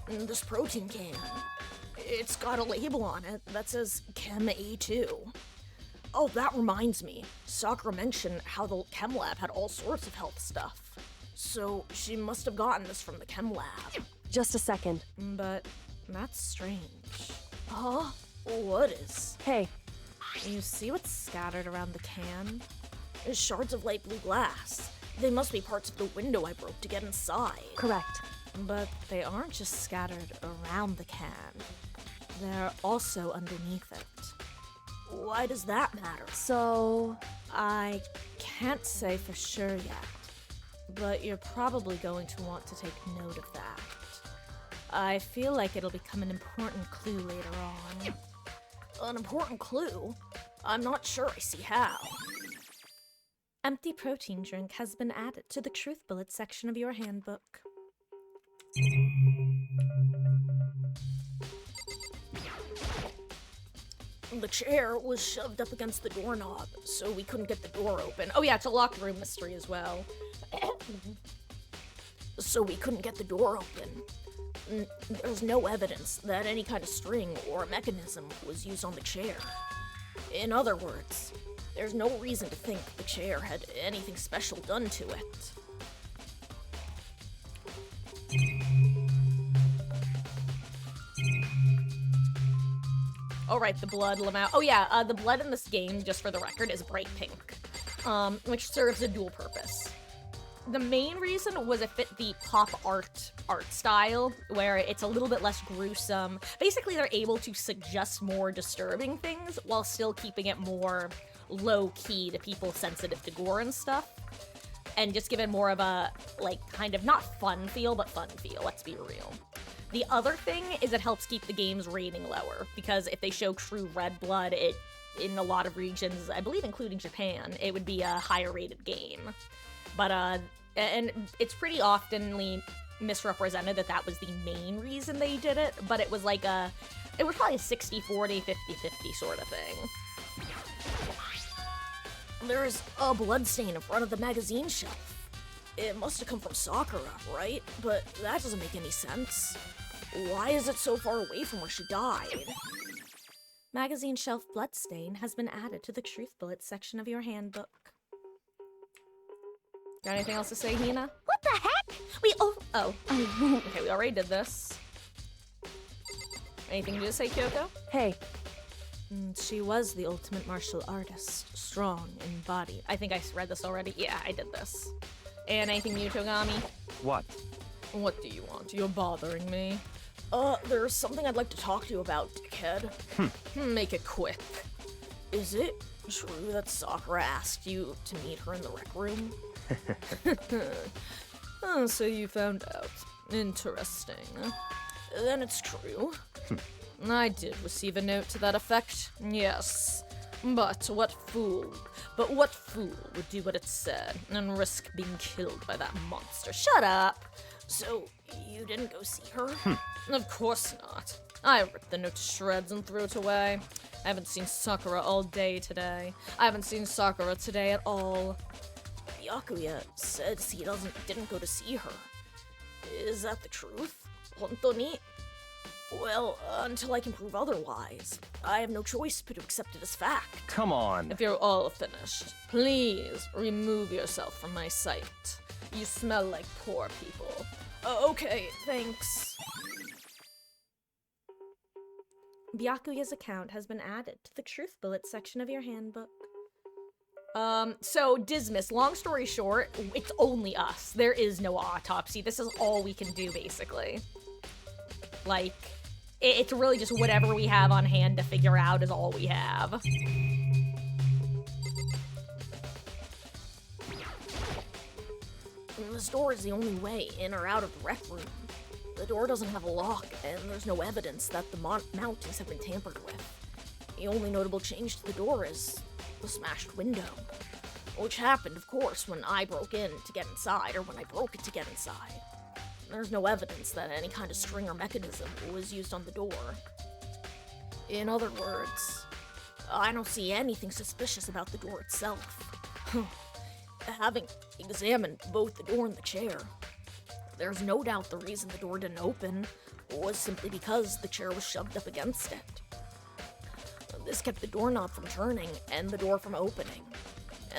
Speaker 1: this protein can. It's got a label on it that says Chem A2. Oh, that reminds me. Sakura mentioned how the chem lab had all sorts of health stuff. So she must have gotten this from the chem lab.
Speaker 9: Just a second.
Speaker 1: But that's strange. Huh? What is?
Speaker 9: Hey,
Speaker 1: You see what's scattered around the can? It's shards of light blue glass. They must be parts of the window I broke to get inside.
Speaker 9: correct.
Speaker 1: But they aren't just scattered around the can. They're also underneath it. Why does that matter?
Speaker 9: So,
Speaker 1: I can't say for sure yet, but you're probably going to want to take note of that. I feel like it'll become an important clue later on. An important clue? I'm not sure I see how. Empty protein drink has been added to the Truth Bullet section of your handbook. The chair was shoved up against the doorknob, so we couldn't get the door open. Oh yeah, it's a locked room mystery as well. So we couldn't get the door open. There's no evidence that any kind of string or mechanism was used on the chair. In other words, there's no reason to think the chair had anything special done to it. Oh, right, the blood lamau. Oh, yeah, the blood in this game, just for the record, is bright pink, which serves a dual purpose. The main reason was it fit the pop art style, where it's a little bit less gruesome. Basically, they're able to suggest more disturbing things while still keeping it more low-key to people sensitive to gore and stuff. And just give it more of a, like, kind of not fun feel, but fun feel, let's be real. The other thing is it helps keep the game's rating lower, because if they show true red blood, in a lot of regions, I believe including Japan, it would be a higher rated game. But, and it's pretty oftenly misrepresented that was the main reason they did it, but it was like It was probably a 60-40, 50-50 sort of thing. There's a bloodstain in front of the magazine shelf. It must have come from Sakura, right? But that doesn't make any sense. Why is it so far away from where she died? Magazine shelf bloodstain has been added to the truth bullets section of your handbook. Got anything else to say, Hina?
Speaker 5: What the heck?
Speaker 1: Okay, we already did this. Anything new to say, Kyoko?
Speaker 9: Hey,
Speaker 1: She was the ultimate martial artist, strong in body. I think I read this already. Yeah, I did this. And anything new, Togami?
Speaker 10: What?
Speaker 1: What do you want? You're bothering me. There's something I'd like to talk to you about, dickhead. Make it quick. Is it true that Sakura asked you to meet her in the rec room? Oh, so you found out. Interesting. Then it's true. I did receive a note to that effect, yes. But what fool would do what it said and risk being killed by that monster? Shut up! So, you didn't go see her? Of course not. I ripped the note to shreds and threw it away. I haven't seen Sakura all day today. I haven't seen Sakura today at all. Byakuya says he didn't go to see her. Is that the truth? Hontoni? Well, until I can prove otherwise, I have no choice but to accept it as fact.
Speaker 10: Come on.
Speaker 1: If you're all finished, please remove yourself from my sight. You smell like poor people. Okay, thanks. Byakuya's account has been added to the truth bullet section of your handbook. So, Dismas, long story short, it's only us. There is no autopsy. This is all we can do, basically. Like, it's really just whatever we have on hand to figure out is all we have. This door is the only way in or out of the rec room. The door doesn't have a lock, and there's no evidence that the mountings have been tampered with. The only notable change to the door is the smashed window. Which happened, of course, when I broke in to get inside, or when I broke it to get inside. There's no evidence that any kind of string or mechanism was used on the door. In other words, I don't see anything suspicious about the door itself. Having examined both the door and the chair, there's no doubt the reason the door didn't open was simply because the chair was shoved up against it. This kept the doorknob from turning and the door from opening.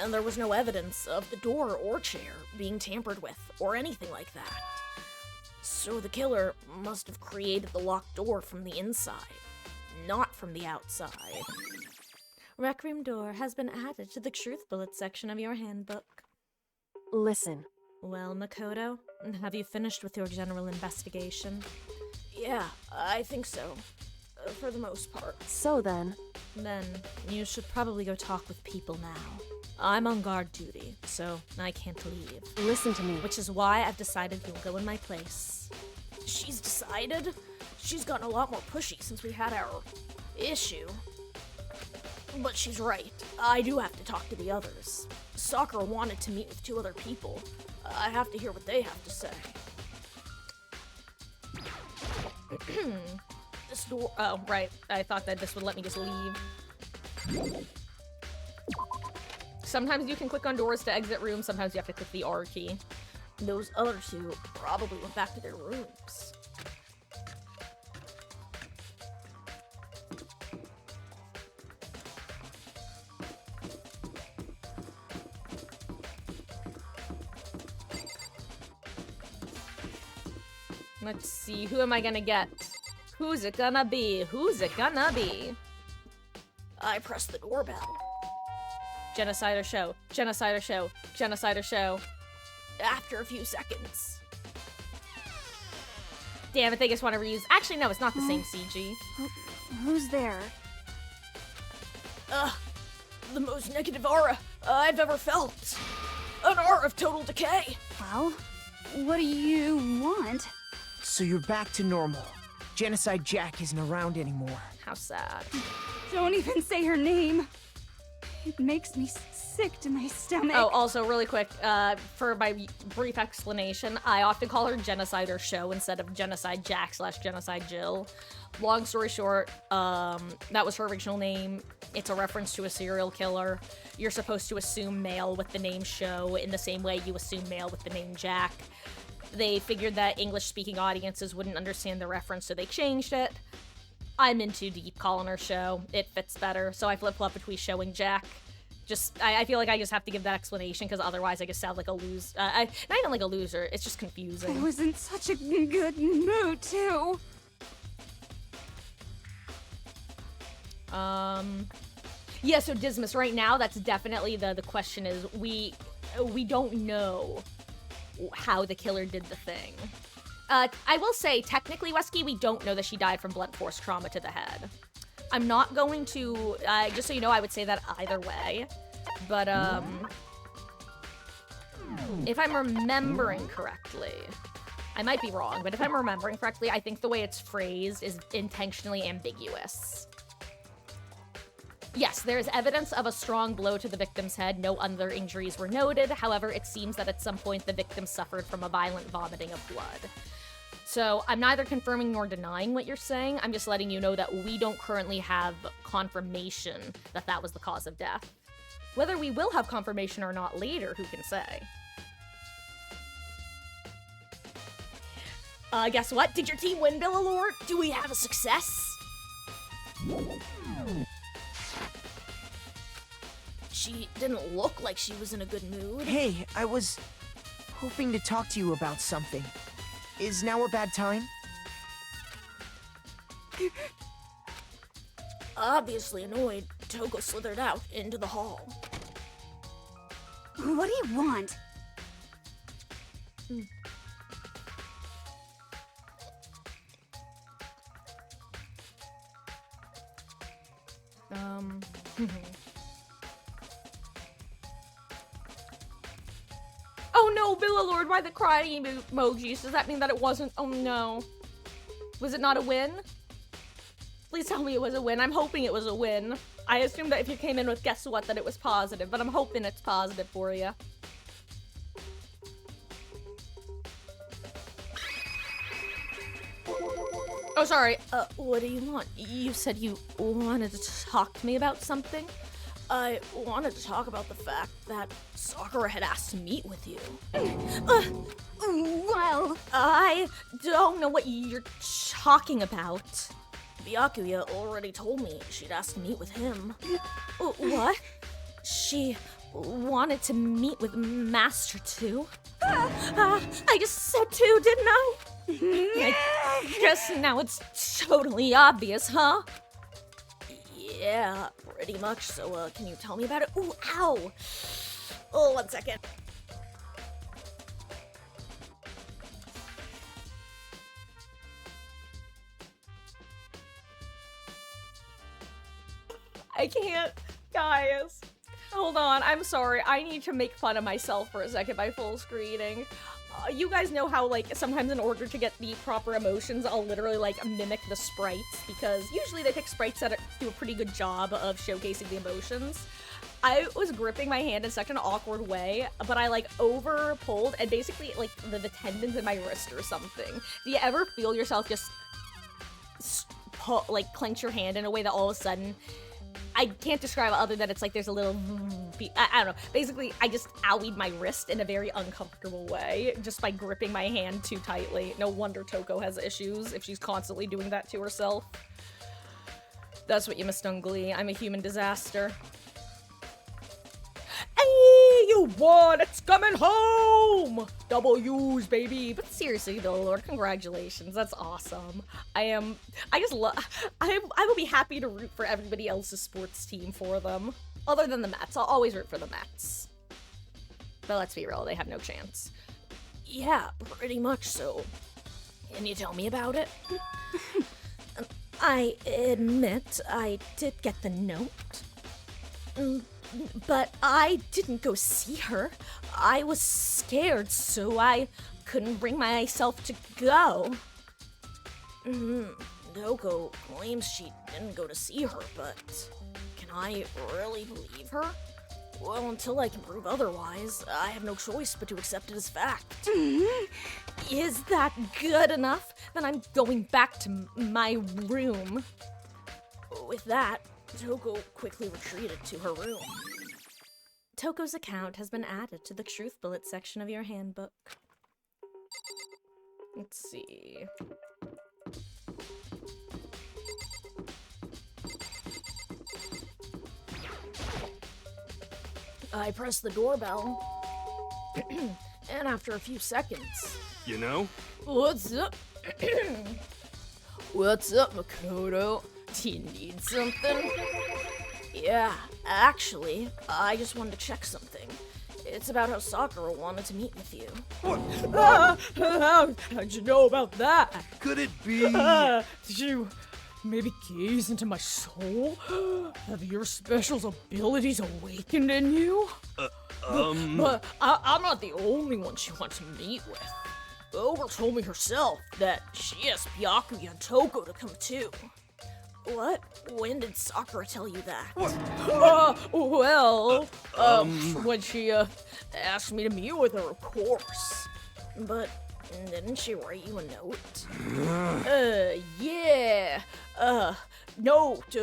Speaker 1: And there was no evidence of the door or chair being tampered with or anything like that. So the killer must have created the locked door from the inside, not from the outside. Rec room door has been added to the truth bullet section of your handbook.
Speaker 9: listen.
Speaker 1: Well, Makoto, have you finished with your general investigation? Yeah, I think so. For the most part.
Speaker 9: So then,
Speaker 1: you should probably go talk with people now. I'm on guard duty, so I can't leave.
Speaker 9: listen to me.
Speaker 1: Which is why I've decided you'll go in my place. She's decided? She's gotten a lot more pushy since we had our issue. But she's right. I do have to talk to the others. Sakura wanted to meet with 2 other people. I have to hear what they have to say. This door— oh, right. I thought that this would let me just leave. Sometimes you can click on doors to exit rooms, sometimes you have to click the R key. Those other 2 probably went back to their rooms. Let's see, who am I gonna get? Who's it gonna be? Who's it gonna be? I press the doorbell. Genocide or show? Genocide or show? Genocide or show? After a few seconds. Damn it, they just want to reuse— actually, no, it's not the same CG.
Speaker 5: Who's there?
Speaker 1: The most negative aura I've ever felt. An aura of total decay.
Speaker 5: Well, what do you want?
Speaker 11: So you're back to normal. Genocide Jack isn't around anymore.
Speaker 1: How sad.
Speaker 5: Don't even say her name.
Speaker 2: It makes me sick to my stomach.
Speaker 1: Oh, also, really quick, for my brief explanation, I often call her Genocider Show instead of Genocide Jack / Genocide Jill. Long story short, that was her original name. It's a reference to a serial killer. You're supposed to assume male with the name Show in the same way you assume male with the name Jack. They figured that English-speaking audiences wouldn't understand the reference, so they changed it. I'm in too deep calling her Show. It fits better, so I flip-flop between Show and Jack. I feel like I just have to give that explanation, because otherwise I just sound like a loser. Not even like a loser, it's just confusing.
Speaker 2: I was in such a good mood, too.
Speaker 1: Yeah, so Dismas, right now, that's definitely the question is, we don't know how the killer did the thing. I will say, technically, Wesky, we don't know that she died from blunt force trauma to the head. I'm not going to, just so you know, I would say that either way. But, if I'm remembering correctly, I might be wrong, but if I'm remembering correctly, I think the way it's phrased is intentionally ambiguous. Yes, there is evidence of a strong blow to the victim's head. No other injuries were noted. However, it seems that at some point the victim suffered from a violent vomiting of blood. So I'm neither confirming nor denying what you're saying. I'm just letting you know that we don't currently have confirmation that that was the cause of death. Whether we will have confirmation or not later, who can say? Guess what? Did your team win, Billalord? Do we have a success? She didn't look like she was in a good mood.
Speaker 11: Hey, I was hoping to talk to you about something. Is now a bad time?
Speaker 1: Obviously annoyed, Togo slithered out into the hall.
Speaker 2: What do you want?
Speaker 1: Oh no, Billalord, why the crying emojis? Does that mean that it wasn't? Oh no. Was it not a win? Please tell me it was a win. I'm hoping it was a win. I assumed that if you came in with guess what, that it was positive, but I'm hoping it's positive for you. Oh, sorry. What do you want? You said you wanted to talk to me about something? I wanted to talk about the fact that Sakura had asked to meet with you.
Speaker 2: Well,
Speaker 1: I don't know what you're talking about. Byakuya already told me she'd asked to meet with him. What? She wanted to meet with Master 2? I just said 2, didn't I? I guess now it's totally obvious, huh? Yeah, pretty much. So, can you tell me about it? Ooh, ow! Oh, 1 second. I can't, guys. Hold on, I'm sorry. I need to make fun of myself for a second by full screening. You guys know how, like, sometimes in order to get the proper emotions, I'll literally, like, mimic the sprites, because usually they pick sprites that do a pretty good job of showcasing the emotions. I was gripping my hand in such an awkward way, but I, like, over-pulled, and basically, like, the tendons in my wrist or something. Do you ever feel yourself just, like, clench your hand in a way that all of a sudden... I can't describe it other than it's like there's a little... I don't know. Basically, I just owied my wrist in a very uncomfortable way just by gripping my hand too tightly. No wonder Toko has issues if she's constantly doing that to herself. That's what you missed on Glee. I'm a human disaster. Hey, you won! It's coming home! W's, baby! But seriously, though, Lord, congratulations. That's awesome. I will be happy to root for everybody else's sports team for them. Other than the Mets. I'll always root for the Mets. But let's be real, they have no chance. Yeah, pretty much so. Can you tell me about it? I admit I did get the note. But I didn't go see her. I was scared, so I couldn't bring myself to go. Doko claims she didn't go to see her, but can can I really believe her? Well, until I can prove otherwise, I have no choice but to accept it as fact. Is that good enough? Then I'm going back to my room. With that, Toko quickly retreated to her room. Toko's account has been added to the Truth Bullet section of your handbook. Let's see. I pressed the doorbell, and after a few seconds...
Speaker 10: You know?
Speaker 1: What's up? What's up, Makoto? Do you need something? Yeah, actually, I just wanted to check something. It's about how Sakura wanted to meet with you.
Speaker 10: What?
Speaker 1: How'd you know about that?
Speaker 10: Could it be?
Speaker 1: Did you maybe gaze into my soul? Have your special abilities awakened in you? But I'm not the only one she wants to meet with. Ogre told me herself that she asked Byakuya and Toko to come too. What? When did Sakura tell you that? When she asked me to meet with her, of course. But didn't she write you a note? Yeah. Note.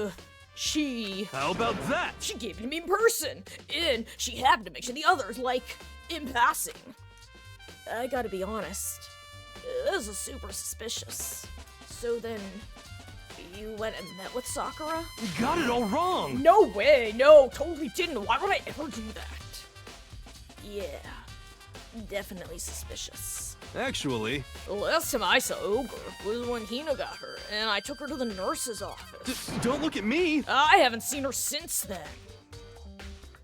Speaker 1: She...
Speaker 10: How about that?
Speaker 1: She gave it to me in person, and she happened to mention the others, like, in passing. I gotta be honest, this is super suspicious. So then, you went and met with Sakura?
Speaker 10: You got it all wrong!
Speaker 1: No way, no, totally didn't. Why would I ever do that? Yeah, definitely suspicious.
Speaker 10: Actually...
Speaker 1: The last time I saw Ogre was when Hina got hurt, and I took her to the nurse's office.
Speaker 10: Don't look at me!
Speaker 1: I haven't seen her since then.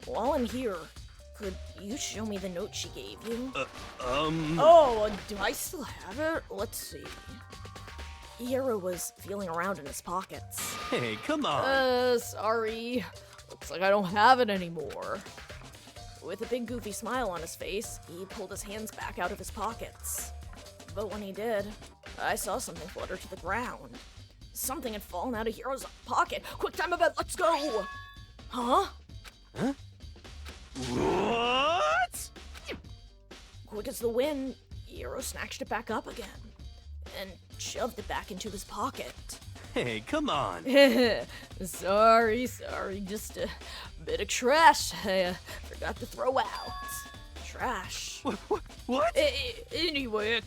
Speaker 1: While I'm here, could you show me the note she gave you? Oh, do I still have it? Let's see. Hiro was feeling around in his pockets.
Speaker 10: Hey, come on!
Speaker 1: Sorry. Looks like I don't have it anymore. With a big goofy smile on his face, he pulled his hands back out of his pockets. But when he did, I saw something flutter to the ground. Something had fallen out of Hiro's pocket. Quick, time about, let's go! Huh?
Speaker 10: Huh? What?
Speaker 1: Quick as the wind, Hiro snatched it back up again and shoved it back into his pocket.
Speaker 10: Hey, come on!
Speaker 1: Sorry, just a bit of trash I forgot to throw out. Trash.
Speaker 10: What?
Speaker 1: Anyway,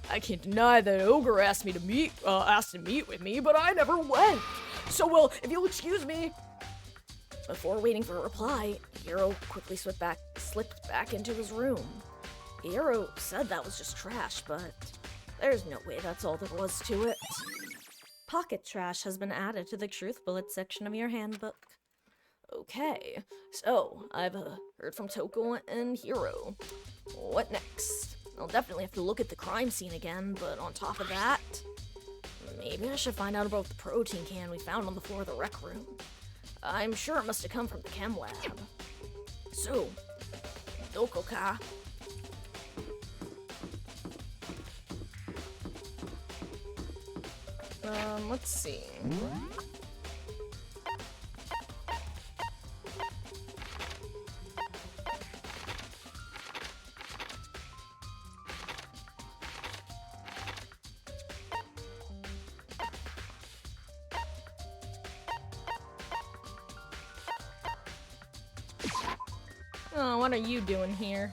Speaker 1: I can't deny that Ogre asked to meet with me, but I never went. So, well, if you'll excuse me. Before waiting for a reply, Hiro quickly slipped back into his room. Hiro said that was just trash, but there's no way that's all there was to it. Pocket trash has been added to the Truth Bullet section of your handbook. Okay, so I've heard from Toko and Hiro. What next? I'll definitely have to look at the crime scene again, but on top of that, maybe I should find out about the protein can we found on the floor of the rec room. I'm sure it must have come from the chem lab. So, Doko-ka? Let's see. Oh, what are you doing here?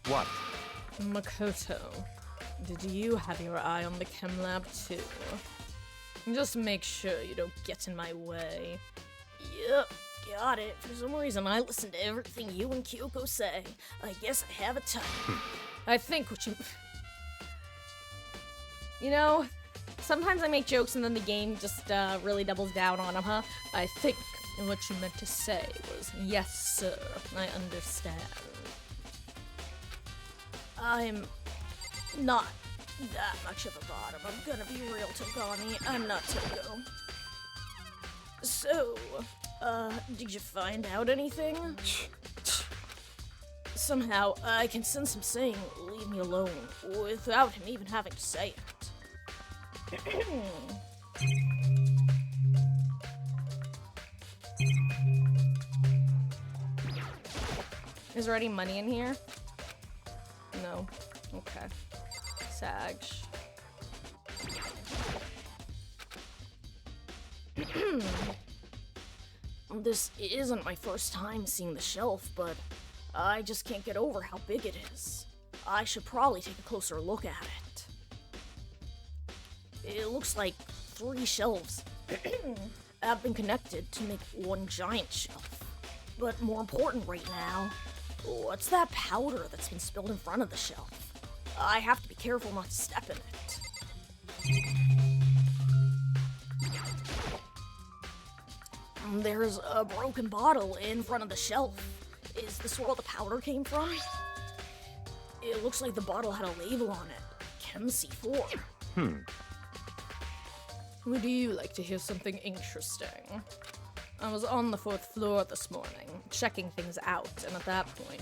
Speaker 10: What?
Speaker 1: Makoto, did you have your eye on the chem lab too? Just make sure you don't get in my way. Yep, got it. For some reason, I listen to everything you and Kyoko say. I guess I have a type. I think what you... You know, sometimes I make jokes and then the game just really doubles down on them, huh? I think what you meant to say was, yes, sir, I understand. I'm not that much of a bottom. I'm gonna be real, Togami. I'm not Toko. So, did you find out anything? Somehow, I can sense him saying, "Leave me alone," without him even having to say it. Is there any money in here? No. Okay. Sag. This isn't my first time seeing the shelf, but I just can't get over how big it is. I should probably take a closer look at it. It looks like 3 shelves have been connected to make one giant shelf. But more important right now, what's that powder that's been spilled in front of the shelf? I have to be careful not to step in it. There's a broken bottle in front of the shelf. Is this where all the powder came from? It looks like the bottle had a label on it. Chem C4. Would you like to hear something interesting? I was on the 4th floor this morning, checking things out, and at that point,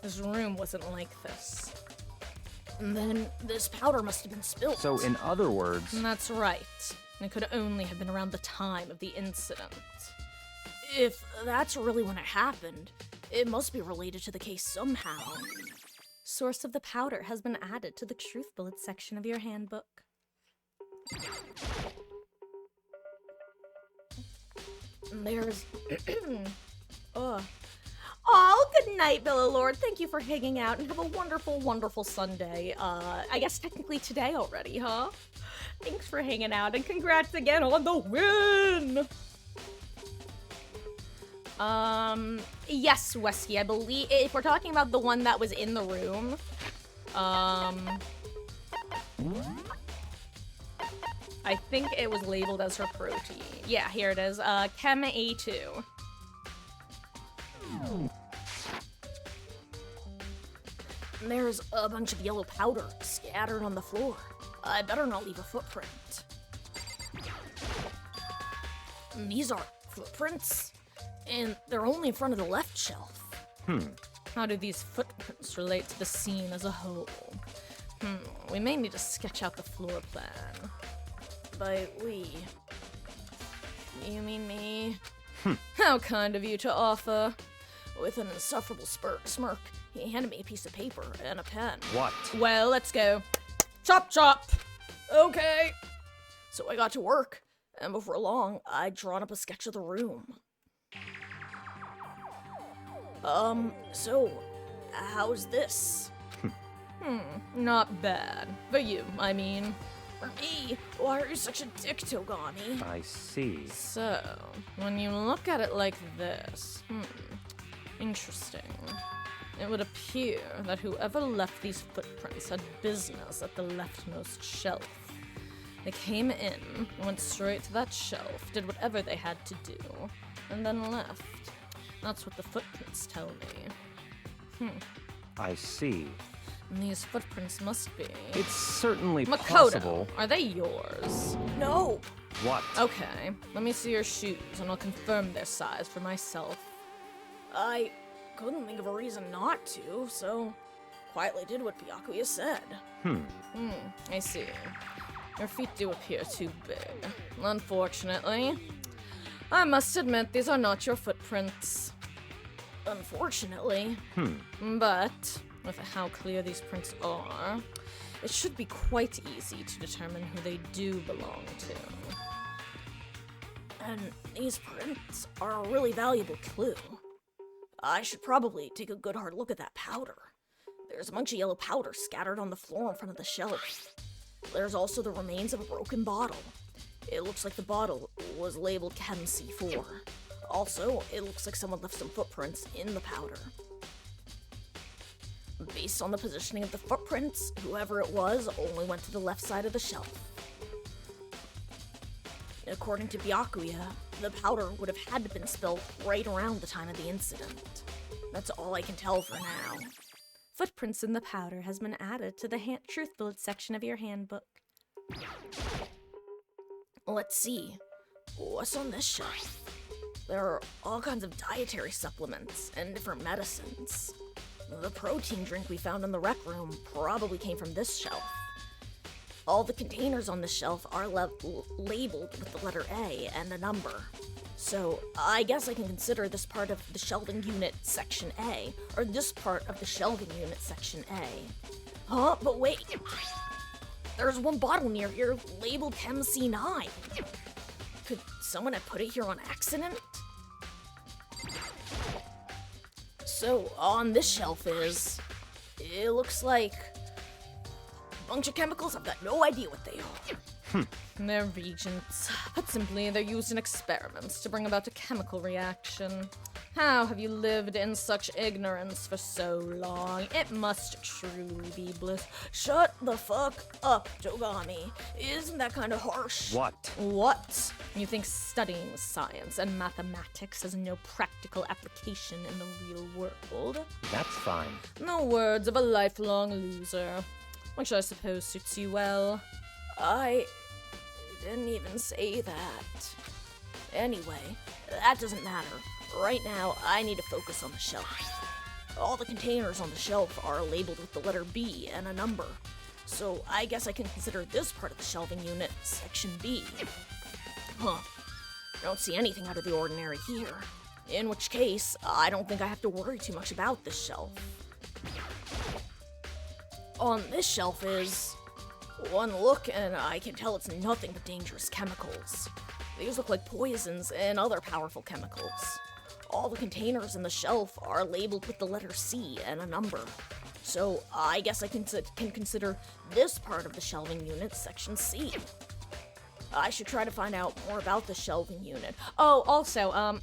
Speaker 1: this room wasn't like this. And then this powder must have been spilled.
Speaker 10: So, in other words...
Speaker 1: That's right. It could only have been around the time of the incident. If that's really when it happened, it must be related to the case somehow. Source of the powder has been added to the truth bullet section of your handbook. There's... Oh, good night, Bella Lord. Thank you for hanging out and have a wonderful, wonderful Sunday. I guess technically today already, huh? Thanks for hanging out and congrats again on the win! Yes, Wesky, I believe, if we're talking about the one that was in the room, I think it was labeled as her protein. Yeah, here it is, Chem A2. There's a bunch of yellow powder scattered on the floor. I better not leave a footprint. These are footprints, and they're only in front of the left shelf. How do these footprints relate to the scene as a whole? We may need to sketch out the floor plan. By we, you mean me? How kind of you to offer. With an insufferable smirk, he handed me a piece of paper and a pen.
Speaker 10: What?
Speaker 1: Well, let's go. Chop, chop! Okay. So I got to work, and before long, I'd drawn up a sketch of the room. So, how's this? Not bad. For you, I mean. For me? Why are you such a dick, Togami?
Speaker 10: I see.
Speaker 1: So, when you look at it like this, interesting. It would appear that whoever left these footprints had business at the leftmost shelf. They came in, went straight to that shelf, did whatever they had to do, and then left. That's what the footprints tell me.
Speaker 10: I see.
Speaker 1: And these footprints must be...
Speaker 10: It's certainly
Speaker 1: Makoto,
Speaker 10: possible.
Speaker 1: are they yours? No!
Speaker 10: What?
Speaker 1: Okay, let me see your shoes, and I'll confirm their size for myself. I couldn't think of a reason not to, so quietly did what Byakuya said. I see. Your feet do appear too big. Unfortunately. I must admit, these are not your footprints. Unfortunately. But, with how clear these prints are, it should be quite easy to determine who they do belong to. And these prints are a really valuable clue. I should probably take a good hard look at that powder. There's a bunch of yellow powder scattered on the floor in front of the shelf. There's also the remains of a broken bottle. It looks like the bottle was labeled Chem C4. Also, it looks like someone left some footprints in the powder. Based on the positioning of the footprints, whoever it was only went to the left side of the shelf. According to Byakuya, the powder would have had to have been spilled right around the time of the incident. That's all I can tell for now. Footprints in the powder has been added to the truth bullet section of your handbook. Let's see. What's on this shelf? There are all kinds of dietary supplements and different medicines. The protein drink we found in the rec room probably came from this shelf. All the containers on this shelf are labeled with the letter A and a number. So I guess I can consider this part of the shelving unit section A, or this part of the shelving unit section A. Huh? But wait! There's one bottle near here labeled Chem C9. Could someone have put it here on accident? So on this shelf it looks like a bunch of chemicals. I've got no idea what they are. They're reagents. Put simply, they're used in experiments to bring about a chemical reaction. How have you lived in such ignorance for so long? It must truly be bliss. Shut the fuck up, Togami. Isn't that kind of harsh?
Speaker 10: What?
Speaker 1: What? You think studying science and mathematics has no practical application in the real world?
Speaker 10: That's fine.
Speaker 1: The words of a lifelong loser. Which I suppose suits you well. I didn't even say that. Anyway, that doesn't matter. Right now, I need to focus on the shelf. All the containers on the shelf are labeled with the letter B and a number. So I guess I can consider this part of the shelving unit section B. Huh. Don't see anything out of the ordinary here. In which case, I don't think I have to worry too much about this shelf. On this shelf is one look, and I can tell it's nothing but dangerous chemicals. These look like poisons and other powerful chemicals. All the containers in the shelf are labeled with the letter C and a number. So I guess I can consider this part of the shelving unit section C. I should try to find out more about the shelving unit. Oh, also,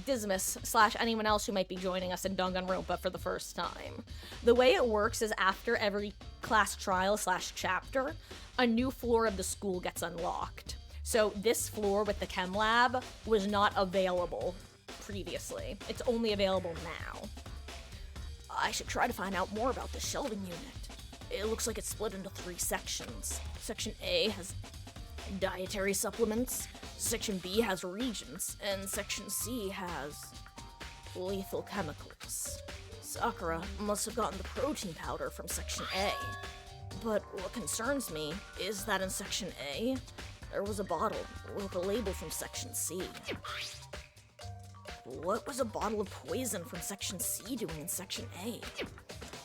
Speaker 1: Dismas / anyone else who might be joining us in Danganronpa for the first time. The way it works is after every class trial / chapter, a new floor of the school gets unlocked. So this floor with the chem lab was not available previously. It's only available now. I should try to find out more about the shelving unit. It looks like it's split into 3 sections. Section A has dietary supplements, Section B has reagents, and Section C has lethal chemicals. Sakura must have gotten the protein powder from Section A. But what concerns me is that in Section A, there was a bottle with a label from Section C. What was a bottle of poison from Section C doing in Section A?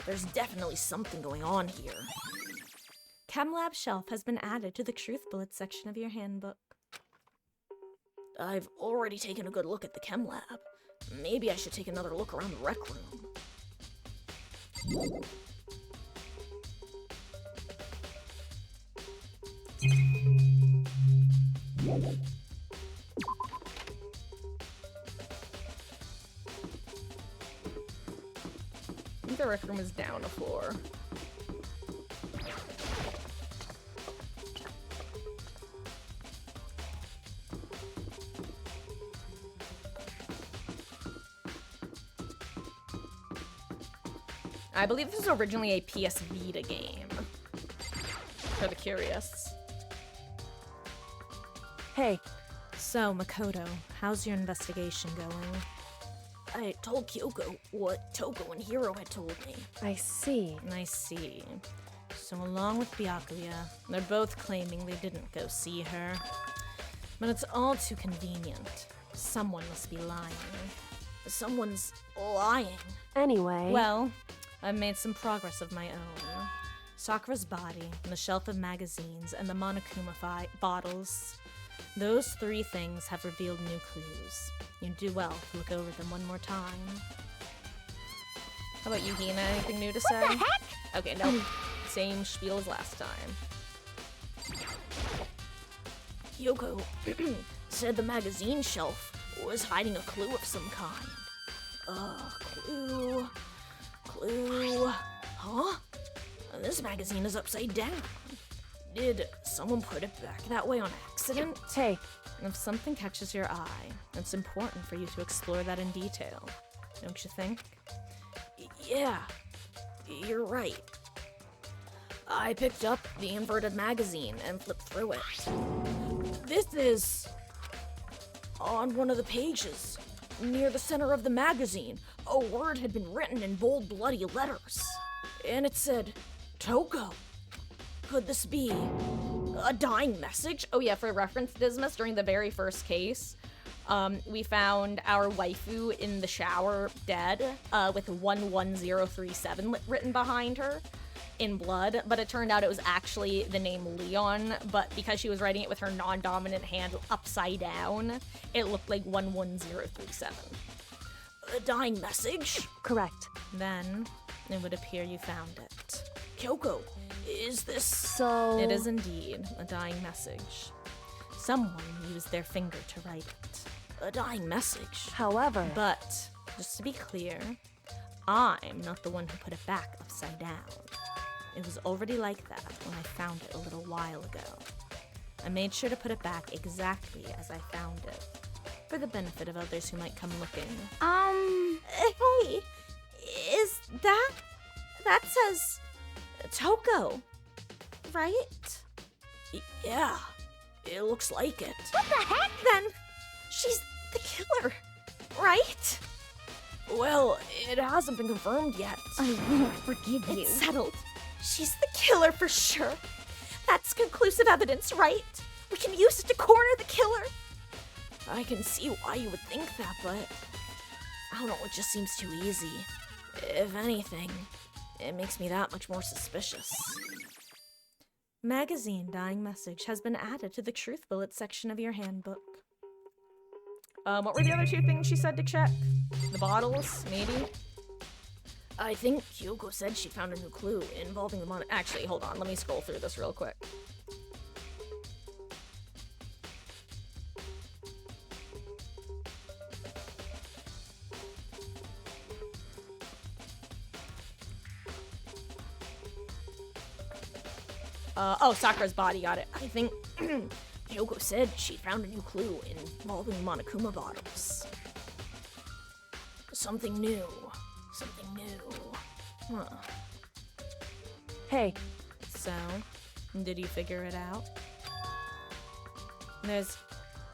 Speaker 1: There's definitely something going on here. ChemLab shelf has been added to the Truth Bullets section of your handbook. I've already taken a good look at the chem lab. Maybe I should take another look around the rec room. I think the rec room is down a floor. I believe this was originally a PS Vita game. For the curious.
Speaker 9: Hey.
Speaker 1: So, Makoto, how's your investigation going? I told Kyoko what Toko and Hiro had told me.
Speaker 9: I see.
Speaker 1: I see. So along with Byakuya, they're both claiming they didn't go see her. But it's all too convenient. Someone must be lying. Someone's lying.
Speaker 9: Anyway...
Speaker 1: Well, I've made some progress of my own. Sakura's body, and the shelf of magazines, and the Monokuma bottles. Those 3 things have revealed new clues. You'd do well to look over them one more time. How about you, Hina? Anything new to say?
Speaker 9: What the heck?
Speaker 1: Okay, no. Same spiel as last time. Kyoko said the magazine shelf was hiding a clue of some kind. Clue... Huh? This magazine is upside down. Did someone put it back that way on accident?
Speaker 9: Hey.
Speaker 1: If something catches your eye, it's important for you to explore that in detail. Don't you think? Yeah, you're right. I picked up the inverted magazine and flipped through it. This is... on one of the pages. near the center of the magazine, a word had been written in bold, bloody letters. And it said, Toko. Could this be a dying message? Oh yeah, for reference, Dismas, during the very first case, we found our waifu in the shower dead, with 11037 written behind her in blood, but it turned out it was actually the name Leon, but because she was writing it with her non-dominant hand upside down, it looked like 11037. A dying message?
Speaker 9: Correct.
Speaker 1: Then it would appear you found it. Kyoko, is this...
Speaker 9: So...
Speaker 1: It is indeed a dying message. Someone used their finger to write it. A dying message.
Speaker 9: However...
Speaker 1: But, just to be clear, I'm not the one who put it back upside down. It was already like that when I found it a little while ago. I made sure to put it back exactly as I found it, for the benefit of others who might come looking. Hey, is that... That says... Toko, right? Yeah, it looks like it.
Speaker 5: What the heck?
Speaker 1: Then, she's the killer, right? Well, it hasn't been confirmed yet.
Speaker 5: I won't forgive you.
Speaker 1: It's settled. She's the killer for sure. That's conclusive evidence, right? We can use it to corner the killer. I can see why you would think that, but I don't know, it just seems too easy. If anything, it makes me that much more suspicious. Magazine dying message has been added to the truth bullet section of your handbook. What were the other two things she said to check? The bottles, maybe? I think Kyoko said she found a new clue involving the Actually, hold on, let me scroll through this real quick. Sakura's body, got it. I think Kyoko said she found a new clue involving Monokuma bottles. Something new. Something new. Huh.
Speaker 9: Hey.
Speaker 1: So, did you figure it out? I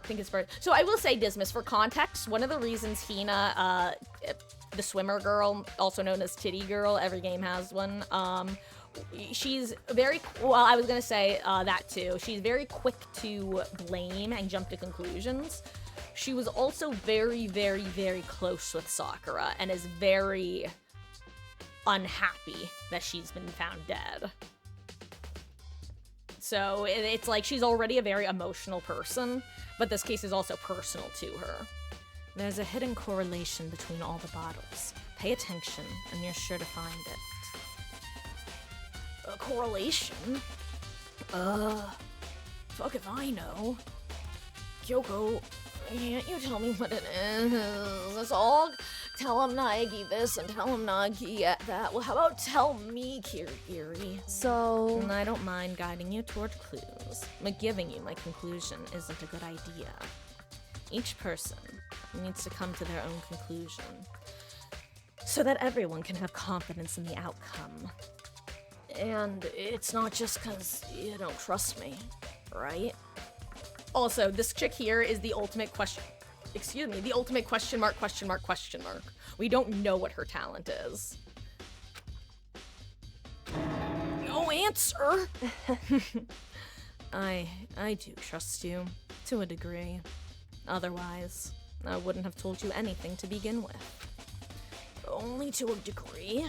Speaker 1: think it's for... So I will say, Dismas, for context, one of the reasons Hina, the swimmer girl, also known as Titty Girl, every game has one, she's very... Well, I was gonna say that too. She's very quick to blame and jump to conclusions. She was also very, very, very close with Sakura and is very unhappy that she's been found dead. So it's like she's already a very emotional person, but this case is also personal to her. There's a hidden correlation between all the bottles. Pay attention, and you're sure to find it. A correlation? Fuck if I know. Kyoko, can't you tell me what it is? Let's all tell him Naegi this and tell him Naegi that. Well, how about tell me, Kirigiri?
Speaker 9: So...
Speaker 1: I don't mind guiding you toward clues, but giving you my conclusion isn't a good idea. Each person needs to come to their own conclusion, so that everyone can have confidence in the outcome. And it's not just because you don't trust me, right? Also, this chick here is the ultimate question... Excuse me, the ultimate question mark, question mark, question mark. We don't know what her talent is. No answer! I do trust you, to a degree. Otherwise, I wouldn't have told you anything to begin with. Only to a degree?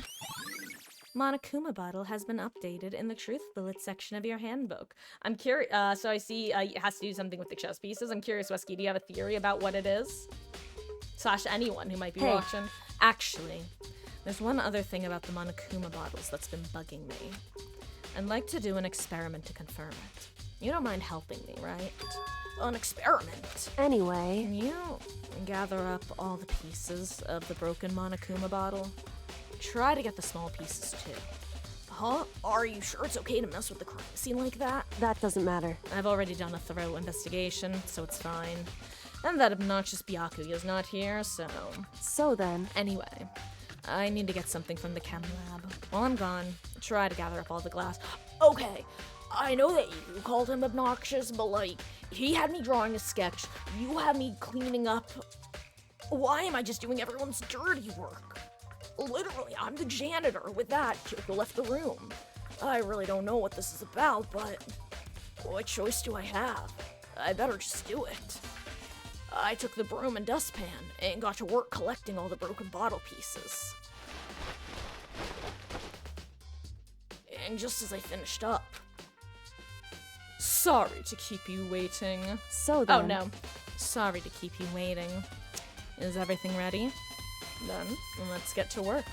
Speaker 1: Monokuma bottle has been updated in the truth bullet section of your handbook. I'm curious, so I see it has to do something with the chess pieces. I'm curious, Wesky, do you have a theory about what it is? Slash anyone who might be watching. Actually, there's one other thing about the Monokuma bottles that's been bugging me. I'd like to do an experiment to confirm it. You don't mind helping me, right? An experiment?
Speaker 9: Anyway...
Speaker 1: Can you gather up all the pieces of the broken Monokuma bottle? Try to get the small pieces too. Huh? Are you sure it's okay to mess with the crime scene like that?
Speaker 9: That doesn't matter.
Speaker 1: I've already done a thorough investigation, so it's fine. And that obnoxious Byakuya's not here, so...
Speaker 9: So then...
Speaker 1: Anyway, I need to get something from the chem lab. While I'm gone, try to gather up all the glass. Okay, I know that you called him obnoxious, but like, he had me drawing a sketch, you had me cleaning up Why am I just doing everyone's dirty work? Literally, I'm the janitor. With that, Kyoko left the room. I really don't know what this is about, but what choice do I have? I better just do it. I took the broom and dustpan and got to work collecting all the broken bottle pieces. And just as I finished up... Sorry to keep you waiting.
Speaker 9: So then...
Speaker 1: Oh no. Sorry to keep you waiting. Is everything ready? Then, let's get to work.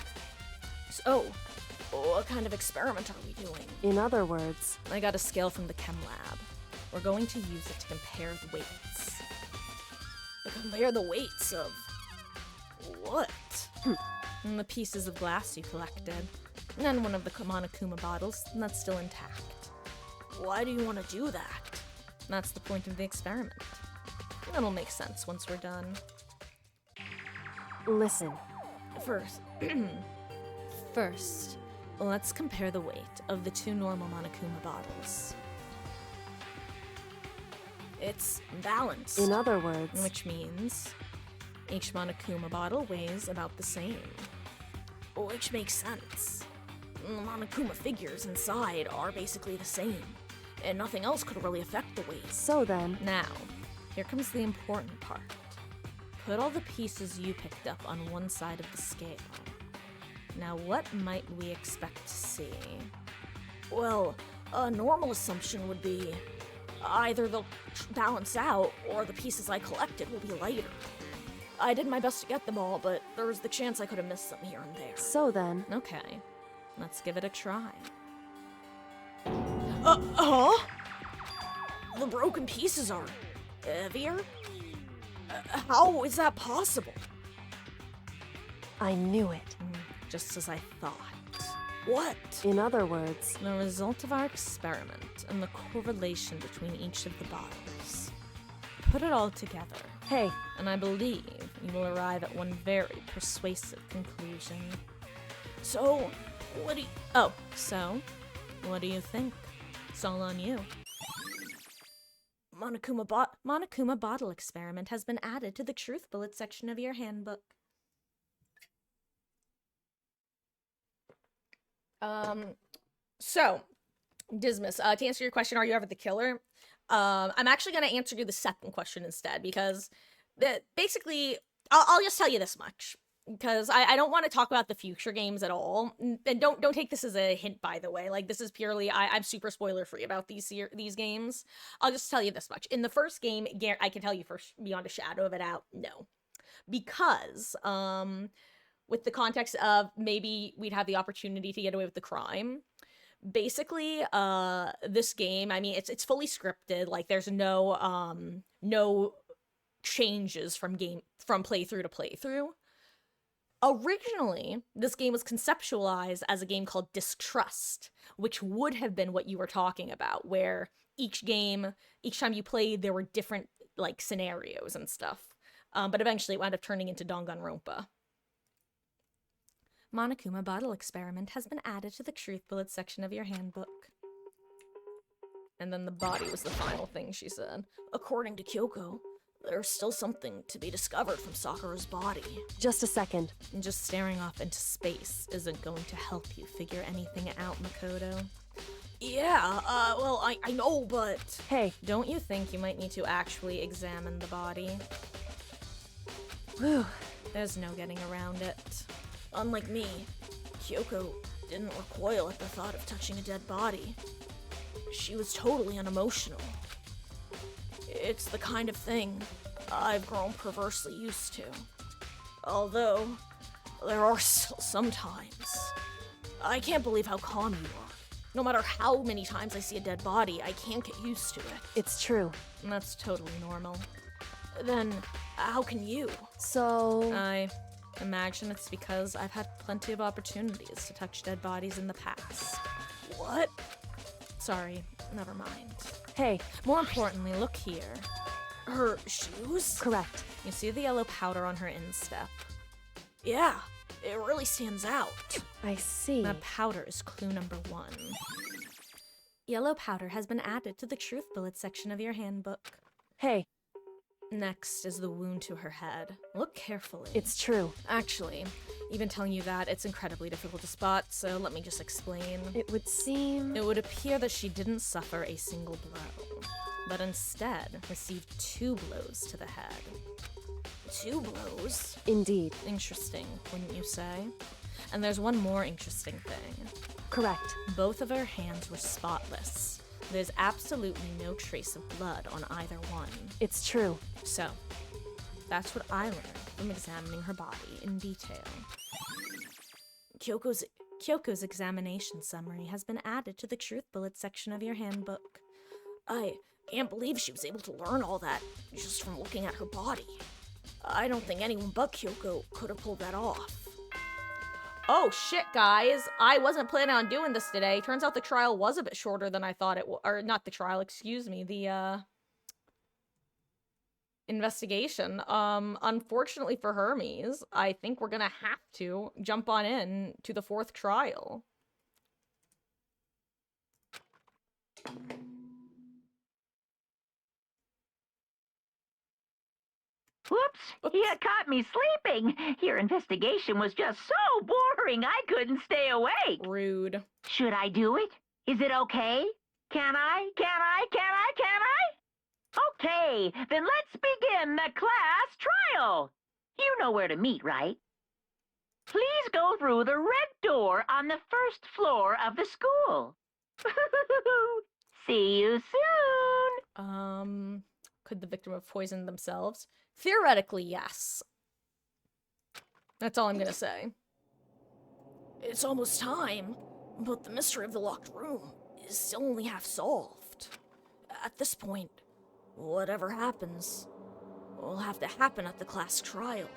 Speaker 1: So, what kind of experiment are we doing?
Speaker 9: In other words...
Speaker 1: I got a scale from the chem lab. We're going to use it to compare the weights. Compare the weights of... what? And the pieces of glass you collected. And then one of the Monokuma bottles, and that's still intact. Why do you want to do that? That's the point of the experiment. That'll make sense once we're done.
Speaker 9: Listen.
Speaker 1: First, let's compare the weight of the 2 normal Monokuma bottles. It's balanced.
Speaker 9: In other words...
Speaker 1: Which means each Monokuma bottle weighs about the same. Which makes sense. The Monokuma figures inside are basically the same, and nothing else could really affect the weight.
Speaker 9: So then...
Speaker 1: Now, here comes the important part. Put all the pieces you picked up on one side of the scale. Now, what might we expect to see? Well, a normal assumption would be either they'll balance out, or the pieces I collected will be lighter. I did my best to get them all, but there was the chance I could have missed some here and there.
Speaker 9: So then...
Speaker 1: Okay, let's give it a try. The broken pieces are heavier? How is that possible?
Speaker 9: I knew it.
Speaker 1: Just as I thought. What?
Speaker 9: In other words...
Speaker 1: The result of our experiment and the correlation between each of the bottles. Put it all together.
Speaker 9: Hey.
Speaker 1: And I believe you will arrive at one very persuasive conclusion. So, what do you think? It's all on you. Monokuma bottle experiment has been added to the truth bullet section of your handbook. So, Dismas, to answer your question, are you ever the killer? I'm actually going to answer you the second question instead, because basically, I'll just tell you this much, because I don't want to talk about the future games at all, and don't take this as a hint, by the way. Like, this is purely, I'm super spoiler-free about these games. I'll just tell you this much. In the first game, I can tell you for beyond a shadow of a doubt, no. Because, with the context of maybe we'd have the opportunity to get away with the crime. Basically, this game, I mean, it's fully scripted. Like, there's no changes from playthrough to playthrough. Originally, this game was conceptualized as a game called Distrust, which would have been what you were talking about, where each time you played, there were different, like, scenarios and stuff. But eventually it wound up turning into Danganronpa. Monokuma bottle experiment has been added to the truth bullet section of your handbook. And then the body was the final thing she said. According to Kyoko, there's still something to be discovered from Sakura's body.
Speaker 9: Just a second.
Speaker 1: And just staring off into space isn't going to help you figure anything out, Makoto. Yeah, well, I know, but...
Speaker 9: Hey.
Speaker 1: Don't you think you might need to actually examine the body?
Speaker 9: Whew.
Speaker 1: There's no getting around it. Unlike me, Kyoko didn't recoil at the thought of touching a dead body. She was totally unemotional. It's the kind of thing I've grown perversely used to. Although, there are still some times. I can't believe how calm you are. No matter how many times I see a dead body, I can't get used to it.
Speaker 9: It's true.
Speaker 1: And that's totally normal. Then, how can you?
Speaker 9: So...
Speaker 1: I imagine it's because I've had plenty of opportunities to touch dead bodies in the past. What? Sorry, never mind.
Speaker 9: Hey.
Speaker 1: More importantly, look here. Her shoes?
Speaker 9: Correct.
Speaker 1: You see the yellow powder on her instep? Yeah, it really stands out.
Speaker 9: I see.
Speaker 1: That powder is clue number 1. Yellow powder has been added to the truth bullet section of your handbook.
Speaker 9: Hey.
Speaker 1: Next is the wound to her head. Look carefully.
Speaker 9: It's true.
Speaker 1: Actually, even telling you that, it's incredibly difficult to spot, so let me just explain.
Speaker 9: It would seem...
Speaker 1: It would appear that she didn't suffer a single blow, but instead received 2 blows to the head. 2 blows?
Speaker 9: Indeed.
Speaker 1: Interesting, wouldn't you say? And there's one more interesting thing.
Speaker 9: Correct.
Speaker 1: Both of her hands were spotless. There's absolutely no trace of blood on either one.
Speaker 9: It's true.
Speaker 1: So, that's what I learned from examining her body in detail. Kyoko's examination summary has been added to the truth bullet section of your handbook. I can't believe she was able to learn all that just from looking at her body. I don't think anyone but Kyoko could have pulled that off. Oh shit, guys. I wasn't planning on doing this today. Turns out the trial was a bit shorter than I thought it was. Or not the trial, excuse me. The, investigation. Unfortunately for Hermes, I think we're gonna have to jump on in to the 4th trial.
Speaker 12: Whoops, you caught me sleeping. Your investigation was just so boring, I couldn't stay awake.
Speaker 1: Rude.
Speaker 12: Should I do it? Is it okay? Can I? Okay, then let's begin the class trial. You know where to meet, right? Please go through the red door on the 1st floor of the school. See you soon.
Speaker 1: Could the victim have poisoned themselves? Theoretically, yes. That's all I'm gonna say. It's almost time, but the mystery of the locked room is still only half solved. At this point, whatever happens will have to happen at the class trial.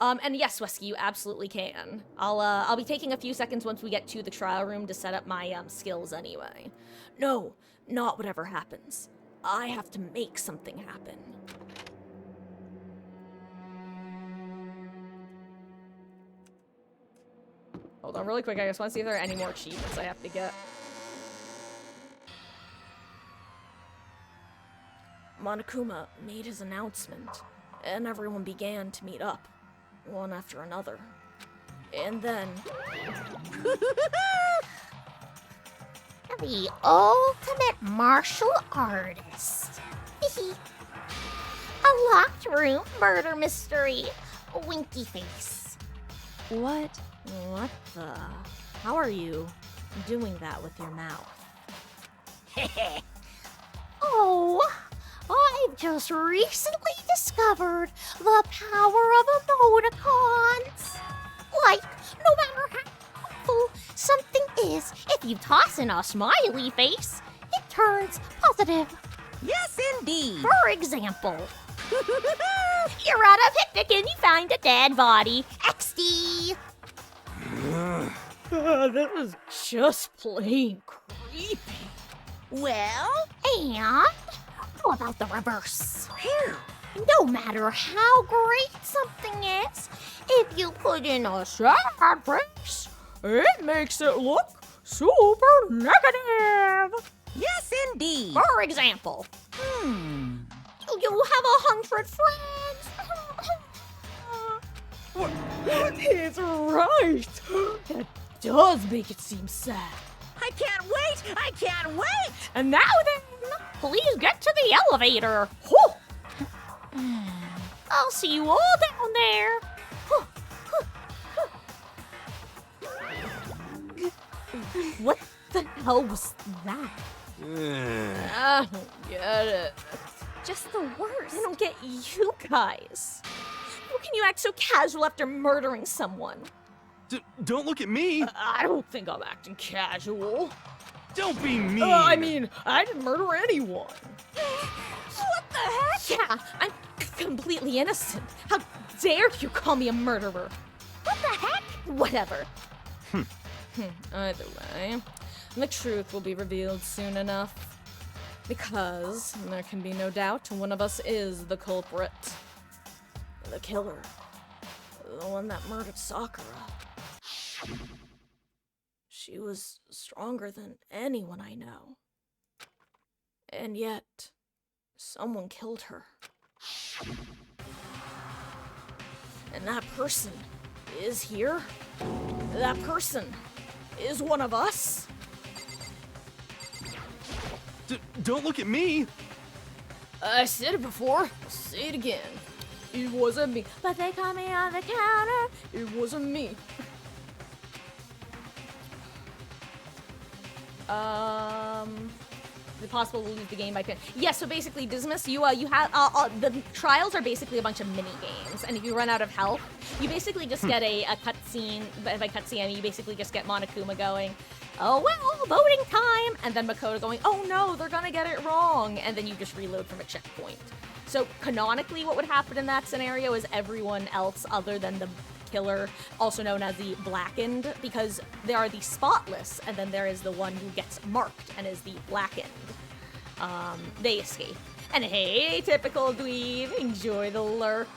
Speaker 1: And yes, Wesky, you absolutely can. I'll be taking a few seconds once we get to the trial room to set up my, skills anyway. No, not whatever happens. I have to make something happen. Hold on really quick, I just want to see if there are any more achievements I have to get. Monokuma made his announcement, and everyone began to meet up, one after another. And then...
Speaker 13: The ultimate martial artist. A locked room murder mystery. Winky face.
Speaker 9: What?
Speaker 1: What the? How are you doing that with your mouth?
Speaker 13: Oh, I've just recently discovered the power of emoticons. Like, no matter how helpful something is, if you toss in a smiley face, it turns positive.
Speaker 12: Yes, indeed.
Speaker 13: For example, you're at a picnic and you find a dead body. XD.
Speaker 1: This is just plain creepy.
Speaker 13: Well, and how about the reverse? No matter how great something is, if you put in a sad face, it makes it look super negative.
Speaker 12: Yes, indeed.
Speaker 13: For example, you have 100 friends.
Speaker 1: It's right. That does make it seem sad.
Speaker 12: I can't wait.
Speaker 1: And now then,
Speaker 13: Please get to the elevator. I'll see you all down there.
Speaker 1: What the hell was that? I don't get it.
Speaker 13: Just the worst.
Speaker 1: I don't get you guys. How can you act so casual after murdering someone?
Speaker 14: Don't look at me!
Speaker 1: I don't think I'm acting casual.
Speaker 14: Don't be mean!
Speaker 1: I mean, I didn't murder anyone.
Speaker 13: What the heck?
Speaker 1: Yeah, I'm completely innocent. How dare you call me a murderer?
Speaker 13: What the heck?
Speaker 1: Whatever. Either way, the truth will be revealed soon enough. Because there can be no doubt one of us is the culprit. The killer. The one that murdered Sakura. She was stronger than anyone I know. And yet, Someone killed her. And that person is here? That person is one of us?
Speaker 14: Don't look at me!
Speaker 1: I said it before, I'll say it again. It wasn't me. But they caught me on the counter. It wasn't me. Is it possible to lose the game by pin? Yeah, so basically, Dismas, you have, the trials are basically a bunch of mini games, and if you run out of health, you basically just get a cutscene, but by cutscene, I mean, you basically just get Monokuma going, oh well, voting time, and then Makoto going, oh no, they're gonna get it wrong, and then you just reload from a checkpoint. So, canonically, what would happen in that scenario is everyone else other than the killer, also known as the blackened, because there are the spotless, and then there is the one who gets marked and is the blackened. They escape. And hey, typical dweeb, enjoy the lurk.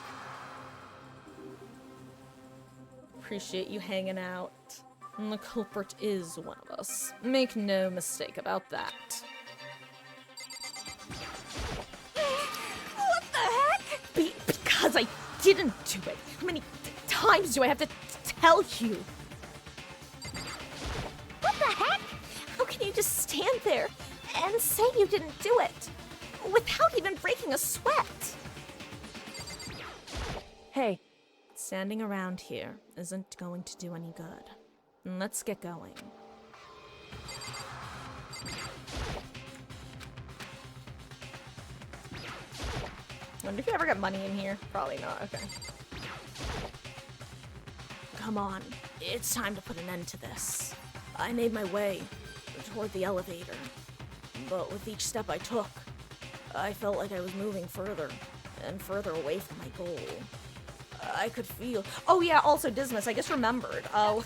Speaker 1: Appreciate you hanging out. And the culprit is one of us. Make no mistake about that.
Speaker 13: What the heck?
Speaker 1: Because I didn't do it. How many times do I have to tell you?
Speaker 13: What the heck?
Speaker 1: How can you just stand there and say you didn't do it without even breaking a sweat?
Speaker 9: Hey.
Speaker 1: Standing around here isn't going to do any good. Let's get going. Wonder if you ever get money in here? Probably not, okay. Come on, it's time to put an end to this. I made my way toward the elevator, but with each step I took, I felt like I was moving further and further away from my goal. I could feel— oh yeah, also Dismas, I just remembered. I don't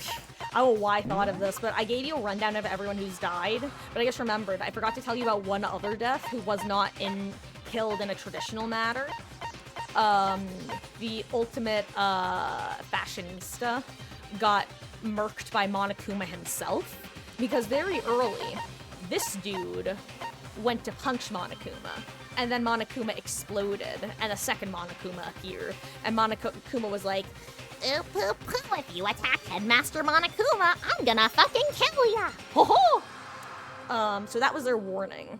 Speaker 1: know why I thought of this, but I gave you a rundown of everyone who's died, but I just remembered, I forgot to tell you about one other death who was not killed in a traditional manner. The ultimate fashionista got murked by Monokuma himself, because very early, this dude went to punch Monokuma, and then Monokuma exploded, and a second Monokuma appeared, and Monokuma was like,
Speaker 13: Ooh, poo, poo, if you attack Headmaster Monokuma, I'm gonna fucking kill ya! Ho-ho!
Speaker 1: So that was their warning.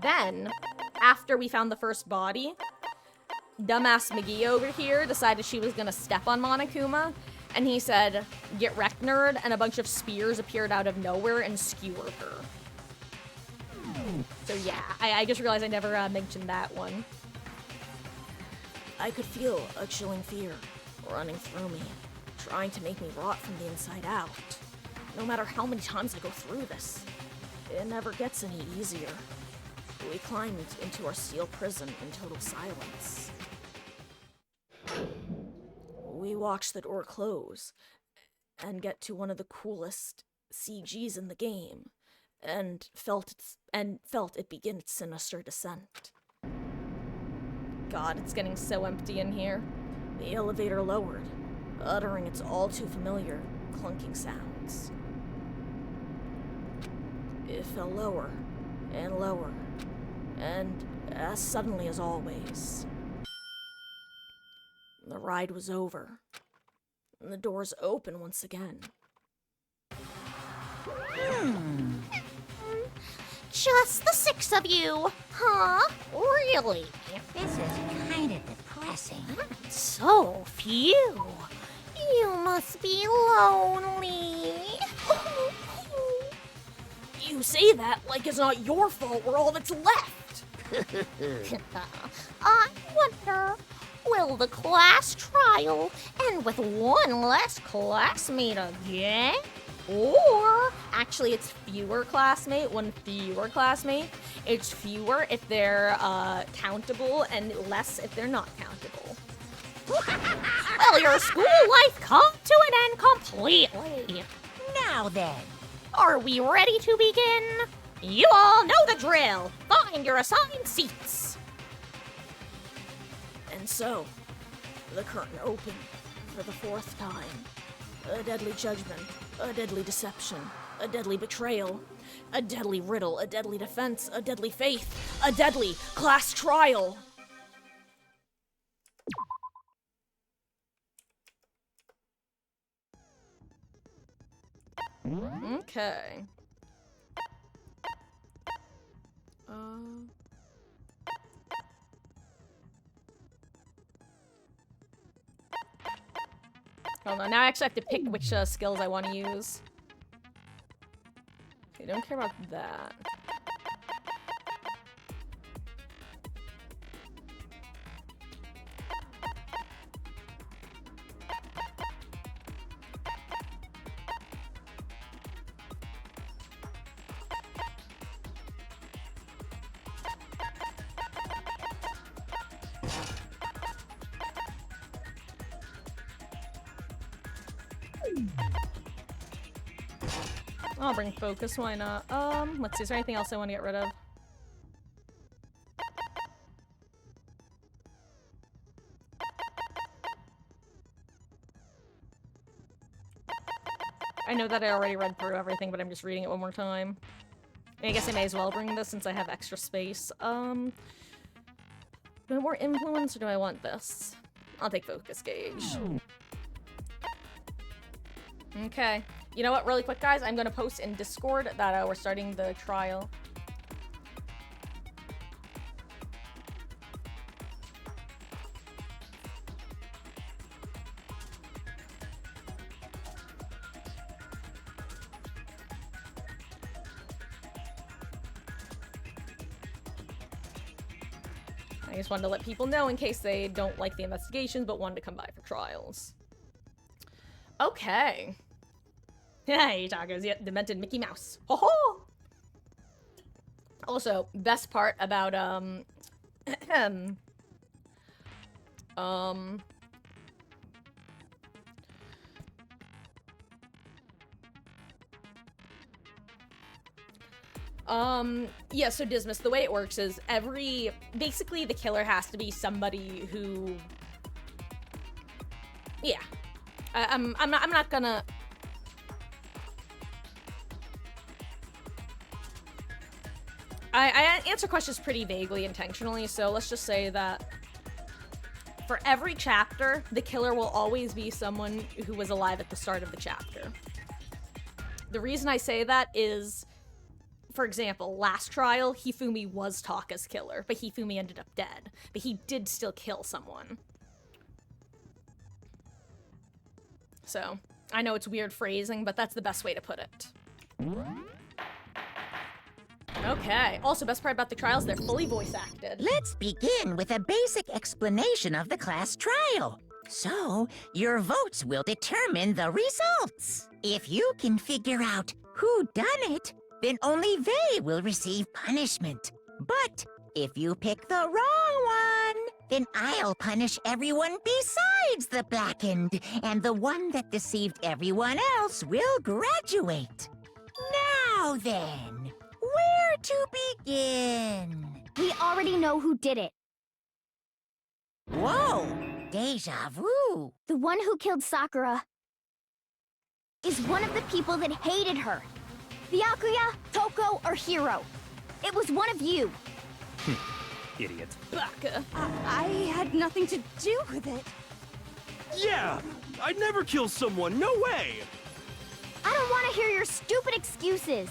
Speaker 1: Then, after we found the first body, dumbass McGee over here decided she was gonna step on Monokuma, and he said, get wrecked, nerd, and a bunch of spears appeared out of nowhere and skewered her. So yeah, I just realized I never mentioned that one. I could feel a chilling fear running through me, trying to make me rot from the inside out. No matter how many times I go through this, it never gets any easier. We climbed into our steel prison in total silence. We watched the door close and get to one of the coolest CGs in the game, and felt it begin its sinister descent. God, it's getting so empty in here. The elevator lowered, uttering its all-too-familiar clunking sounds. It fell lower and lower, and as suddenly as always, the ride was over, and the doors open once again.
Speaker 13: Just the 6 of you, huh? Really?
Speaker 5: This is kind of depressing.
Speaker 13: So few. You must be lonely.
Speaker 1: You say that like it's not your fault we're all that's left.
Speaker 13: I wonder, will the class trial end with one less classmate again? Or, actually it's fewer classmate, one fewer classmate. It's fewer if they're countable and less if they're not countable. Well, your school life come to an end completely.
Speaker 5: Now then,
Speaker 13: are we ready to begin? You all know the drill. Find your assigned seats.
Speaker 1: And so, the curtain opened for the 4th time. A deadly judgment, a deadly deception, a deadly betrayal, A deadly riddle, a deadly defense, a deadly faith, a deadly class trial. Okay. Hold on, now I actually have to pick which skills I want to use. Okay, don't care about that. I'll bring focus, why not? Let's see, is there anything else I want to get rid of? I know that I already read through everything, but I'm just reading it one more time. I guess I may as well bring this since I have extra space. Do I want more influence or do I want this? I'll take focus gauge. Okay. You know what, really quick, guys? I'm gonna post in Discord that we're starting the trial. I just wanted to let people know in case they don't like the investigations but wanted to come by for trials. Okay. Hey, tacos, yeah, demented Mickey Mouse. Ho ho! Also, best part about, yeah, so Dismas, the way it works is basically the killer has to be somebody who, yeah. I'm not gonna... I answer questions pretty vaguely intentionally, so let's just say that for every chapter, the killer will always be someone who was alive at the start of the chapter. The reason I say that is, for example, last trial, Hifumi was Taka's killer, but Hifumi ended up dead. But he did still kill someone. So, I know it's weird phrasing, but that's the best way to put it. Okay. Also, best part about the trials, they're fully voice acted.
Speaker 15: Let's begin with a basic explanation of the class trial. So, your votes will determine the results. If you can figure out who done it, then only they will receive punishment. But if you pick the wrong one, then I'll punish everyone besides the blackened, and the one that deceived everyone else will graduate. Now then, where to begin?
Speaker 13: We already know who did it.
Speaker 15: Whoa! Deja vu!
Speaker 13: The one who killed Sakura is one of the people that hated her. Byakuya, Toko, or Hiro. It was one of you.
Speaker 10: Idiot.
Speaker 1: Baka.
Speaker 2: I had nothing to do with it.
Speaker 14: Yeah! I'd never kill someone, no way!
Speaker 13: I don't want to hear your stupid excuses.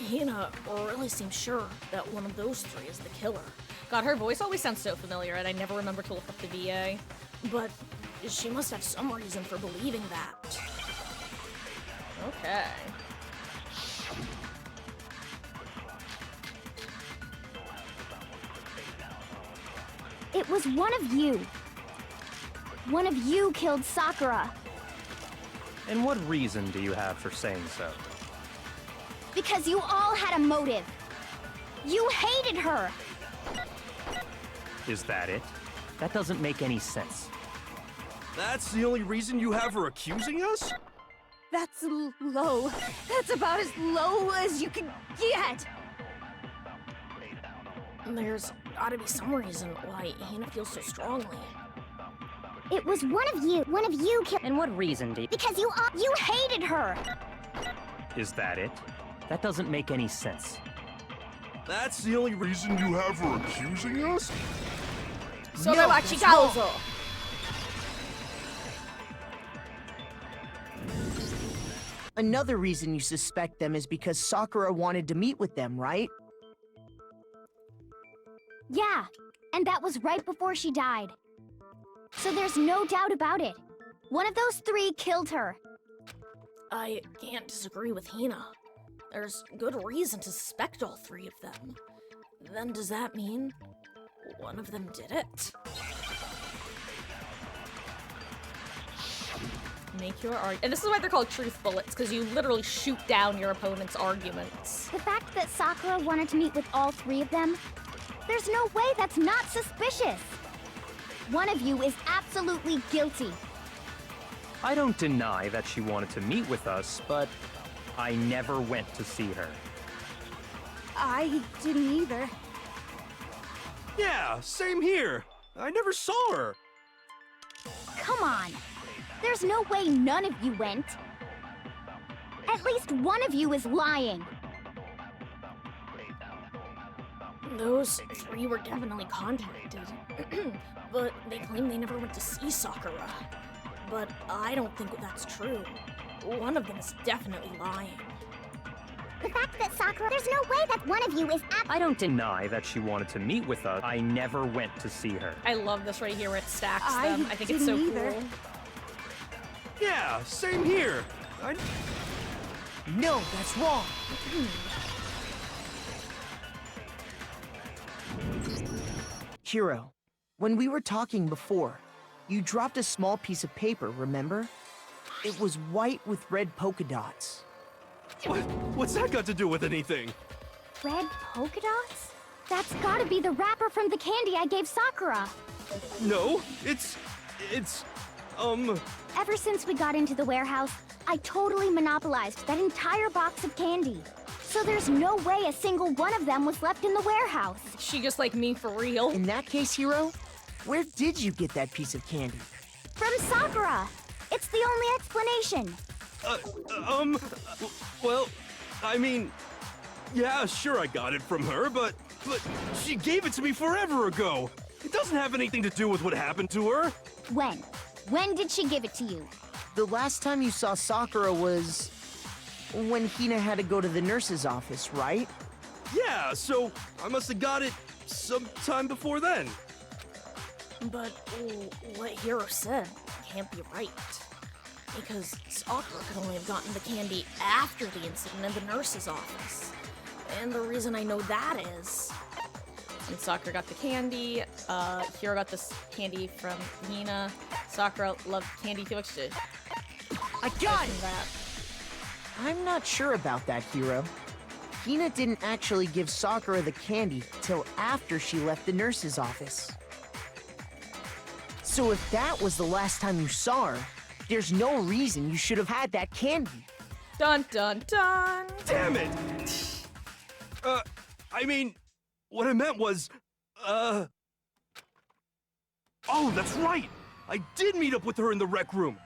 Speaker 1: Hina really seems sure that one of those three is the killer. God, her voice always sounds so familiar, and I never remember to look up the VA. But she must have some reason for believing that. Okay.
Speaker 13: It was one of you. One of you killed Sakura.
Speaker 10: And what reason do you have for saying so?
Speaker 13: Because you all had a motive. You hated her.
Speaker 10: Is that it? That doesn't make any sense.
Speaker 14: That's the only reason you have her accusing us?
Speaker 2: That's low. That's about as low as you can get.
Speaker 1: There's gotta be some reason why Hina feels so strongly.
Speaker 13: It was one of you. One of you killed.
Speaker 16: And what reason do you...
Speaker 13: Because you hated her.
Speaker 10: Is that it? That doesn't make any sense.
Speaker 14: That's the only reason you have her accusing us?
Speaker 1: それは違うぞ。
Speaker 11: Another reason you suspect them is because Sakura wanted to meet with them, right?
Speaker 2: Yeah, and that was right before she died. So there's no doubt about it. One of those three killed her.
Speaker 1: I can't disagree with Hina. There's good reason to suspect all three of them. Then does that mean one of them did it? Make your argument. And this is why they're called truth bullets, because you literally shoot down your opponent's arguments.
Speaker 2: The fact that Sakura wanted to meet with all three of them, there's no way that's not suspicious. One of you is absolutely guilty.
Speaker 10: I don't deny that she wanted to meet with us, but I never went to see her.
Speaker 2: I didn't either.
Speaker 14: Yeah, same here. I never saw her.
Speaker 2: Come on. There's no way none of you went. At least one of you is lying.
Speaker 1: Those three were definitely contacted. But they claim they never went to see Sakura. But I don't think that's true. One of them is definitely lying.
Speaker 13: The fact that Sakura, there's no way that one of you is
Speaker 10: I don't deny that she wanted to meet with us. I never went to see her.
Speaker 1: I love this right here where it stacks them. I think it's so cool.
Speaker 14: Yeah, same here.
Speaker 11: No, that's wrong. Hiro, when we were talking before, you dropped a small piece of paper, remember? It was white with red polka dots.
Speaker 14: What's that got to do with anything?
Speaker 2: Red polka dots? That's gotta be the wrapper from the candy I gave Sakura.
Speaker 14: No, it's,
Speaker 2: Ever since we got into the warehouse, I totally monopolized that entire box of candy. So there's no way a single one of them was left in the warehouse.
Speaker 1: She just like me for real.
Speaker 11: In that case, Hiro, where did you get that piece of candy?
Speaker 2: From Sakura. It's the only explanation.
Speaker 14: Well, I mean, yeah, sure I got it from her, but she gave it to me forever ago. It doesn't have anything to do with what happened to her.
Speaker 2: When? When did she give it to you?
Speaker 11: The last time you saw Sakura was when Hina had to go to the nurse's office, right?
Speaker 14: Yeah, so I must have got it sometime before then.
Speaker 1: But what Hiro said can't be right. Because Sakura could only have gotten the candy after the incident in the nurse's office. And the reason I know that is... when Sakura got the candy, Hiro got this candy from Hina. Sakura loved candy too much to...
Speaker 11: I got it!
Speaker 1: That.
Speaker 11: I'm not sure about that, Hiro. Hina didn't actually give Sakura the candy till after she left the nurse's office. So if that was the last time you saw her, there's no reason you should have had that candy.
Speaker 1: Dun dun dun!
Speaker 14: Damn it! I mean, what I meant was, oh, that's right! I did meet up with her in the rec room.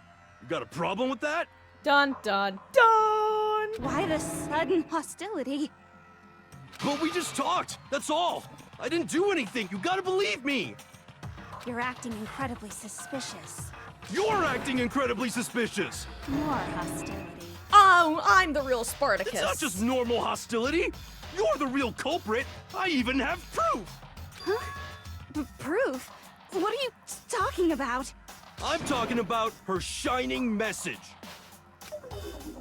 Speaker 14: You got a problem with that?
Speaker 1: Dun dun dun!
Speaker 2: Why the sudden hostility?
Speaker 14: But we just talked, that's all. I didn't do anything, you gotta believe me!
Speaker 2: You're acting incredibly suspicious.
Speaker 14: You're acting incredibly suspicious!
Speaker 2: More hostility.
Speaker 1: Oh, I'm the real Spartacus.
Speaker 14: It's not just normal hostility. You're the real culprit. I even have proof.
Speaker 2: Huh? Proof? What are you talking about?
Speaker 14: I'm talking about her shining message.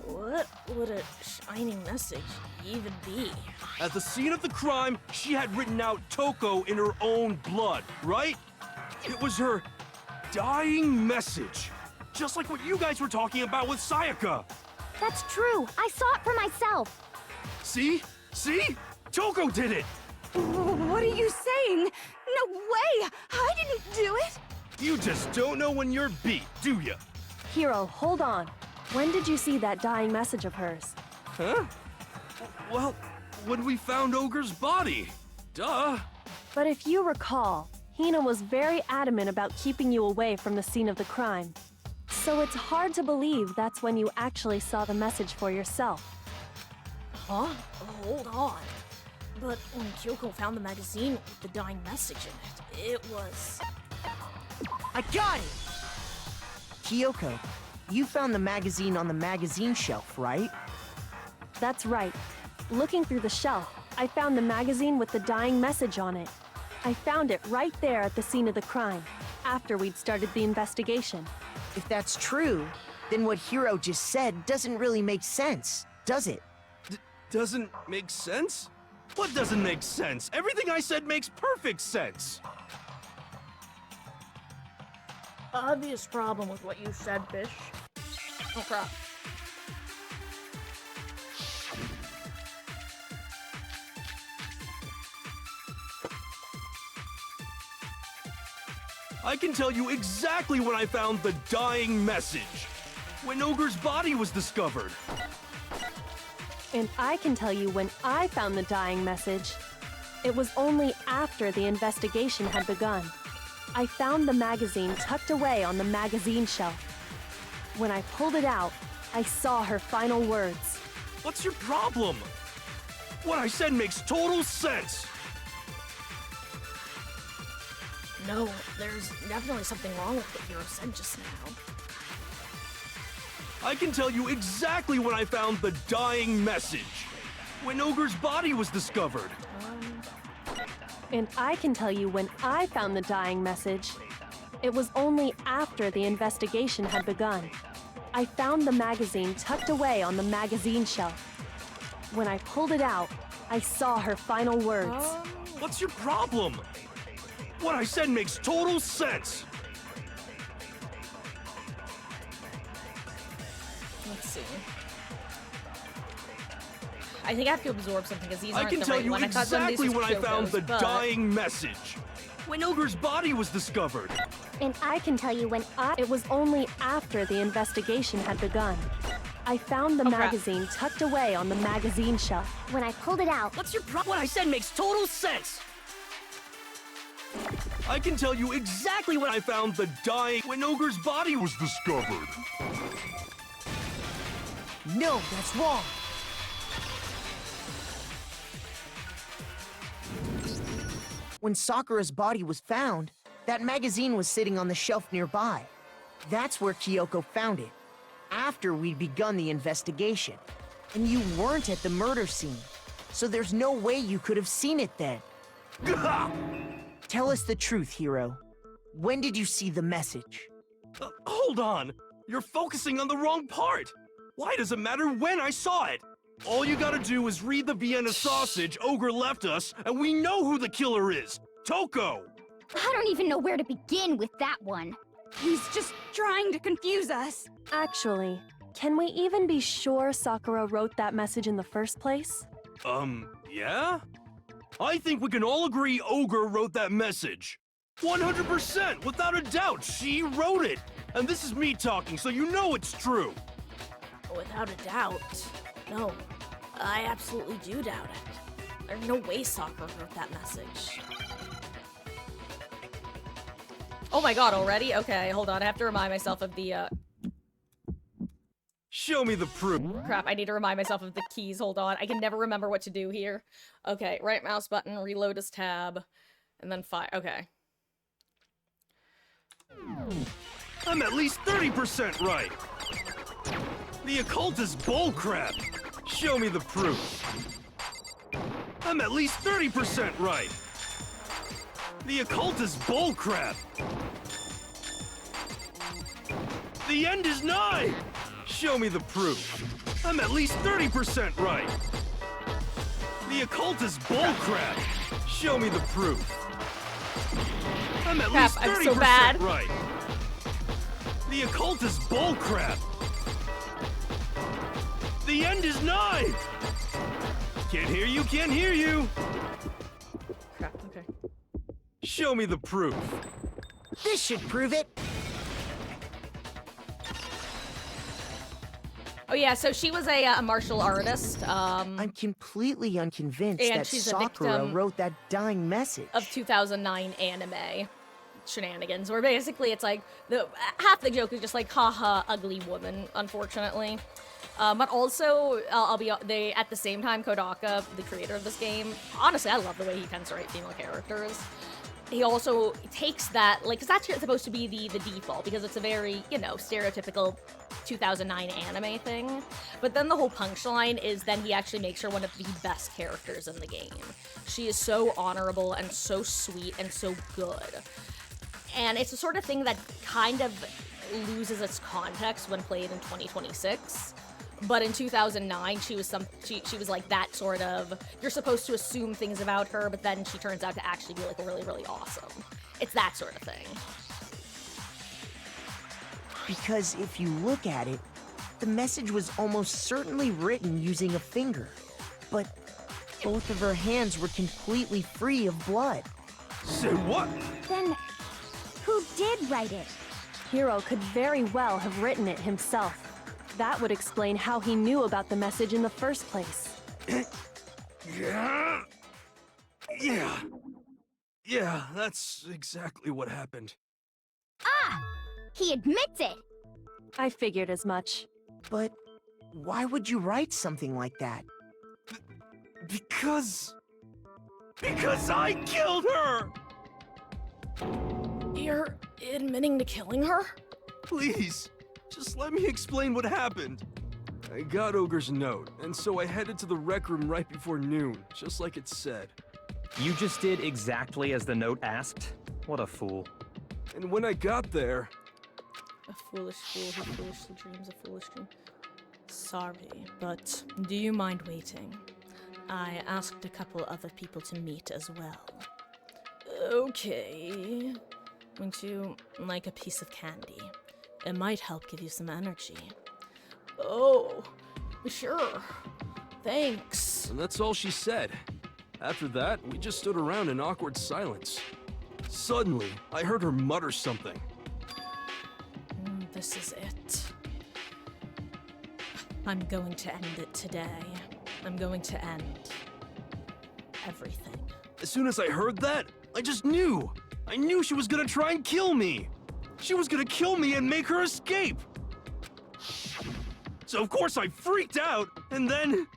Speaker 1: What would a shining message even be?
Speaker 14: At the scene of the crime, she had written out Toko in her own blood, right? It was her dying message. Just like what you guys were talking about with Sayaka.
Speaker 2: That's true. I saw it for myself.
Speaker 14: See? See? Toko did it!
Speaker 2: What are you saying? No way! I didn't do it!
Speaker 14: You just don't know when you're beat, do ya?
Speaker 9: Hiro, hold on. When did you see that dying message of hers?
Speaker 14: Huh? Well, when we found Ogre's body. Duh.
Speaker 9: But if you recall, Hina was very adamant about keeping you away from the scene of the crime. So it's hard to believe that's when you actually saw the message for yourself.
Speaker 1: Huh? Oh, hold on. But when Kyoko found the magazine with the dying message in it, it was...
Speaker 11: I got it! Kyoko, you found the magazine on the magazine shelf, right?
Speaker 9: That's right. Looking through the shelf, I found the magazine with the dying message on it. I found it right there at the scene of the crime, after we'd started the investigation.
Speaker 11: If that's true, then what Hiro just said doesn't really make sense, does it?
Speaker 14: Doesn't make sense? What doesn't make sense? Everything I said makes perfect sense.
Speaker 1: Obvious problem with what you said, Bish. Oh, crap.
Speaker 14: I can tell you exactly when I found the dying message. When Ogre's body was discovered.
Speaker 9: And I can tell you when I found the dying message. It was only after the investigation had begun. I found the magazine tucked away on the magazine shelf. When I pulled it out, I saw her final words.
Speaker 14: What's your problem? What I said makes total sense.
Speaker 1: No, there's definitely something wrong with what Hiro said just now.
Speaker 14: I can tell you exactly when I found the dying message. When Ogre's body was discovered.
Speaker 9: And I can tell you when I found the dying message. It was only after the investigation had begun. I found the magazine tucked away on the magazine shelf. When I pulled it out, I saw her final words.
Speaker 14: What's your problem? What I said makes total sense.
Speaker 1: Let's see. I think I have to absorb something because these aren't
Speaker 14: I can
Speaker 1: the
Speaker 14: tell
Speaker 1: right
Speaker 14: you
Speaker 1: one.
Speaker 14: exactly when I found the
Speaker 1: but...
Speaker 14: dying message. When Ogre's body was discovered.
Speaker 9: And I can tell you when It was only after the investigation had begun. I found the magazine tucked away on the magazine shelf.
Speaker 2: When I pulled it out...
Speaker 1: What's your problem? What I said makes total sense!
Speaker 14: I can tell you exactly when I found the dying... When Ogre's body was discovered.
Speaker 11: No, that's wrong! When Sakura's body was found, that magazine was sitting on the shelf nearby. That's where Kyoko found it, after we'd begun the investigation. And you weren't at the murder scene, so there's no way you could have seen it then. Tell us the truth, Hiro. When did you see the message?
Speaker 14: Hold on! You're focusing on the wrong part! Why does it matter when I saw it? All you gotta do is read the Vienna sausage Ogre left us, and we know who the killer is! Toko!
Speaker 2: I don't even know where to begin with that one.
Speaker 5: He's just trying to confuse us.
Speaker 9: Actually, can we even be sure Sakura wrote that message in the first place?
Speaker 14: Yeah? I think we can all agree Ogre wrote that message. 100%, without a doubt, she wrote it! And this is me talking, so you know it's true!
Speaker 1: Without a doubt. No, I absolutely do doubt it. There's no way Sakura wrote that message. Oh my god, already? Okay, hold on, I have to remind myself of the,
Speaker 14: Show me the proof.
Speaker 1: Crap, I need to remind myself of the keys, hold on. I can never remember what to do here. Okay, right mouse button, reload as tab, and then fire, okay.
Speaker 14: I'm at least 30% right! The occult is bullcrap! Show me the proof. I'm at least 30% right! The occult is bullcrap! The end is nigh! Show me the proof. I'm at least 30% right! The occult is bullcrap! Show me the proof. I'm at least 30% right! The occult is bullcrap! The end is nigh! Can't hear you, can't hear you!
Speaker 1: Crap, okay.
Speaker 14: Show me the proof.
Speaker 11: This should prove it!
Speaker 1: Oh yeah, so she was a martial artist.
Speaker 11: I'm completely unconvinced
Speaker 1: and
Speaker 11: that
Speaker 1: she's
Speaker 11: Sakura wrote that dying message.
Speaker 1: Of 2009 anime shenanigans, where basically it's like, half the joke is just like, haha, ugly woman, unfortunately. But also, they at the same time, Kodaka, the creator of this game, honestly, I love the way he tends to write female characters. He also takes that, like, because that's supposed to be the default, because it's a very, you know, stereotypical 2009 anime thing. But then the whole punchline is then he actually makes her one of the best characters in the game. She is so honorable and so sweet and so good. And it's the sort of thing that kind of loses its context when played in 2026. But in 2009, she was like that sort of, you're supposed to assume things about her, but then she turns out to actually be like really, really awesome. It's that sort of thing.
Speaker 11: Because if you look at it, the message was almost certainly written using a finger. But both of her hands were completely free of blood.
Speaker 14: Say what?
Speaker 2: Then, who did write it?
Speaker 9: Hiro could very well have written it himself. That would explain how he knew about the message in the first place.
Speaker 14: Yeah, that's exactly what happened.
Speaker 2: Ah! He admits it!
Speaker 9: I figured as much.
Speaker 11: But why would you write something like that?
Speaker 14: Because I killed her!
Speaker 1: You're admitting to killing her?
Speaker 14: Please, just let me explain what happened. I got Ogre's note, and so I headed to the rec room right before noon, just like it said.
Speaker 10: You just did exactly as the note asked? What a fool.
Speaker 14: And when I got there...
Speaker 1: A foolish fool who foolishly dreams a foolish dream. Sorry, but do you mind waiting? I asked a couple other people to meet as well. Okay. Would you like a piece of candy? It might help give you some energy. Oh, sure. Thanks.
Speaker 14: And that's all she said. After that, we just stood around in awkward silence. Suddenly, I heard her mutter something.
Speaker 1: This is it. I'm going to end it today. I'm going to end everything.
Speaker 14: As soon as I heard that, I just knew. I knew she was gonna try and kill me. She was gonna kill me and make her escape. So of course I freaked out, and then...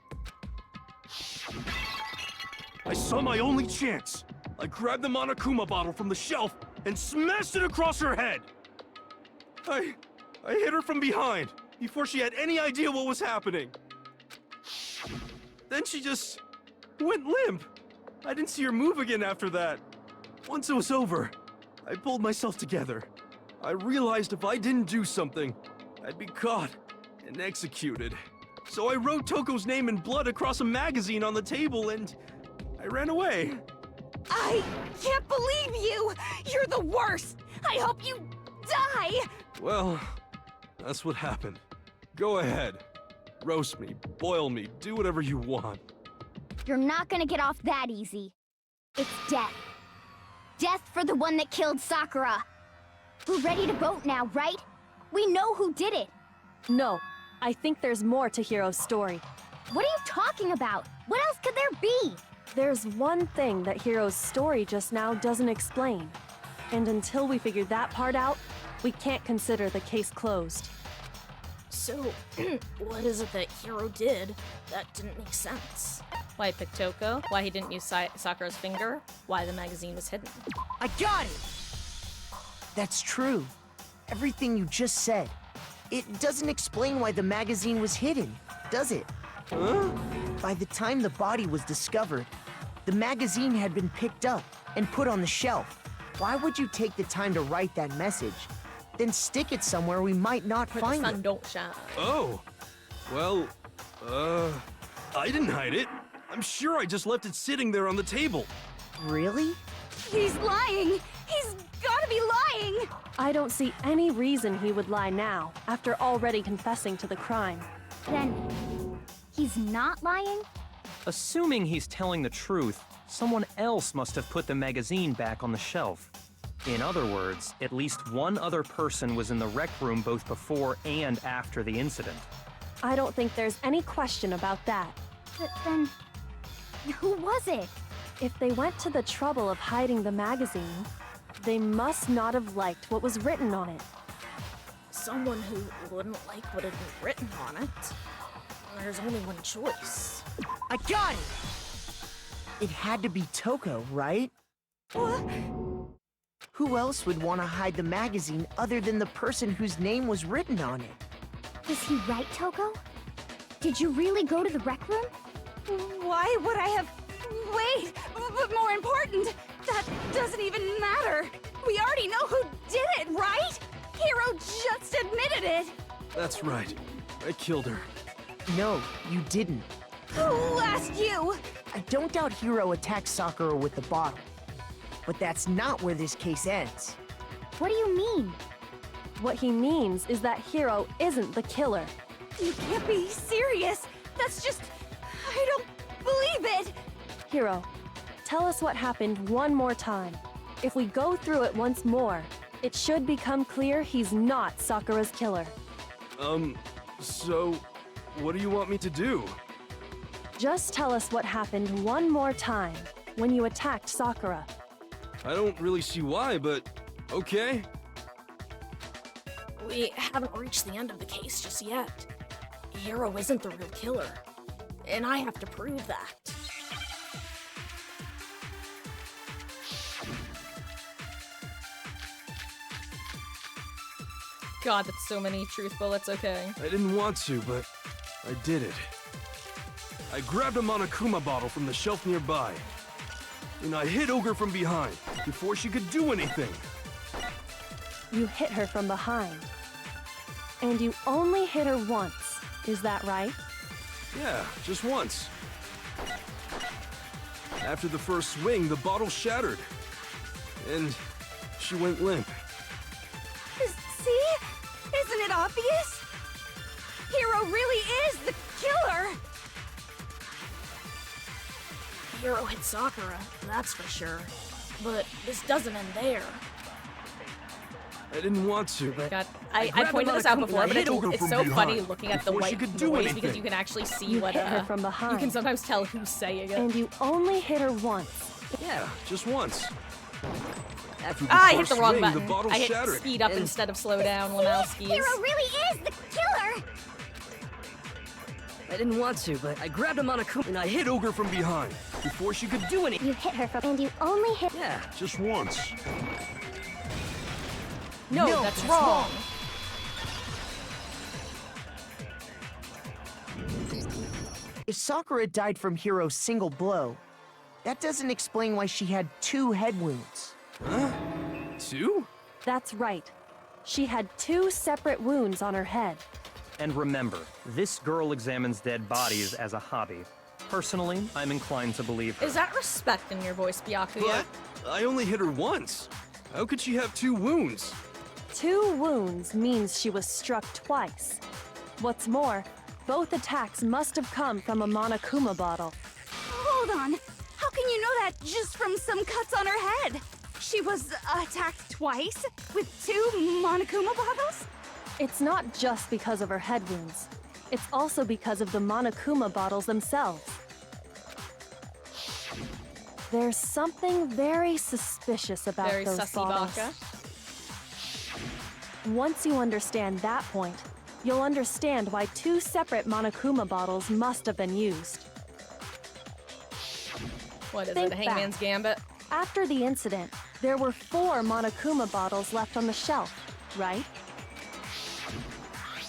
Speaker 14: I saw my only chance. I grabbed the Monokuma bottle from the shelf and smashed it across her head. I hit her from behind, before she had any idea what was happening. Then she just went limp. I didn't see her move again after that. Once it was over, I pulled myself together. I realized if I didn't do something, I'd be caught and executed. So I wrote Toko's name in blood across a magazine on the table and I ran away.
Speaker 5: I can't believe you! You're the worst! I hope you die!
Speaker 14: Well, that's what happened. Go ahead. Roast me, boil me, do whatever you want.
Speaker 2: You're not gonna get off that easy. It's death. Death for the one that killed Sakura. We're ready to vote now, right? We know who did it.
Speaker 9: No, I think there's more to Hiro's story.
Speaker 2: What are you talking about? What else could there be?
Speaker 9: There's one thing that Hiro's story just now doesn't explain. And until we figure that part out, we can't consider the case closed.
Speaker 1: So, what is it that Hiro did that didn't make sense? Why he picked Toko? Why he didn't use Sakura's finger? Why the magazine was hidden?
Speaker 11: I got it! That's true. Everything you just said. It doesn't explain why the magazine was hidden, does it?
Speaker 14: Huh?
Speaker 11: By the time the body was discovered, the magazine had been picked up and put on the shelf. Why would you take the time to write that message, then stick it somewhere we might not
Speaker 1: Where
Speaker 11: find
Speaker 1: the sun
Speaker 11: it?
Speaker 1: don't shine.
Speaker 14: Oh. Well, I didn't hide it. I'm sure I just left it sitting there on the table.
Speaker 11: Really?
Speaker 5: He's lying! He's gotta be lying!
Speaker 9: I don't see any reason he would lie now, after already confessing to the crime.
Speaker 2: Then, he's not lying?
Speaker 10: Assuming he's telling the truth, someone else must have put the magazine back on the shelf. In other words, at least one other person was in the rec room both before and after the incident.
Speaker 9: I don't think there's any question about that.
Speaker 2: But then, who was it?
Speaker 9: If they went to the trouble of hiding the magazine, they must not have liked what was written on it.
Speaker 1: Someone who wouldn't like what had been written on it. There's only one choice.
Speaker 11: I got it! It had to be Toko, right?
Speaker 2: What?
Speaker 11: Who else would want to hide the magazine other than the person whose name was written on it?
Speaker 2: Was he right, Toko? Did you really go to the rec room?
Speaker 5: Why would I have... Wait, but more important, that doesn't even matter. We already know who did it, right? Hero just admitted it.
Speaker 14: That's right. I killed her.
Speaker 11: No, you didn't.
Speaker 5: Who asked you?
Speaker 11: I don't doubt Hiro attacked Sakura with the bottle. But that's not where this case ends.
Speaker 2: What do you mean?
Speaker 9: What he means is that Hiro isn't the killer.
Speaker 5: You can't be serious. That's just... I don't believe it.
Speaker 9: Hiro, tell us what happened one more time. If we go through it once more, it should become clear he's not Sakura's killer.
Speaker 14: So... what do you want me to do?
Speaker 9: Just tell us what happened one more time when you attacked Sakura.
Speaker 14: I don't really see why, but... okay.
Speaker 1: We haven't reached the end of the case just yet. Hiro isn't the real killer. And I have to prove that. God, that's so many truth bullets, okay.
Speaker 14: I didn't want to, but I did it. I grabbed a Monokuma bottle from the shelf nearby, and I hit Ogre from behind before she could do anything.
Speaker 9: You hit her from behind. And you only hit her once, is that right?
Speaker 14: Yeah, just once. After the first swing, the bottle shattered, and she went limp.
Speaker 5: See? Isn't it obvious? Hero really is the killer!
Speaker 1: Hiro hit Sakura, that's for sure. But this doesn't end there.
Speaker 14: I didn't want to, but...
Speaker 1: God, I pointed this out before, but it's so funny looking at the white noise
Speaker 14: anything.
Speaker 1: because you can actually see
Speaker 9: You
Speaker 1: what
Speaker 9: hit her from behind.
Speaker 1: you can sometimes tell who's saying it.
Speaker 9: And you only hit her once.
Speaker 14: Yeah, just once. After the
Speaker 1: I hit
Speaker 14: first
Speaker 1: the wrong
Speaker 14: swing,
Speaker 1: button.
Speaker 14: The bottle
Speaker 1: I hit
Speaker 14: shattered,
Speaker 1: speed up
Speaker 14: and
Speaker 1: instead of slow down, Lamowski's.
Speaker 2: Hero really is the killer!
Speaker 16: I didn't want to, but I grabbed a Monokuma and I hit
Speaker 14: hit Ogre from behind before she could do anything.
Speaker 2: You hit her from... And you only hit...
Speaker 16: Yeah.
Speaker 14: Just once.
Speaker 1: No, that's wrong.
Speaker 11: If Sakura died from Hiro's single blow, that doesn't explain why she had 2 head wounds.
Speaker 14: Huh? 2?
Speaker 9: That's right. She had 2 separate wounds on her head.
Speaker 10: And remember, this girl examines dead bodies as a hobby. Personally, I'm inclined to believe her.
Speaker 1: Is that respect in your voice, Byakuya?
Speaker 14: But I only hit her once. How could she have 2 wounds?
Speaker 9: 2 wounds means she was struck twice. What's more, both attacks must have come from a Monokuma bottle.
Speaker 5: Hold on. How can you know that just from some cuts on her head? She was attacked twice with 2 Monokuma bottles?
Speaker 9: It's not just because of her head wounds. It's also because of the Monokuma bottles themselves. There's something very suspicious about
Speaker 1: Very
Speaker 9: those
Speaker 1: sussy
Speaker 9: bottles.
Speaker 1: baka.
Speaker 9: Once you understand that point, you'll understand why 2 separate Monokuma bottles must have been used.
Speaker 1: What is
Speaker 9: Think
Speaker 1: it, a Hangman's
Speaker 9: back.
Speaker 1: Gambit?
Speaker 9: After the incident, there were 4 Monokuma bottles left on the shelf, right?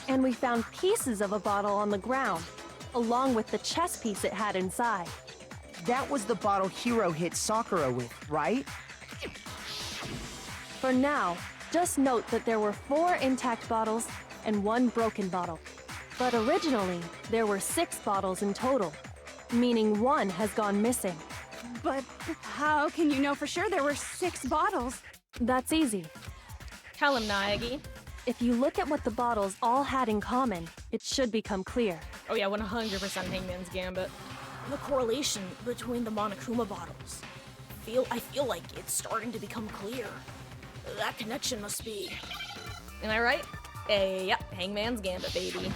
Speaker 9: And we found pieces of a bottle on the ground, along with the chess piece it had inside.
Speaker 11: That was the bottle Hiro hit Sakura with, right?
Speaker 9: For now, just note that there were 4 intact bottles and 1 broken bottle. But originally, there were 6 bottles in total, meaning 1 has gone missing.
Speaker 5: But how can you know for sure there were 6 bottles?
Speaker 9: That's easy.
Speaker 1: Tell him, Naegi.
Speaker 9: If you look at what the bottles all had in common, it should become clear.
Speaker 1: Oh yeah, 100% Hangman's Gambit. The correlation between the Monokuma bottles. I feel like it's starting to become clear. That connection must be... Am I right? Yep, Hangman's Gambit, baby.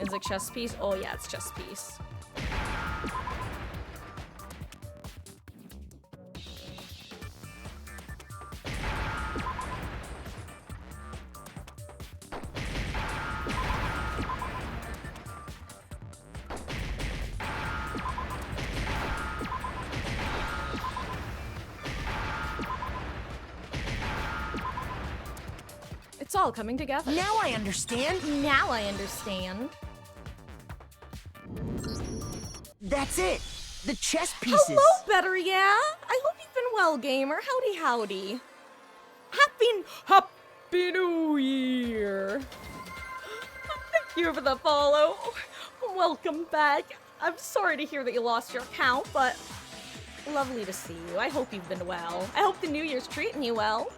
Speaker 1: Is it chess piece? Oh yeah, it's chess piece. all coming together.
Speaker 11: Now I understand.
Speaker 1: Now I understand.
Speaker 11: That's it. The chess pieces.
Speaker 1: Hello, Better Yeah. I hope you've been well, gamer. Howdy, howdy. Happy New Year. Thank you for the follow. Welcome back. I'm sorry to hear that you lost your account, but lovely to see you. I hope you've been well. I hope the New Year's treating you well.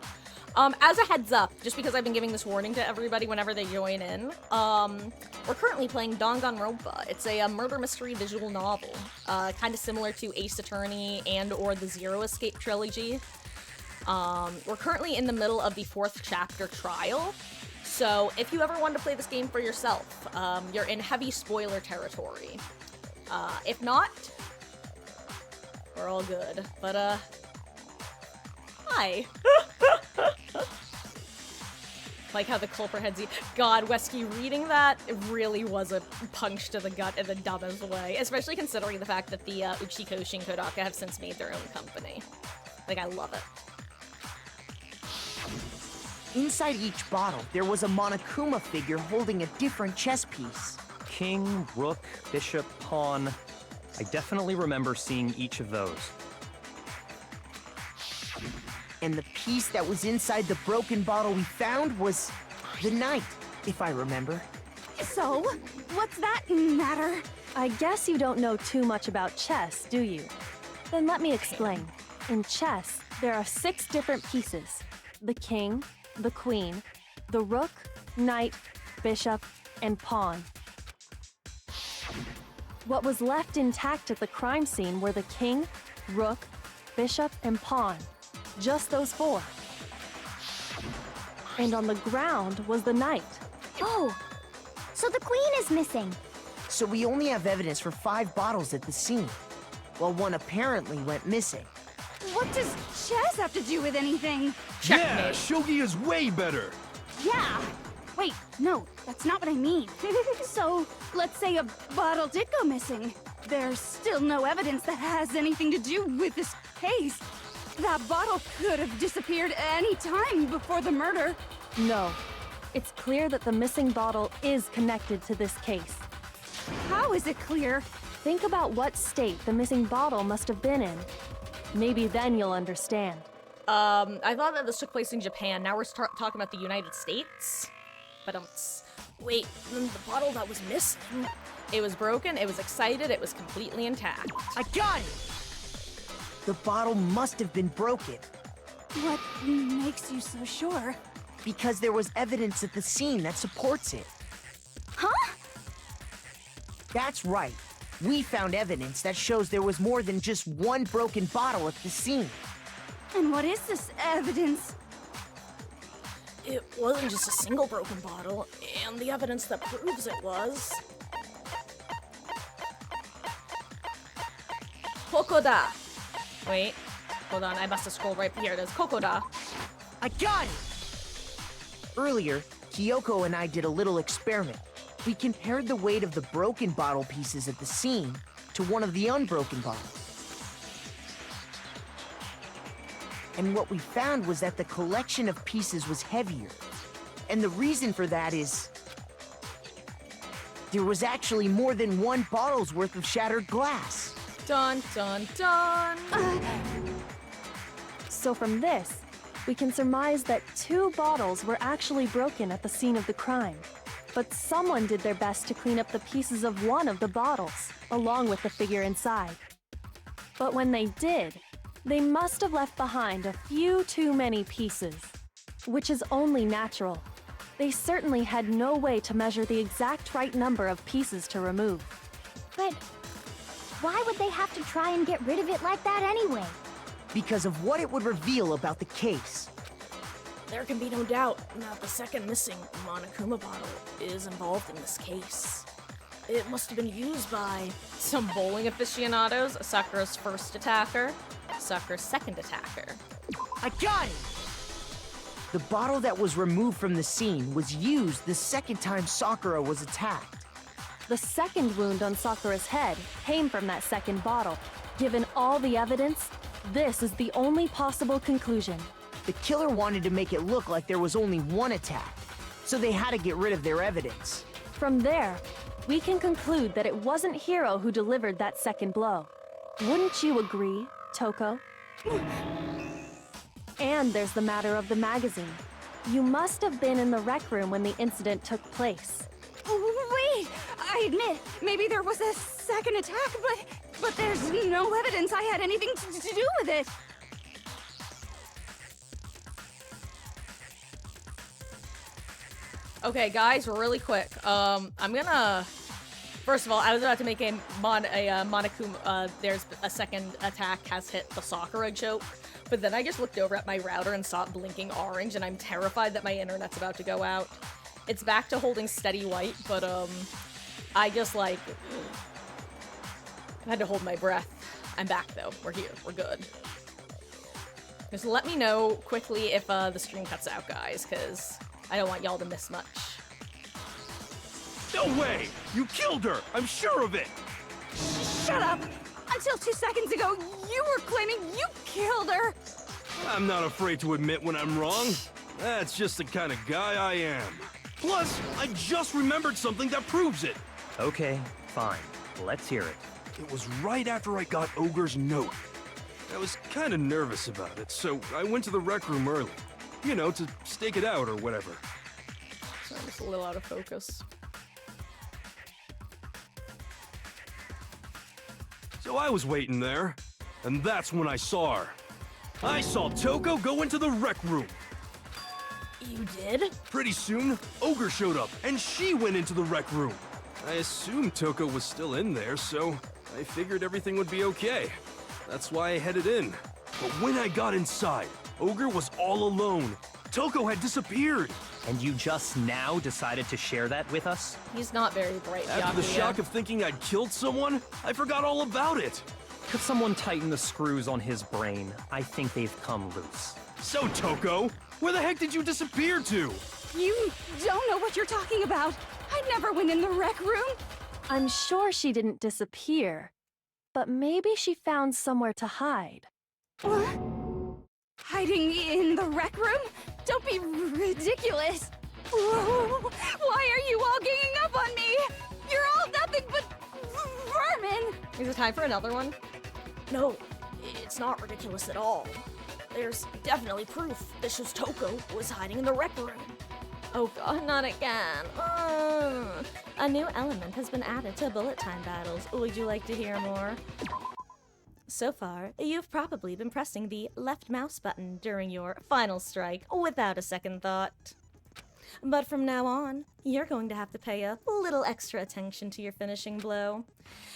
Speaker 1: As a heads up, just because I've been giving this warning to everybody whenever they join in, we're currently playing Danganronpa. It's a murder mystery visual novel, kind of similar to Ace Attorney and or the Zero Escape trilogy. We're currently in the middle of the 4th chapter trial, so if you ever want to play this game for yourself, you're in heavy spoiler territory. If not, we're all good, but hi. Like how the culprit heads. God, Wesky, reading that, it really was a punch to the gut in the dumbest way. Especially considering the fact that the Uchiko Shinkodaka have since made their own company. Like, I love it.
Speaker 11: Inside each bottle, there was a Monokuma figure holding a different chess piece.
Speaker 10: King, rook, bishop, pawn. I definitely remember seeing each of those.
Speaker 11: And the piece that was inside the broken bottle we found was the knight, if I remember.
Speaker 5: So, what's that matter?
Speaker 9: I guess you don't know too much about chess, do you? Then let me explain. In chess, there are 6 different pieces. The king, the queen, the rook, knight, bishop, and pawn. What was left intact at the crime scene were the king, rook, bishop, and pawn. Just those 4. And on the ground was the knight.
Speaker 2: Oh, so the queen is missing.
Speaker 11: So we only have evidence for 5 bottles at the scene, while one apparently went missing.
Speaker 5: What does chess have to do with anything?
Speaker 14: Yeah, shogi is way better.
Speaker 5: Yeah. Wait, no, that's not what I mean. So, let's say a bottle did go missing. There's still no evidence that has anything to do with this case. That bottle could have disappeared any time before the murder.
Speaker 9: No. It's clear that the missing bottle is connected to this case.
Speaker 5: How is it clear?
Speaker 9: Think about what state the missing bottle must have been in. Maybe then you'll understand.
Speaker 1: I thought that this took place in Japan. Now we're talking about the United States. But wait, the bottle that was missing, it was broken, it was excited, it was completely intact.
Speaker 11: I got it! The bottle must have been broken.
Speaker 5: What makes you so sure?
Speaker 11: Because there was evidence at the scene that supports it.
Speaker 2: Huh?
Speaker 11: That's right. We found evidence that shows there was more than just one broken bottle at the scene.
Speaker 5: And what is this evidence?
Speaker 1: It wasn't just a single broken bottle, and the evidence that proves it was... Kokoda! Wait, hold on, I must have scrolled right here. It is Kokoda.
Speaker 11: I got it! Earlier, Kyoko and I did a little experiment. We compared the weight of the broken bottle pieces at the scene to one of the unbroken bottles. And what we found was that the collection of pieces was heavier. And the reason for that is... there was actually more than one bottle's worth of shattered glass.
Speaker 1: Dun, dun, dun!
Speaker 9: So from this, we can surmise that 2 bottles were actually broken at the scene of the crime. But someone did their best to clean up the pieces of one of the bottles, along with the figure inside. But when they did, they must have left behind a few too many pieces, which is only natural. They certainly had no way to measure the exact right number of pieces to remove.
Speaker 2: But why would they have to try and get rid of it like that anyway?
Speaker 11: Because of what it would reveal about the case.
Speaker 1: There can be no doubt that the second missing Monokuma bottle is involved in this case. It must have been used by some bowling aficionados, Sakura's first attacker, Sakura's second attacker.
Speaker 11: I got it! The bottle that was removed from the scene was used the second time Sakura was attacked.
Speaker 9: The second wound on Sakura's head came from that second bottle. Given all the evidence, this is the only possible conclusion.
Speaker 11: The killer wanted to make it look like there was only one attack, so they had to get rid of their evidence.
Speaker 9: From there, we can conclude that it wasn't Hiro who delivered that second blow. Wouldn't you agree, Toko? And there's the matter of the magazine. You must have been in the rec room when the incident took place.
Speaker 5: Wait! I admit, maybe there was a second attack, but there's no evidence I had anything to do with it.
Speaker 1: Okay, guys, really quick. I'm gonna. First of all, I was about to make a Monokuma. There's a second attack has hit the Sakura joke, but then I just looked over at my router and saw it blinking orange, and I'm terrified that my internet's about to go out. It's back to holding steady white, but I just like I had to hold my breath. I'm back though. We're here. We're good. Just let me know quickly if the stream cuts out, guys, because I don't want y'all to miss much.
Speaker 14: No way! You killed her! I'm sure of it!
Speaker 5: Shut up! Until 2 seconds ago, you were claiming you killed her!
Speaker 14: I'm not afraid to admit when I'm wrong. That's just the kind of guy I am. Plus, I just remembered something that proves it.
Speaker 10: Okay, fine. Let's hear it.
Speaker 14: It was right after I got Ogre's note. I was kind of nervous about it, so I went to the rec room early. You know, to stake it out or whatever.
Speaker 1: So I'm just a little out of focus.
Speaker 14: So I was waiting there, and that's when I saw her. I saw Toko go into the rec room.
Speaker 1: You did?
Speaker 14: Pretty soon, Ogre showed up, and she went into the rec room. I assumed Toko was still in there, so I figured everything would be okay. That's why I headed in. But when I got inside, Ogre was all alone. Toko had disappeared.
Speaker 10: And you just now decided to share that with us?
Speaker 1: He's not very bright,
Speaker 14: After the
Speaker 1: Byakuya.
Speaker 14: shock of thinking I'd killed someone, I forgot all about it.
Speaker 10: Could someone tighten the screws on his brain? I think they've come loose.
Speaker 14: So, Toko, where the heck did you disappear to?
Speaker 5: You don't know what you're talking about. I never went in the rec room.
Speaker 9: I'm sure she didn't disappear, but maybe she found somewhere to hide.
Speaker 5: What? Hiding in the rec room? Don't be ridiculous. Whoa. Why are you all ganging up on me? You're all nothing but vermin.
Speaker 1: Is it time for another one? No, it's not ridiculous at all. There's definitely proof that shows Toko was hiding in the rec room. Oh god, not again. A new element has been added to bullet time battles. Would you like to hear more? So far, you've probably been pressing the left mouse button during your final strike without a second thought. But from now on, you're going to have to pay a little extra attention to your finishing blow.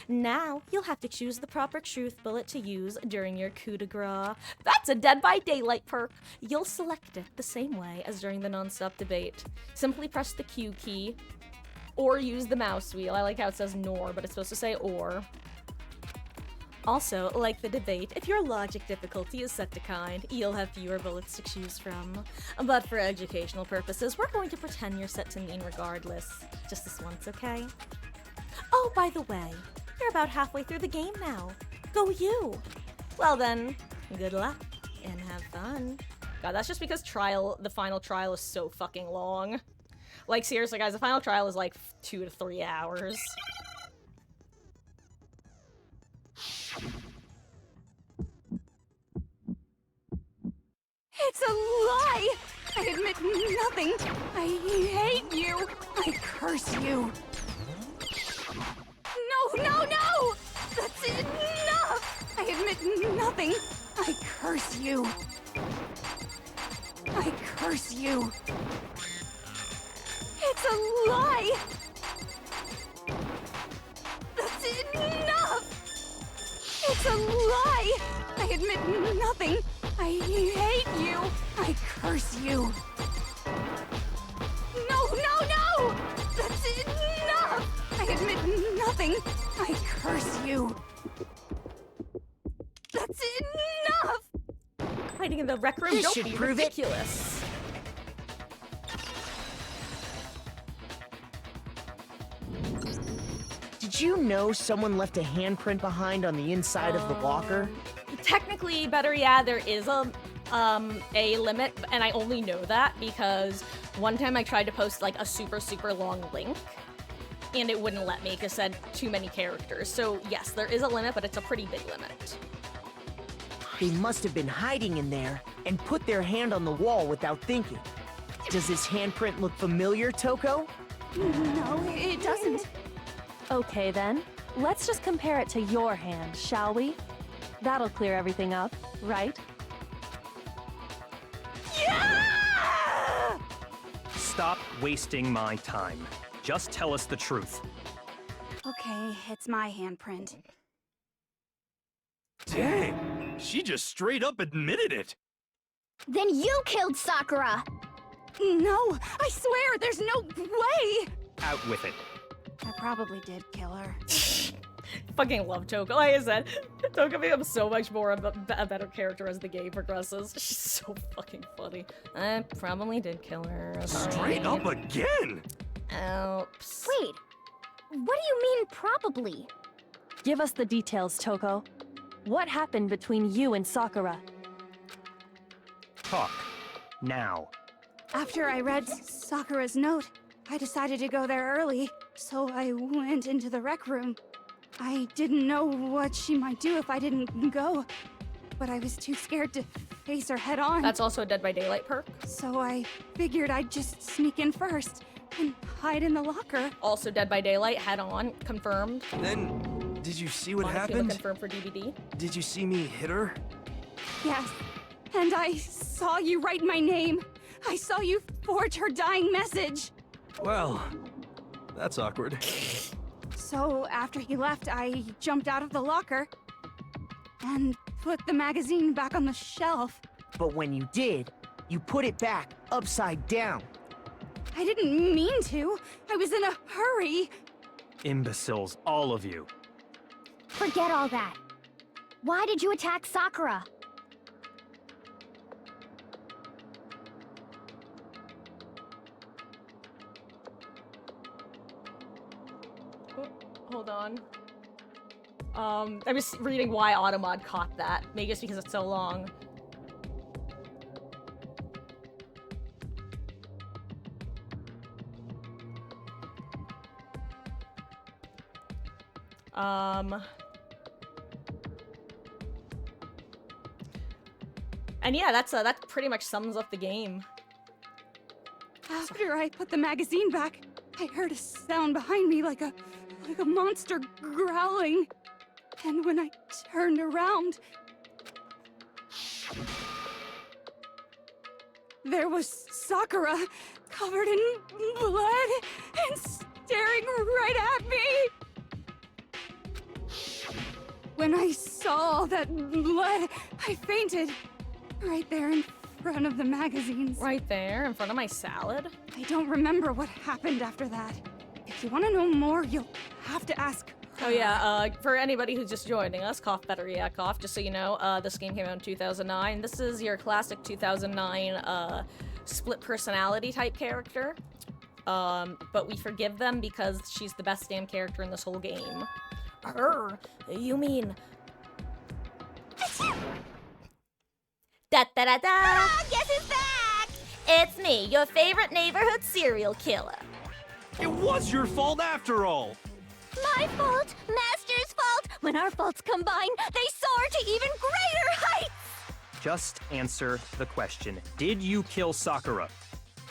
Speaker 1: Now, you'll have to choose the proper truth bullet to use during your coup de grace. That's a Dead by Daylight perk! You'll select it the same way as during the non-stop debate. Simply press the Q key, or use the mouse wheel. I like how it says nor, but it's supposed to say or. Also, like the debate, if your logic difficulty is set to kind, you'll have fewer bullets to choose from. But for educational purposes, we're going to pretend you're set to mean regardless. Just this once, okay? Oh, by the way, you're about halfway through the game now. Go you! Well then, good luck, and have fun. God, that's just because the final trial is so fucking long. Like, seriously, guys, the final trial is like 2 to 3 hours.
Speaker 5: It's a lie! I admit nothing. I hate you. I curse you. No, no, no! That's enough! I admit nothing. I curse you. I curse you. It's a lie! That's enough! It's a lie! I admit nothing. I hate you. I curse you. No, no, no! That's enough! I admit nothing. I curse you. That's enough!
Speaker 1: Hiding in the rec room,
Speaker 11: This
Speaker 1: don't
Speaker 11: should
Speaker 1: be
Speaker 11: prove it.
Speaker 1: ridiculous.
Speaker 11: Did you know someone left a handprint behind on the inside of the locker?
Speaker 1: Technically, better, yeah, there is a limit, and I only know that because One time I tried to post like a super, super long link, and it wouldn't let me because it said too many characters. So yes, there is a limit, but it's a pretty big limit.
Speaker 11: They must have been hiding in there and put their hand on the wall without thinking. Does this handprint look familiar, Toko?
Speaker 5: No, it doesn't.
Speaker 9: Okay then, let's just compare it to your hand, shall we? That'll clear everything up, right?
Speaker 5: Yeah!
Speaker 10: Stop wasting my time. Just tell us the truth.
Speaker 5: Okay, it's my handprint.
Speaker 14: Dang, she just straight up admitted it.
Speaker 2: Then you killed Sakura!
Speaker 5: No, I swear, there's no way!
Speaker 10: Out with it.
Speaker 5: I probably did kill her.
Speaker 1: Fucking love Toko. Like I said, Toko becomes so much more of a better character as the game progresses. She's so fucking funny. I probably did kill her. Sorry.
Speaker 14: Straight up again!
Speaker 1: Oops.
Speaker 2: Wait, what do you mean probably?
Speaker 9: Give us the details, Toko. What happened between you and Sakura?
Speaker 10: Talk. Now.
Speaker 5: After I read Sakura's note, I decided to go there early, so I went into the rec room. I didn't know what she might do if I didn't go, but I was too scared to face her head on.
Speaker 1: That's also a Dead by Daylight perk.
Speaker 5: So I figured I'd just sneak in first and hide in the locker.
Speaker 1: Also Dead by Daylight, head on, confirmed.
Speaker 14: Then, did you see what
Speaker 1: Monica
Speaker 14: happened?
Speaker 1: Confirmed for DVD.
Speaker 14: Did you see me hit her?
Speaker 5: Yes, and I saw you write my name. I saw you forge her dying message.
Speaker 14: Well, that's awkward.
Speaker 5: So after he left, I jumped out of the locker and put the magazine back on the shelf.
Speaker 11: But when you did, you put it back upside down.
Speaker 5: I didn't mean to. I was in a hurry.
Speaker 10: Imbeciles, all of you.
Speaker 2: Forget all that. Why did you attack Sakura?
Speaker 1: Hold on. I was reading why Automod caught that. Maybe it's because it's so long. And yeah, that pretty much sums up the game.
Speaker 5: After I put the magazine back, I heard a sound behind me like a monster growling. And when I turned around, there was Sakura, covered in blood and staring right at me. When I saw all that blood, I fainted. Right there in front of the magazines.
Speaker 1: Right there, in front of my salad?
Speaker 5: I don't remember what happened after that. If you want to know more, you'll have to ask.
Speaker 1: Oh yeah, for anybody who's just joining us, cough better, yeah, cough, just so you know, this game came out in 2009. This is your classic 2009 split personality type character. But we forgive them because she's the best damn character in this whole game. You mean... Da-da-da-da!
Speaker 2: Ah, guess who's back?
Speaker 1: It's me, your favorite neighborhood serial killer.
Speaker 14: It was your fault after all!
Speaker 2: My fault, Master's fault. When our faults combine, they soar to even greater heights.
Speaker 10: Just answer the question. Did you kill Sakura?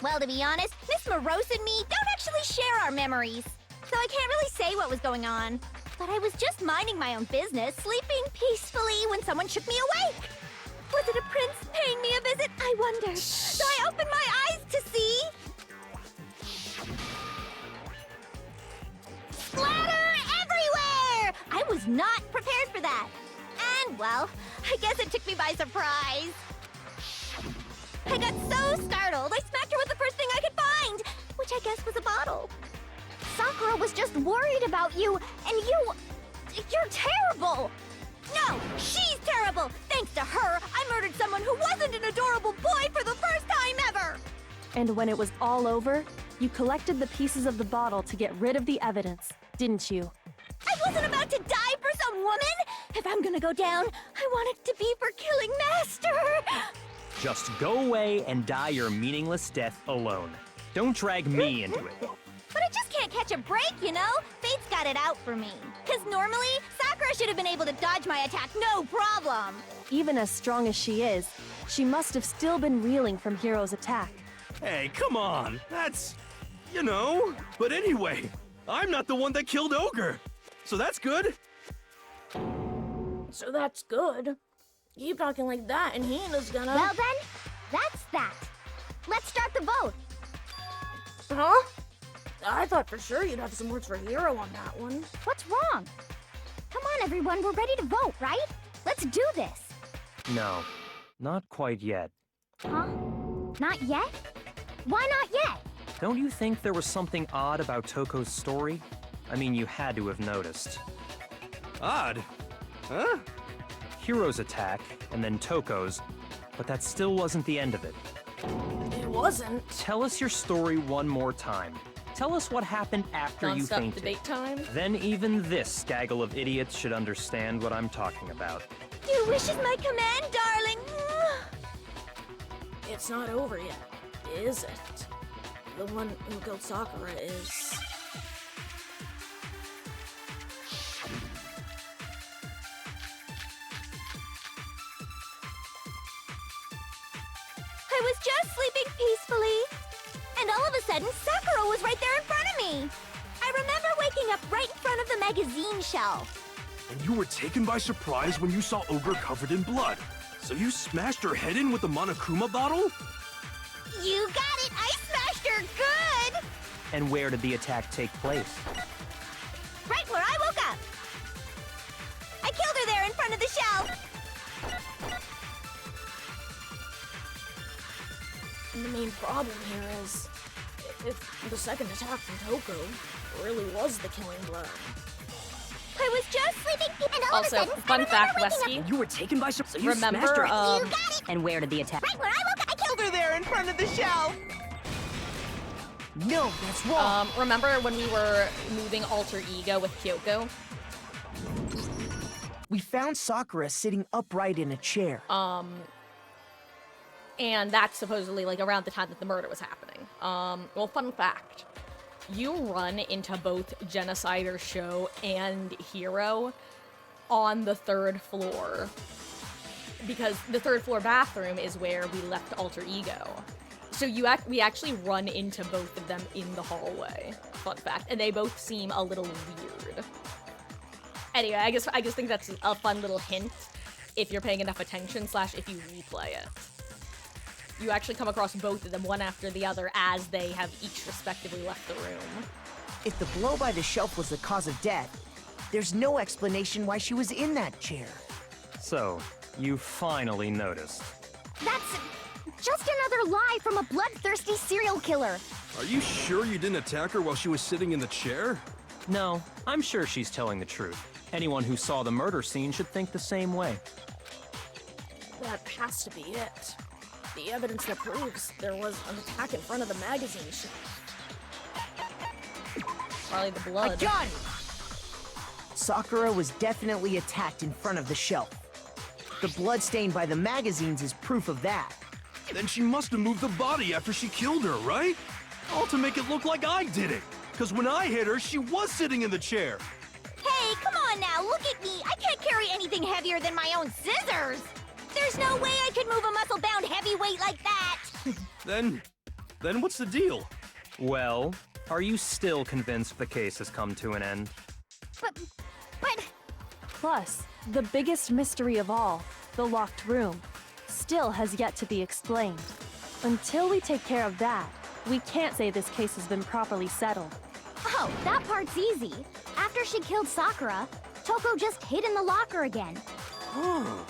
Speaker 2: Well, to be honest, Miss Morose and me don't actually share our memories, so I can't really say what was going on. But I was just minding my own business, sleeping peacefully when someone shook me awake. Was it a prince paying me a visit? I wonder. So I opened my eyes to see... splatter everywhere! I was not prepared for that. And, well, I guess it took me by surprise. I got so startled, I smacked her with the first thing I could find, which I guess was a bottle. Sakura was just worried about you, and you're terrible! No, she's terrible! Thanks to her, I murdered someone who wasn't an adorable boy for the first time ever!
Speaker 9: And when it was all over, you collected the pieces of the bottle to get rid of the evidence, didn't you?
Speaker 2: I wasn't about to die for some woman! If I'm gonna go down, I want it to be for killing Master!
Speaker 10: Just go away and die your meaningless death alone. Don't drag me into it.
Speaker 2: But I just can't catch a break, you know? Fate's got it out for me. Because normally, Sakura should have been able to dodge my attack no problem.
Speaker 9: Even as strong as she is, she must have still been reeling from Hiro's attack.
Speaker 14: Hey, come on. That's, you know. But anyway, I'm not the one that killed Ogre. So that's good.
Speaker 1: So that's good. Keep talking like that, and Hina's gonna...
Speaker 2: Well then, that's that. Let's start the vote.
Speaker 1: Huh? I thought for sure you'd have some words for Hiro on that one.
Speaker 2: What's wrong? Come on, everyone, we're ready to vote, right? Let's do this.
Speaker 10: No, not quite yet.
Speaker 2: Huh? Not yet? Why not yet?
Speaker 10: Don't you think there was something odd about Toko's story? I mean, you had to have noticed.
Speaker 14: Odd? Huh?
Speaker 10: Hiro's attack, and then Toko's, but that still wasn't the end of it.
Speaker 1: It wasn't.
Speaker 10: Tell us your story one more time. Tell us what happened after you
Speaker 1: Non-stop
Speaker 10: fainted.
Speaker 1: debate time.
Speaker 10: Then even this gaggle of idiots should understand what I'm talking about.
Speaker 2: Your wish is my command, darling.
Speaker 1: It's not over yet, is it? The one who killed Sakura is...
Speaker 2: I was just sleeping peacefully. And all of a sudden, Sakura was right there in front of me. I remember waking up right in front of the magazine shelf.
Speaker 14: And you were taken by surprise when you saw Ogre covered in blood. So you smashed her head in with the Monokuma bottle?
Speaker 2: You got it! I smashed her good!
Speaker 10: And where did the attack take place?
Speaker 2: Right where I woke up. I killed her there in front of the shelf.
Speaker 1: And the main problem here is, if the second attack from Toko really was the killing blow.
Speaker 2: I was just sleeping, and all
Speaker 1: Also,
Speaker 2: of a sudden,
Speaker 1: fun fact, Wesky.
Speaker 16: You were taken by surprise. So you
Speaker 1: Remember,
Speaker 16: smashed her.
Speaker 2: You got it!
Speaker 12: And where did the attack?
Speaker 2: Right where I woke up, I killed her there in front of the shelf.
Speaker 11: No, that's wrong.
Speaker 1: Remember when we were moving Alter Ego with Kyoko?
Speaker 11: We found Sakura sitting upright in a chair.
Speaker 1: And that's supposedly like around the time that the murder was happening. Well, fun fact. You run into both Genocider Show and Hiro on the 3rd floor. Because the 3rd floor bathroom is where we left Alter Ego. So we actually run into both of them in the hallway. Fun fact. And they both seem a little weird. Anyway, I just think that's a fun little hint if you're paying enough attention / if you replay it. You actually come across both of them one after the other as they have each respectively left the room.
Speaker 11: If the blow by the shelf was the cause of death, there's no explanation why she was in that chair.
Speaker 10: So, you finally noticed.
Speaker 2: That's just another lie from a bloodthirsty serial killer.
Speaker 14: Are you sure you didn't attack her while she was sitting in the chair?
Speaker 10: No, I'm sure she's telling the truth. Anyone who saw the murder scene should think the same way.
Speaker 1: That has to be it. The evidence that proves there was an attack in front of the magazine shelf. Probably the blood.
Speaker 11: I got it! Sakura was definitely attacked in front of the shelf. The blood stain by the magazines is proof of that.
Speaker 14: Then she must have moved the body after she killed her, right? All to make it look like I did it. Because when I hit her, she was sitting in the chair.
Speaker 2: Hey, come on now, look at me. I can't carry anything heavier than my own scissors. There's no way I could move a muscle-bound heavyweight like that.
Speaker 14: Then what's the deal?
Speaker 10: Well, are you still convinced the case has come to an end?
Speaker 2: But...
Speaker 9: Plus, the biggest mystery of all, the locked room, still has yet to be explained. Until we take care of that, we can't say this case has been properly settled.
Speaker 2: Oh, that part's easy. After she killed Sakura, Toko just hid in the locker again.
Speaker 14: Huh.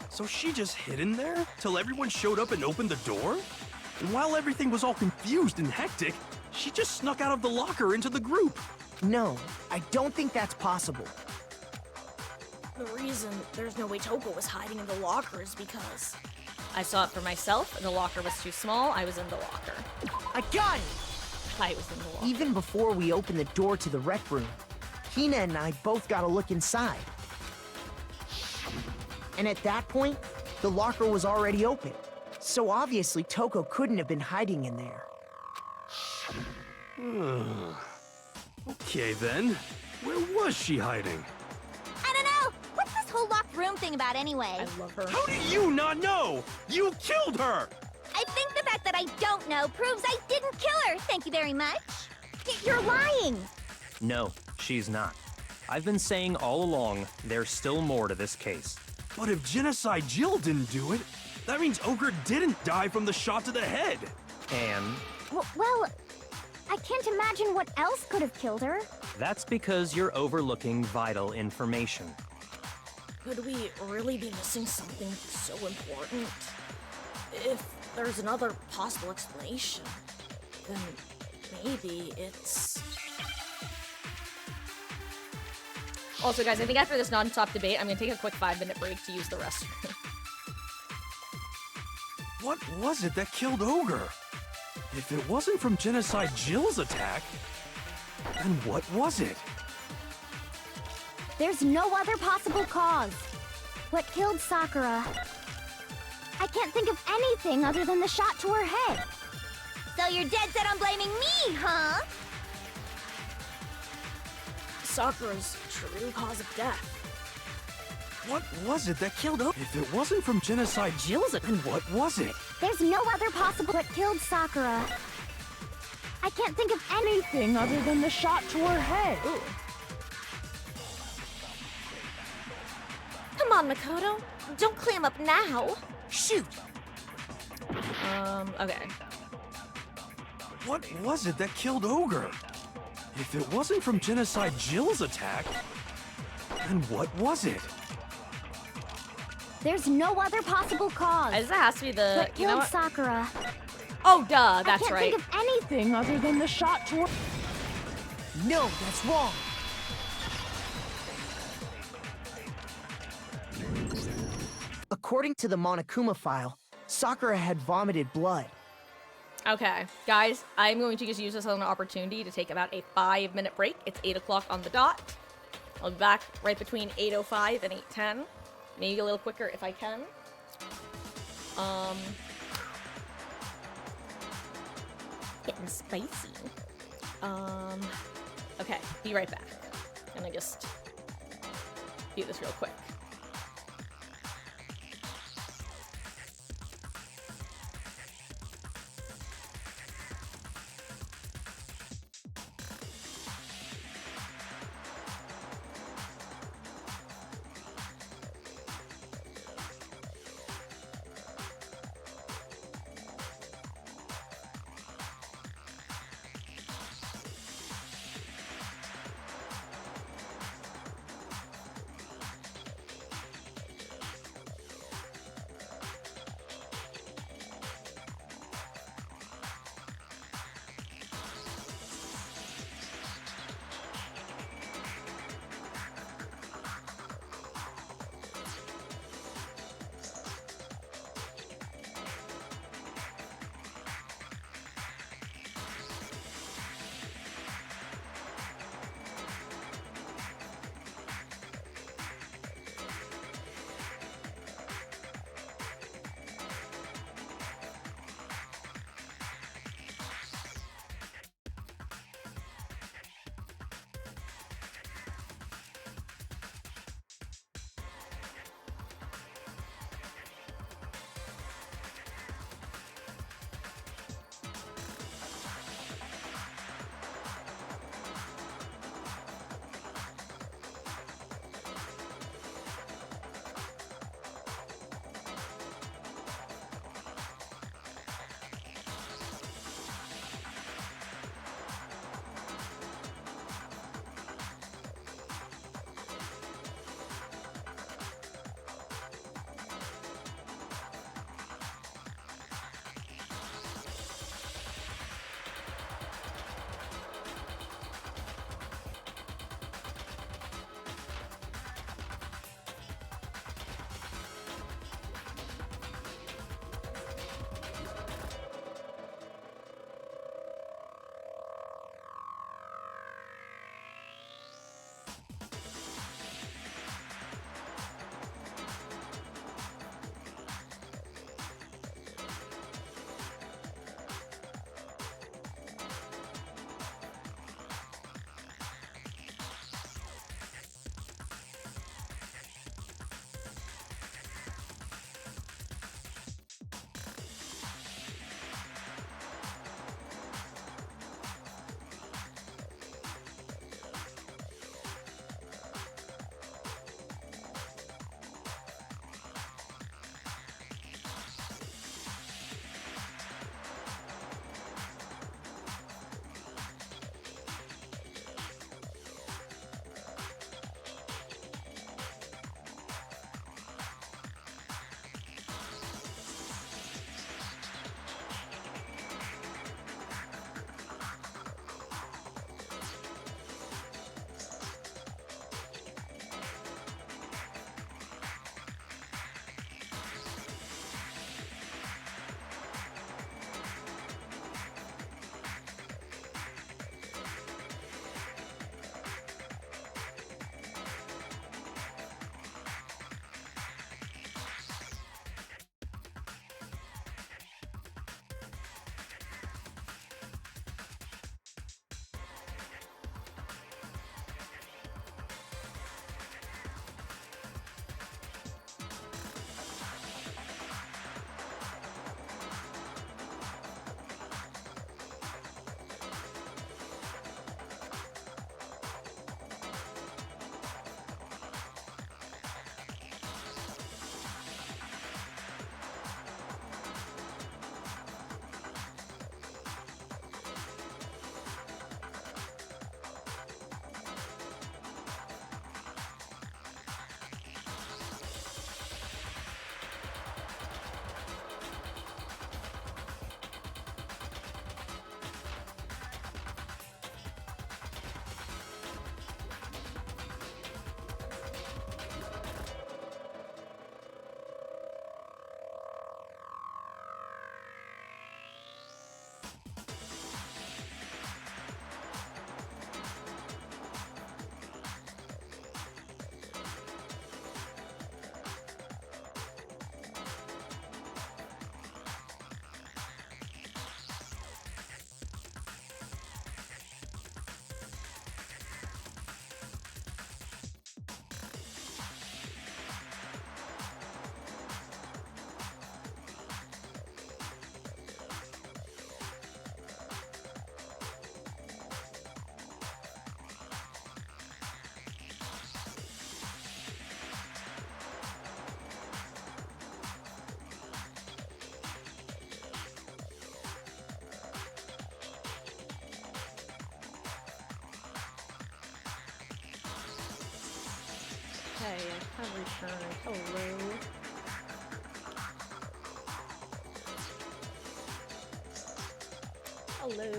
Speaker 14: So she just hid in there till everyone showed up and opened the door? And while everything was all confused and hectic, she just snuck out of the locker into the group.
Speaker 11: No, I don't think that's possible.
Speaker 1: The reason there's no way Toko was hiding in the locker is because I saw it for myself, and the locker was too small. I was in the locker.
Speaker 11: I got it!
Speaker 1: I was in the locker.
Speaker 11: Even before we opened the door to the rec room, Hina and I both got a look inside. And at that point, the locker was already open. So obviously Toko couldn't have been hiding in there.
Speaker 14: Okay then. Where was she hiding?
Speaker 2: I don't know. What's this whole locked room thing about anyway?
Speaker 1: I love her.
Speaker 14: How do you not know? You killed her!
Speaker 2: I think the fact that I don't know proves I didn't kill her. Thank you very much. You're lying.
Speaker 10: No, she's not. I've been saying all along, there's still more to this case.
Speaker 14: But if Genocide Jill didn't do it, that means Ogre didn't die from the shot to the head.
Speaker 10: And
Speaker 2: Well, I can't imagine what else could have killed her.
Speaker 10: that's because you're overlooking vital information.
Speaker 1: Could we really be missing something so important? If there's another possible explanation, then maybe it's... Also, guys, I think after this non-stop debate, I'm gonna take a quick 5-minute break to use the restroom.
Speaker 14: What was it that killed Ogre? If it wasn't from Genocide Jill's attack, then what was it?
Speaker 2: There's no other possible cause. What killed Sakura? I can't think of anything other than the shot to her head. So you're dead set on blaming me, huh?
Speaker 1: Sakura's true cause of death.
Speaker 14: What was it that killed Ogre? If it wasn't from Genocide Jill's attack, then what was it?
Speaker 2: There's no other possible what killed Sakura. I can't think of anything other than the shot to her head.
Speaker 1: Ooh. Come on, Makoto. Don't clam up now.
Speaker 11: Shoot!
Speaker 1: Okay.
Speaker 14: What was it that killed Ogre? If it wasn't from Genocide Jill's attack, then what was it?
Speaker 2: There's no other possible cause.
Speaker 1: This has to be the...
Speaker 2: What
Speaker 1: you know
Speaker 2: killed
Speaker 1: what?
Speaker 2: Sakura?
Speaker 1: Oh, duh, that's
Speaker 2: I can't
Speaker 1: right.
Speaker 2: think of anything other than the shot to her.
Speaker 11: No, that's wrong. According to the Monokuma file, Sakura had vomited blood.
Speaker 1: Okay, guys, I'm going to just use this as an opportunity to take about a 5-minute break. It's 8 o'clock on the dot. I'll be back right between 8:05 and 8:10. Maybe a little quicker if I can. Getting spicy. Okay, be right back. Gonna just do this real quick. Okay, I have returned. Hello. Hello.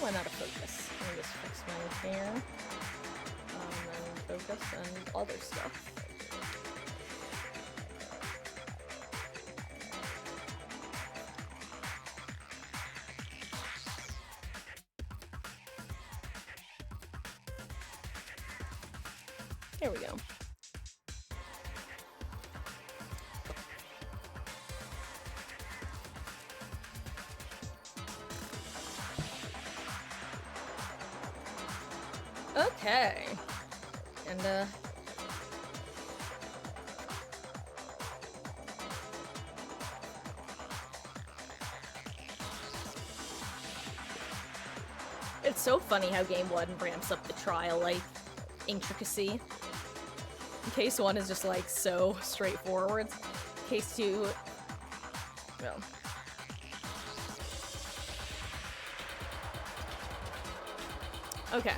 Speaker 1: Went out of focus. Let me just fix my hair. And focus and other stuff. There we go. Okay. And, it's so funny how Game 1 ramps up the trial, like, intricacy. Case 1 is just, like, so straightforward. Case 2... well... okay.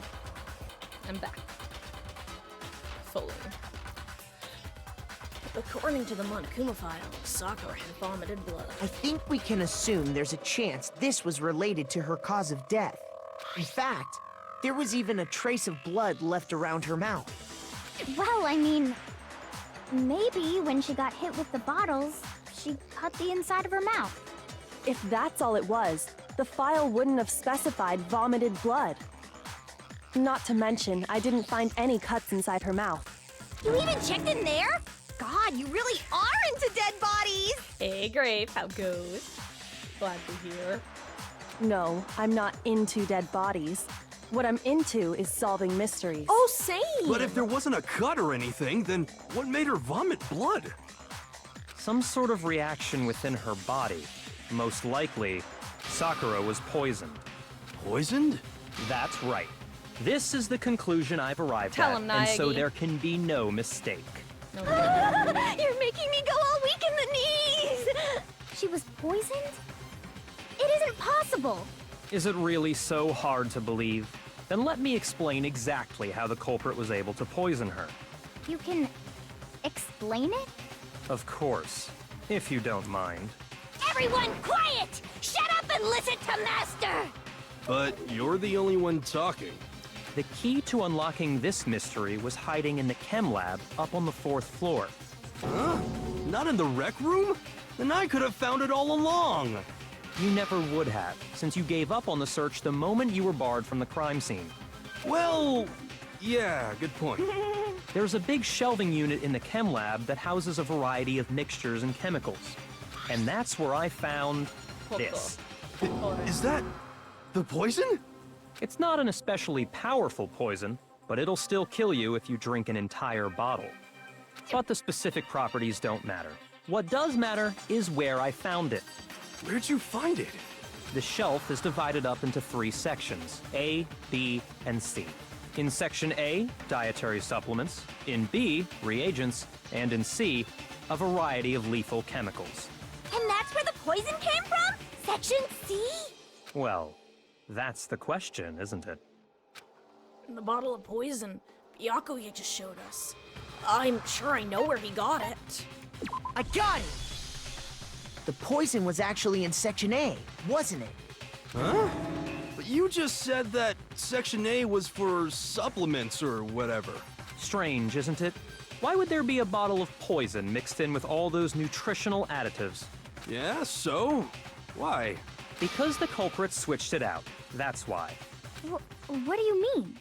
Speaker 1: I'm back. Fully. According to the Monokuma file, Sakura had vomited blood.
Speaker 11: I think we can assume there's a chance this was related to her cause of death. In fact, there was even a trace of blood left around her mouth.
Speaker 2: Well, I mean, maybe when she got hit with the bottles, she cut the inside of her mouth.
Speaker 9: If that's all it was, the file wouldn't have specified vomited blood. Not to mention, I didn't find any cuts inside her mouth.
Speaker 2: You even checked in there? God, you really are into dead bodies!
Speaker 1: Hey, Grape, how goes? Glad to hear.
Speaker 9: No, I'm not into dead bodies. What I'm into is solving mysteries.
Speaker 1: Oh, same!
Speaker 14: But if there wasn't a cut or anything, then what made her vomit blood?
Speaker 10: Some sort of reaction within her body. Most likely, Sakura was poisoned.
Speaker 14: Poisoned?
Speaker 10: That's right. This is the conclusion I've arrived
Speaker 1: Tell
Speaker 10: at,
Speaker 1: him,
Speaker 10: and so
Speaker 1: Naegi.
Speaker 10: there can be no mistake.
Speaker 2: You're making me go all weak in the knees! She was poisoned? It isn't possible!
Speaker 10: Is it really so hard to believe? Then let me explain exactly how the culprit was able to poison her.
Speaker 2: You can explain it?
Speaker 10: Of course, if you don't mind.
Speaker 2: Everyone quiet! Shut up and listen to Master!
Speaker 14: But you're the only one talking.
Speaker 10: The key to unlocking this mystery was hiding in the chem lab up on the 4th floor.
Speaker 14: Huh? Not in the rec room? Then I could have found it all along.
Speaker 10: You never would have, since you gave up on the search the moment you were barred from the crime scene.
Speaker 14: Well, yeah, good point.
Speaker 10: There's a big shelving unit in the chem lab that houses a variety of mixtures and chemicals. And that's where I found this.
Speaker 14: Is that the poison?
Speaker 10: It's not an especially powerful poison, but it'll still kill you if you drink an entire bottle. But the specific properties don't matter. What does matter is where I found it.
Speaker 14: Where'd you find it?
Speaker 10: The shelf is divided up into 3 sections, A, B, and C. In Section A, dietary supplements. In B, reagents. And in C, a variety of lethal chemicals.
Speaker 2: And that's where the poison came from? Section C?
Speaker 10: Well, that's the question, isn't it?
Speaker 1: The bottle of poison Byakuya just showed us. I'm sure I know where he got it.
Speaker 11: I got it! The poison was actually in Section A, wasn't it?
Speaker 14: Huh? But you just said that Section A was for supplements or whatever.
Speaker 10: Strange, isn't it? Why would there be a bottle of poison mixed in with all those nutritional additives?
Speaker 14: Yeah, so? Why?
Speaker 10: Because the culprit switched it out. That's why.
Speaker 2: What do you mean?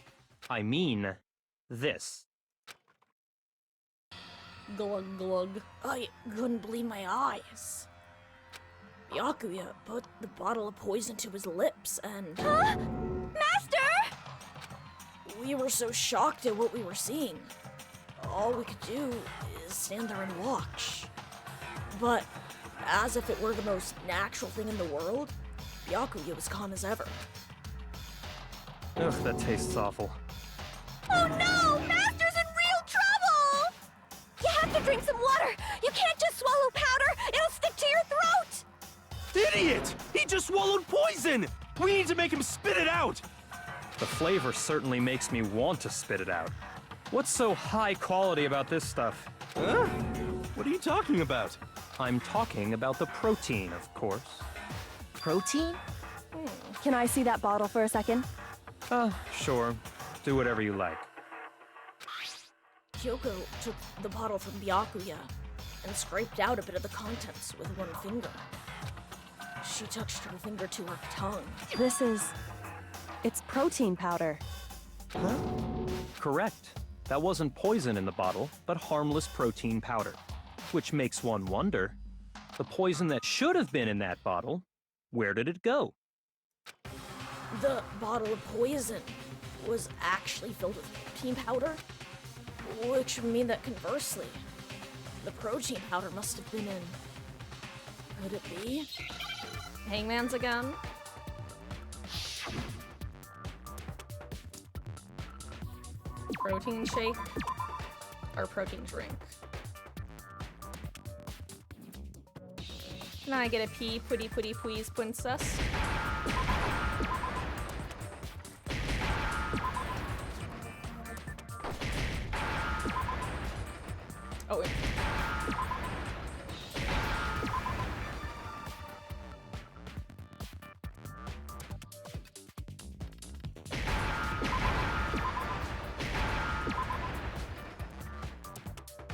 Speaker 10: I mean, this.
Speaker 1: Glug glug. I couldn't believe my eyes. Byakuya put the bottle of poison to his lips and...
Speaker 2: Huh? Master!
Speaker 1: We were so shocked at what we were seeing. All we could do is stand there and watch. But, as if it were the most natural thing in the world, Byakuya was calm as ever.
Speaker 10: Ugh, that tastes awful.
Speaker 2: Oh no! Master's in real trouble! You have to drink some water! You can't just swallow powder! It'll stick to your throat!
Speaker 14: Idiot! He just swallowed poison! We need to make him spit it out!
Speaker 10: The flavor certainly makes me want to spit it out. What's so high quality about this stuff?
Speaker 14: Huh? What are you talking about?
Speaker 10: I'm talking about the protein, of course.
Speaker 11: Protein?
Speaker 9: Can I see that bottle for a second?
Speaker 10: Sure. Do whatever you like.
Speaker 1: Kyoko took the bottle from Byakuya and scraped out a bit of the contents with one finger. She touched her finger to her tongue.
Speaker 9: It's protein powder.
Speaker 11: Huh?
Speaker 10: Correct. That wasn't poison in the bottle, but harmless protein powder. Which makes one wonder, the poison that should have been in that bottle, where did it go?
Speaker 1: The bottle of poison was actually filled with protein powder, which would mean that conversely, the protein powder must have been in... Could it be? Hangman's again? Protein shake? Or protein drink? Can I get a pee, putty, please, princess? Oh, wait.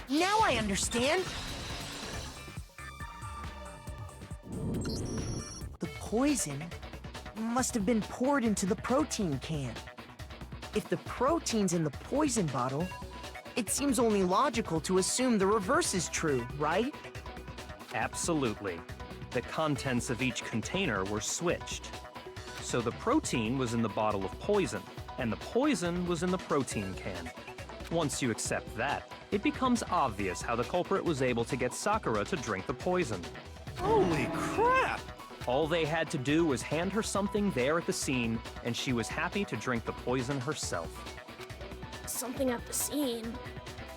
Speaker 11: Now I understand! The poison must have been poured into the protein can. If the protein's in the poison bottle, it seems only logical to assume the reverse is true, right?
Speaker 10: Absolutely. The contents of each container were switched. So the protein was in the bottle of poison, and the poison was in the protein can. Once you accept that, it becomes obvious how the culprit was able to get Sakura to drink the poison.
Speaker 14: Holy crap!
Speaker 10: All they had to do was hand her something there at the scene, and she was happy to drink the poison herself.
Speaker 1: Something at the scene.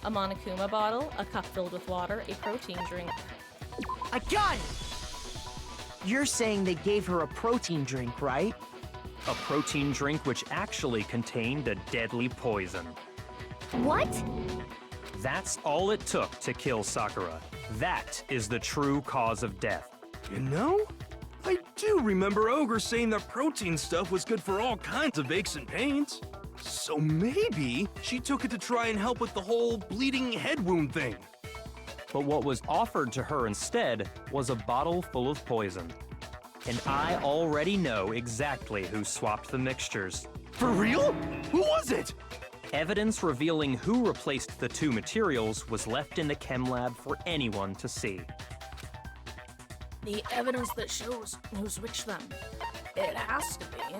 Speaker 1: A Monokuma bottle, a cup filled with water, a protein drink.
Speaker 11: I got it! You're saying they gave her a protein drink, right?
Speaker 10: A protein drink which actually contained a deadly poison.
Speaker 2: What?
Speaker 10: That's all it took to kill Sakura. That is the true cause of death.
Speaker 14: You know, I do remember Ogre saying that protein stuff was good for all kinds of aches and pains. So maybe she took it to try and help with the whole bleeding head wound thing.
Speaker 10: But what was offered to her instead was a bottle full of poison. And I already know exactly who swapped the mixtures.
Speaker 14: For real? Who was it?
Speaker 10: Evidence revealing who replaced the two materials was left in the chem lab for anyone to see.
Speaker 1: The evidence that shows who switched them. It has to be.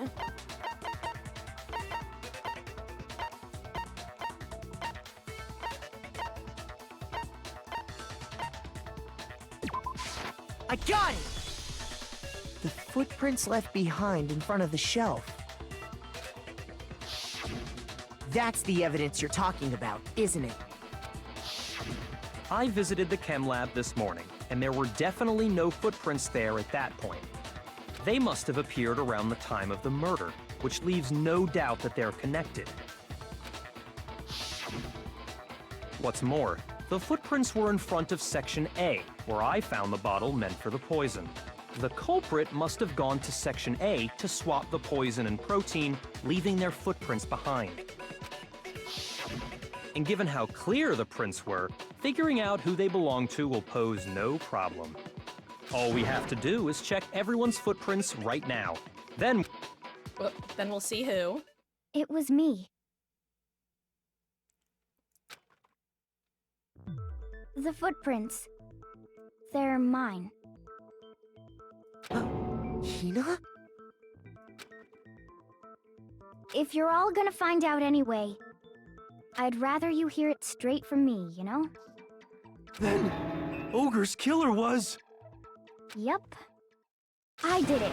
Speaker 11: I got it! The footprints left behind in front of the shelf. That's the evidence you're talking about, isn't it?
Speaker 10: I visited the chem lab this morning, and there were definitely no footprints there at that point. They must have appeared around the time of the murder, which leaves no doubt that they're connected. What's more, the footprints were in front of Section A, where I found the bottle meant for the poison. The culprit must have gone to Section A to swap the poison and protein, leaving their footprints behind. And given how clear the prints were, figuring out who they belong to will pose no problem. All we have to do is check everyone's footprints right now. Then
Speaker 1: we'll see who.
Speaker 2: It was me. The footprints. They're mine.
Speaker 11: Hina?
Speaker 2: If you're all gonna find out anyway, I'd rather you hear it straight from me, you know?
Speaker 14: Then, Ogre's killer was...
Speaker 2: Yep. I did it.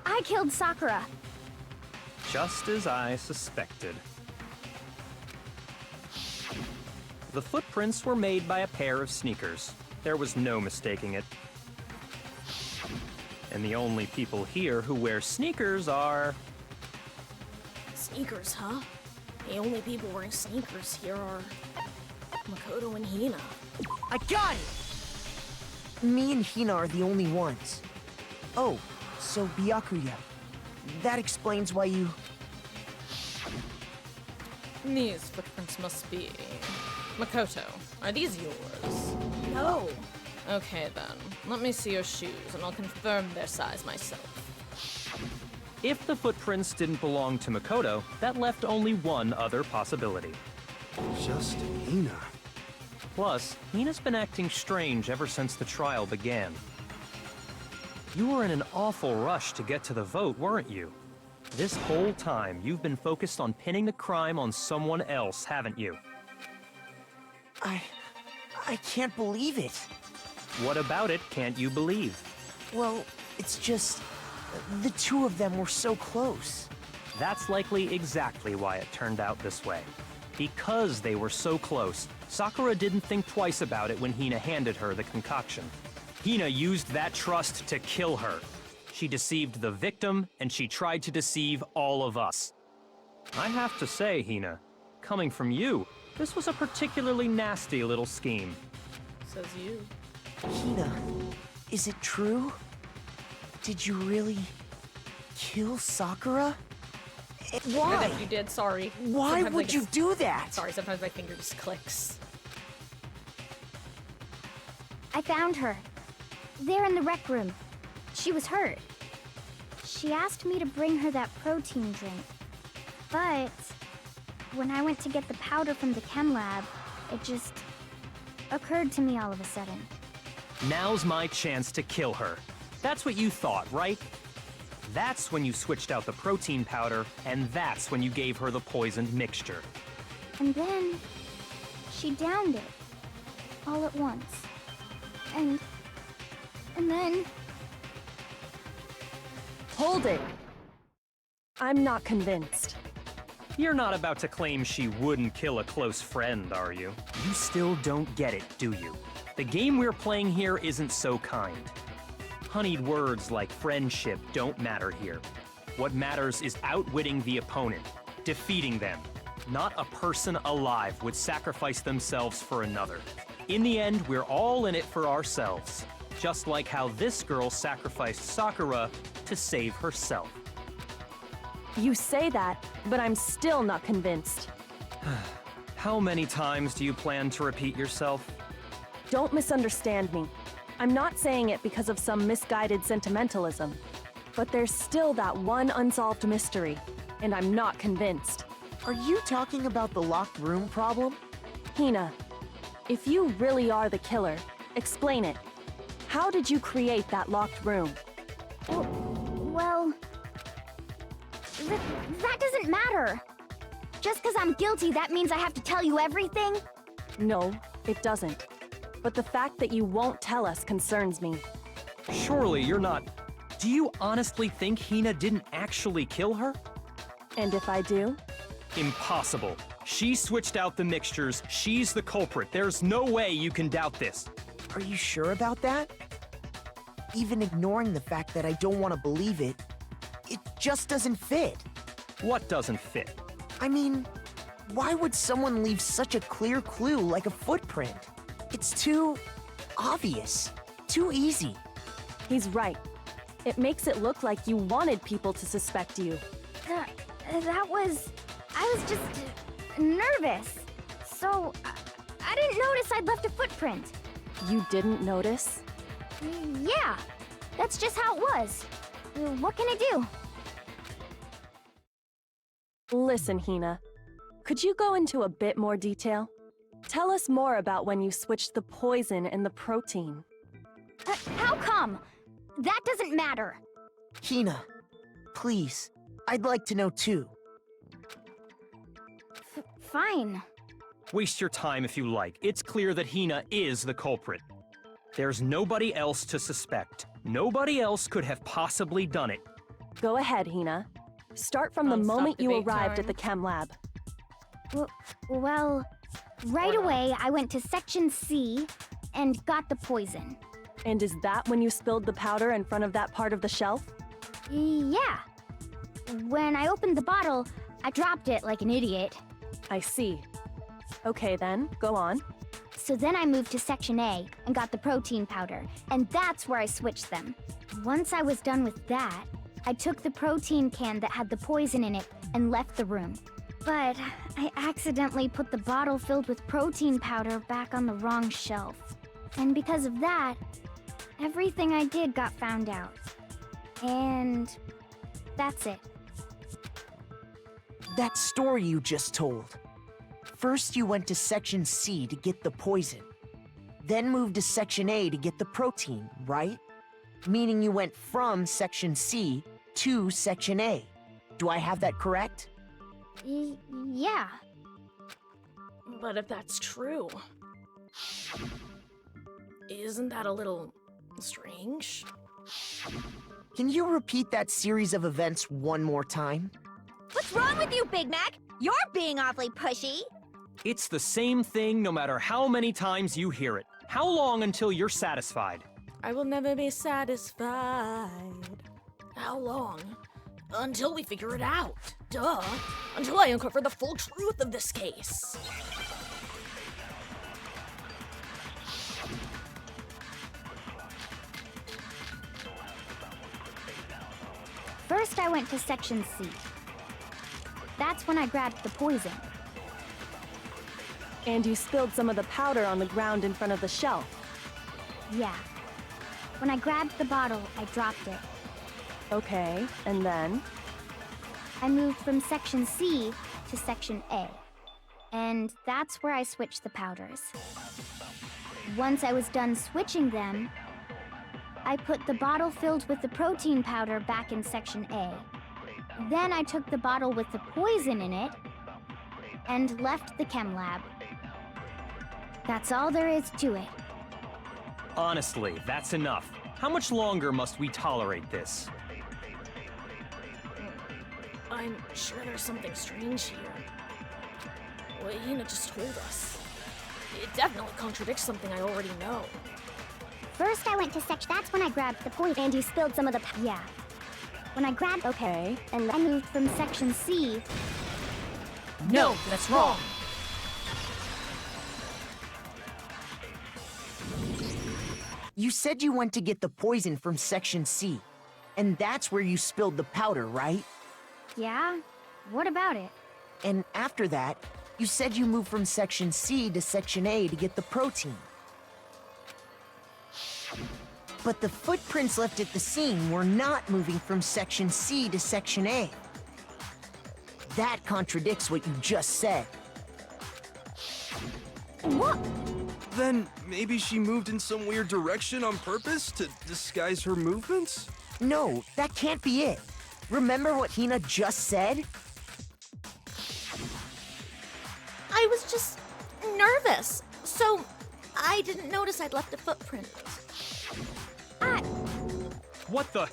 Speaker 2: I killed Sakura.
Speaker 10: just as I suspected. The footprints were made by a pair of sneakers. There was no mistaking it. And the only people here who wear sneakers are...
Speaker 1: Sneakers, huh? The only people wearing sneakers here are Makoto and Hina.
Speaker 11: I got it! Me and Hina are the only ones. Oh, so Byakuya. That explains why you...
Speaker 1: These footprints must be... Makoto, are these yours?
Speaker 5: No.
Speaker 1: Okay then, let me see your shoes and I'll confirm their size myself.
Speaker 10: If the footprints didn't belong to Makoto, that left only one other possibility.
Speaker 14: Just Hina.
Speaker 10: Plus, Hina's been acting strange ever since the trial began. You were in an awful rush to get to the vote, weren't you? This whole time, you've been focused on pinning the crime on someone else, haven't you?
Speaker 11: I can't believe it.
Speaker 10: What about it can't you believe?
Speaker 11: Well, it's just... the two of them were so close.
Speaker 10: That's likely exactly why it turned out this way. Because they were so close, Sakura didn't think twice about it when Hina handed her the concoction. Hina used that trust to kill her. She deceived the victim, and she tried to deceive all of us. I have to say, Hina, coming from you, this was a particularly nasty little scheme.
Speaker 1: Says you.
Speaker 11: Hina, is it true? Did you really kill Sakura? Why?
Speaker 1: I think you did, sorry.
Speaker 11: Why
Speaker 1: Sometimes
Speaker 11: would you do that?
Speaker 1: Sorry, sometimes my finger just clicks.
Speaker 2: I found her. There in the rec room. She was hurt. She asked me to bring her that protein drink. But when I went to get the powder from the chem lab, it just occurred to me all of a sudden.
Speaker 10: Now's my chance to kill her. That's what you thought, right? That's when you switched out the protein powder, and that's when you gave her the poisoned mixture.
Speaker 2: And then she downed it all at once. And then...
Speaker 9: Hold it. I'm not convinced.
Speaker 10: You're not about to claim she wouldn't kill a close friend, are you? You still don't get it, do you? The game we're playing here isn't so kind. Honeyed words like friendship don't matter here. What matters is outwitting the opponent, defeating them. Not a person alive would sacrifice themselves for another. In the end, we're all in it for ourselves. Just like how this girl sacrificed Sakura to save herself.
Speaker 9: You say that, but I'm still not convinced.
Speaker 10: How many times do you plan to repeat yourself?
Speaker 9: Don't misunderstand me. I'm not saying it because of some misguided sentimentalism. But there's still that one unsolved mystery, and I'm not convinced.
Speaker 11: Are you talking about the locked room problem?
Speaker 9: Hina, if you really are the killer, explain it. How did you create that locked room?
Speaker 2: Well... that doesn't matter. Just because I'm guilty, that means I have to tell you everything?
Speaker 9: No, it doesn't. But the fact that you won't tell us concerns me.
Speaker 10: Surely you're not... Do you honestly think Hina didn't actually kill her?
Speaker 9: And if I do?
Speaker 10: Impossible. She switched out the mixtures. She's the culprit. There's no way you can doubt this.
Speaker 11: Are you sure about that? Even ignoring the fact that I don't want to believe it, it just doesn't fit.
Speaker 10: What doesn't fit?
Speaker 11: I mean, why would someone leave such a clear clue like a footprint? It's too obvious, too easy.
Speaker 9: He's right. It makes it look like you wanted people to suspect you.
Speaker 2: That was... I was just nervous. So, I didn't notice I'd left a footprint.
Speaker 9: You didn't notice?
Speaker 2: Yeah, that's just how it was. What can I do?
Speaker 9: Listen, Hina. Could you go into a bit more detail? Tell us more about when you switched the poison and the protein.
Speaker 2: How come? That doesn't matter.
Speaker 11: Hina, please. I'd like to know too.
Speaker 2: Fine.
Speaker 10: Waste your time if you like. It's clear that Hina is the culprit. There's nobody else to suspect. Nobody else could have possibly done it.
Speaker 9: Go ahead, Hina. Start from the moment you arrived at the chem lab.
Speaker 2: Well, right away I went to Section C and got the poison.
Speaker 9: And is that when you spilled the powder in front of that part of the shelf?
Speaker 2: Yeah. When I opened the bottle, I dropped it like an idiot.
Speaker 9: I see. Okay then, go on.
Speaker 2: So then I moved to Section A and got the protein powder, and that's where I switched them. Once I was done with that, I took the protein can that had the poison in it and left the room. But I accidentally put the bottle filled with protein powder back on the wrong shelf. And because of that, everything I did got found out. And that's it.
Speaker 11: That story you just told. First, you went to Section C to get the poison. Then moved to Section A to get the protein, right? Meaning you went from Section C to Section A. Do I have that correct?
Speaker 2: Yeah.
Speaker 1: But if that's true, isn't that a little strange?
Speaker 11: Can you repeat that series of events one more time?
Speaker 2: What's wrong with you, Big Mac? You're being awfully pushy.
Speaker 10: It's the same thing no matter how many times you hear it. How long until you're satisfied?
Speaker 1: I will never be satisfied. How long? Until we figure it out. Duh. Until I uncover the full truth of this case.
Speaker 2: First, I went to Section C. That's when I grabbed the poison.
Speaker 9: And you spilled some of the powder on the ground in front of the shelf.
Speaker 2: Yeah. When I grabbed the bottle, I dropped it.
Speaker 9: Okay, and then?
Speaker 2: I moved from Section C to Section A. And that's where I switched the powders. Once I was done switching them, I put the bottle filled with the protein powder back in Section A. Then I took the bottle with the poison in it and left the chem lab. That's all there is to it.
Speaker 10: Honestly, that's enough. How much longer must we tolerate this?
Speaker 1: I'm sure there's something strange here. What Hina just told us. It definitely contradicts something I already know.
Speaker 2: First, I went to Section. That's when I grabbed the poison. And you spilled some of the. Yeah. When I grabbed.
Speaker 9: Okay.
Speaker 2: And I moved from Section C.
Speaker 1: No, that's wrong.
Speaker 11: You said you went to get the poison from Section C, and that's where you spilled the powder, right?
Speaker 2: Yeah? What about it?
Speaker 11: And after that, you said you moved from Section C to Section A to get the protein. But the footprints left at the scene were not moving from Section C to Section A. That contradicts what you just said.
Speaker 2: What?
Speaker 14: Then maybe she moved in some weird direction on purpose to disguise her movements?
Speaker 11: No, that can't be it. Remember what Hina just said?
Speaker 1: I was just nervous, so I didn't notice I'd left a footprint.
Speaker 10: What the?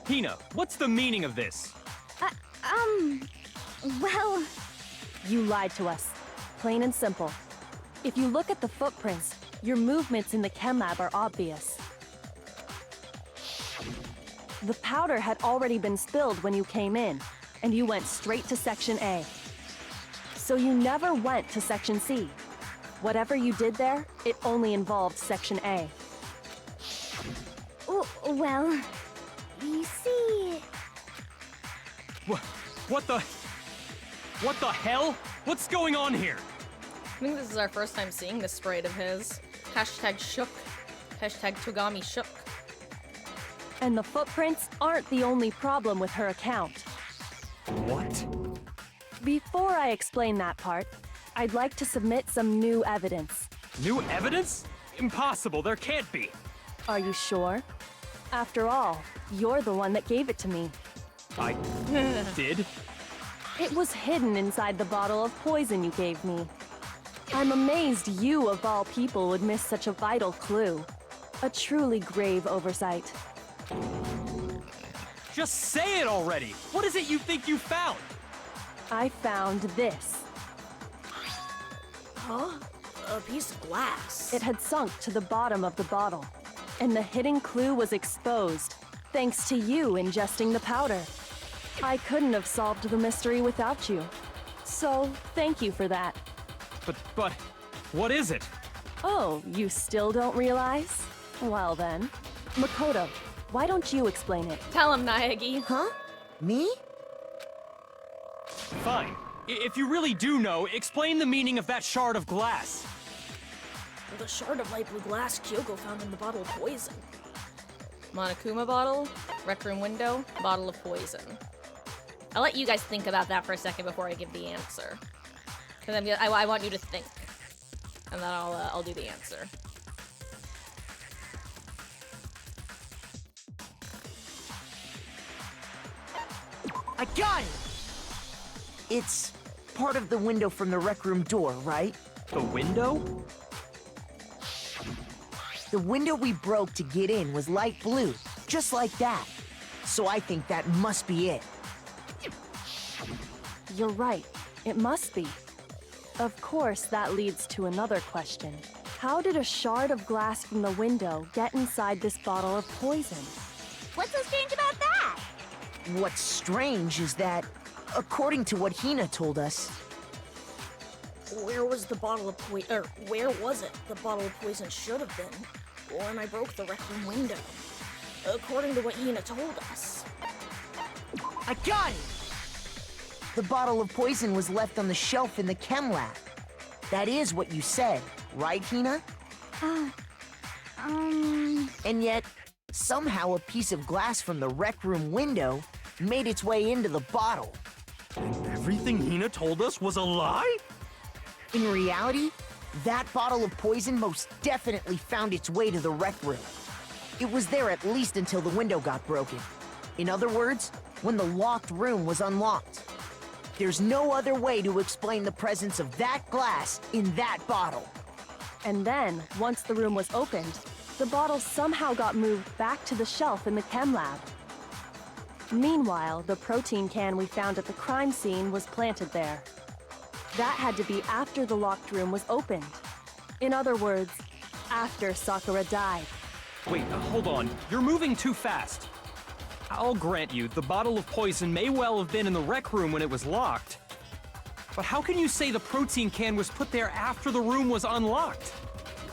Speaker 10: Hina, what's the meaning of this?
Speaker 2: Well...
Speaker 9: You lied to us. Plain and simple. If you look at the footprints, your movements in the chem lab are obvious. The powder had already been spilled when you came in, and you went straight to Section A. So you never went to Section C. Whatever you did there, it only involved Section A.
Speaker 2: Well, you see...
Speaker 10: What the hell? What's going on here?
Speaker 1: I think this is our first time seeing this sprite of his. Hashtag shook. Hashtag Togami shook.
Speaker 9: And the footprints aren't the only problem with her account.
Speaker 10: What?
Speaker 9: Before I explain that part, I'd like to submit some new evidence.
Speaker 10: New evidence? Impossible, there can't be.
Speaker 9: Are you sure? After all, you're the one that gave it to me.
Speaker 10: I did?
Speaker 9: It was hidden inside the bottle of poison you gave me. I'm amazed you, of all people, would miss such a vital clue. A truly grave oversight.
Speaker 10: Just say it already! What is it you think you found?
Speaker 9: I found this.
Speaker 1: Huh? A piece of glass.
Speaker 9: It had sunk to the bottom of the bottle, and the hidden clue was exposed, thanks to you ingesting the powder. I couldn't have solved the mystery without you. So, thank you for that.
Speaker 10: But, what is it?
Speaker 9: Oh, you still don't realize? Well then. Makoto, why don't you explain it?
Speaker 1: Tell him, Naegi.
Speaker 11: Huh? Me?
Speaker 10: Fine. If you really do know, explain the meaning of that shard of glass.
Speaker 1: The shard of light blue glass Kyoko found in the bottle of poison. Monokuma bottle, rec room window, bottle of poison. I'll let you guys think about that for a second before I give the answer. Because I want you to think. And then I'll do the answer.
Speaker 11: I got it! It's part of the window from the rec room door, right?
Speaker 10: The window?
Speaker 11: The window we broke to get in was light blue, just like that. So I think that must be it.
Speaker 9: You're right. It must be. Of course, that leads to another question. How did a shard of glass from the window get inside this bottle of poison?
Speaker 2: What's so strange about that?
Speaker 11: What's strange is that, according to what Hina told us,
Speaker 1: Where was the bottle of poison? Or where was it? The bottle of poison should have been when I broke the rec room window. According to what Hina told us.
Speaker 11: I got it! The bottle of poison was left on the shelf in the chem lab. That is what you said, right, Hina? And yet, somehow a piece of glass from the rec room window made its way into the bottle.
Speaker 14: And everything Hina told us was a lie?
Speaker 11: In reality, that bottle of poison most definitely found its way to the rec room. It was there at least until the window got broken. In other words, when the locked room was unlocked. There's no other way to explain the presence of that glass in that bottle.
Speaker 9: And then, once the room was opened, the bottle somehow got moved back to the shelf in the chem lab. Meanwhile, the protein can we found at the crime scene was planted there. That had to be after the locked room was opened. In other words, after Sakura died.
Speaker 10: Wait, hold on. You're moving too fast. I'll grant you, the bottle of poison may well have been in the rec room when it was locked. But how can you say the protein can was put there after the room was unlocked?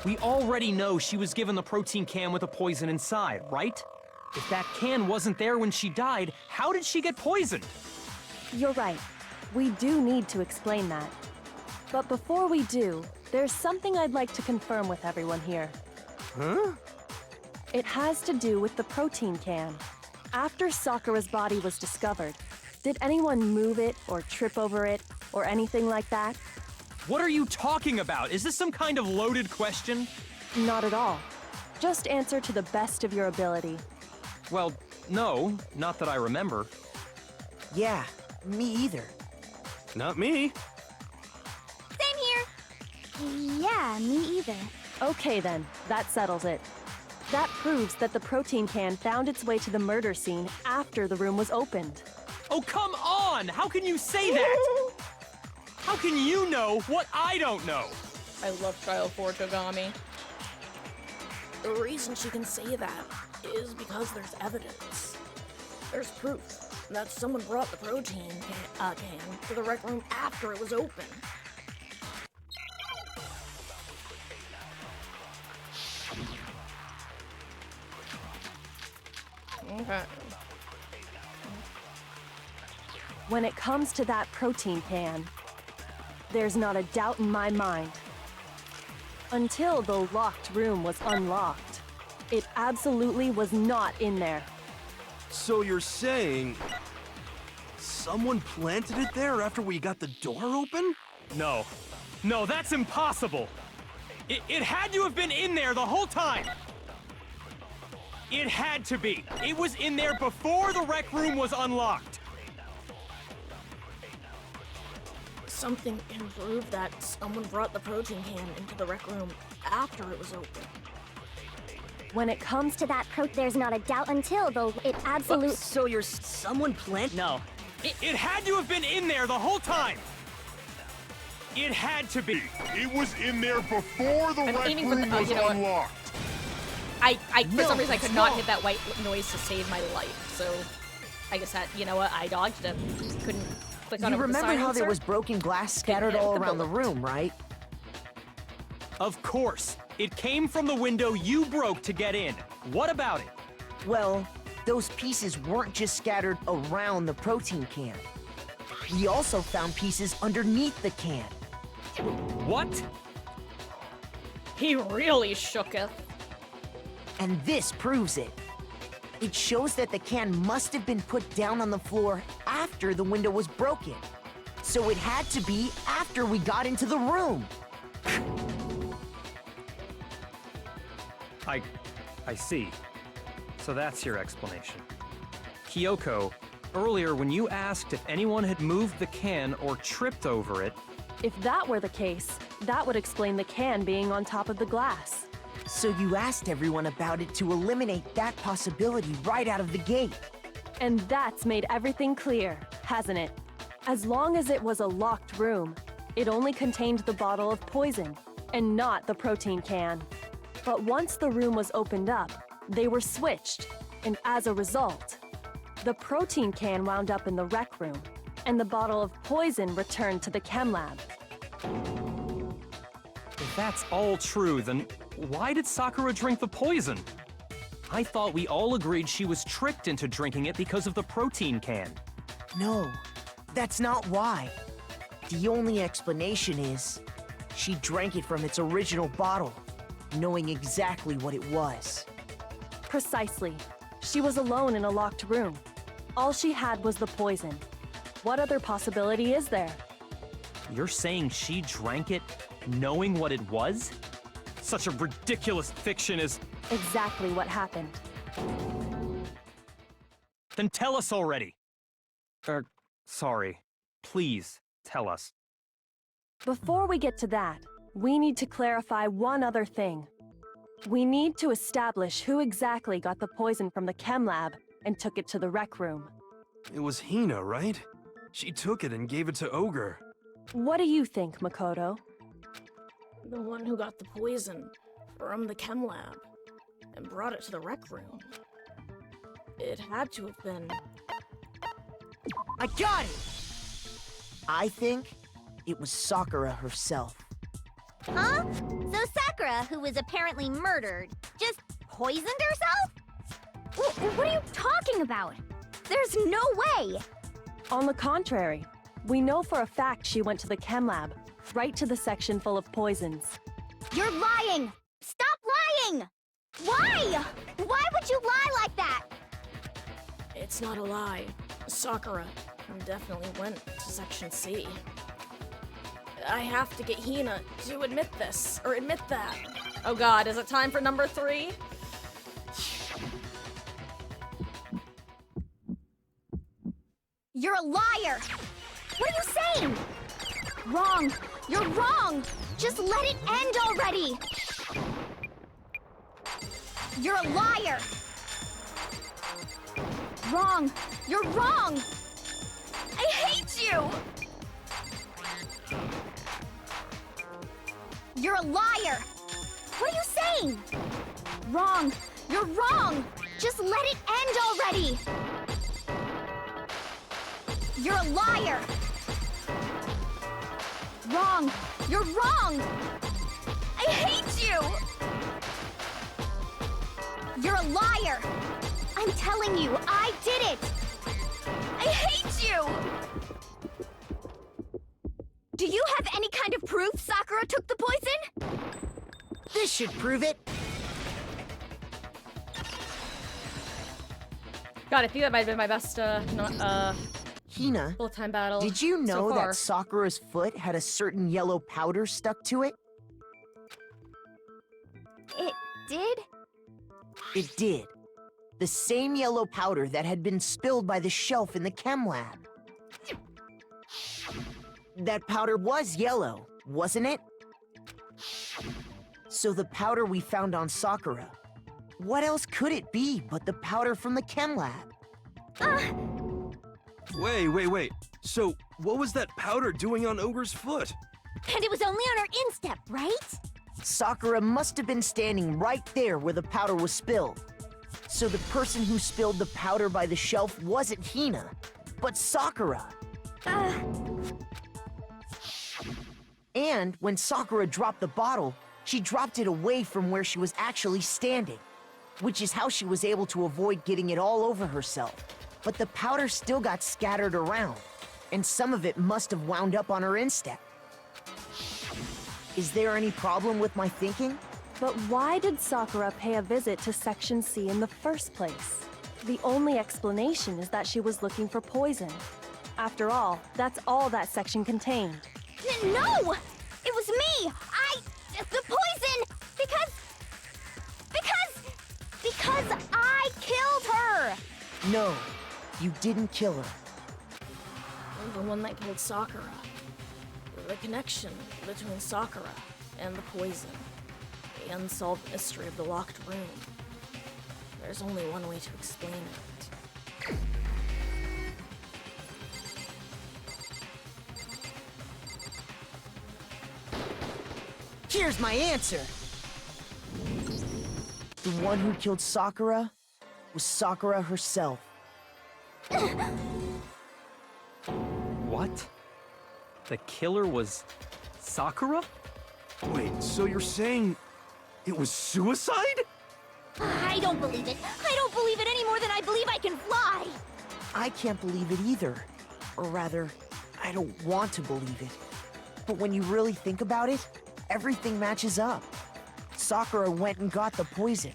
Speaker 10: We already know she was given the protein can with the poison inside, right? If that can wasn't there when she died, how did she get poisoned?
Speaker 9: You're right. We do need to explain that. But before we do, there's something I'd like to confirm with everyone here.
Speaker 14: Huh?
Speaker 9: It has to do with the protein can. After Sakura's body was discovered, did anyone move it or trip over it or anything like that?
Speaker 10: What are you talking about? Is this some kind of loaded question?
Speaker 9: Not at all. Just answer to the best of your ability.
Speaker 10: Well, no, not that I remember.
Speaker 11: Yeah, me either.
Speaker 14: Not me.
Speaker 2: Same here. Yeah, me either.
Speaker 9: Okay then, that settles it. That proves that the protein can found its way to the murder scene after the room was opened.
Speaker 10: Oh, come on! How can you say that? How can you know what I don't know?
Speaker 1: I love Trial 4 Togami. The reason she can say that is because there's evidence. There's proof that someone brought the protein can to the rec room after it was open. Okay.
Speaker 9: When it comes to that protein can, there's not a doubt in my mind. Until the locked room was unlocked, it absolutely was not in there.
Speaker 14: So you're saying someone planted it there after we got the door open?
Speaker 10: No. No, that's impossible! It had to have been in there the whole time! It had to be! It was in there before the rec room was unlocked!
Speaker 1: Something can prove that someone brought the protein can into the rec room after it was open.
Speaker 2: When it comes to that there's not a doubt until, though, it absolutely...
Speaker 16: So you're someone plant? No.
Speaker 10: It had to have been in there the whole time! It had to be!
Speaker 17: It was in there before the rec room was unlocked.
Speaker 1: For some reason I could not hit that white noise to save my life, so... I guess that, you know what, I dodged it. Couldn't click on it
Speaker 11: You
Speaker 1: with the
Speaker 11: remember how there
Speaker 1: silencer.
Speaker 11: was broken glass scattered
Speaker 1: hit
Speaker 11: all
Speaker 1: with the
Speaker 11: around the
Speaker 1: bullet.
Speaker 11: room, right?
Speaker 10: Of course. It came from the window you broke to get in. What about it?
Speaker 11: Well, those pieces weren't just scattered around the protein can. We also found pieces underneath the can.
Speaker 10: What?
Speaker 1: He really shooketh.
Speaker 11: And this proves it. It shows that the can must have been put down on the floor after the window was broken. So it had to be after we got into the room.
Speaker 10: I see. So that's your explanation. Kyoko, earlier when you asked if anyone had moved the can or tripped over it,
Speaker 9: If that were the case, that would explain the can being on top of the glass.
Speaker 11: So you asked everyone about it to eliminate that possibility right out of the gate.
Speaker 9: And that's made everything clear, hasn't it? As long as it was a locked room, it only contained the bottle of poison, and not the protein can. But once the room was opened up, they were switched, and as a result, the protein can wound up in the rec room, and the bottle of poison returned to the chem lab.
Speaker 10: if that's all true, then why did Sakura drink the poison? I thought we all agreed she was tricked into drinking it because of the protein can.
Speaker 11: No, that's not why. The only explanation is she drank it from its original bottle, knowing exactly what it was.
Speaker 9: Precisely. She was alone in a locked room. All she had was the poison. What other possibility is there?
Speaker 10: You're saying she drank it knowing what it was? Such a ridiculous fiction is...
Speaker 9: Exactly what happened.
Speaker 10: Then tell us already! Sorry. Please, tell us.
Speaker 9: Before we get to that, we need to clarify one other thing. We need to establish who exactly got the poison from the chem lab and took it to the rec room.
Speaker 14: It was Hina, right? She took it and gave it to Ogre.
Speaker 9: What do you think, Makoto?
Speaker 1: The one who got the poison from the chem lab and brought it to the rec room. It had to have been...
Speaker 11: I got it! I think it was Sakura herself.
Speaker 2: Huh? So Sakura, who was apparently murdered, just poisoned herself? What are you talking about? There's no way!
Speaker 9: On the contrary, we know for a fact she went to the chem lab, right to the section full of poisons.
Speaker 2: You're lying! Stop lying! Why? Why would you lie like that?
Speaker 1: It's not a lie. Sakura definitely went to Section C. I have to get Hina to admit this, or admit that. Oh god, is it time for number 3?
Speaker 2: You're a liar! What are you saying? Wrong! You're wrong! Just let it end already! You're a liar! Wrong! You're wrong! I hate you! You're a liar! What are you saying? Wrong! You're wrong! Just let it end already! You're a liar! Wrong! You're wrong! I hate you! You're a liar! I'm telling you, I did it! I hate you! Do you have any kind of proof Sakura took the poison?
Speaker 11: This should prove it.
Speaker 1: God, I think that might have been my best,
Speaker 11: Hina,
Speaker 1: full-time battle
Speaker 11: did you know
Speaker 1: so far.
Speaker 11: that Sakura's foot had a certain yellow powder stuck to it?
Speaker 2: It did?
Speaker 11: It did. The same yellow powder that had been spilled by the shelf in the chem lab. That powder was yellow, wasn't it? So the powder we found on Sakura, what else could it be but the powder from the chem lab?
Speaker 14: Wait. So, what was that powder doing on Ogre's foot?
Speaker 2: And it was only on her instep, right?
Speaker 11: Sakura must have been standing right there where the powder was spilled. So the person who spilled the powder by the shelf wasn't Hina, but Sakura. And when Sakura dropped the bottle, she dropped it away from where she was actually standing, which is how she was able to avoid getting it all over herself. But the powder still got scattered around, and some of it must have wound up on her instep. Is there any problem with my thinking?
Speaker 9: But why did Sakura pay a visit to Section C in the first place? The only explanation is that she was looking for poison. After all, that's all that section contained.
Speaker 2: No! It was me! The poison! Because I killed her!
Speaker 11: No, you didn't kill her.
Speaker 1: The one that killed Sakura. The connection between Sakura and the poison. The unsolved mystery of the locked room. There's only one way to explain it.
Speaker 11: Here's my answer! The one who killed Sakura was Sakura herself.
Speaker 10: What? The killer was Sakura?
Speaker 14: Wait, so you're saying it was suicide?
Speaker 2: I don't believe it. I don't believe it any more than I believe I can fly.
Speaker 11: I can't believe it either. Or rather, I don't want to believe it. But when you really think about it, everything matches up. Sakura went and got the poison.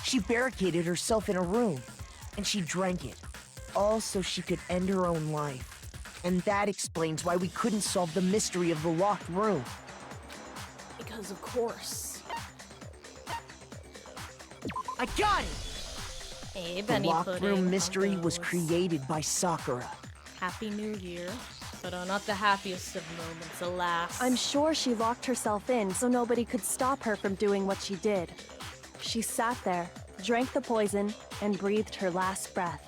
Speaker 11: She barricaded herself in a room, and she drank it. All so she could end her own life. And that explains why we couldn't solve the mystery of the locked room.
Speaker 1: Because of course.
Speaker 11: I got it!
Speaker 1: Hey,
Speaker 11: The
Speaker 1: Benny
Speaker 11: locked
Speaker 1: Pudding,
Speaker 11: room mystery
Speaker 1: how
Speaker 11: was
Speaker 1: goes?
Speaker 11: created by Sakura.
Speaker 1: Happy New Year. But not the happiest of moments, alas.
Speaker 9: I'm sure she locked herself in so nobody could stop her from doing what she did. She sat there, drank the poison, and breathed her last breath.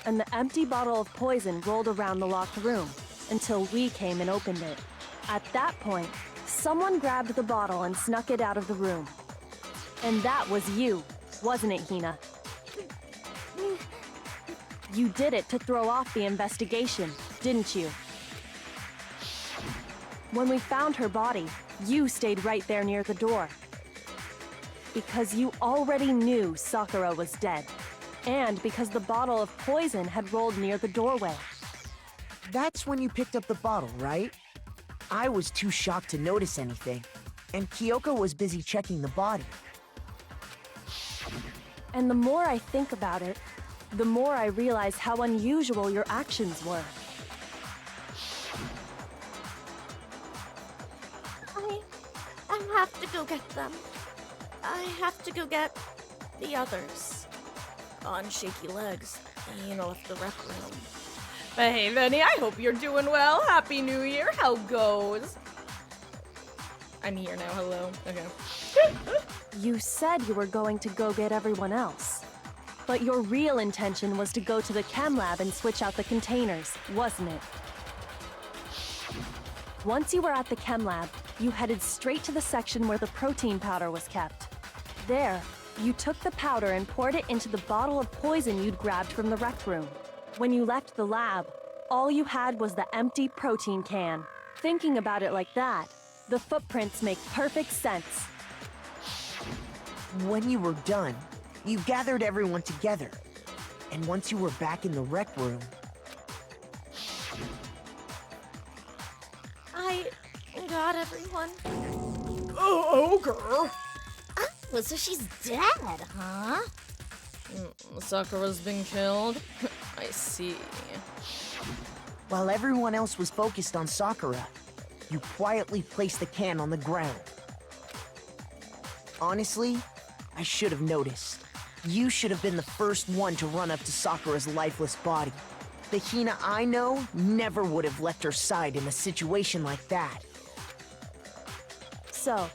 Speaker 9: And the empty bottle of poison rolled around the locked room until we came and opened it. At that point, someone grabbed the bottle and snuck it out of the room. And that was you, wasn't it, Hina? You did it to throw off the investigation, didn't you? When we found her body, you stayed right there near the door. Because you already knew Sakura was dead. And because the bottle of poison had rolled near the doorway.
Speaker 11: That's when you picked up the bottle, right? I was too shocked to notice anything, and Kyoko was busy checking the body.
Speaker 9: And the more I think about it, the more I realize how unusual your actions were.
Speaker 13: I have to go get them. I have to go get the others.
Speaker 1: On shaky legs, Hina left the rec room. But hey, Benny, I hope you're doing well. Happy New Year. How goes? I'm here now. Hello. Okay.
Speaker 9: You said you were going to go get everyone else. But your real intention was to go to the chem lab and switch out the containers, wasn't it? Once you were at the chem lab, you headed straight to the section where the protein powder was kept. There, you took the powder and poured it into the bottle of poison you'd grabbed from the rec room. When you left the lab, all you had was the empty protein can. Thinking about it like that, the footprints make perfect sense.
Speaker 11: When you were done, you gathered everyone together. And once you were back in the rec room...
Speaker 13: I got everyone.
Speaker 1: Oh, girl.
Speaker 13: Oh, so she's dead, huh?
Speaker 1: Sakura's been killed? I see.
Speaker 11: While everyone else was focused on Sakura, you quietly placed the can on the ground. Honestly, I should have noticed. You should have been the first one to run up to Sakura's lifeless body. The Hina I know never would have left her side in a situation like that.
Speaker 9: So,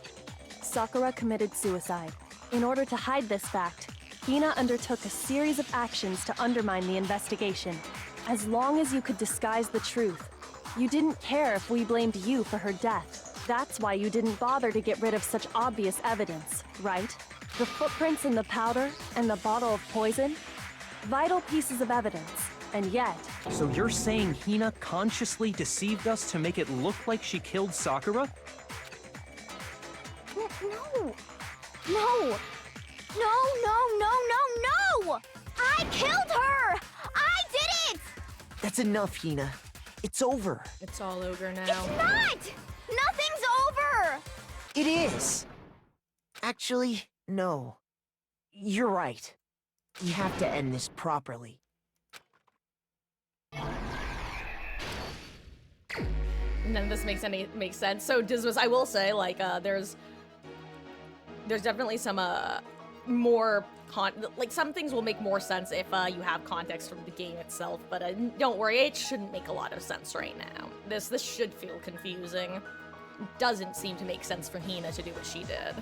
Speaker 9: Sakura committed suicide. In order to hide this fact, Hina undertook a series of actions to undermine the investigation. As long as you could disguise the truth, you didn't care if we blamed you for her death. That's why you didn't bother to get rid of such obvious evidence, right? The footprints in the powder and the bottle of poison, vital pieces of evidence, and yet...
Speaker 10: So you're saying Hina consciously deceived us to make it look like she killed Sakura?
Speaker 5: No! No! No, no, no, no, no! I killed her! I did it!
Speaker 11: That's enough, Hina. It's over.
Speaker 1: It's all over now.
Speaker 5: It's not! Nothing's over!
Speaker 11: It is! Actually, no. You're right. We have to end this properly.
Speaker 1: None of this makes sense. So Dismas, I will say, like, there's definitely some more some things will make more sense if you have context from the game itself. But don't worry, it shouldn't make a lot of sense right now. This should feel confusing. Doesn't seem to make sense for Hina to do what she did.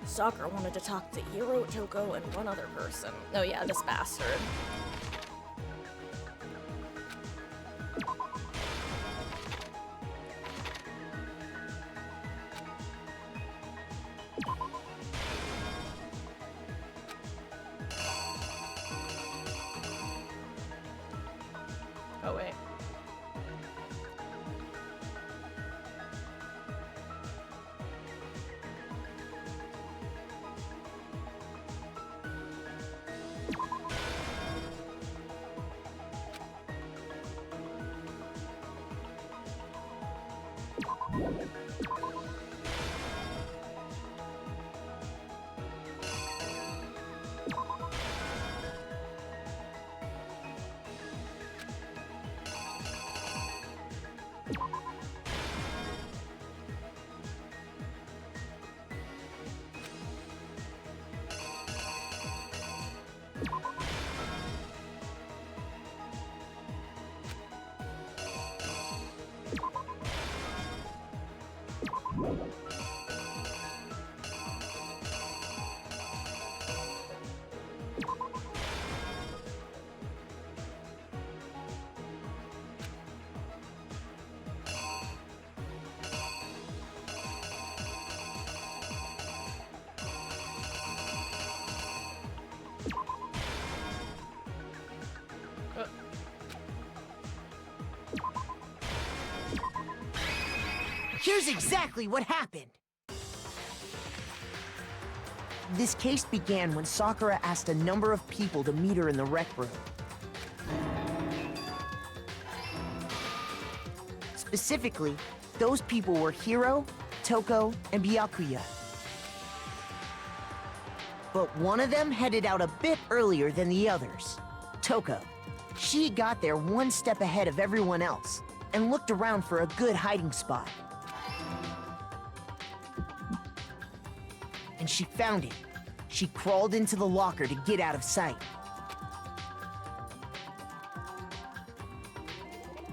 Speaker 1: Sakura wanted to talk to Hiro, Toko, and one other person. Oh yeah, this bastard. Oh wait.
Speaker 11: Here's exactly what happened. This case began when Sakura asked a number of people to meet her in the rec room. Specifically, those people were Hiro, Toko, and Byakuya. But one of them headed out a bit earlier than the others. Toko. She got there one step ahead of everyone else and looked around for a good hiding spot. And she found it. She crawled into the locker to get out of sight.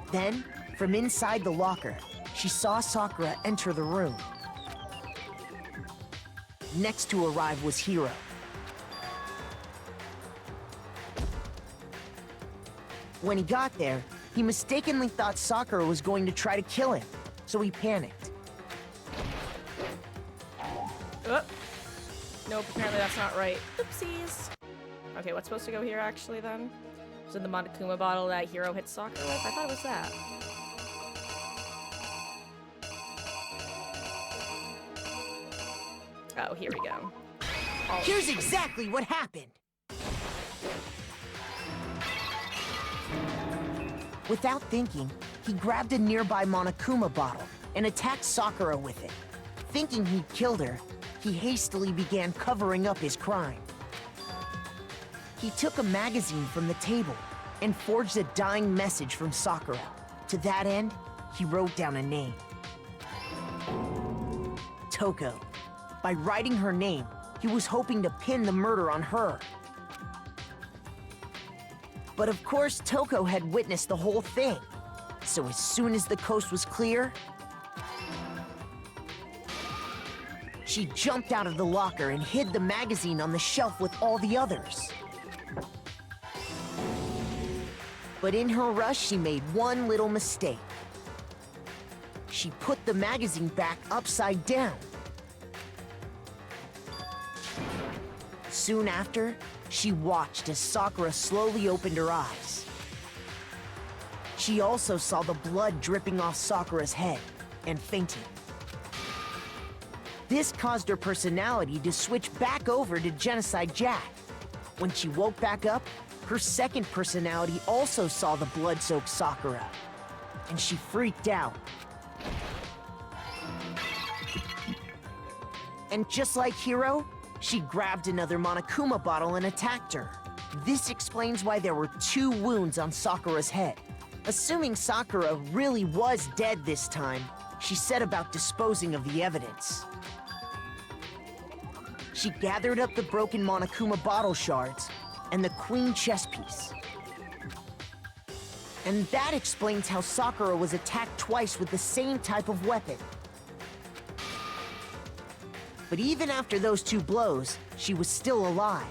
Speaker 11: Then, from inside the locker, she saw Sakura enter the room. Next to arrive was Hiro. When he got there, he mistakenly thought Sakura was going to try to kill him, so he panicked.
Speaker 1: Nope, apparently that's not right. Oopsies. Okay, what's supposed to go here actually then? Was it the Monokuma bottle that Hiro hit Sakura with? I thought it was that. Oh, here we go.
Speaker 11: Here's exactly what happened. Without thinking, he grabbed a nearby Monokuma bottle and attacked Sakura with it. Thinking he'd killed her, he hastily began covering up his crime. He took a magazine from the table and forged a dying message from Sakura. To that end, he wrote down a name. Toko. By writing her name, he was hoping to pin the murder on her. But of course, Toko had witnessed the whole thing. So as soon as the coast was clear, she jumped out of the locker and hid the magazine on the shelf with all the others. But in her rush, she made one little mistake. She put the magazine back upside down. Soon after, she watched as Sakura slowly opened her eyes. She also saw the blood dripping off Sakura's head and fainted. This caused her personality to switch back over to Genocide Jack. When she woke back up, her second personality also saw the blood-soaked Sakura, and she freaked out. And just like Hiro, she grabbed another Monokuma bottle and attacked her. This explains why there were 2 wounds on Sakura's head. Assuming Sakura really was dead this time, she set about disposing of the evidence. She gathered up the broken Monokuma bottle shards and the queen chess piece. And that explains how Sakura was attacked twice with the same type of weapon. But even after those 2 blows, she was still alive.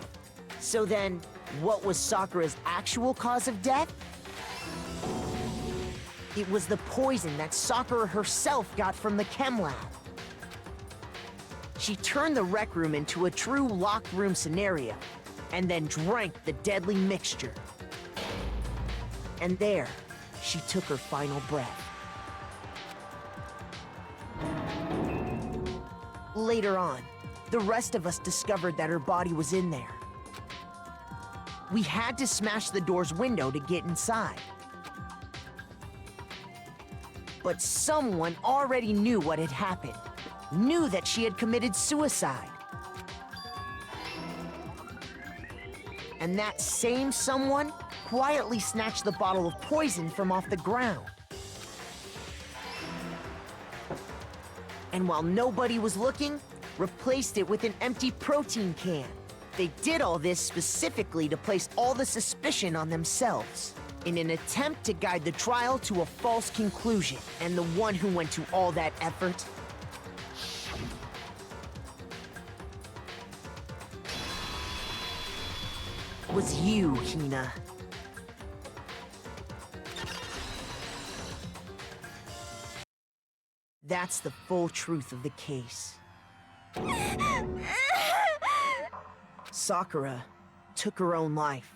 Speaker 11: So then, what was Sakura's actual cause of death? It was the poison that Sakura herself got from the chem lab. She turned the rec room into a true locked room scenario, and then drank the deadly mixture. And there, she took her final breath. Later on, the rest of us discovered that her body was in there. We had to smash the door's window to get inside. But someone already knew what had happened, knew that she had committed suicide. And that same someone quietly snatched the bottle of poison from off the ground. And while nobody was looking, replaced it with an empty protein can. They did all this specifically to place all the suspicion on themselves, in an attempt to guide the trial to a false conclusion. And the one who went to all that effort was you, Hina. That's the full truth of the case. Sakura took her own life,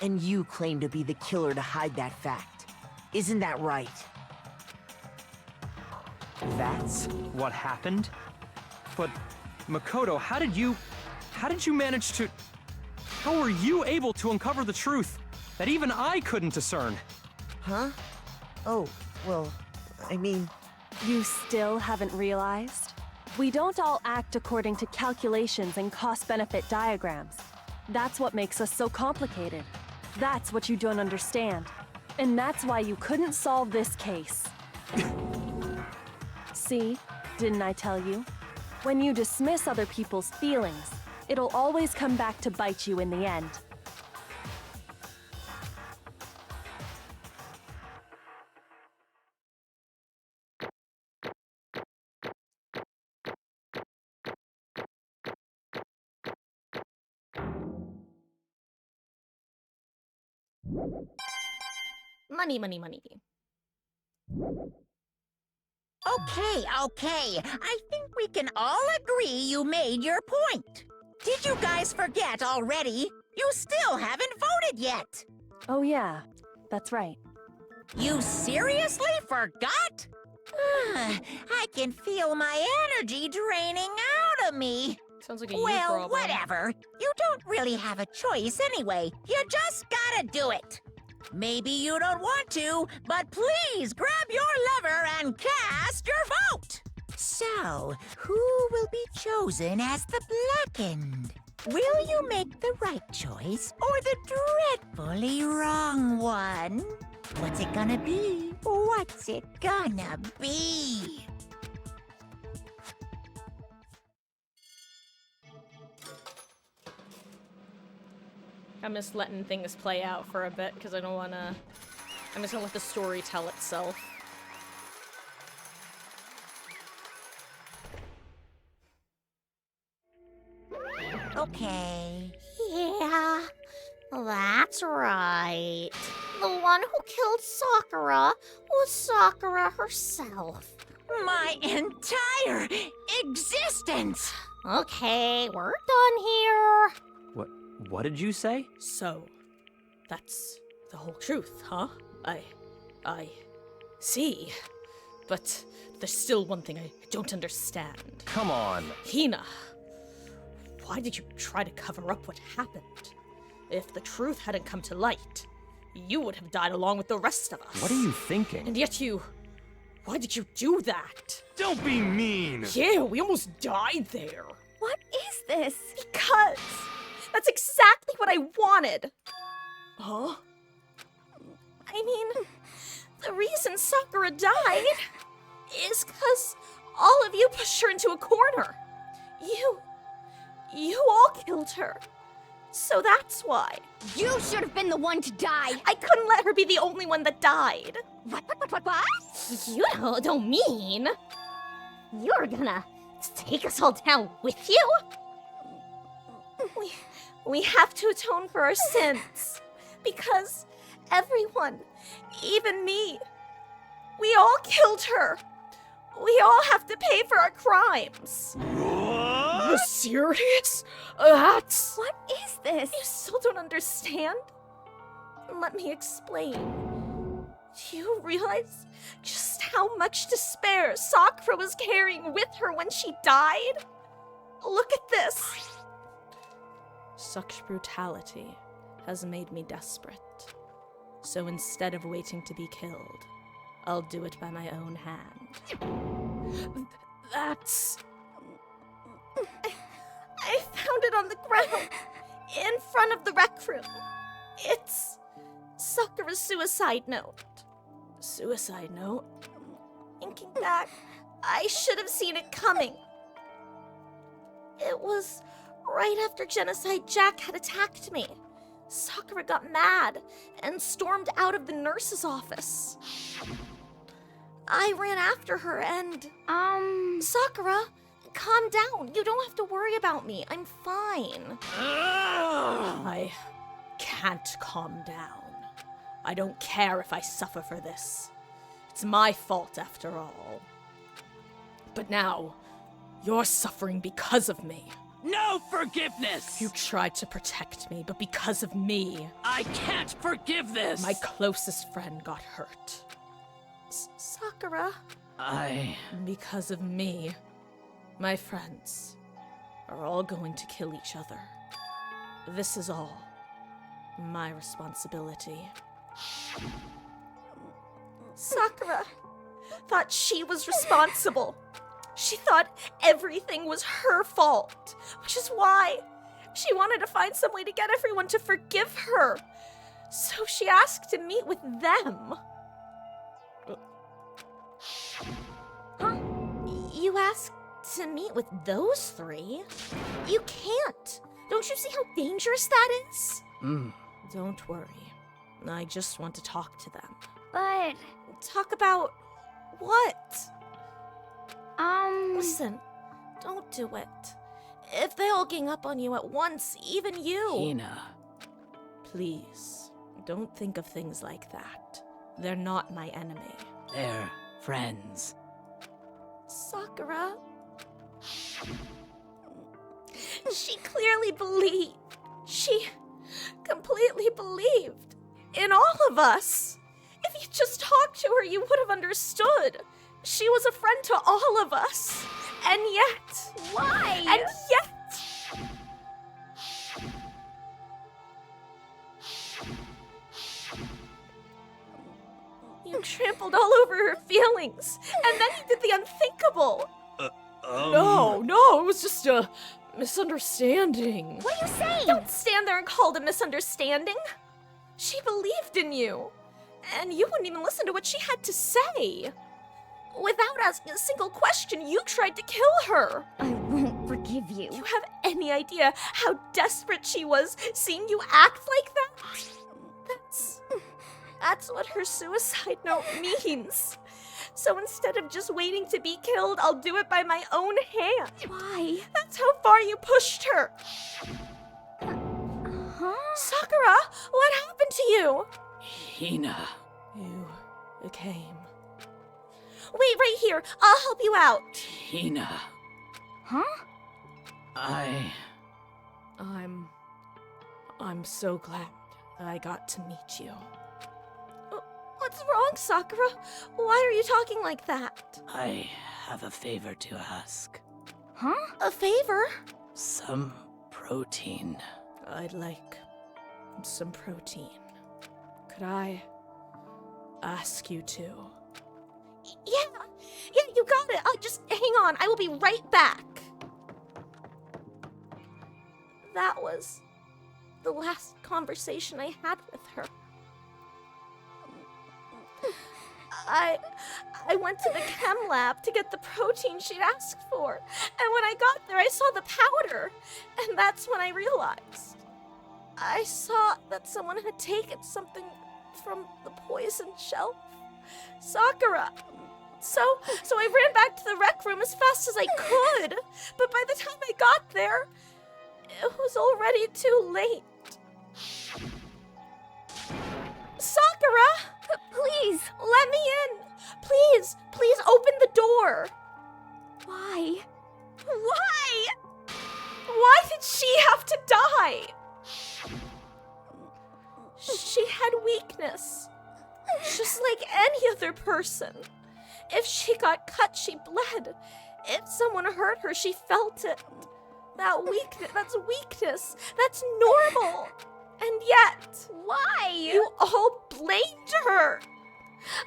Speaker 11: and you claim to be the killer to hide that fact. Isn't that right?
Speaker 10: That's what happened? But, Makoto, how did you manage to... How were you able to uncover the truth that even I couldn't discern?
Speaker 11: Huh? Oh, well, I mean...
Speaker 9: You still haven't realized? We don't all act according to calculations and cost-benefit diagrams. That's what makes us so complicated. That's what you don't understand. And that's why you couldn't solve this case. See? Didn't I tell you? When you dismiss other people's feelings, it'll always come back to bite you in the end.
Speaker 1: Money, money, money.
Speaker 15: Okay. I think we can all agree you made your point. Did you guys forget already? You still haven't voted yet.
Speaker 9: Oh yeah, that's right.
Speaker 15: You seriously forgot? I can feel my energy draining out of me.
Speaker 1: Sounds like a you
Speaker 15: Well,
Speaker 1: problem.
Speaker 15: whatever. You don't really have a choice anyway. You just gotta do it. Maybe you don't want to, but please grab your lever and cast your vote. So, who will be chosen as the blackened? Will you make the right choice or the dreadfully wrong one? What's it gonna be? What's it gonna be?
Speaker 1: I'm just letting things play out for a bit because I don't want to... I'm just going to let the story tell itself.
Speaker 15: Okay.
Speaker 13: Yeah, that's right. The one who killed Sakura was Sakura herself.
Speaker 15: My entire existence!
Speaker 13: Okay, we're done here.
Speaker 10: What did you say?
Speaker 1: So, that's the whole truth, huh? I see. But there's still one thing I don't understand.
Speaker 10: Come on.
Speaker 1: Hina, why did you try to cover up what happened? If the truth hadn't come to light, you would have died along with the rest of us.
Speaker 10: What are you thinking?
Speaker 1: And yet why did you do that?
Speaker 14: Don't be mean!
Speaker 1: Yeah, we almost died there.
Speaker 5: What is this?
Speaker 1: Because that's exactly what I wanted. Huh? I mean, the reason Sakura died is because all of you pushed her into a corner. You all killed her. So that's why.
Speaker 5: You should have been the one to die.
Speaker 1: I couldn't let her be the only one that died.
Speaker 2: What?
Speaker 13: You don't mean you're gonna take us all down with you?
Speaker 1: We have to atone for our sins. Because everyone, even me, we all killed her. We all have to pay for our crimes. Are you serious? That's...
Speaker 5: What is this?
Speaker 1: You still don't understand? Let me explain. Do you realize just how much despair Sakura was carrying with her when she died? Look at this. Such brutality has made me desperate. So instead of waiting to be killed, I'll do it by my own hand. That's... I found it on the ground, in front of the rec room. It's Sakura's suicide note. Suicide note? Thinking back, I should have seen it coming. It was right after Genocide Jack had attacked me. Sakura got mad and stormed out of the nurse's office. I ran after her and... Sakura, calm down. You don't have to worry about me. I'm fine. I can't calm down. I don't care if I suffer for this. It's my fault after all. But now, you're suffering because of me.
Speaker 16: No forgiveness!
Speaker 1: You tried to protect me, but because of me...
Speaker 16: I can't forgive this!
Speaker 1: My closest friend got hurt. Sakura? Because of me, my friends are all going to kill each other. This is all my responsibility. Sakura thought she was responsible. She thought everything was her fault, which is why she wanted to find some way to get everyone to forgive her. So she asked to meet with them. Huh? You asked to meet with those three? You can't. Don't you see how dangerous that is? Don't worry. I just want to talk to them.
Speaker 5: But...
Speaker 1: Talk about what? Listen, don't do it. If they all gang up on you at once, even you...
Speaker 16: Hina.
Speaker 1: Please, don't think of things like that. They're not my enemy.
Speaker 16: They're friends.
Speaker 1: Sakura? She clearly believed. She completely believed in all of us. If you just talked to her, you would have understood. She was a friend to all of us. And yet...
Speaker 5: Why?
Speaker 1: And yet... You trampled all over her feelings, and then you did the unthinkable. No, it was just a misunderstanding.
Speaker 2: What are you saying?
Speaker 1: Don't stand there and call it a misunderstanding. She believed in you, and you wouldn't even listen to what she had to say. Without asking a single question, you tried to kill her.
Speaker 5: I won't forgive you.
Speaker 1: Do you have any idea how desperate she was seeing you act like that? That's what her suicide note means. So instead of just waiting to be killed, I'll do it by my own hand.
Speaker 5: Why?
Speaker 1: That's how far you pushed her. Sakura, what happened to you?
Speaker 16: Hina.
Speaker 1: You came. Wait right here. I'll help you out.
Speaker 16: Tina.
Speaker 5: Huh?
Speaker 1: I'm so glad that I got to meet you. What's wrong, Sakura? Why are you talking like that?
Speaker 16: I have a favor to ask.
Speaker 5: Huh?
Speaker 1: A favor?
Speaker 16: Some protein.
Speaker 1: I'd like some protein. Could I ask you to? Yeah, you got it. Just hang on. I will be right back. That was the last conversation I had with her. I went to the chem lab to get the protein she'd asked for, and when I got there, I saw the powder, and that's when I realized. I saw that someone had taken something from the poison shelf. Sakura. So I ran back to the rec room as fast as I could, but by the time I got there, it was already too late. Sakura! Please, let me in! Please open the door! Why? Why did she have to die? She had weakness, just like any other person. If she got cut, she bled. If someone hurt her, she felt it. That's weakness. That's normal. And yet, why? You all blamed her.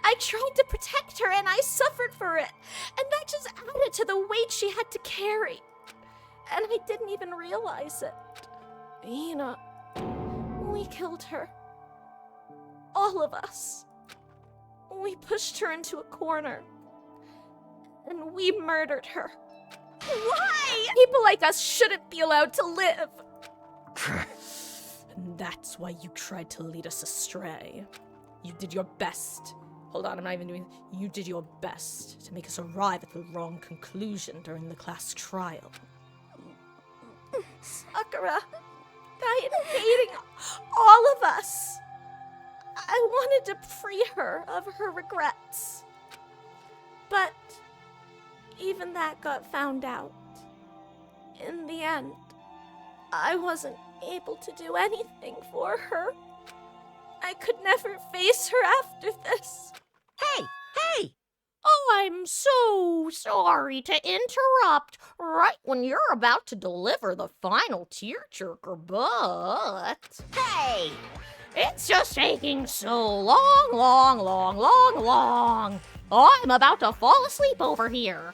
Speaker 1: I tried to protect her and I suffered for it. And that just added to the weight she had to carry. And I didn't even realize it. Ina, we killed her. All of us. We pushed her into a corner. And we murdered her. Why? People like us shouldn't be allowed to live. And that's why you tried to lead us astray. You did your best. Hold on, I'm not even doing... You did your best to make us arrive at the wrong conclusion during the class trial. Sakura died hating all of us. I wanted to free her of her regrets. But even that got found out. In the end, I wasn't able to do anything for her. I could never face her after this.
Speaker 15: Hey!
Speaker 13: Oh, I'm so sorry to interrupt right when you're about to deliver the final tearjerker, but...
Speaker 15: Hey!
Speaker 13: It's just taking so long. I'm about to fall asleep over here.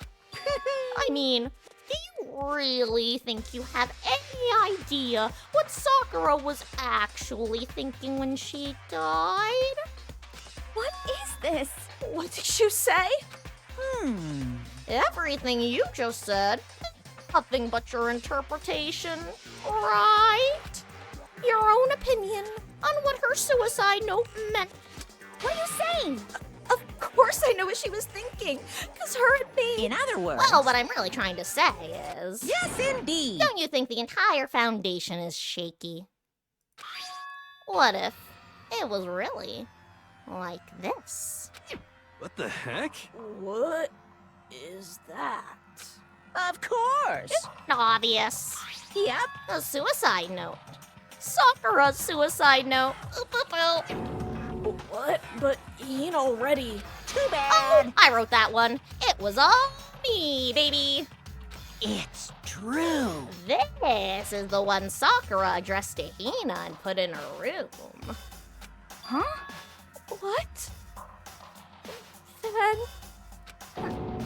Speaker 13: I mean, do you really think you have any idea what Sakura was actually thinking when she died?
Speaker 1: What is this? What did you say?
Speaker 13: Everything you just said, nothing but your interpretation, right? Your own opinion on what her suicide note meant.
Speaker 1: What are you saying? Of course I know what she was thinking, because her and me...
Speaker 15: In other words...
Speaker 13: Well, what I'm really trying to say is...
Speaker 15: Yes, indeed!
Speaker 13: Don't you think the entire foundation is shaky? What if it was really like this?
Speaker 14: What the heck?
Speaker 1: What is that?
Speaker 15: Of course!
Speaker 13: It's obvious.
Speaker 15: Yep.
Speaker 13: A suicide note. Sakura's suicide note. Oop, oop, oop.
Speaker 1: What? But Ian already...
Speaker 15: Too bad!
Speaker 13: Oh, I wrote that one. It was all me, baby.
Speaker 15: It's true.
Speaker 13: This is the one Sakura addressed to Hina and put in her room.
Speaker 1: Huh? What? Then...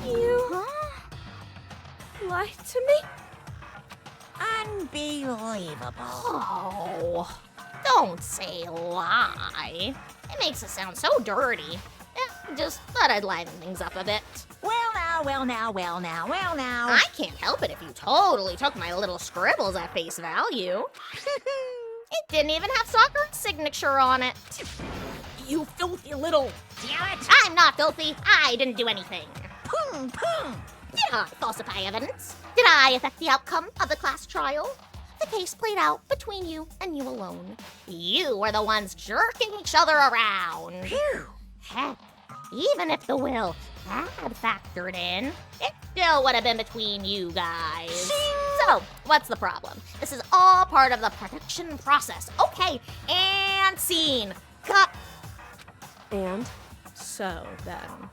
Speaker 1: You... lied to me?
Speaker 15: Unbelievable.
Speaker 13: Oh, don't say lie. It makes it sound so dirty. Just thought I'd liven things up a bit.
Speaker 15: Well now.
Speaker 13: I can't help it if you totally took my little scribbles at face value. It didn't even have Sakura's signature on it.
Speaker 1: You filthy little...
Speaker 15: Damn it!
Speaker 13: I'm not filthy. I didn't do anything.
Speaker 15: Pum!
Speaker 13: Did I falsify evidence? Did I affect the outcome of the class trial? The case played out between you and you alone. You were the ones jerking each other around.
Speaker 15: Phew!
Speaker 13: Heck, even if the will
Speaker 1: had factored in, it still would have been between you guys. So, what's the problem? This is all part of the production process. Okay, and scene. Cut.
Speaker 9: And?
Speaker 1: So, then,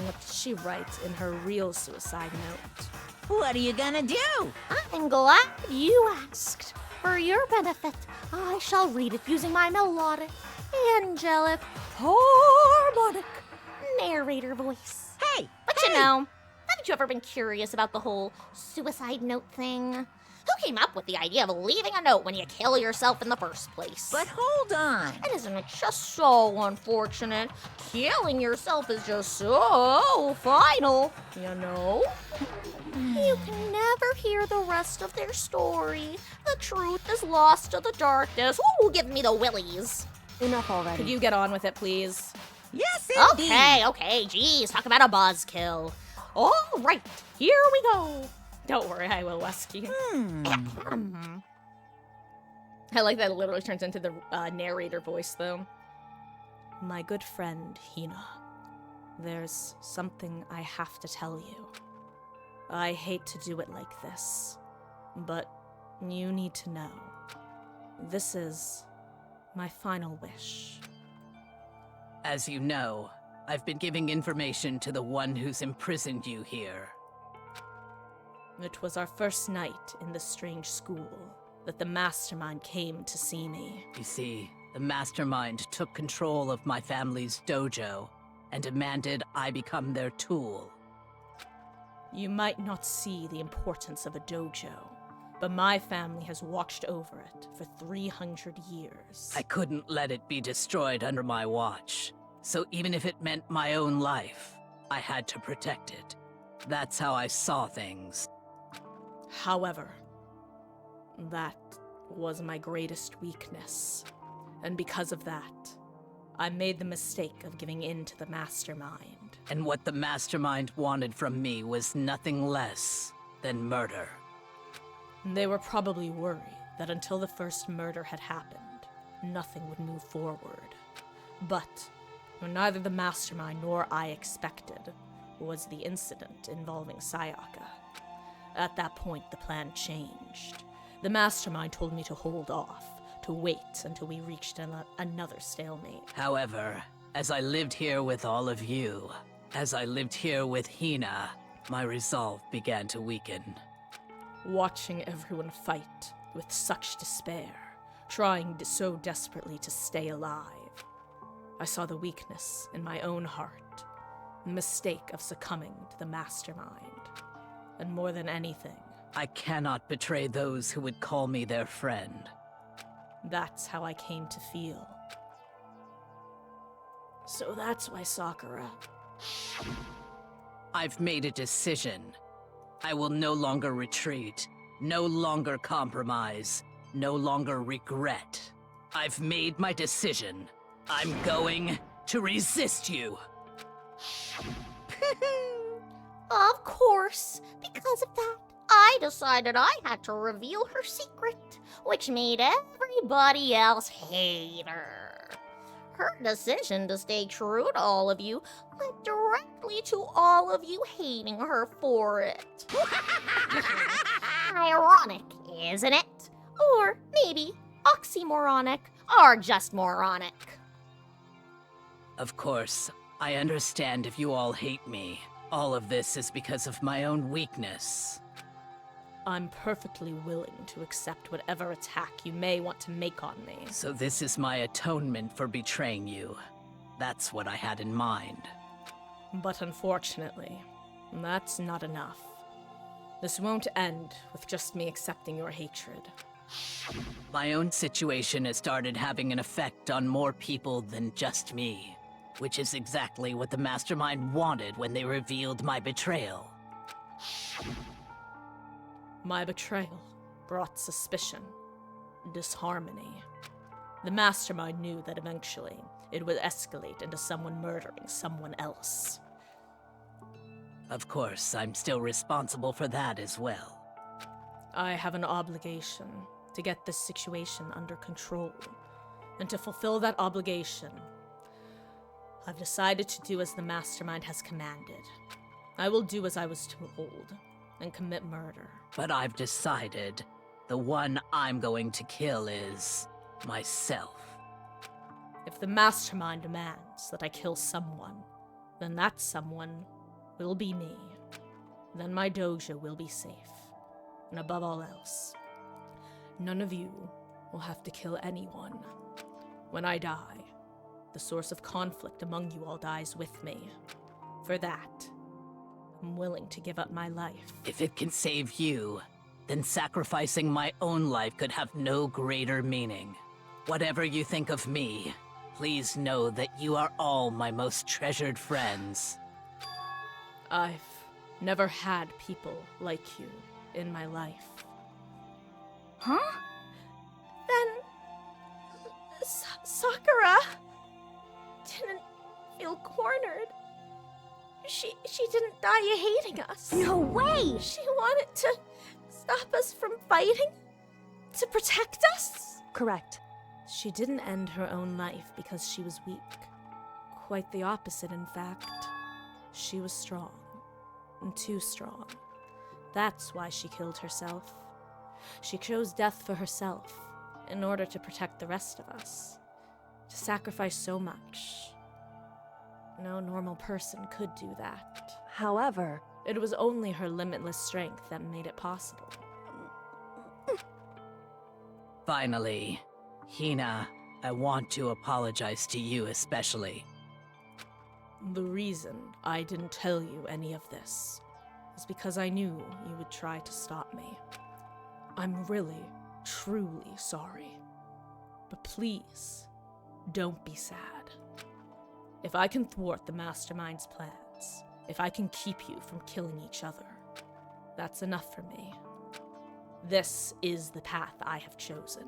Speaker 1: what did she write in her real suicide note?
Speaker 15: What are you gonna do?
Speaker 13: I'm glad you asked. For your benefit, I shall read it using my melodic, angelic, harmonic narrator voice.
Speaker 15: Hey!
Speaker 1: But you know, haven't you ever been curious about the whole suicide note thing? Who came up with the idea of leaving a note when you kill yourself in the first place?
Speaker 15: But hold on.
Speaker 1: And isn't it just so unfortunate? Killing yourself is just so final, you know? You can never hear the rest of their story. The truth is lost to the darkness. Ooh, give me the willies.
Speaker 9: Enough already.
Speaker 1: Could you get on with it, please?
Speaker 15: Yes, indeed.
Speaker 1: Okay, geez, talk about a buzzkill. All right, here we go. Don't worry, I will rescue you. I like that it literally turns into the narrator voice, though. My good friend, Hina, there's something I have to tell you. I hate to do it like this, but you need to know. This is my final wish.
Speaker 16: As you know, I've been giving information to the one who's imprisoned you here.
Speaker 1: It was our first night in the strange school that the mastermind came to see me.
Speaker 16: You see, the mastermind took control of my family's dojo and demanded I become their tool.
Speaker 1: You might not see the importance of a dojo, but my family has watched over it for 300 years.
Speaker 16: I couldn't let it be destroyed under my watch, so even if it meant my own life, I had to protect it. That's how I saw things.
Speaker 1: However, that was my greatest weakness, and because of that, I made the mistake of giving in to the mastermind.
Speaker 16: And what the mastermind wanted from me was nothing less than murder.
Speaker 1: They were probably worried that until the first murder had happened, nothing would move forward. But what neither the mastermind nor I expected was the incident involving Sayaka. At that point, the plan changed. The mastermind told me to hold off, to wait until we reached another stalemate.
Speaker 16: However, as I lived here with all of you, as I lived here with Hina, my resolve began to weaken.
Speaker 1: Watching everyone fight with such despair, trying so desperately to stay alive, I saw the weakness in my own heart, the mistake of succumbing to the mastermind. And more than anything,
Speaker 16: I cannot betray those who would call me their friend.
Speaker 1: That's how I came to feel. So that's why, Sakura.
Speaker 16: I've made a decision. I will no longer retreat, no longer compromise, no longer regret. I've made my decision. I'm going to resist you.
Speaker 13: Of course, because of that, I decided I had to reveal her secret, which made everybody else hate her. Her decision to stay true to all of you led directly to all of you hating her for it. Ironic, isn't it? Or maybe oxymoronic, or just moronic.
Speaker 16: Of course, I understand if you all hate me. All of this is because of my own weakness.
Speaker 1: I'm perfectly willing to accept whatever attack you may want to make on me.
Speaker 16: So this is my atonement for betraying you. That's what I had in mind.
Speaker 1: But unfortunately, that's not enough. This won't end with just me accepting your hatred.
Speaker 16: My own situation has started having an effect on more people than just me, which is exactly what the Mastermind wanted when they revealed my betrayal.
Speaker 1: My betrayal brought suspicion, disharmony. The Mastermind knew that eventually it would escalate into someone murdering someone else.
Speaker 16: Of course, I'm still responsible for that as well.
Speaker 1: I have an obligation to get this situation under control, and to fulfill that obligation, I've decided to do as the mastermind has commanded. I will do as I was told, and commit murder.
Speaker 16: But I've decided the one I'm going to kill is myself.
Speaker 1: If the mastermind demands that I kill someone, then that someone will be me. Then my dojo will be safe. And above all else, none of you will have to kill anyone. When I die, the source of conflict among you all dies with me. For that, I'm willing to give up my life.
Speaker 16: If it can save you, then sacrificing my own life could have no greater meaning. Whatever you think of me, please know that you are all my most treasured friends.
Speaker 1: I've never had people like you in my life.
Speaker 5: Huh?
Speaker 1: Then Sakura didn't feel cornered. She didn't die hating us.
Speaker 2: No way!
Speaker 1: She wanted to stop us from fighting? To protect us?
Speaker 9: Correct.
Speaker 1: She didn't end her own life because she was weak. Quite the opposite, in fact. She was strong. And too strong. That's why she killed herself. She chose death for herself, in order to protect the rest of us. To sacrifice so much. No normal person could do that.
Speaker 9: However,
Speaker 1: it was only her limitless strength that made it possible.
Speaker 16: Finally, Hina, I want to apologize to you especially.
Speaker 1: The reason I didn't tell you any of this is because I knew you would try to stop me. I'm really, truly sorry. But please, don't be sad. If I can thwart the Mastermind's plans, if I can keep you from killing each other, that's enough for me. This is the path I have chosen.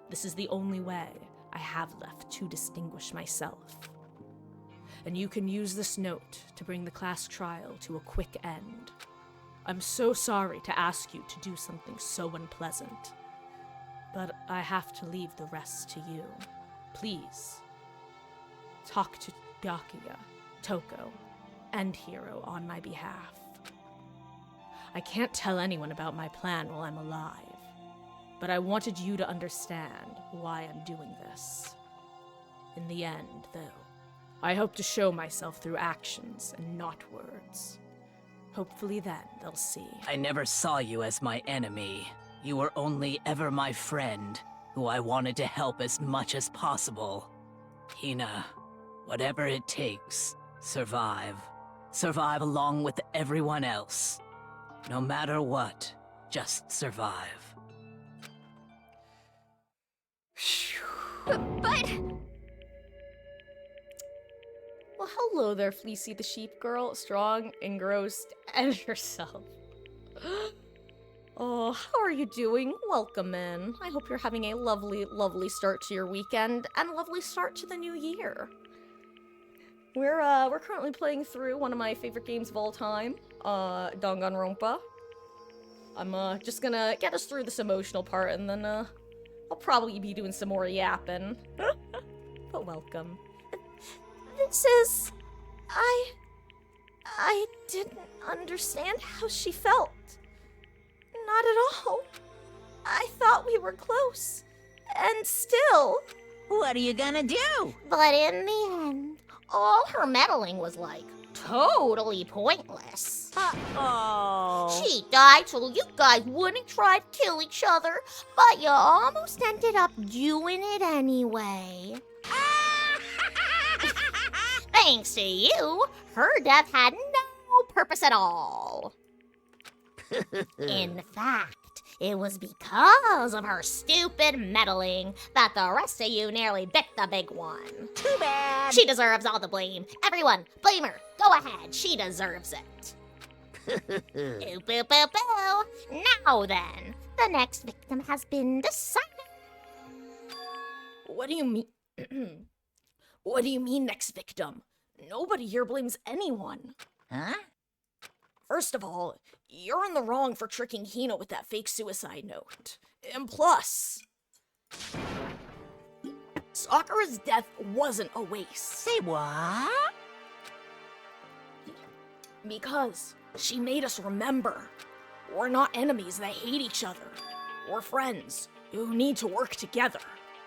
Speaker 1: This is the only way I have left to distinguish myself. And you can use this note to bring the class trial to a quick end. I'm so sorry to ask you to do something so unpleasant, but I have to leave the rest to you. Please, talk to Byakuya, Toko, and Hiro on my behalf. I can't tell anyone about my plan while I'm alive, but I wanted you to understand why I'm doing this. In the end, though, I hope to show myself through actions and not words. Hopefully then they'll see.
Speaker 16: I never saw you as my enemy. You were only ever my friend, who I wanted to help as much as possible. Hina, whatever it takes, survive. Survive along with everyone else. No matter what, just survive.
Speaker 2: But...
Speaker 1: Well, hello there, Fleecy the sheep girl, strong, engrossed, and yourself. Oh, how are you doing? Welcome in. I hope you're having a lovely, lovely start to your weekend, and a lovely start to the new year. We're currently playing through one of my favorite games of all time, Danganronpa. I'm just gonna get us through this emotional part, and then I'll probably be doing some more yapping. But welcome.
Speaker 2: This is... I didn't understand how she felt. Not at all. I thought we were close. And still...
Speaker 15: What are you gonna do?
Speaker 13: But in the end, all her meddling was like totally pointless.
Speaker 15: Uh-oh.
Speaker 13: She died so you guys wouldn't try to kill each other, but you almost ended up doing it anyway. Thanks to you, her death had no purpose at all. In fact, it was because of her stupid meddling that the rest of you nearly bit the big one.
Speaker 15: Too bad.
Speaker 13: She deserves all the blame. Everyone, blame her. Go ahead, she deserves it. Boo, boo, boo, boo. Now then, the next victim has been decided.
Speaker 1: What do you mean? What do you mean, next victim? Nobody here blames anyone.
Speaker 15: Huh?
Speaker 1: First of all, you're in the wrong for tricking Hina with that fake suicide note. And plus... Sakura's death wasn't a waste.
Speaker 15: Say what?
Speaker 1: Because she made us remember. We're not enemies that hate each other. We're friends who need to work together.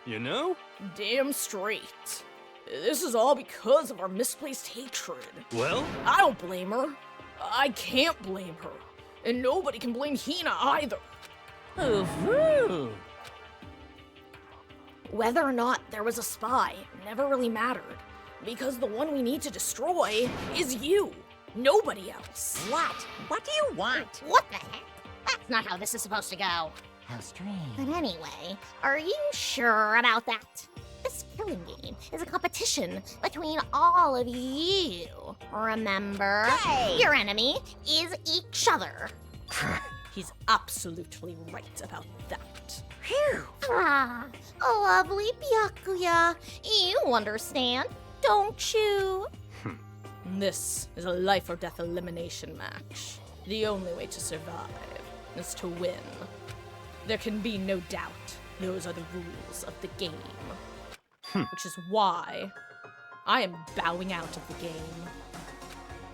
Speaker 14: You know?
Speaker 1: Damn straight. This is all because of our misplaced hatred.
Speaker 14: Well?
Speaker 1: I don't blame her. I can't blame her. And nobody can blame Hina either.
Speaker 15: Ooh.
Speaker 1: Whether or not there was a spy never really mattered. Because the one we need to destroy is you. Nobody else.
Speaker 15: What? What do you want?
Speaker 13: What the heck? That's not how this is supposed to go.
Speaker 15: How strange.
Speaker 13: But anyway, are you sure about that? This killing game is a competition between all of you. Remember, your enemy is each other.
Speaker 1: He's absolutely right about that.
Speaker 15: Phew.
Speaker 13: Ah, lovely Byakuya. You understand, don't you?
Speaker 1: This is a life or death elimination match. The only way to survive is to win. There can be no doubt those are the rules of the game. Which is why I am bowing out of the game.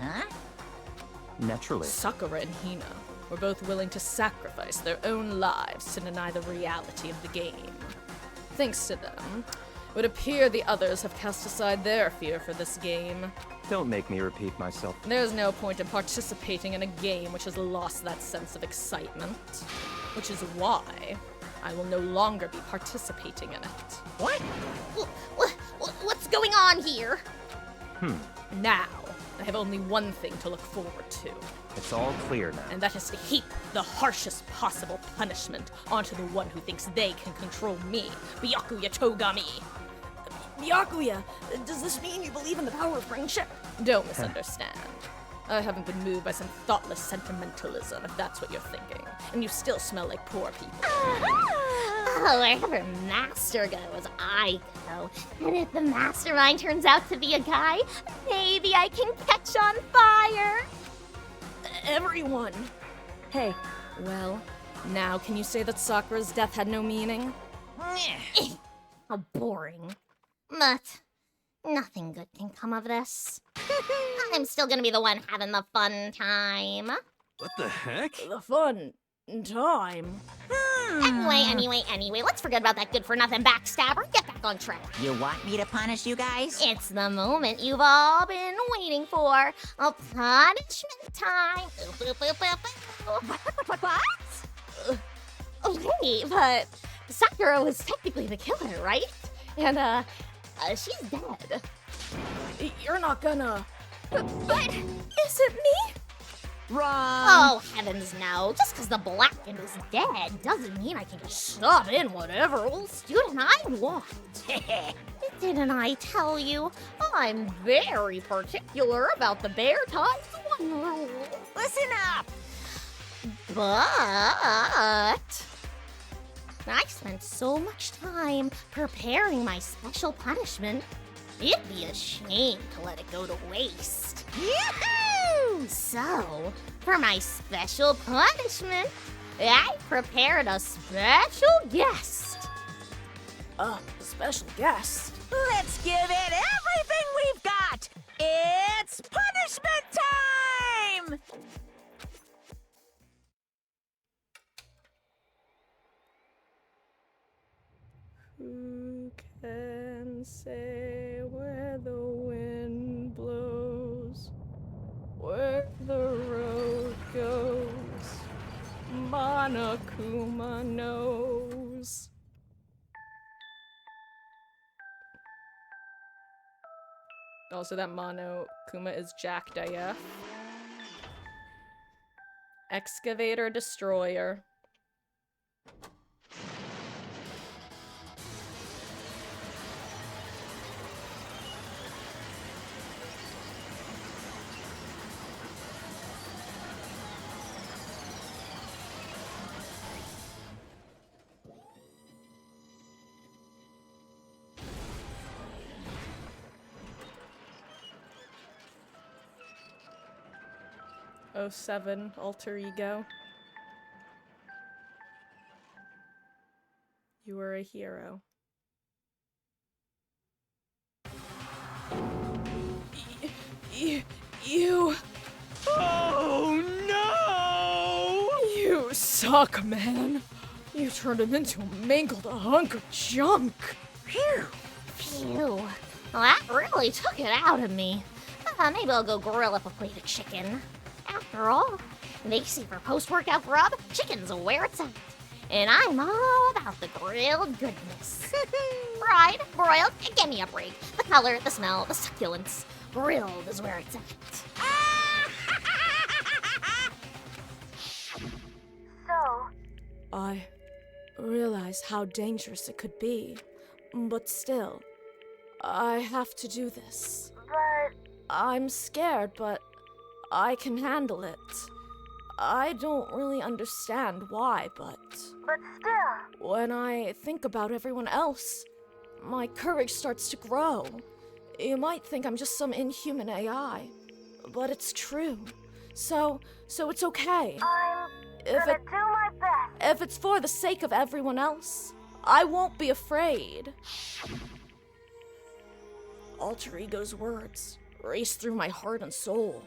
Speaker 15: Huh?
Speaker 10: Naturally.
Speaker 1: Sakura and Hina were both willing to sacrifice their own lives to deny the reality of the game. Thanks to them, it would appear the others have cast aside their fear for this game.
Speaker 10: Don't make me repeat myself.
Speaker 1: There's no point in participating in a game which has lost that sense of excitement. Which is why I will no longer be participating in it.
Speaker 15: What?
Speaker 13: What's going on here?
Speaker 1: Now, I have only one thing to look forward to,
Speaker 10: It's all clear now.
Speaker 1: and that is to heap the harshest possible punishment onto the one who thinks they can control me, Byakuya Togami. Byakuya, does this mean you believe in the power of friendship? Don't misunderstand. I haven't been moved by some thoughtless sentimentalism, if that's what you're thinking. And you still smell like poor people.
Speaker 13: Oh, wherever Master goes, I go. And if the mastermind turns out to be a guy, maybe I can catch on fire.
Speaker 1: Everyone! Hey, well, now can you say that Sakura's death had no meaning?
Speaker 13: How boring. But nothing good can come of this. I'm still gonna be the one having the fun time.
Speaker 14: What the heck?
Speaker 1: The fun time?
Speaker 13: Anyway, let's forget about that good-for-nothing backstabber. Get back on track.
Speaker 15: You want me to punish you guys?
Speaker 13: It's the moment you've all been waiting for. A punishment time. What? Okay, but Sakura was technically the killer, right? And, she's dead.
Speaker 1: You're not gonna...
Speaker 13: But is it me?
Speaker 15: Wrong!
Speaker 13: Oh, heavens no. Just because the Blackened is dead doesn't mean I can just sub in whatever old student I want. Didn't I tell you? I'm very particular about the Bear Times 1 rule.
Speaker 15: Listen up!
Speaker 13: But I spent so much time preparing my special punishment, it'd be a shame to let it go to waste.
Speaker 15: Yahoo!
Speaker 13: So, for my special punishment, I prepared a special guest.
Speaker 1: A special guest?
Speaker 15: Let's give it everything we've got! It's punishment time!
Speaker 1: Who can say where the wind blows, where the road goes? Monokuma knows. Also, that Monokuma is Jack Dayef. Excavator Destroyer. '07 alter ego. You were a hero. You...
Speaker 14: Oh, no!
Speaker 1: You suck, man. You turned him into a mangled hunk of junk.
Speaker 13: Phew. Well, that really took it out of me. Maybe I'll go grill up a plate of chicken. After all, they say for post-workout grub, chicken's where it's at. And I'm all about the grilled goodness. Fried, broiled, give me a break. The color, the smell, the succulence. Grilled is where it's at.
Speaker 2: So,
Speaker 1: I realize how dangerous it could be, but still, I have to do this.
Speaker 2: but
Speaker 1: I'm scared, but I can handle it. I don't really understand why, but
Speaker 2: still.
Speaker 1: when I think about everyone else, my courage starts to grow. You might think I'm just some inhuman AI, but it's true. So it's okay.
Speaker 2: I'm gonna do my best.
Speaker 1: If it's for the sake of everyone else, I won't be afraid. Alter Ego's words raced through my heart and soul,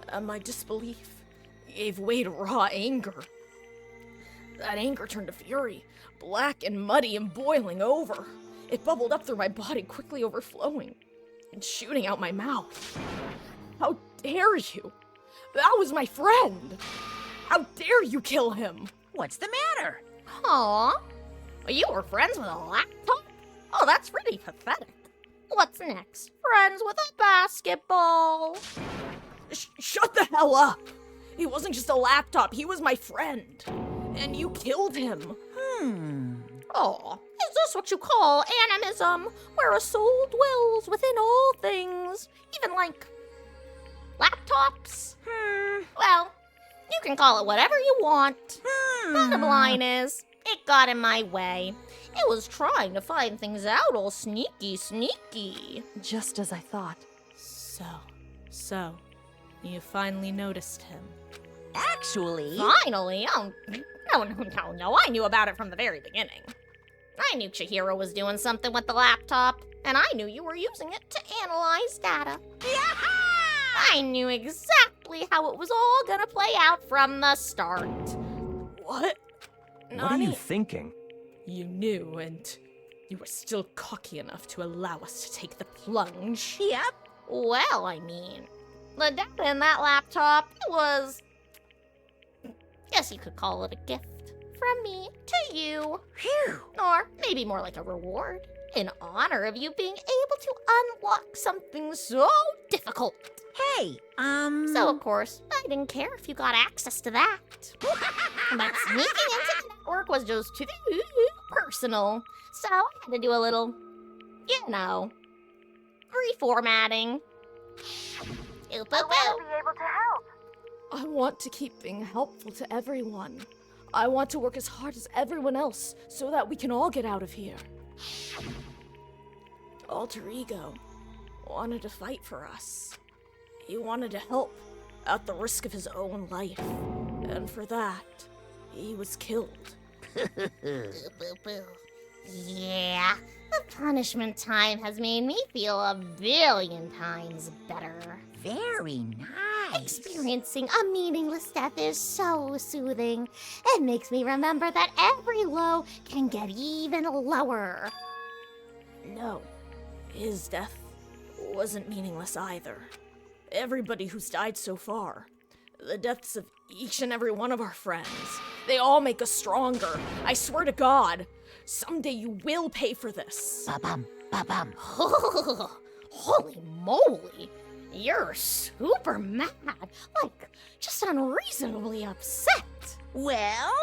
Speaker 1: and my disbelief gave way to raw anger. That anger turned to fury, black and muddy and boiling over. It bubbled up through my body, quickly overflowing and shooting out my mouth. How dare you? That was my friend! How dare you kill him?
Speaker 15: What's the matter?
Speaker 13: Aw, you were friends with a laptop? Oh, that's really pathetic. What's next? Friends with a basketball?
Speaker 1: Shut the hell up! He wasn't just a laptop, he was my friend. And you killed him.
Speaker 13: Oh, is this what you call animism, where a soul dwells within all things, even like laptops? Well, you can call it whatever you want. Bottom line is, it got in my way. It was trying to find things out all sneaky.
Speaker 9: Just as I thought.
Speaker 1: So, you finally noticed him.
Speaker 15: Actually...
Speaker 13: Finally? Oh, no. I knew about it from the very beginning. I knew Chihiro was doing something with the laptop, and I knew you were using it to analyze data. I knew exactly how it was all gonna play out from the start.
Speaker 1: What?
Speaker 10: What are you thinking?
Speaker 1: You knew, and you were still cocky enough to allow us to take the plunge.
Speaker 15: Yep.
Speaker 13: Well, I mean, the data in that laptop was... guess you could call it a gift from me to you.
Speaker 15: Phew.
Speaker 13: Or maybe more like a reward, in honor of you being able to unlock something so difficult.
Speaker 15: Hey,
Speaker 13: So, of course, I didn't care if you got access to that. But sneaking into the network was just too personal. So I had to do a little, reformatting.
Speaker 2: I want to be able to help.
Speaker 1: I want to keep being helpful to everyone. I want to work as hard as everyone else so that we can all get out of here. Alter Ego wanted to fight for us. He wanted to help at the risk of his own life. And for that, he was killed.
Speaker 13: Yeah, the punishment time has made me feel 1,000,000,000 times better.
Speaker 15: Very nice.
Speaker 13: Experiencing a meaningless death is so soothing. It makes me remember that every low can get even lower.
Speaker 1: No, his death wasn't meaningless either. Everybody who's died so far, the deaths of each and every one of our friends, they all make us stronger. I swear to God, someday you will pay for this.
Speaker 15: Ba-bum, ba-bum.
Speaker 13: Holy moly! You're super mad, like just unreasonably upset.
Speaker 15: Well?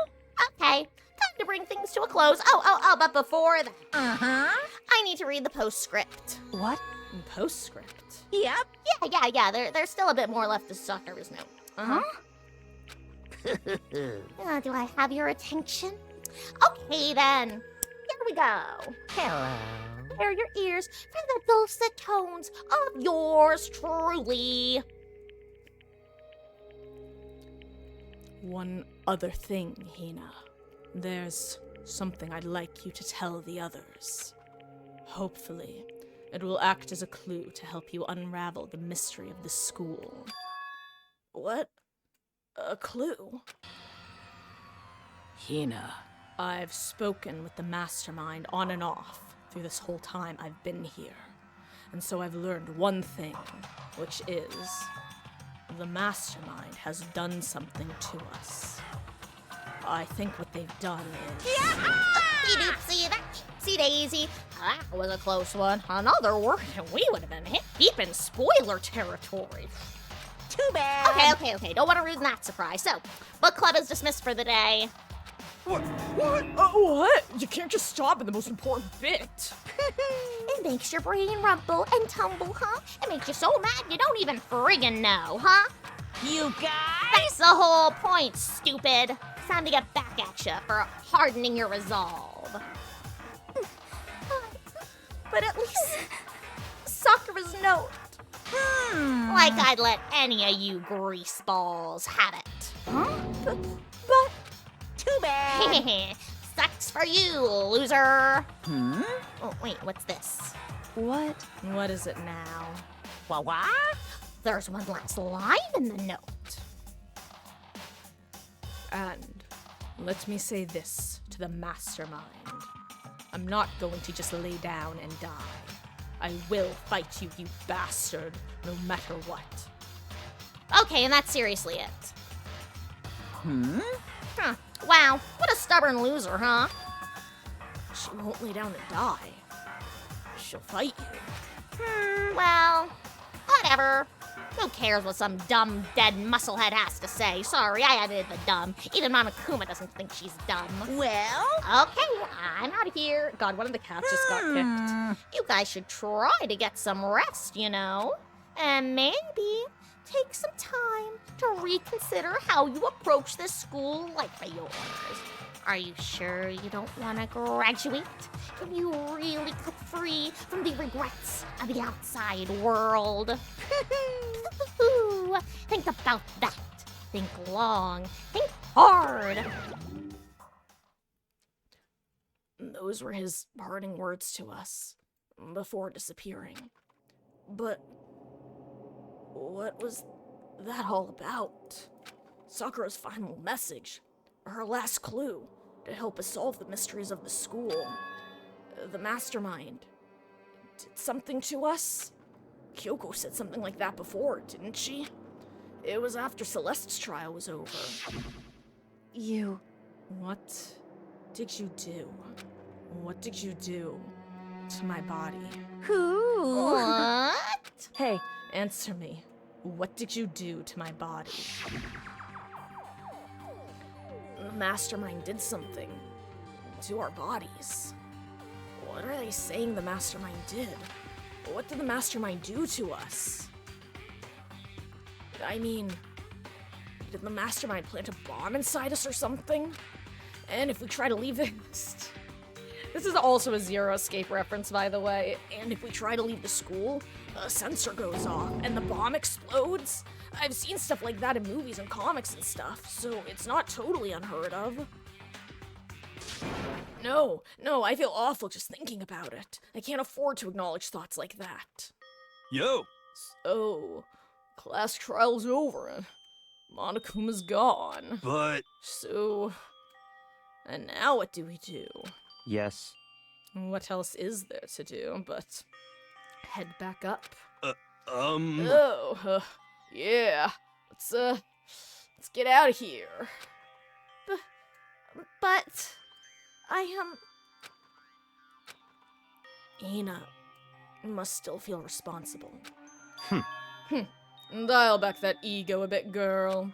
Speaker 13: Okay, time to bring things to a close. Oh, but before that, I need to read the postscript.
Speaker 9: What?
Speaker 1: Postscript?
Speaker 15: Yep.
Speaker 13: Yeah. There's still a bit more left to Sakura's note. Do I have your attention? Okay then. Here we go.
Speaker 15: Hello.
Speaker 13: Prepare your ears for the dulcet tones of yours truly.
Speaker 1: One other thing, Hina. There's something I'd like you to tell the others. Hopefully, It will act as a clue to help you unravel the mystery of the school. What? A clue?
Speaker 16: Hina.
Speaker 1: I've spoken with the mastermind on and off through this whole time I've been here. And so I've learned one thing, which is the mastermind has done something to us. I think what they've done is...
Speaker 13: Oopsie-doopsie, that daisy. That was a close one. Another word, and we would have been hip deep in spoiler territory.
Speaker 2: Too bad.
Speaker 13: Okay. Don't want to ruin that surprise. So, book club is dismissed for the day.
Speaker 1: What? What? You can't just stop at the most important bit.
Speaker 13: It makes your brain rumble and tumble, huh? It makes you so mad you don't even friggin' know, huh?
Speaker 2: You guys?
Speaker 13: That's the whole point, stupid. It's time to get back at you for hardening your resolve.
Speaker 2: But at least Sakura's note.
Speaker 13: Like I'd let any of you greaseballs have it.
Speaker 2: Huh? But too bad.
Speaker 13: Sucks for you, loser. Oh, wait, what's this?
Speaker 9: What?
Speaker 1: What is it now?
Speaker 2: What?
Speaker 13: There's one last line in the note.
Speaker 1: And let me say this to the mastermind. I'm not going to just lay down and die. I will fight you, you bastard, no matter what.
Speaker 13: Okay, and that's seriously it. Huh. Wow, what a stubborn loser, huh?
Speaker 1: She won't lay down and die. She'll fight you.
Speaker 13: Well, whatever. Who cares what some dumb, dead musclehead has to say? Sorry, I added the dumb. Even Mama Kuma doesn't think she's dumb.
Speaker 2: Well?
Speaker 13: Okay, I'm out of here.
Speaker 1: God, one of the cats just got kicked.
Speaker 13: You guys should try to get some rest, you know? And maybe take some time to reconsider how you approach this school life of yours. Are you sure you don't want to graduate? Can you really cut free from the regrets of the outside world? Think about that. Think long. Think hard.
Speaker 1: Those were his parting words to us before disappearing. But what was that all about? Sakura's final message, her last clue to help us solve the mysteries of the school. The mastermind did something to us? Kyoko said something like that before, didn't she? It was after Celeste's trial was over.
Speaker 9: You...
Speaker 1: What did you do? What did you do to my body?
Speaker 2: Who?
Speaker 13: What?
Speaker 1: Hey, answer me. What did you do to my body? The mastermind did something to our bodies. What are they saying the mastermind did? What did the mastermind do to us? I mean, did the mastermind plant a bomb inside us or something? And if we try to leave this is also a Zero Escape reference, by the way. And if we try to leave the school, a sensor goes off and the bomb explodes. I've seen stuff like that in movies and comics and stuff, so it's not totally unheard of. No, I feel awful just thinking about it. I can't afford to acknowledge thoughts like that.
Speaker 14: Yo!
Speaker 1: So, class trial's over and Monokuma's gone.
Speaker 14: But...
Speaker 1: So, and now what do we do?
Speaker 10: Yes.
Speaker 1: What else is there to do but head back up? Yeah. Let's get out of here.
Speaker 2: But
Speaker 1: Ina must still feel responsible. Dial back that ego a bit, girl.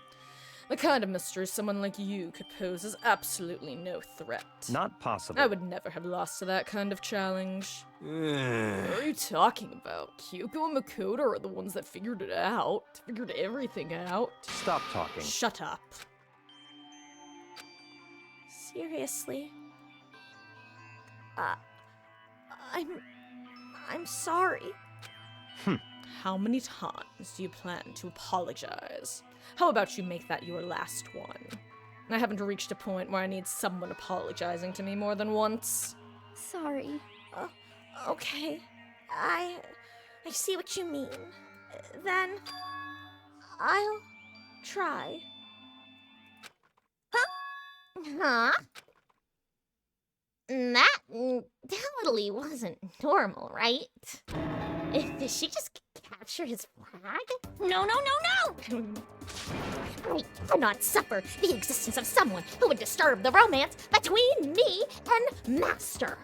Speaker 1: The kind of mystery someone like you could pose is absolutely no threat.
Speaker 10: Not possible.
Speaker 1: I would never have lost to that kind of challenge. What are you talking about? Kyoko and Makoto are the ones that figured it out. Figured everything out.
Speaker 10: Stop talking.
Speaker 1: Shut up.
Speaker 2: seriously, I'm sorry.
Speaker 1: How many times do you plan to apologize? How about you make that your last one? I haven't reached a point where I need someone apologizing to me more than once.
Speaker 2: Sorry.
Speaker 1: Okay. I see what you mean. Then I'll try.
Speaker 13: Huh? That totally wasn't normal, right? Did she just capture his flag?
Speaker 2: No, no, no, no!
Speaker 13: I cannot suffer the existence of someone who would disturb the romance between me and Master.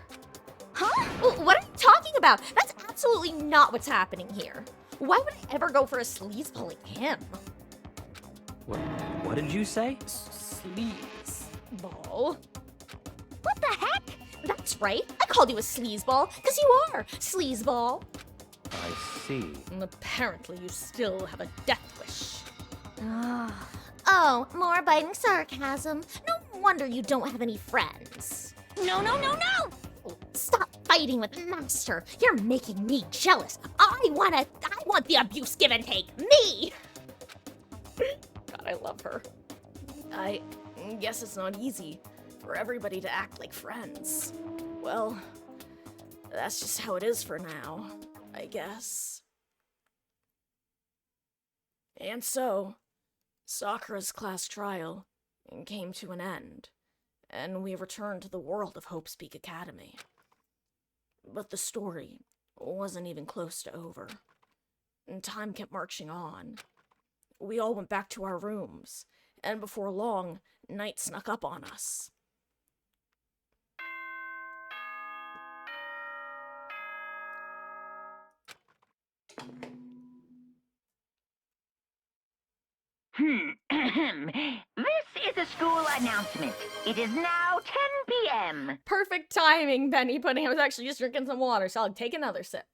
Speaker 1: Huh? What are you talking about? That's absolutely not what's happening here. Why would I ever go for a sleazeball like him?
Speaker 10: What did you say?
Speaker 1: Sleazeball? What the heck? That's right. I called you a sleazeball because you are sleazeball.
Speaker 10: I see.
Speaker 1: And apparently you still have a death wish.
Speaker 13: Oh, more biting sarcasm. No wonder you don't have any friends.
Speaker 2: No, no, no, no!
Speaker 13: Stop fighting with Master. You're making me jealous. I want the abuse give and take. Me!
Speaker 1: God, I love her. I guess it's not easy for everybody to act like friends. Well, that's just how it is for now, I guess. And so, Sakura's class trial came to an end, and we returned to the world of Hope's Peak Academy. But the story wasn't even close to over. And time kept marching on. We all went back to our rooms, and before long, night snuck up on us.
Speaker 12: This is a school announcement. It is now 10 p.m.
Speaker 1: Perfect timing, Penny Pudding. I was actually just drinking some water, so I'll take another sip.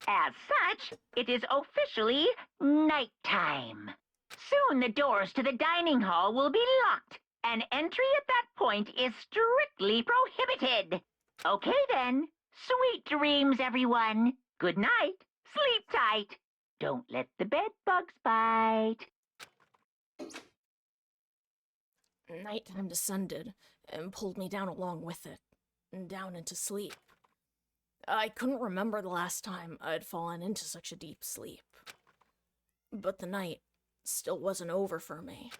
Speaker 12: As such, it is officially nighttime. Soon the doors to the dining hall will be locked, and entry at that point is strictly prohibited. Okay then. Sweet dreams, everyone. Good night. Sleep tight. Don't let the bed bugs bite.
Speaker 1: Nighttime descended and pulled me down along with it, and down into sleep. I couldn't remember the last time I'd fallen into such a deep sleep. But the night still wasn't over for me.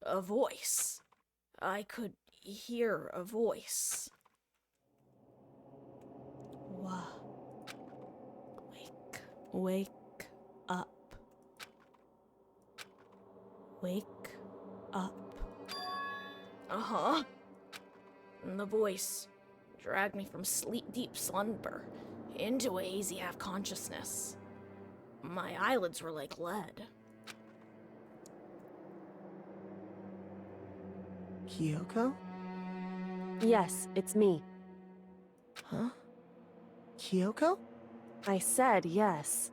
Speaker 1: A voice. I could hear a voice. Wake up. Wake up. Uh-huh. And the voice dragged me from deep slumber into a hazy half-consciousness. My eyelids were like lead.
Speaker 11: Kyoko?
Speaker 9: Yes, it's me.
Speaker 11: Huh? Kyoko?
Speaker 9: I said yes.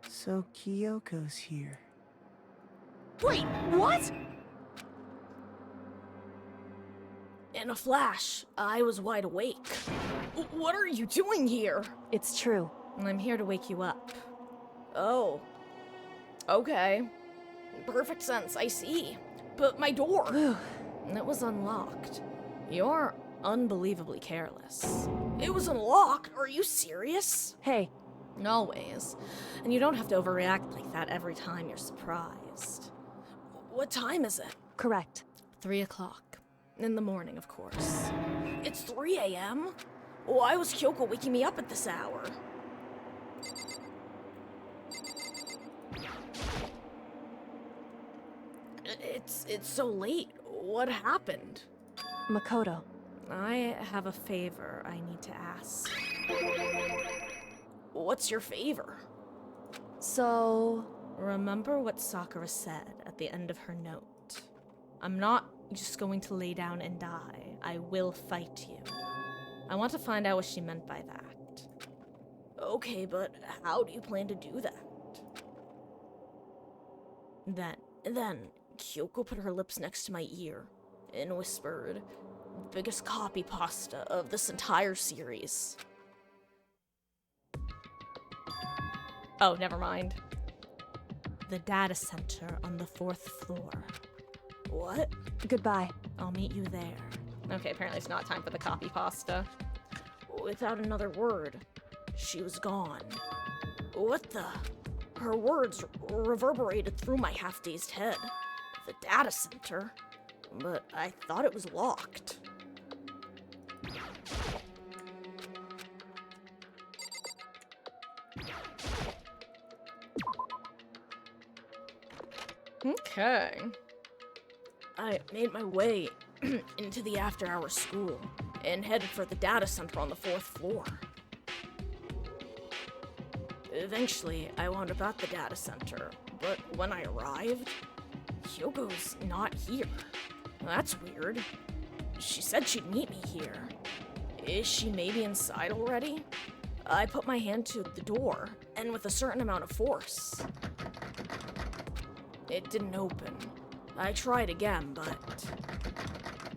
Speaker 11: So Kyoko's here.
Speaker 1: Wait, what? In a flash, I was wide awake. What are you doing here?
Speaker 9: It's true.
Speaker 1: I'm here to wake you up. Oh. Okay. Perfect sense, I see. But my door... It was unlocked. You're unbelievably careless. It was unlocked? Are you serious?
Speaker 9: Hey.
Speaker 1: Always. And you don't have to overreact like that every time you're surprised. What time is it?
Speaker 9: Correct.
Speaker 1: 3 o'clock. In the morning, of course. It's 3 a.m.? Why was Kyoko waking me up at this hour? It's so late. What happened?
Speaker 9: Makoto.
Speaker 1: I have a favor I need to ask. What's your favor?
Speaker 9: So...
Speaker 1: Remember what Sakura said at the end of her note. I'm not just going to lay down and die. I will fight you. I want to find out what she meant by that. Okay, but how do you plan to do that? Then, Kyoko put her lips next to my ear and whispered, "Biggest copy pasta of this entire series." Oh, never mind. The data center on the 4th floor. What?
Speaker 9: Goodbye.
Speaker 1: I'll meet you there. Okay, apparently it's not time for the copy pasta. Without another word, she was gone. What the? Her words reverberated through my half-dazed head. The data center? But I thought it was locked. Okay. I made my way into the after-hour school and headed for the data center on the 4th floor. Eventually, I wound up at the data center, but when I arrived, Kyoko's not here. That's weird. She said she'd meet me here. Is she maybe inside already? I put my hand to the door, and with a certain amount of force, it didn't open. I tried again, but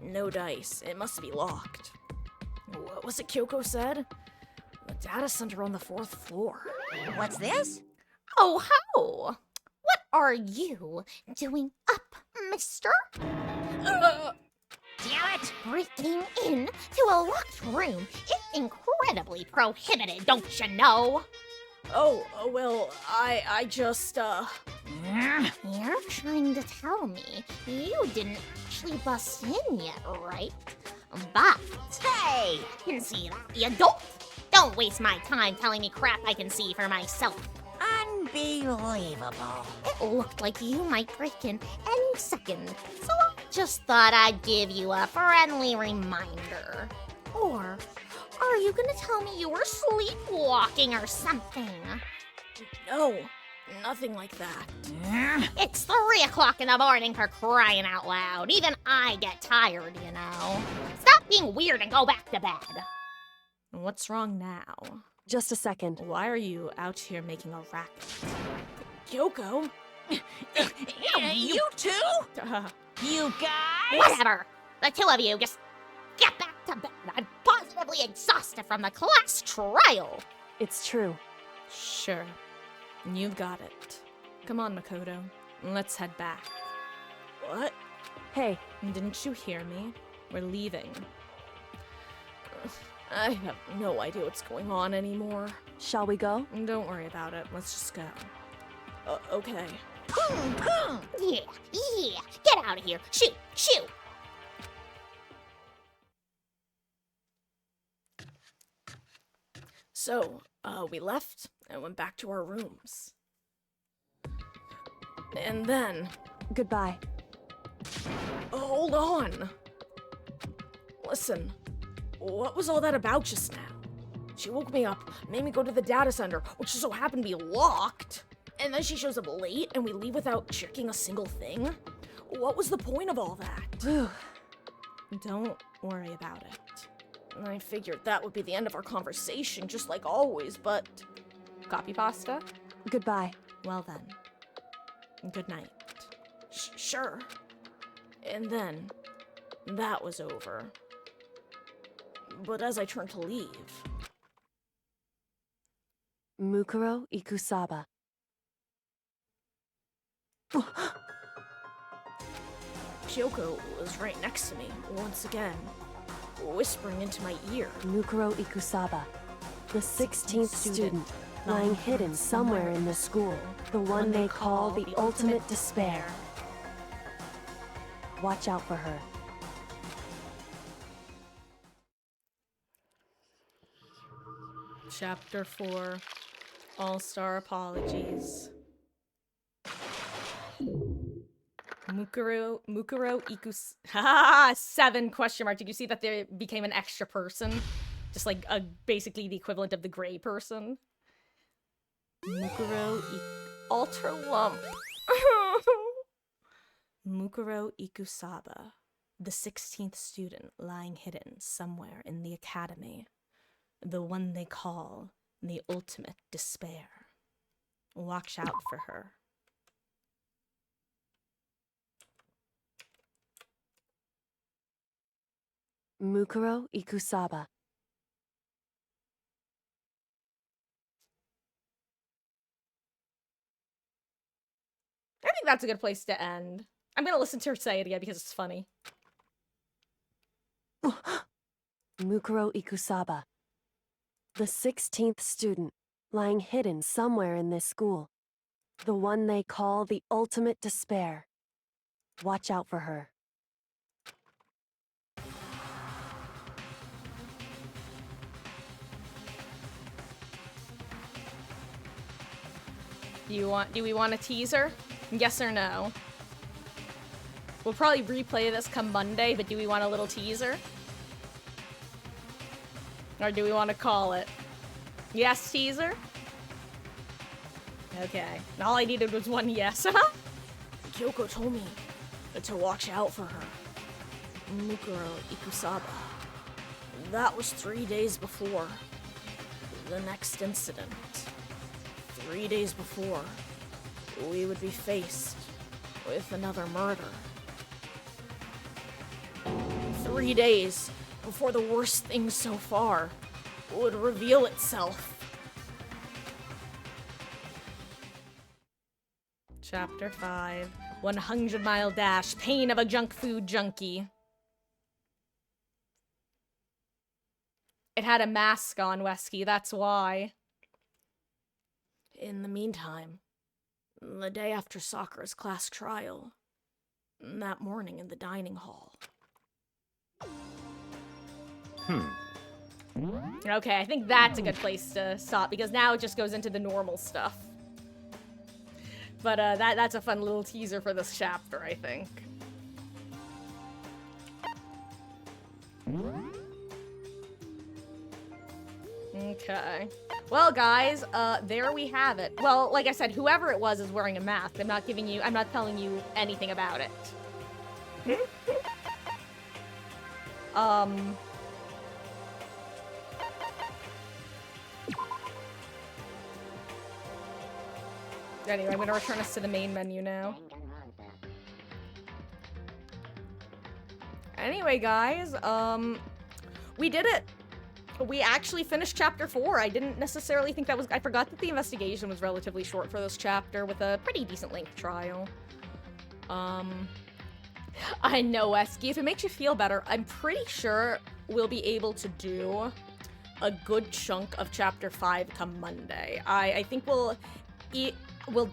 Speaker 1: no dice. It must be locked. What was it Kyoko said? The data center on the 4th floor.
Speaker 15: What's this?
Speaker 13: Oh, ho! What are you doing up, mister?
Speaker 15: Damn it!
Speaker 13: Breaking in to a locked room is incredibly prohibited, don't you know?
Speaker 1: Oh, well, I just,
Speaker 13: You're trying to tell me you didn't actually bust in yet, right? But, hey, I can see that, you don't waste my time telling me crap I can see for myself.
Speaker 15: Unbelievable.
Speaker 13: It looked like you might break in any second, so I just thought I'd give you a friendly reminder. Or are you gonna tell me you were sleepwalking or something?
Speaker 1: no, nothing like that.
Speaker 13: It's 3 o'clock in the morning for crying out loud. Even I get tired, you know. Stop being weird and go back to bed.
Speaker 1: What's wrong now?
Speaker 9: Just a second.
Speaker 1: Why are you out here making a racket? Kyoko?
Speaker 15: You too? You guys?
Speaker 13: Whatever. The two of you just get back to bed. I'm positively exhausted from the class trial.
Speaker 9: It's true.
Speaker 1: Sure. You've got it. Come on, Makoto. Let's head back. What?
Speaker 9: Hey.
Speaker 1: Didn't you hear me? We're leaving. I have no idea what's going on anymore.
Speaker 9: Shall we go?
Speaker 1: Don't worry about it. Let's just go. Okay.
Speaker 13: Yeah. Get out of here. Shoot.
Speaker 1: So, we left and went back to our rooms. And then...
Speaker 9: Goodbye.
Speaker 1: Hold on! Listen, what was all that about just now? She woke me up, made me go to the data center, which just so happened to be locked. And then she shows up late and we leave without checking a single thing? What was the point of all that? Don't worry about it. I figured that would be the end of our conversation, just like always, but... Copy pasta?
Speaker 9: Goodbye.
Speaker 1: Well then. Good night. Sure. And then, that was over. But as I turned to leave...
Speaker 9: Mukuro Ikusaba.
Speaker 1: Kyoko was right next to me, once again, whispering into my ear.
Speaker 9: Mukuro Ikusaba, the 16th student, lying hidden somewhere in the school, the one they call the ultimate despair. Watch out for her.
Speaker 1: Chapter 4, All-Star Apologies. Mukuro Ikus... Ha! 7 question mark. Did you see that there became an extra person? Just like basically the equivalent of the gray person. Mukuro Alter Lump. Mukuro Ikusaba, the 16th student lying hidden somewhere in the academy. The one they call the ultimate despair. Watch out for her.
Speaker 9: Mukuro Ikusaba.
Speaker 1: I think that's a good place to end. I'm gonna listen to her say it again because it's funny.
Speaker 9: Mukuro Ikusaba, The 16th student, lying hidden somewhere in this school. The one they call the ultimate despair. Watch out for her.
Speaker 1: Do we want a teaser? Yes or no? We'll probably replay this come Monday, but do we want a little teaser? Or do we want to call it? Yes, teaser? Okay. And all I needed was one yes. Kyoko told me to watch out for her. Mukuro Ikusaba. That was 3 days before the next incident. 3 days before we would be faced with another murder. 3 days before the worst thing so far would reveal itself. Chapter 5. 100 Mile Dash. Pain of a junk food junkie. It had a mask on, Wesky, that's why. In the meantime, the day after Sakura's class trial, that morning in the dining hall. Okay, I think that's a good place to stop, because now it just goes into the normal stuff. But that's a fun little teaser for this chapter, I think. Okay. Well, guys, there we have it. Well, like I said, whoever it was is wearing a mask. I'm not telling you anything about it. Anyway, I'm gonna return us to the main menu now. Anyway, guys, we did it. We actually finished chapter 4. I didn't necessarily think that was... I forgot that the investigation was relatively short for this chapter with a pretty decent length trial. I know, Esky, if it makes you feel better, I'm pretty sure we'll be able to do a good chunk of chapter 5 come Monday. I think we'll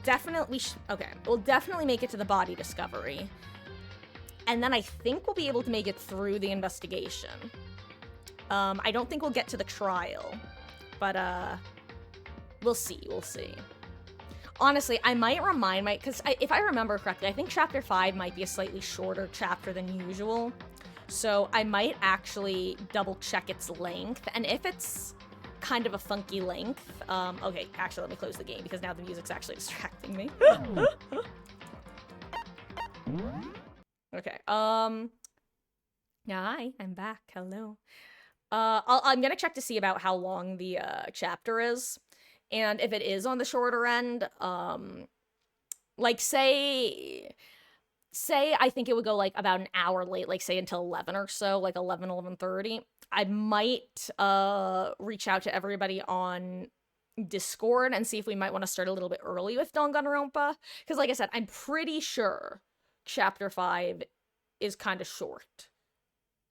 Speaker 1: definitely make it to the body discovery. And then I think we'll be able to make it through the investigation. I don't think we'll get to the trial, but we'll see. Honestly, I might remind because if I remember correctly, I think chapter 5 might be a slightly shorter chapter than usual. So I might actually double check its length, and if it's kind of a funky length, okay, actually let me close the game because now the music's actually distracting me. Okay, hi, I'm back, hello. I'm gonna check to see about how long the chapter is, and if it is on the shorter end, like say I think it would go like about an hour late, like say until 11 or so, like 11:30. I might reach out to everybody on Discord and see if we might want to start a little bit early with Danganronpa, because like I said, I'm pretty sure chapter 5 is kind of short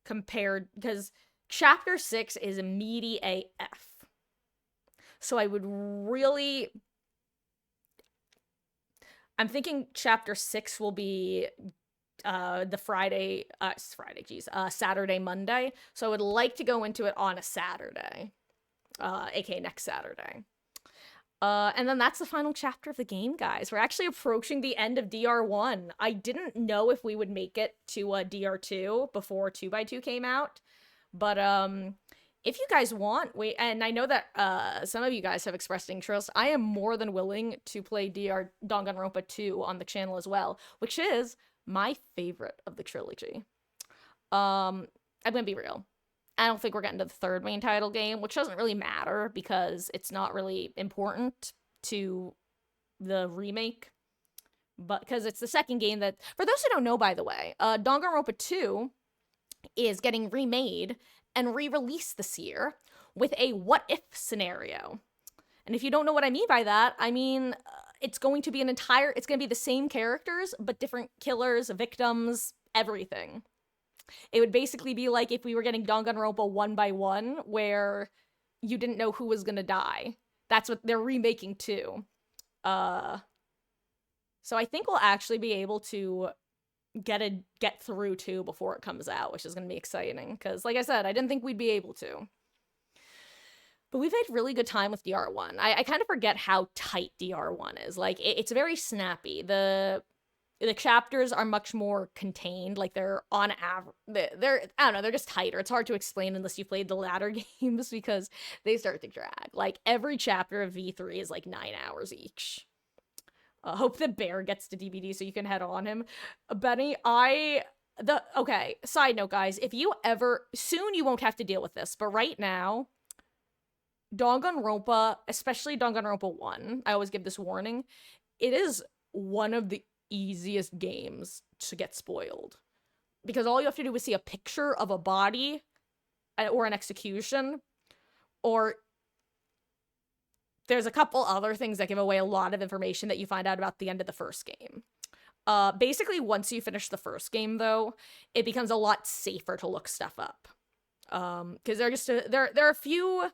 Speaker 1: compared, because chapter 6 is meaty AF. So I would really... I'm thinking chapter 6 will be Saturday, Monday. So I would like to go into it on a Saturday, aka next Saturday. And then that's the final chapter of the game, guys. We're actually approaching the end of DR1. I didn't know if we would make it to DR2 before 2x2 came out. But if you guys want, and I know that some of you guys have expressed interest, I am more than willing to play Danganronpa 2 on the channel as well, which is my favorite of the trilogy. I'm gonna be real. I don't think we're getting to the third main title game, which doesn't really matter because it's not really important to the remake. But because it's the second game that, for those who don't know, by the way, Danganronpa 2 is getting remade and re-released this year with a what-if scenario. And if you don't know what I mean by that, I mean, it's going to be it's going to be the same characters, but different killers, victims, everything. It would basically be like if we were getting Danganronpa 1 by 1, where you didn't know who was gonna die. That's what they're remaking too. So I think we'll actually be able to get through 2 before it comes out, which is gonna be exciting, because like I said, I didn't think we'd be able to. But we've made really good time with DR1. I kind of forget how tight DR1 is. Like, it's very snappy. The chapters are much more contained. Like, they're on average. They're I don't know, they're just tighter. It's hard to explain unless you played the latter games because they start to drag. Like, every chapter of V3 is like 9 hours each. Hope the bear gets to DVD so you can head on him. Benny, okay, side note, guys. If you ever, soon you won't have to deal with this, but right now, Danganronpa, especially Danganronpa 1, I always give this warning, it is one of the easiest games to get spoiled. Because all you have to do is see a picture of a body or an execution, or there's a couple other things that give away a lot of information that you find out about the end of the first game. Basically, once you finish the first game, though, it becomes a lot safer to look stuff up. Because there are a few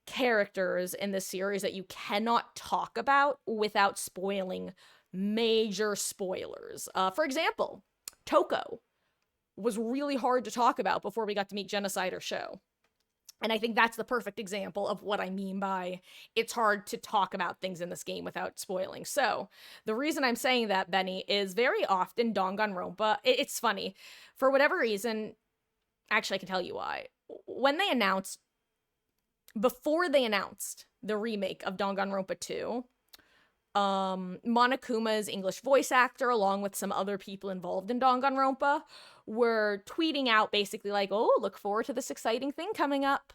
Speaker 1: characters in this series that you cannot talk about without spoiling major spoilers. For example, Toko was really hard to talk about before we got to meet Genocide or Show. And I think that's the perfect example of what I mean by it's hard to talk about things in this game without spoiling. So, the reason I'm saying that, Benny, is very often Danganronpa, it's funny. For whatever reason, actually I can tell you why. Before they announced the remake of Danganronpa 2, Monokuma's English voice actor, along with some other people involved in Danganronpa, were tweeting out basically like, oh, look forward to this exciting thing coming up.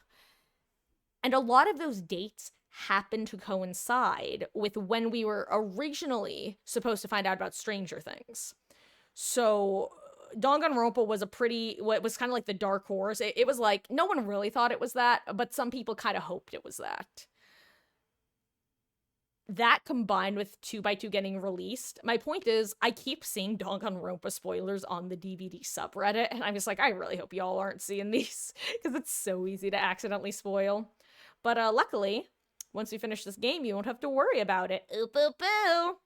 Speaker 1: And a lot of those dates happened to coincide with when we were originally supposed to find out about Stranger Things. So Danganronpa was was kind of like the dark horse. It was like, no one really thought it was that, but some people kind of hoped it was that. That combined with 2x2 getting released, my point is, I keep seeing Danganronpa spoilers on the DVD subreddit, and I'm just like, I really hope y'all aren't seeing these, because it's so easy to accidentally spoil. But luckily, once we finish this game, you won't have to worry about it. Oop, oop, oop.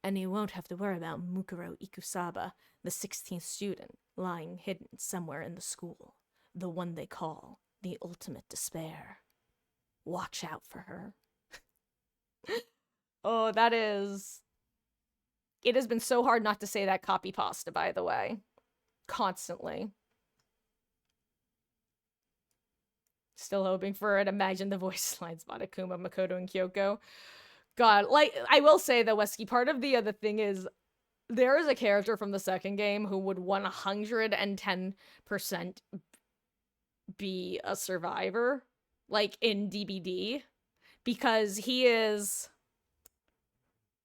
Speaker 1: And you won't have to worry about Mukuro Ikusaba, the 16th student, lying hidden somewhere in the school. The one they call the ultimate despair. Watch out for her. Oh, that is... It has been so hard not to say that copy pasta, by the way. Constantly. Still hoping for it. Imagine the voice lines, Monokuma, Makoto, and Kyoko. God, like, I will say, though, Wesky, part of the other thing is, there is a character from the second game who would 110% be a survivor, like, in DBD. Because he is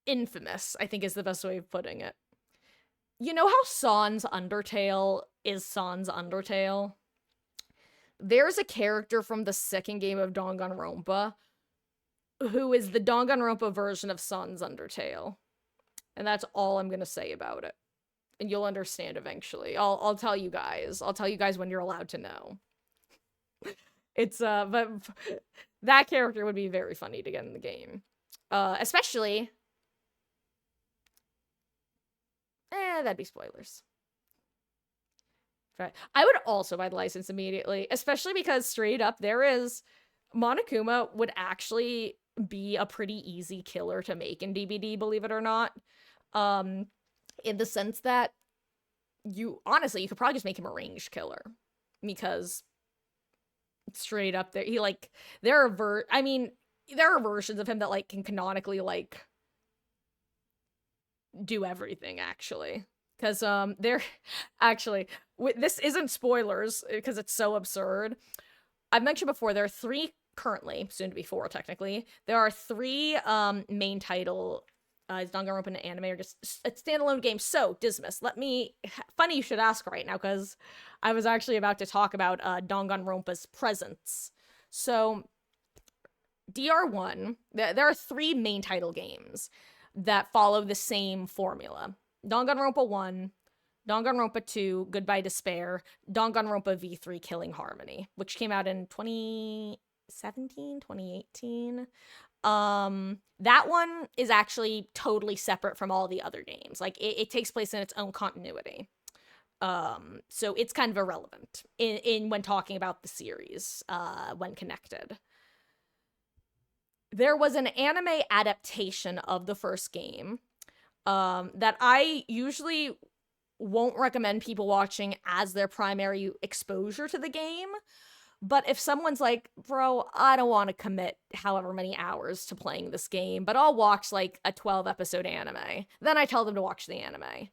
Speaker 1: infamous, I think is the best way of putting it. You know how Sans Undertale is Sans Undertale? There's a character from the second game of Danganronpa who is the Danganronpa version of Sans Undertale. And that's all I'm gonna say about it. And you'll understand eventually. I'll tell you guys. I'll tell you guys when you're allowed to know. It's, but that character would be very funny to get in the game. Especially... that'd be spoilers. Right. I would also buy the license immediately, especially because straight up Monokuma would actually be a pretty easy killer to make in DBD, believe it or not. In the sense that you could probably just make him a ranged killer. Because straight up there, there are versions of him that, like, can canonically, like, do everything, actually. Because, this isn't spoilers, because it's so absurd. I've mentioned before, there are 3 currently, soon to be 4, technically. There are 3, main title, is Danganronpa an anime or just a standalone game? So, Dismas, funny you should ask right now, because I was actually about to talk about, Danganronpa's presence. So, DR1, there are 3 main title games that follow the same formula. Danganronpa 1, Danganronpa 2, Goodbye Despair, Danganronpa V3 Killing Harmony, which came out in 2017, 2018. That one is actually totally separate from all the other games. Like, it takes place in its own continuity. So it's kind of irrelevant in when talking about the series, when connected. There was an anime adaptation of the first game, that I usually won't recommend people watching as their primary exposure to the game. But if someone's like, bro, I don't want to commit however many hours to playing this game, but I'll watch like a 12-episode anime, then I tell them to watch the anime.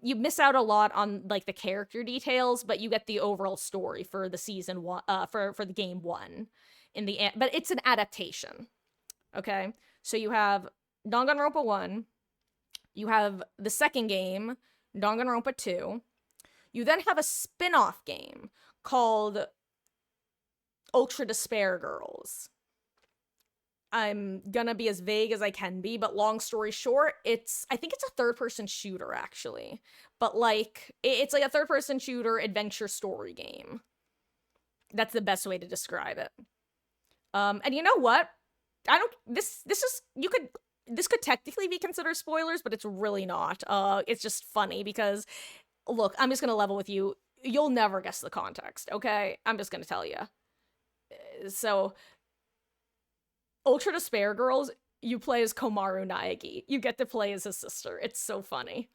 Speaker 1: You miss out a lot on like the character details, but you get the overall story for the season one, for the game one but it's an adaptation. Okay? So you have Danganronpa 1, you have the second game, Danganronpa 2. You then have a spin-off game called Ultra Despair Girls. I'm gonna be as vague as I can be, but long story short, I think it's a third-person shooter, actually. But, like, it's like a third-person shooter adventure story game. That's the best way to describe it. And you know what? This could technically be considered spoilers, but it's really not. It's just funny because, look, I'm just gonna level with you. You'll never guess the context, okay? I'm just gonna tell you. So, Ultra Despair Girls, you play as Komaru Naegi. You get to play as his sister. It's so funny.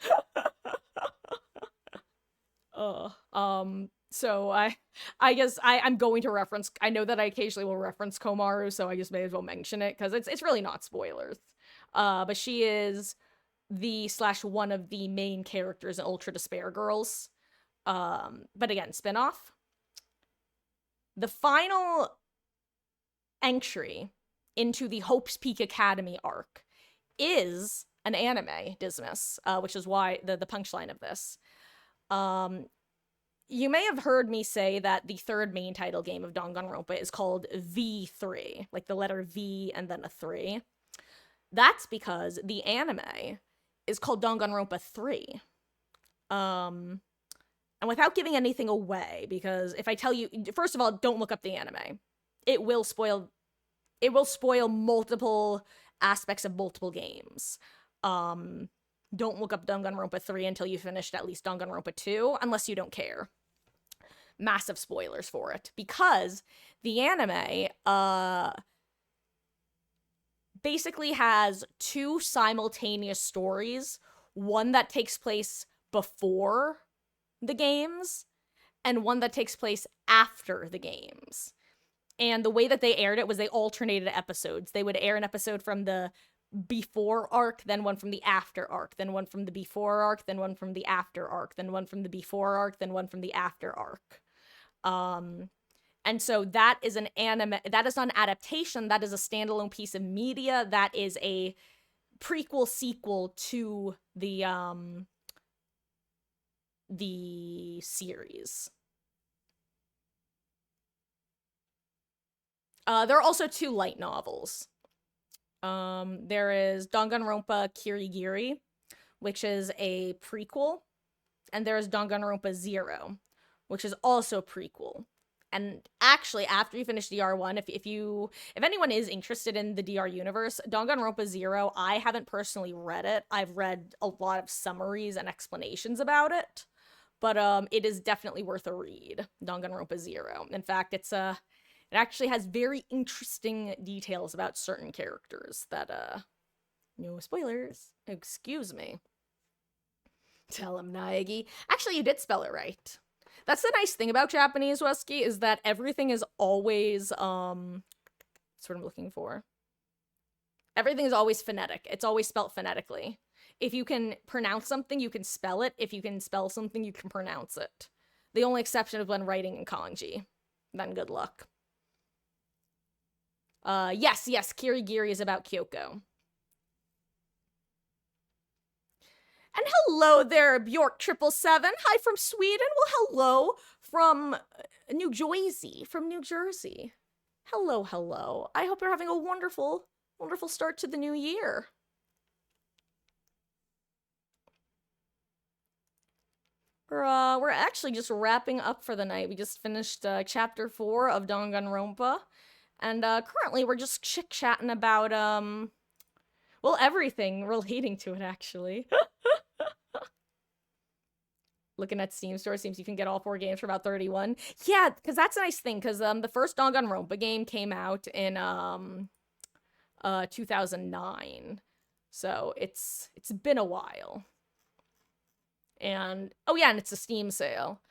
Speaker 1: So I guess I'm going to reference, I know that I occasionally will reference Komaru, so I just may as well mention it, because it's really not spoilers. But she is one of the main characters in Ultra Despair Girls. But again, spin-off. The final entry into the Hope's Peak Academy arc is an anime, Dismas, which is why the punchline of this. You may have heard me say that the third main title game of Danganronpa is called V3, like the letter V and then a 3. That's because the anime is called Danganronpa 3. And without giving anything away, because if I tell you, first of all, don't look up the anime. It will spoil multiple aspects of multiple games. Don't look up Danganronpa 3 until you finished at least Danganronpa 2, unless you don't care. Massive spoilers for it. Because the anime, basically has two simultaneous stories. One that takes place before the games, and one that takes place after the games. And the way that they aired it was they alternated episodes. They would air an episode from the before arc, then one from the after arc, then one from the before arc, then one from the after arc, then one from the before arc, then one from the after arc. And so that is an anime, that is not an adaptation, that is a standalone piece of media, that is a prequel sequel to the series. There are also two light novels. There is Danganronpa Kirigiri, which is a prequel, and there is Danganronpa 0, which is also a prequel. And actually, after you finish DR1, if anyone is interested in the DR universe, Danganronpa 0, I haven't personally read it. I've read a lot of summaries and explanations about it, but it is definitely worth a read, Danganronpa 0. In fact, it actually has very interesting details about certain characters that, no spoilers. Excuse me. Tell him, Naegi. Actually, you did spell it right. That's the nice thing about Japanese, Wesky, is that everything is always, that's what I'm looking for. Everything is always phonetic. It's always spelt phonetically. If you can pronounce something, you can spell it. If you can spell something, you can pronounce it. The only exception is when writing in kanji. Then good luck. Yes, Kirigiri is about Kyoko. And hello there, Bjork777. Hi from Sweden. Well, hello from New Jersey. Hello. I hope you're having a wonderful start to the new year. We're actually just wrapping up for the night. We just finished chapter 4 of Danganronpa. And currently we're just chit-chatting about, well, everything relating to it, actually. Looking at Steam store, seems you can get all 4 games for about 31. Yeah, because that's a nice thing, because the first Danganronpa game came out in 2009. So it's been a while. And oh yeah, and it's a Steam sale.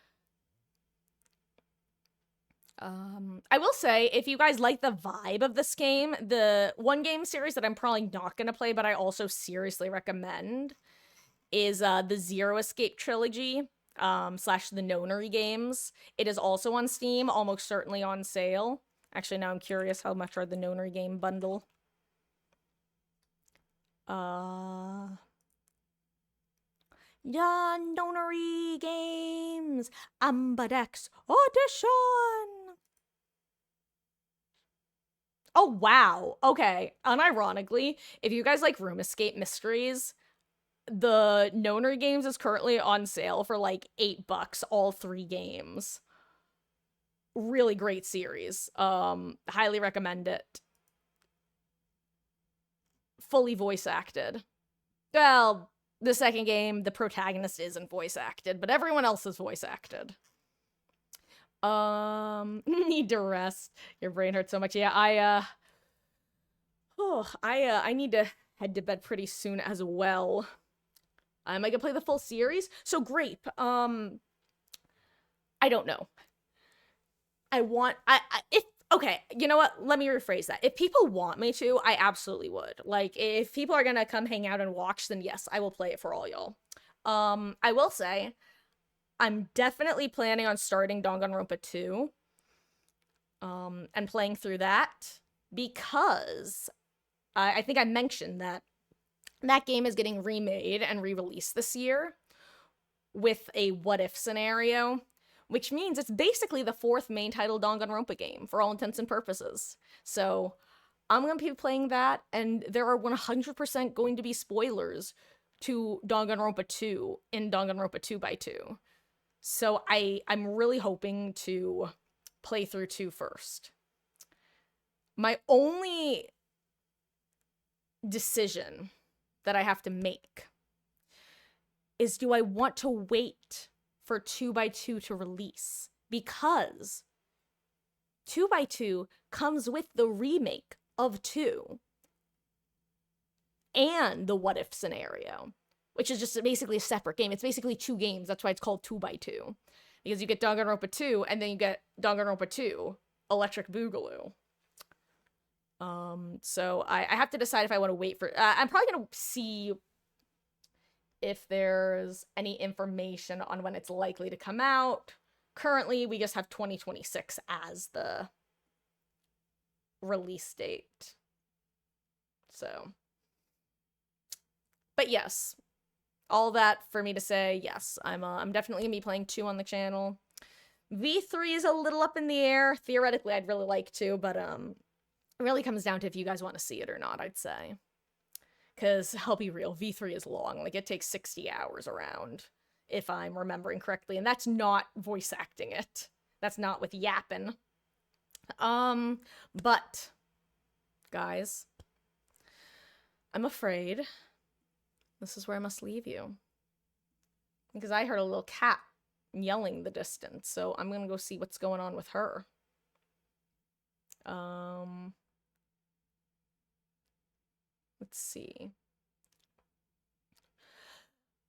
Speaker 1: I will say, if you guys like the vibe of this game, the one game series that I'm probably not gonna play, but I also seriously recommend, is the Zero Escape trilogy, / the Nonary games. It is also on Steam, almost certainly on sale. Actually, now I'm curious, how much are the Nonary game bundle? Yeah, Nonary games! Ambadex Audition! Oh, wow. Okay. Unironically, if you guys like Room Escape Mysteries, the Nonary games is currently on sale for like $8, all 3 games. Really great series. Highly recommend it. Fully voice acted. Well, the second game, the protagonist isn't voice acted, but everyone else is voice acted. Need to rest. Your brain hurts so much. Yeah, I need to head to bed pretty soon as well. Am I gonna play the full series? So Grape, I don't know. Okay, you know what? Let me rephrase that. If people want me to, I absolutely would. Like, if people are gonna come hang out and watch, then yes, I will play it for all y'all. I will say, I'm definitely planning on starting Danganronpa 2. And playing through that, because I think I mentioned that that game is getting remade and re-released this year with a what-if scenario, which means it's basically the 4th main title Danganronpa game, for all intents and purposes. So, I'm gonna be playing that, and there are 100% going to be spoilers to Danganronpa 2 in Danganronpa 2x2. So, I'm really hoping to play through 2 first. My only decision that I have to make is, do I want to wait for 2x2 to release? Because 2x2 comes with the remake of 2 and the what if scenario, which is just basically a separate game. It's basically 2 games. That's why it's called 2x2. Because you get Danganronpa 2 and then you get Danganronpa 2 Electric Boogaloo. So I have to decide if I want to wait for... I'm probably going to see if there's any information on when it's likely to come out. Currently, we just have 2026 as the release date. So. But yes, all that for me to say, yes, I'm definitely going to be playing 2 on the channel. V3 is a little up in the air. Theoretically, I'd really like to, but it really comes down to if you guys want to see it or not, I'd say. Because, I'll be real, V3 is long. Like, it takes 60 hours around, if I'm remembering correctly. And that's not voice acting it. That's not with yapping. But, guys, I'm afraid this is where I must leave you. Because I heard a little cat yelling in the distance, so I'm gonna go see what's going on with her. Let's see.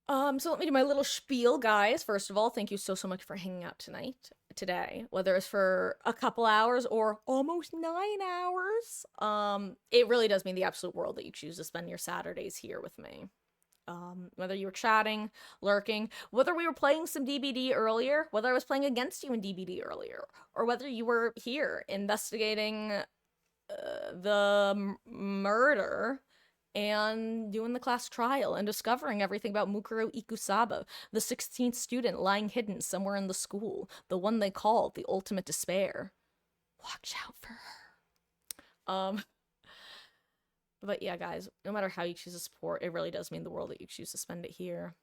Speaker 1: So let me do my little spiel, guys. First of all, thank you so much for hanging out today, whether it's for a couple hours or almost 9 hours. It really does mean the absolute world that you choose to spend your Saturdays here with me. Whether you were chatting, lurking, whether we were playing some DBD earlier, whether I was playing against you in DBD earlier, or whether you were here investigating the murder and doing the class trial and discovering everything about Mukuro Ikusaba, the 16th student lying hidden somewhere in the school, the one they called the ultimate despair. Watch out for her. But yeah, guys, no matter how you choose to support, it really does mean the world that you choose to spend it here.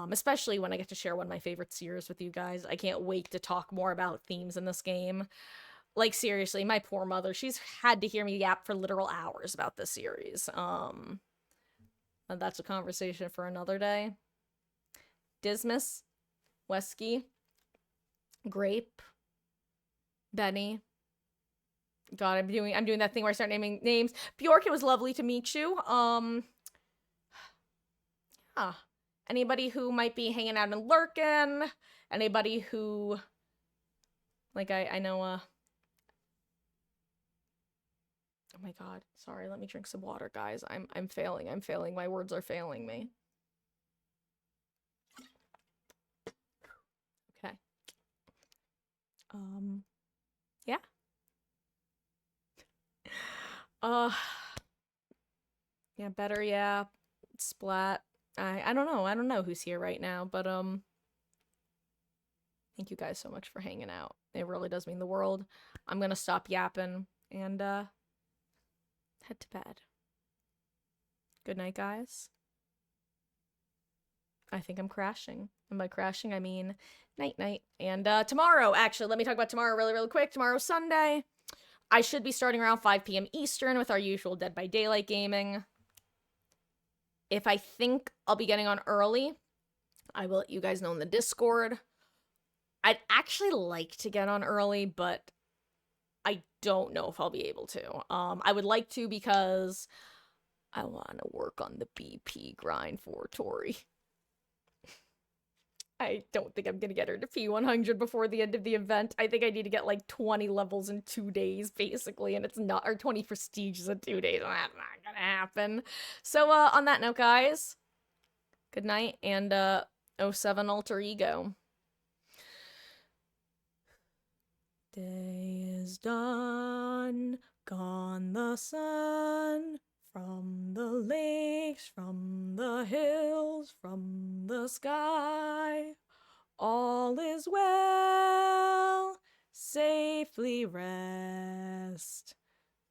Speaker 1: Especially when I get to share one of my favorite series with you guys. I can't wait to talk more about themes in this game. Like, seriously, my poor mother. She's had to hear me yap for literal hours about this series. But that's a conversation for another day. Dismas, Wesky, Grape, Benny. God, I'm doing that thing where I start naming names. Bjork, it was lovely to meet you. Anybody who might be hanging out in Lurkin, anybody who, like, I know, oh my god, sorry, let me drink some water, guys. I'm failing, my words are failing me. Okay. Yeah. Yeah, better, yeah. Splat. I don't know who's here right now, but thank you guys so much for hanging out. It really does mean the world. I'm gonna stop yapping and head to bed. Good night, guys. I think I'm crashing. And by crashing, I mean night-night. And tomorrow, actually, let me talk about tomorrow really quick. Tomorrow's Sunday. I should be starting around 5 p.m. Eastern with our usual Dead by Daylight gaming. If I think I'll be getting on early, I will let you guys know in the Discord. I'd actually like to get on early, but I don't know if I'll be able to. I would like to because I want to work on the BP grind for Tori. I don't think I'm gonna get her to P100 before the end of the event. I think I need to get like 20 levels in 2 days, basically, and it's not, or 20 prestiges in 2 days, and that's not gonna happen. So, on that note, guys, good night, and, 07 Alter Ego. Day is done, gone the sun, from the lakes, from the hills, from the sky. All is well, safely rest.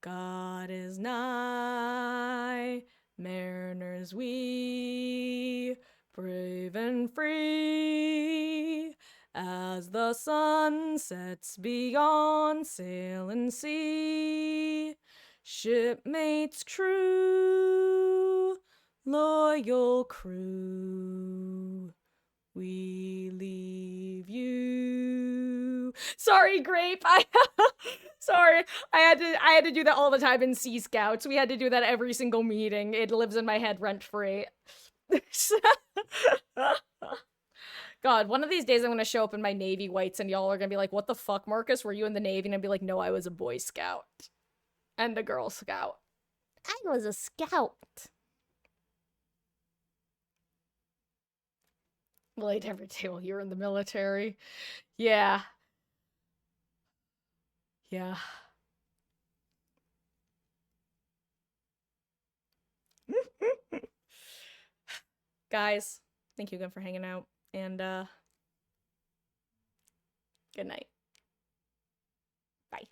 Speaker 1: God is nigh, mariners we, brave and free. As the sun sets beyond sail and sea, shipmates true, loyal crew, we leave you. Sorry, Grape. Sorry. I had to do that all the time in Sea Scouts. We had to do that every single meeting. It lives in my head rent-free. God, one of these days I'm gonna show up in my Navy whites and y'all are gonna be like, what the fuck, Marcus? Were you in the Navy? And I'd be like, no, I was a Boy Scout. And a Girl Scout.
Speaker 13: I was a scout.
Speaker 1: Late every day while you're in the military. Yeah. Yeah. Guys, thank you again for hanging out. And, good night. Bye.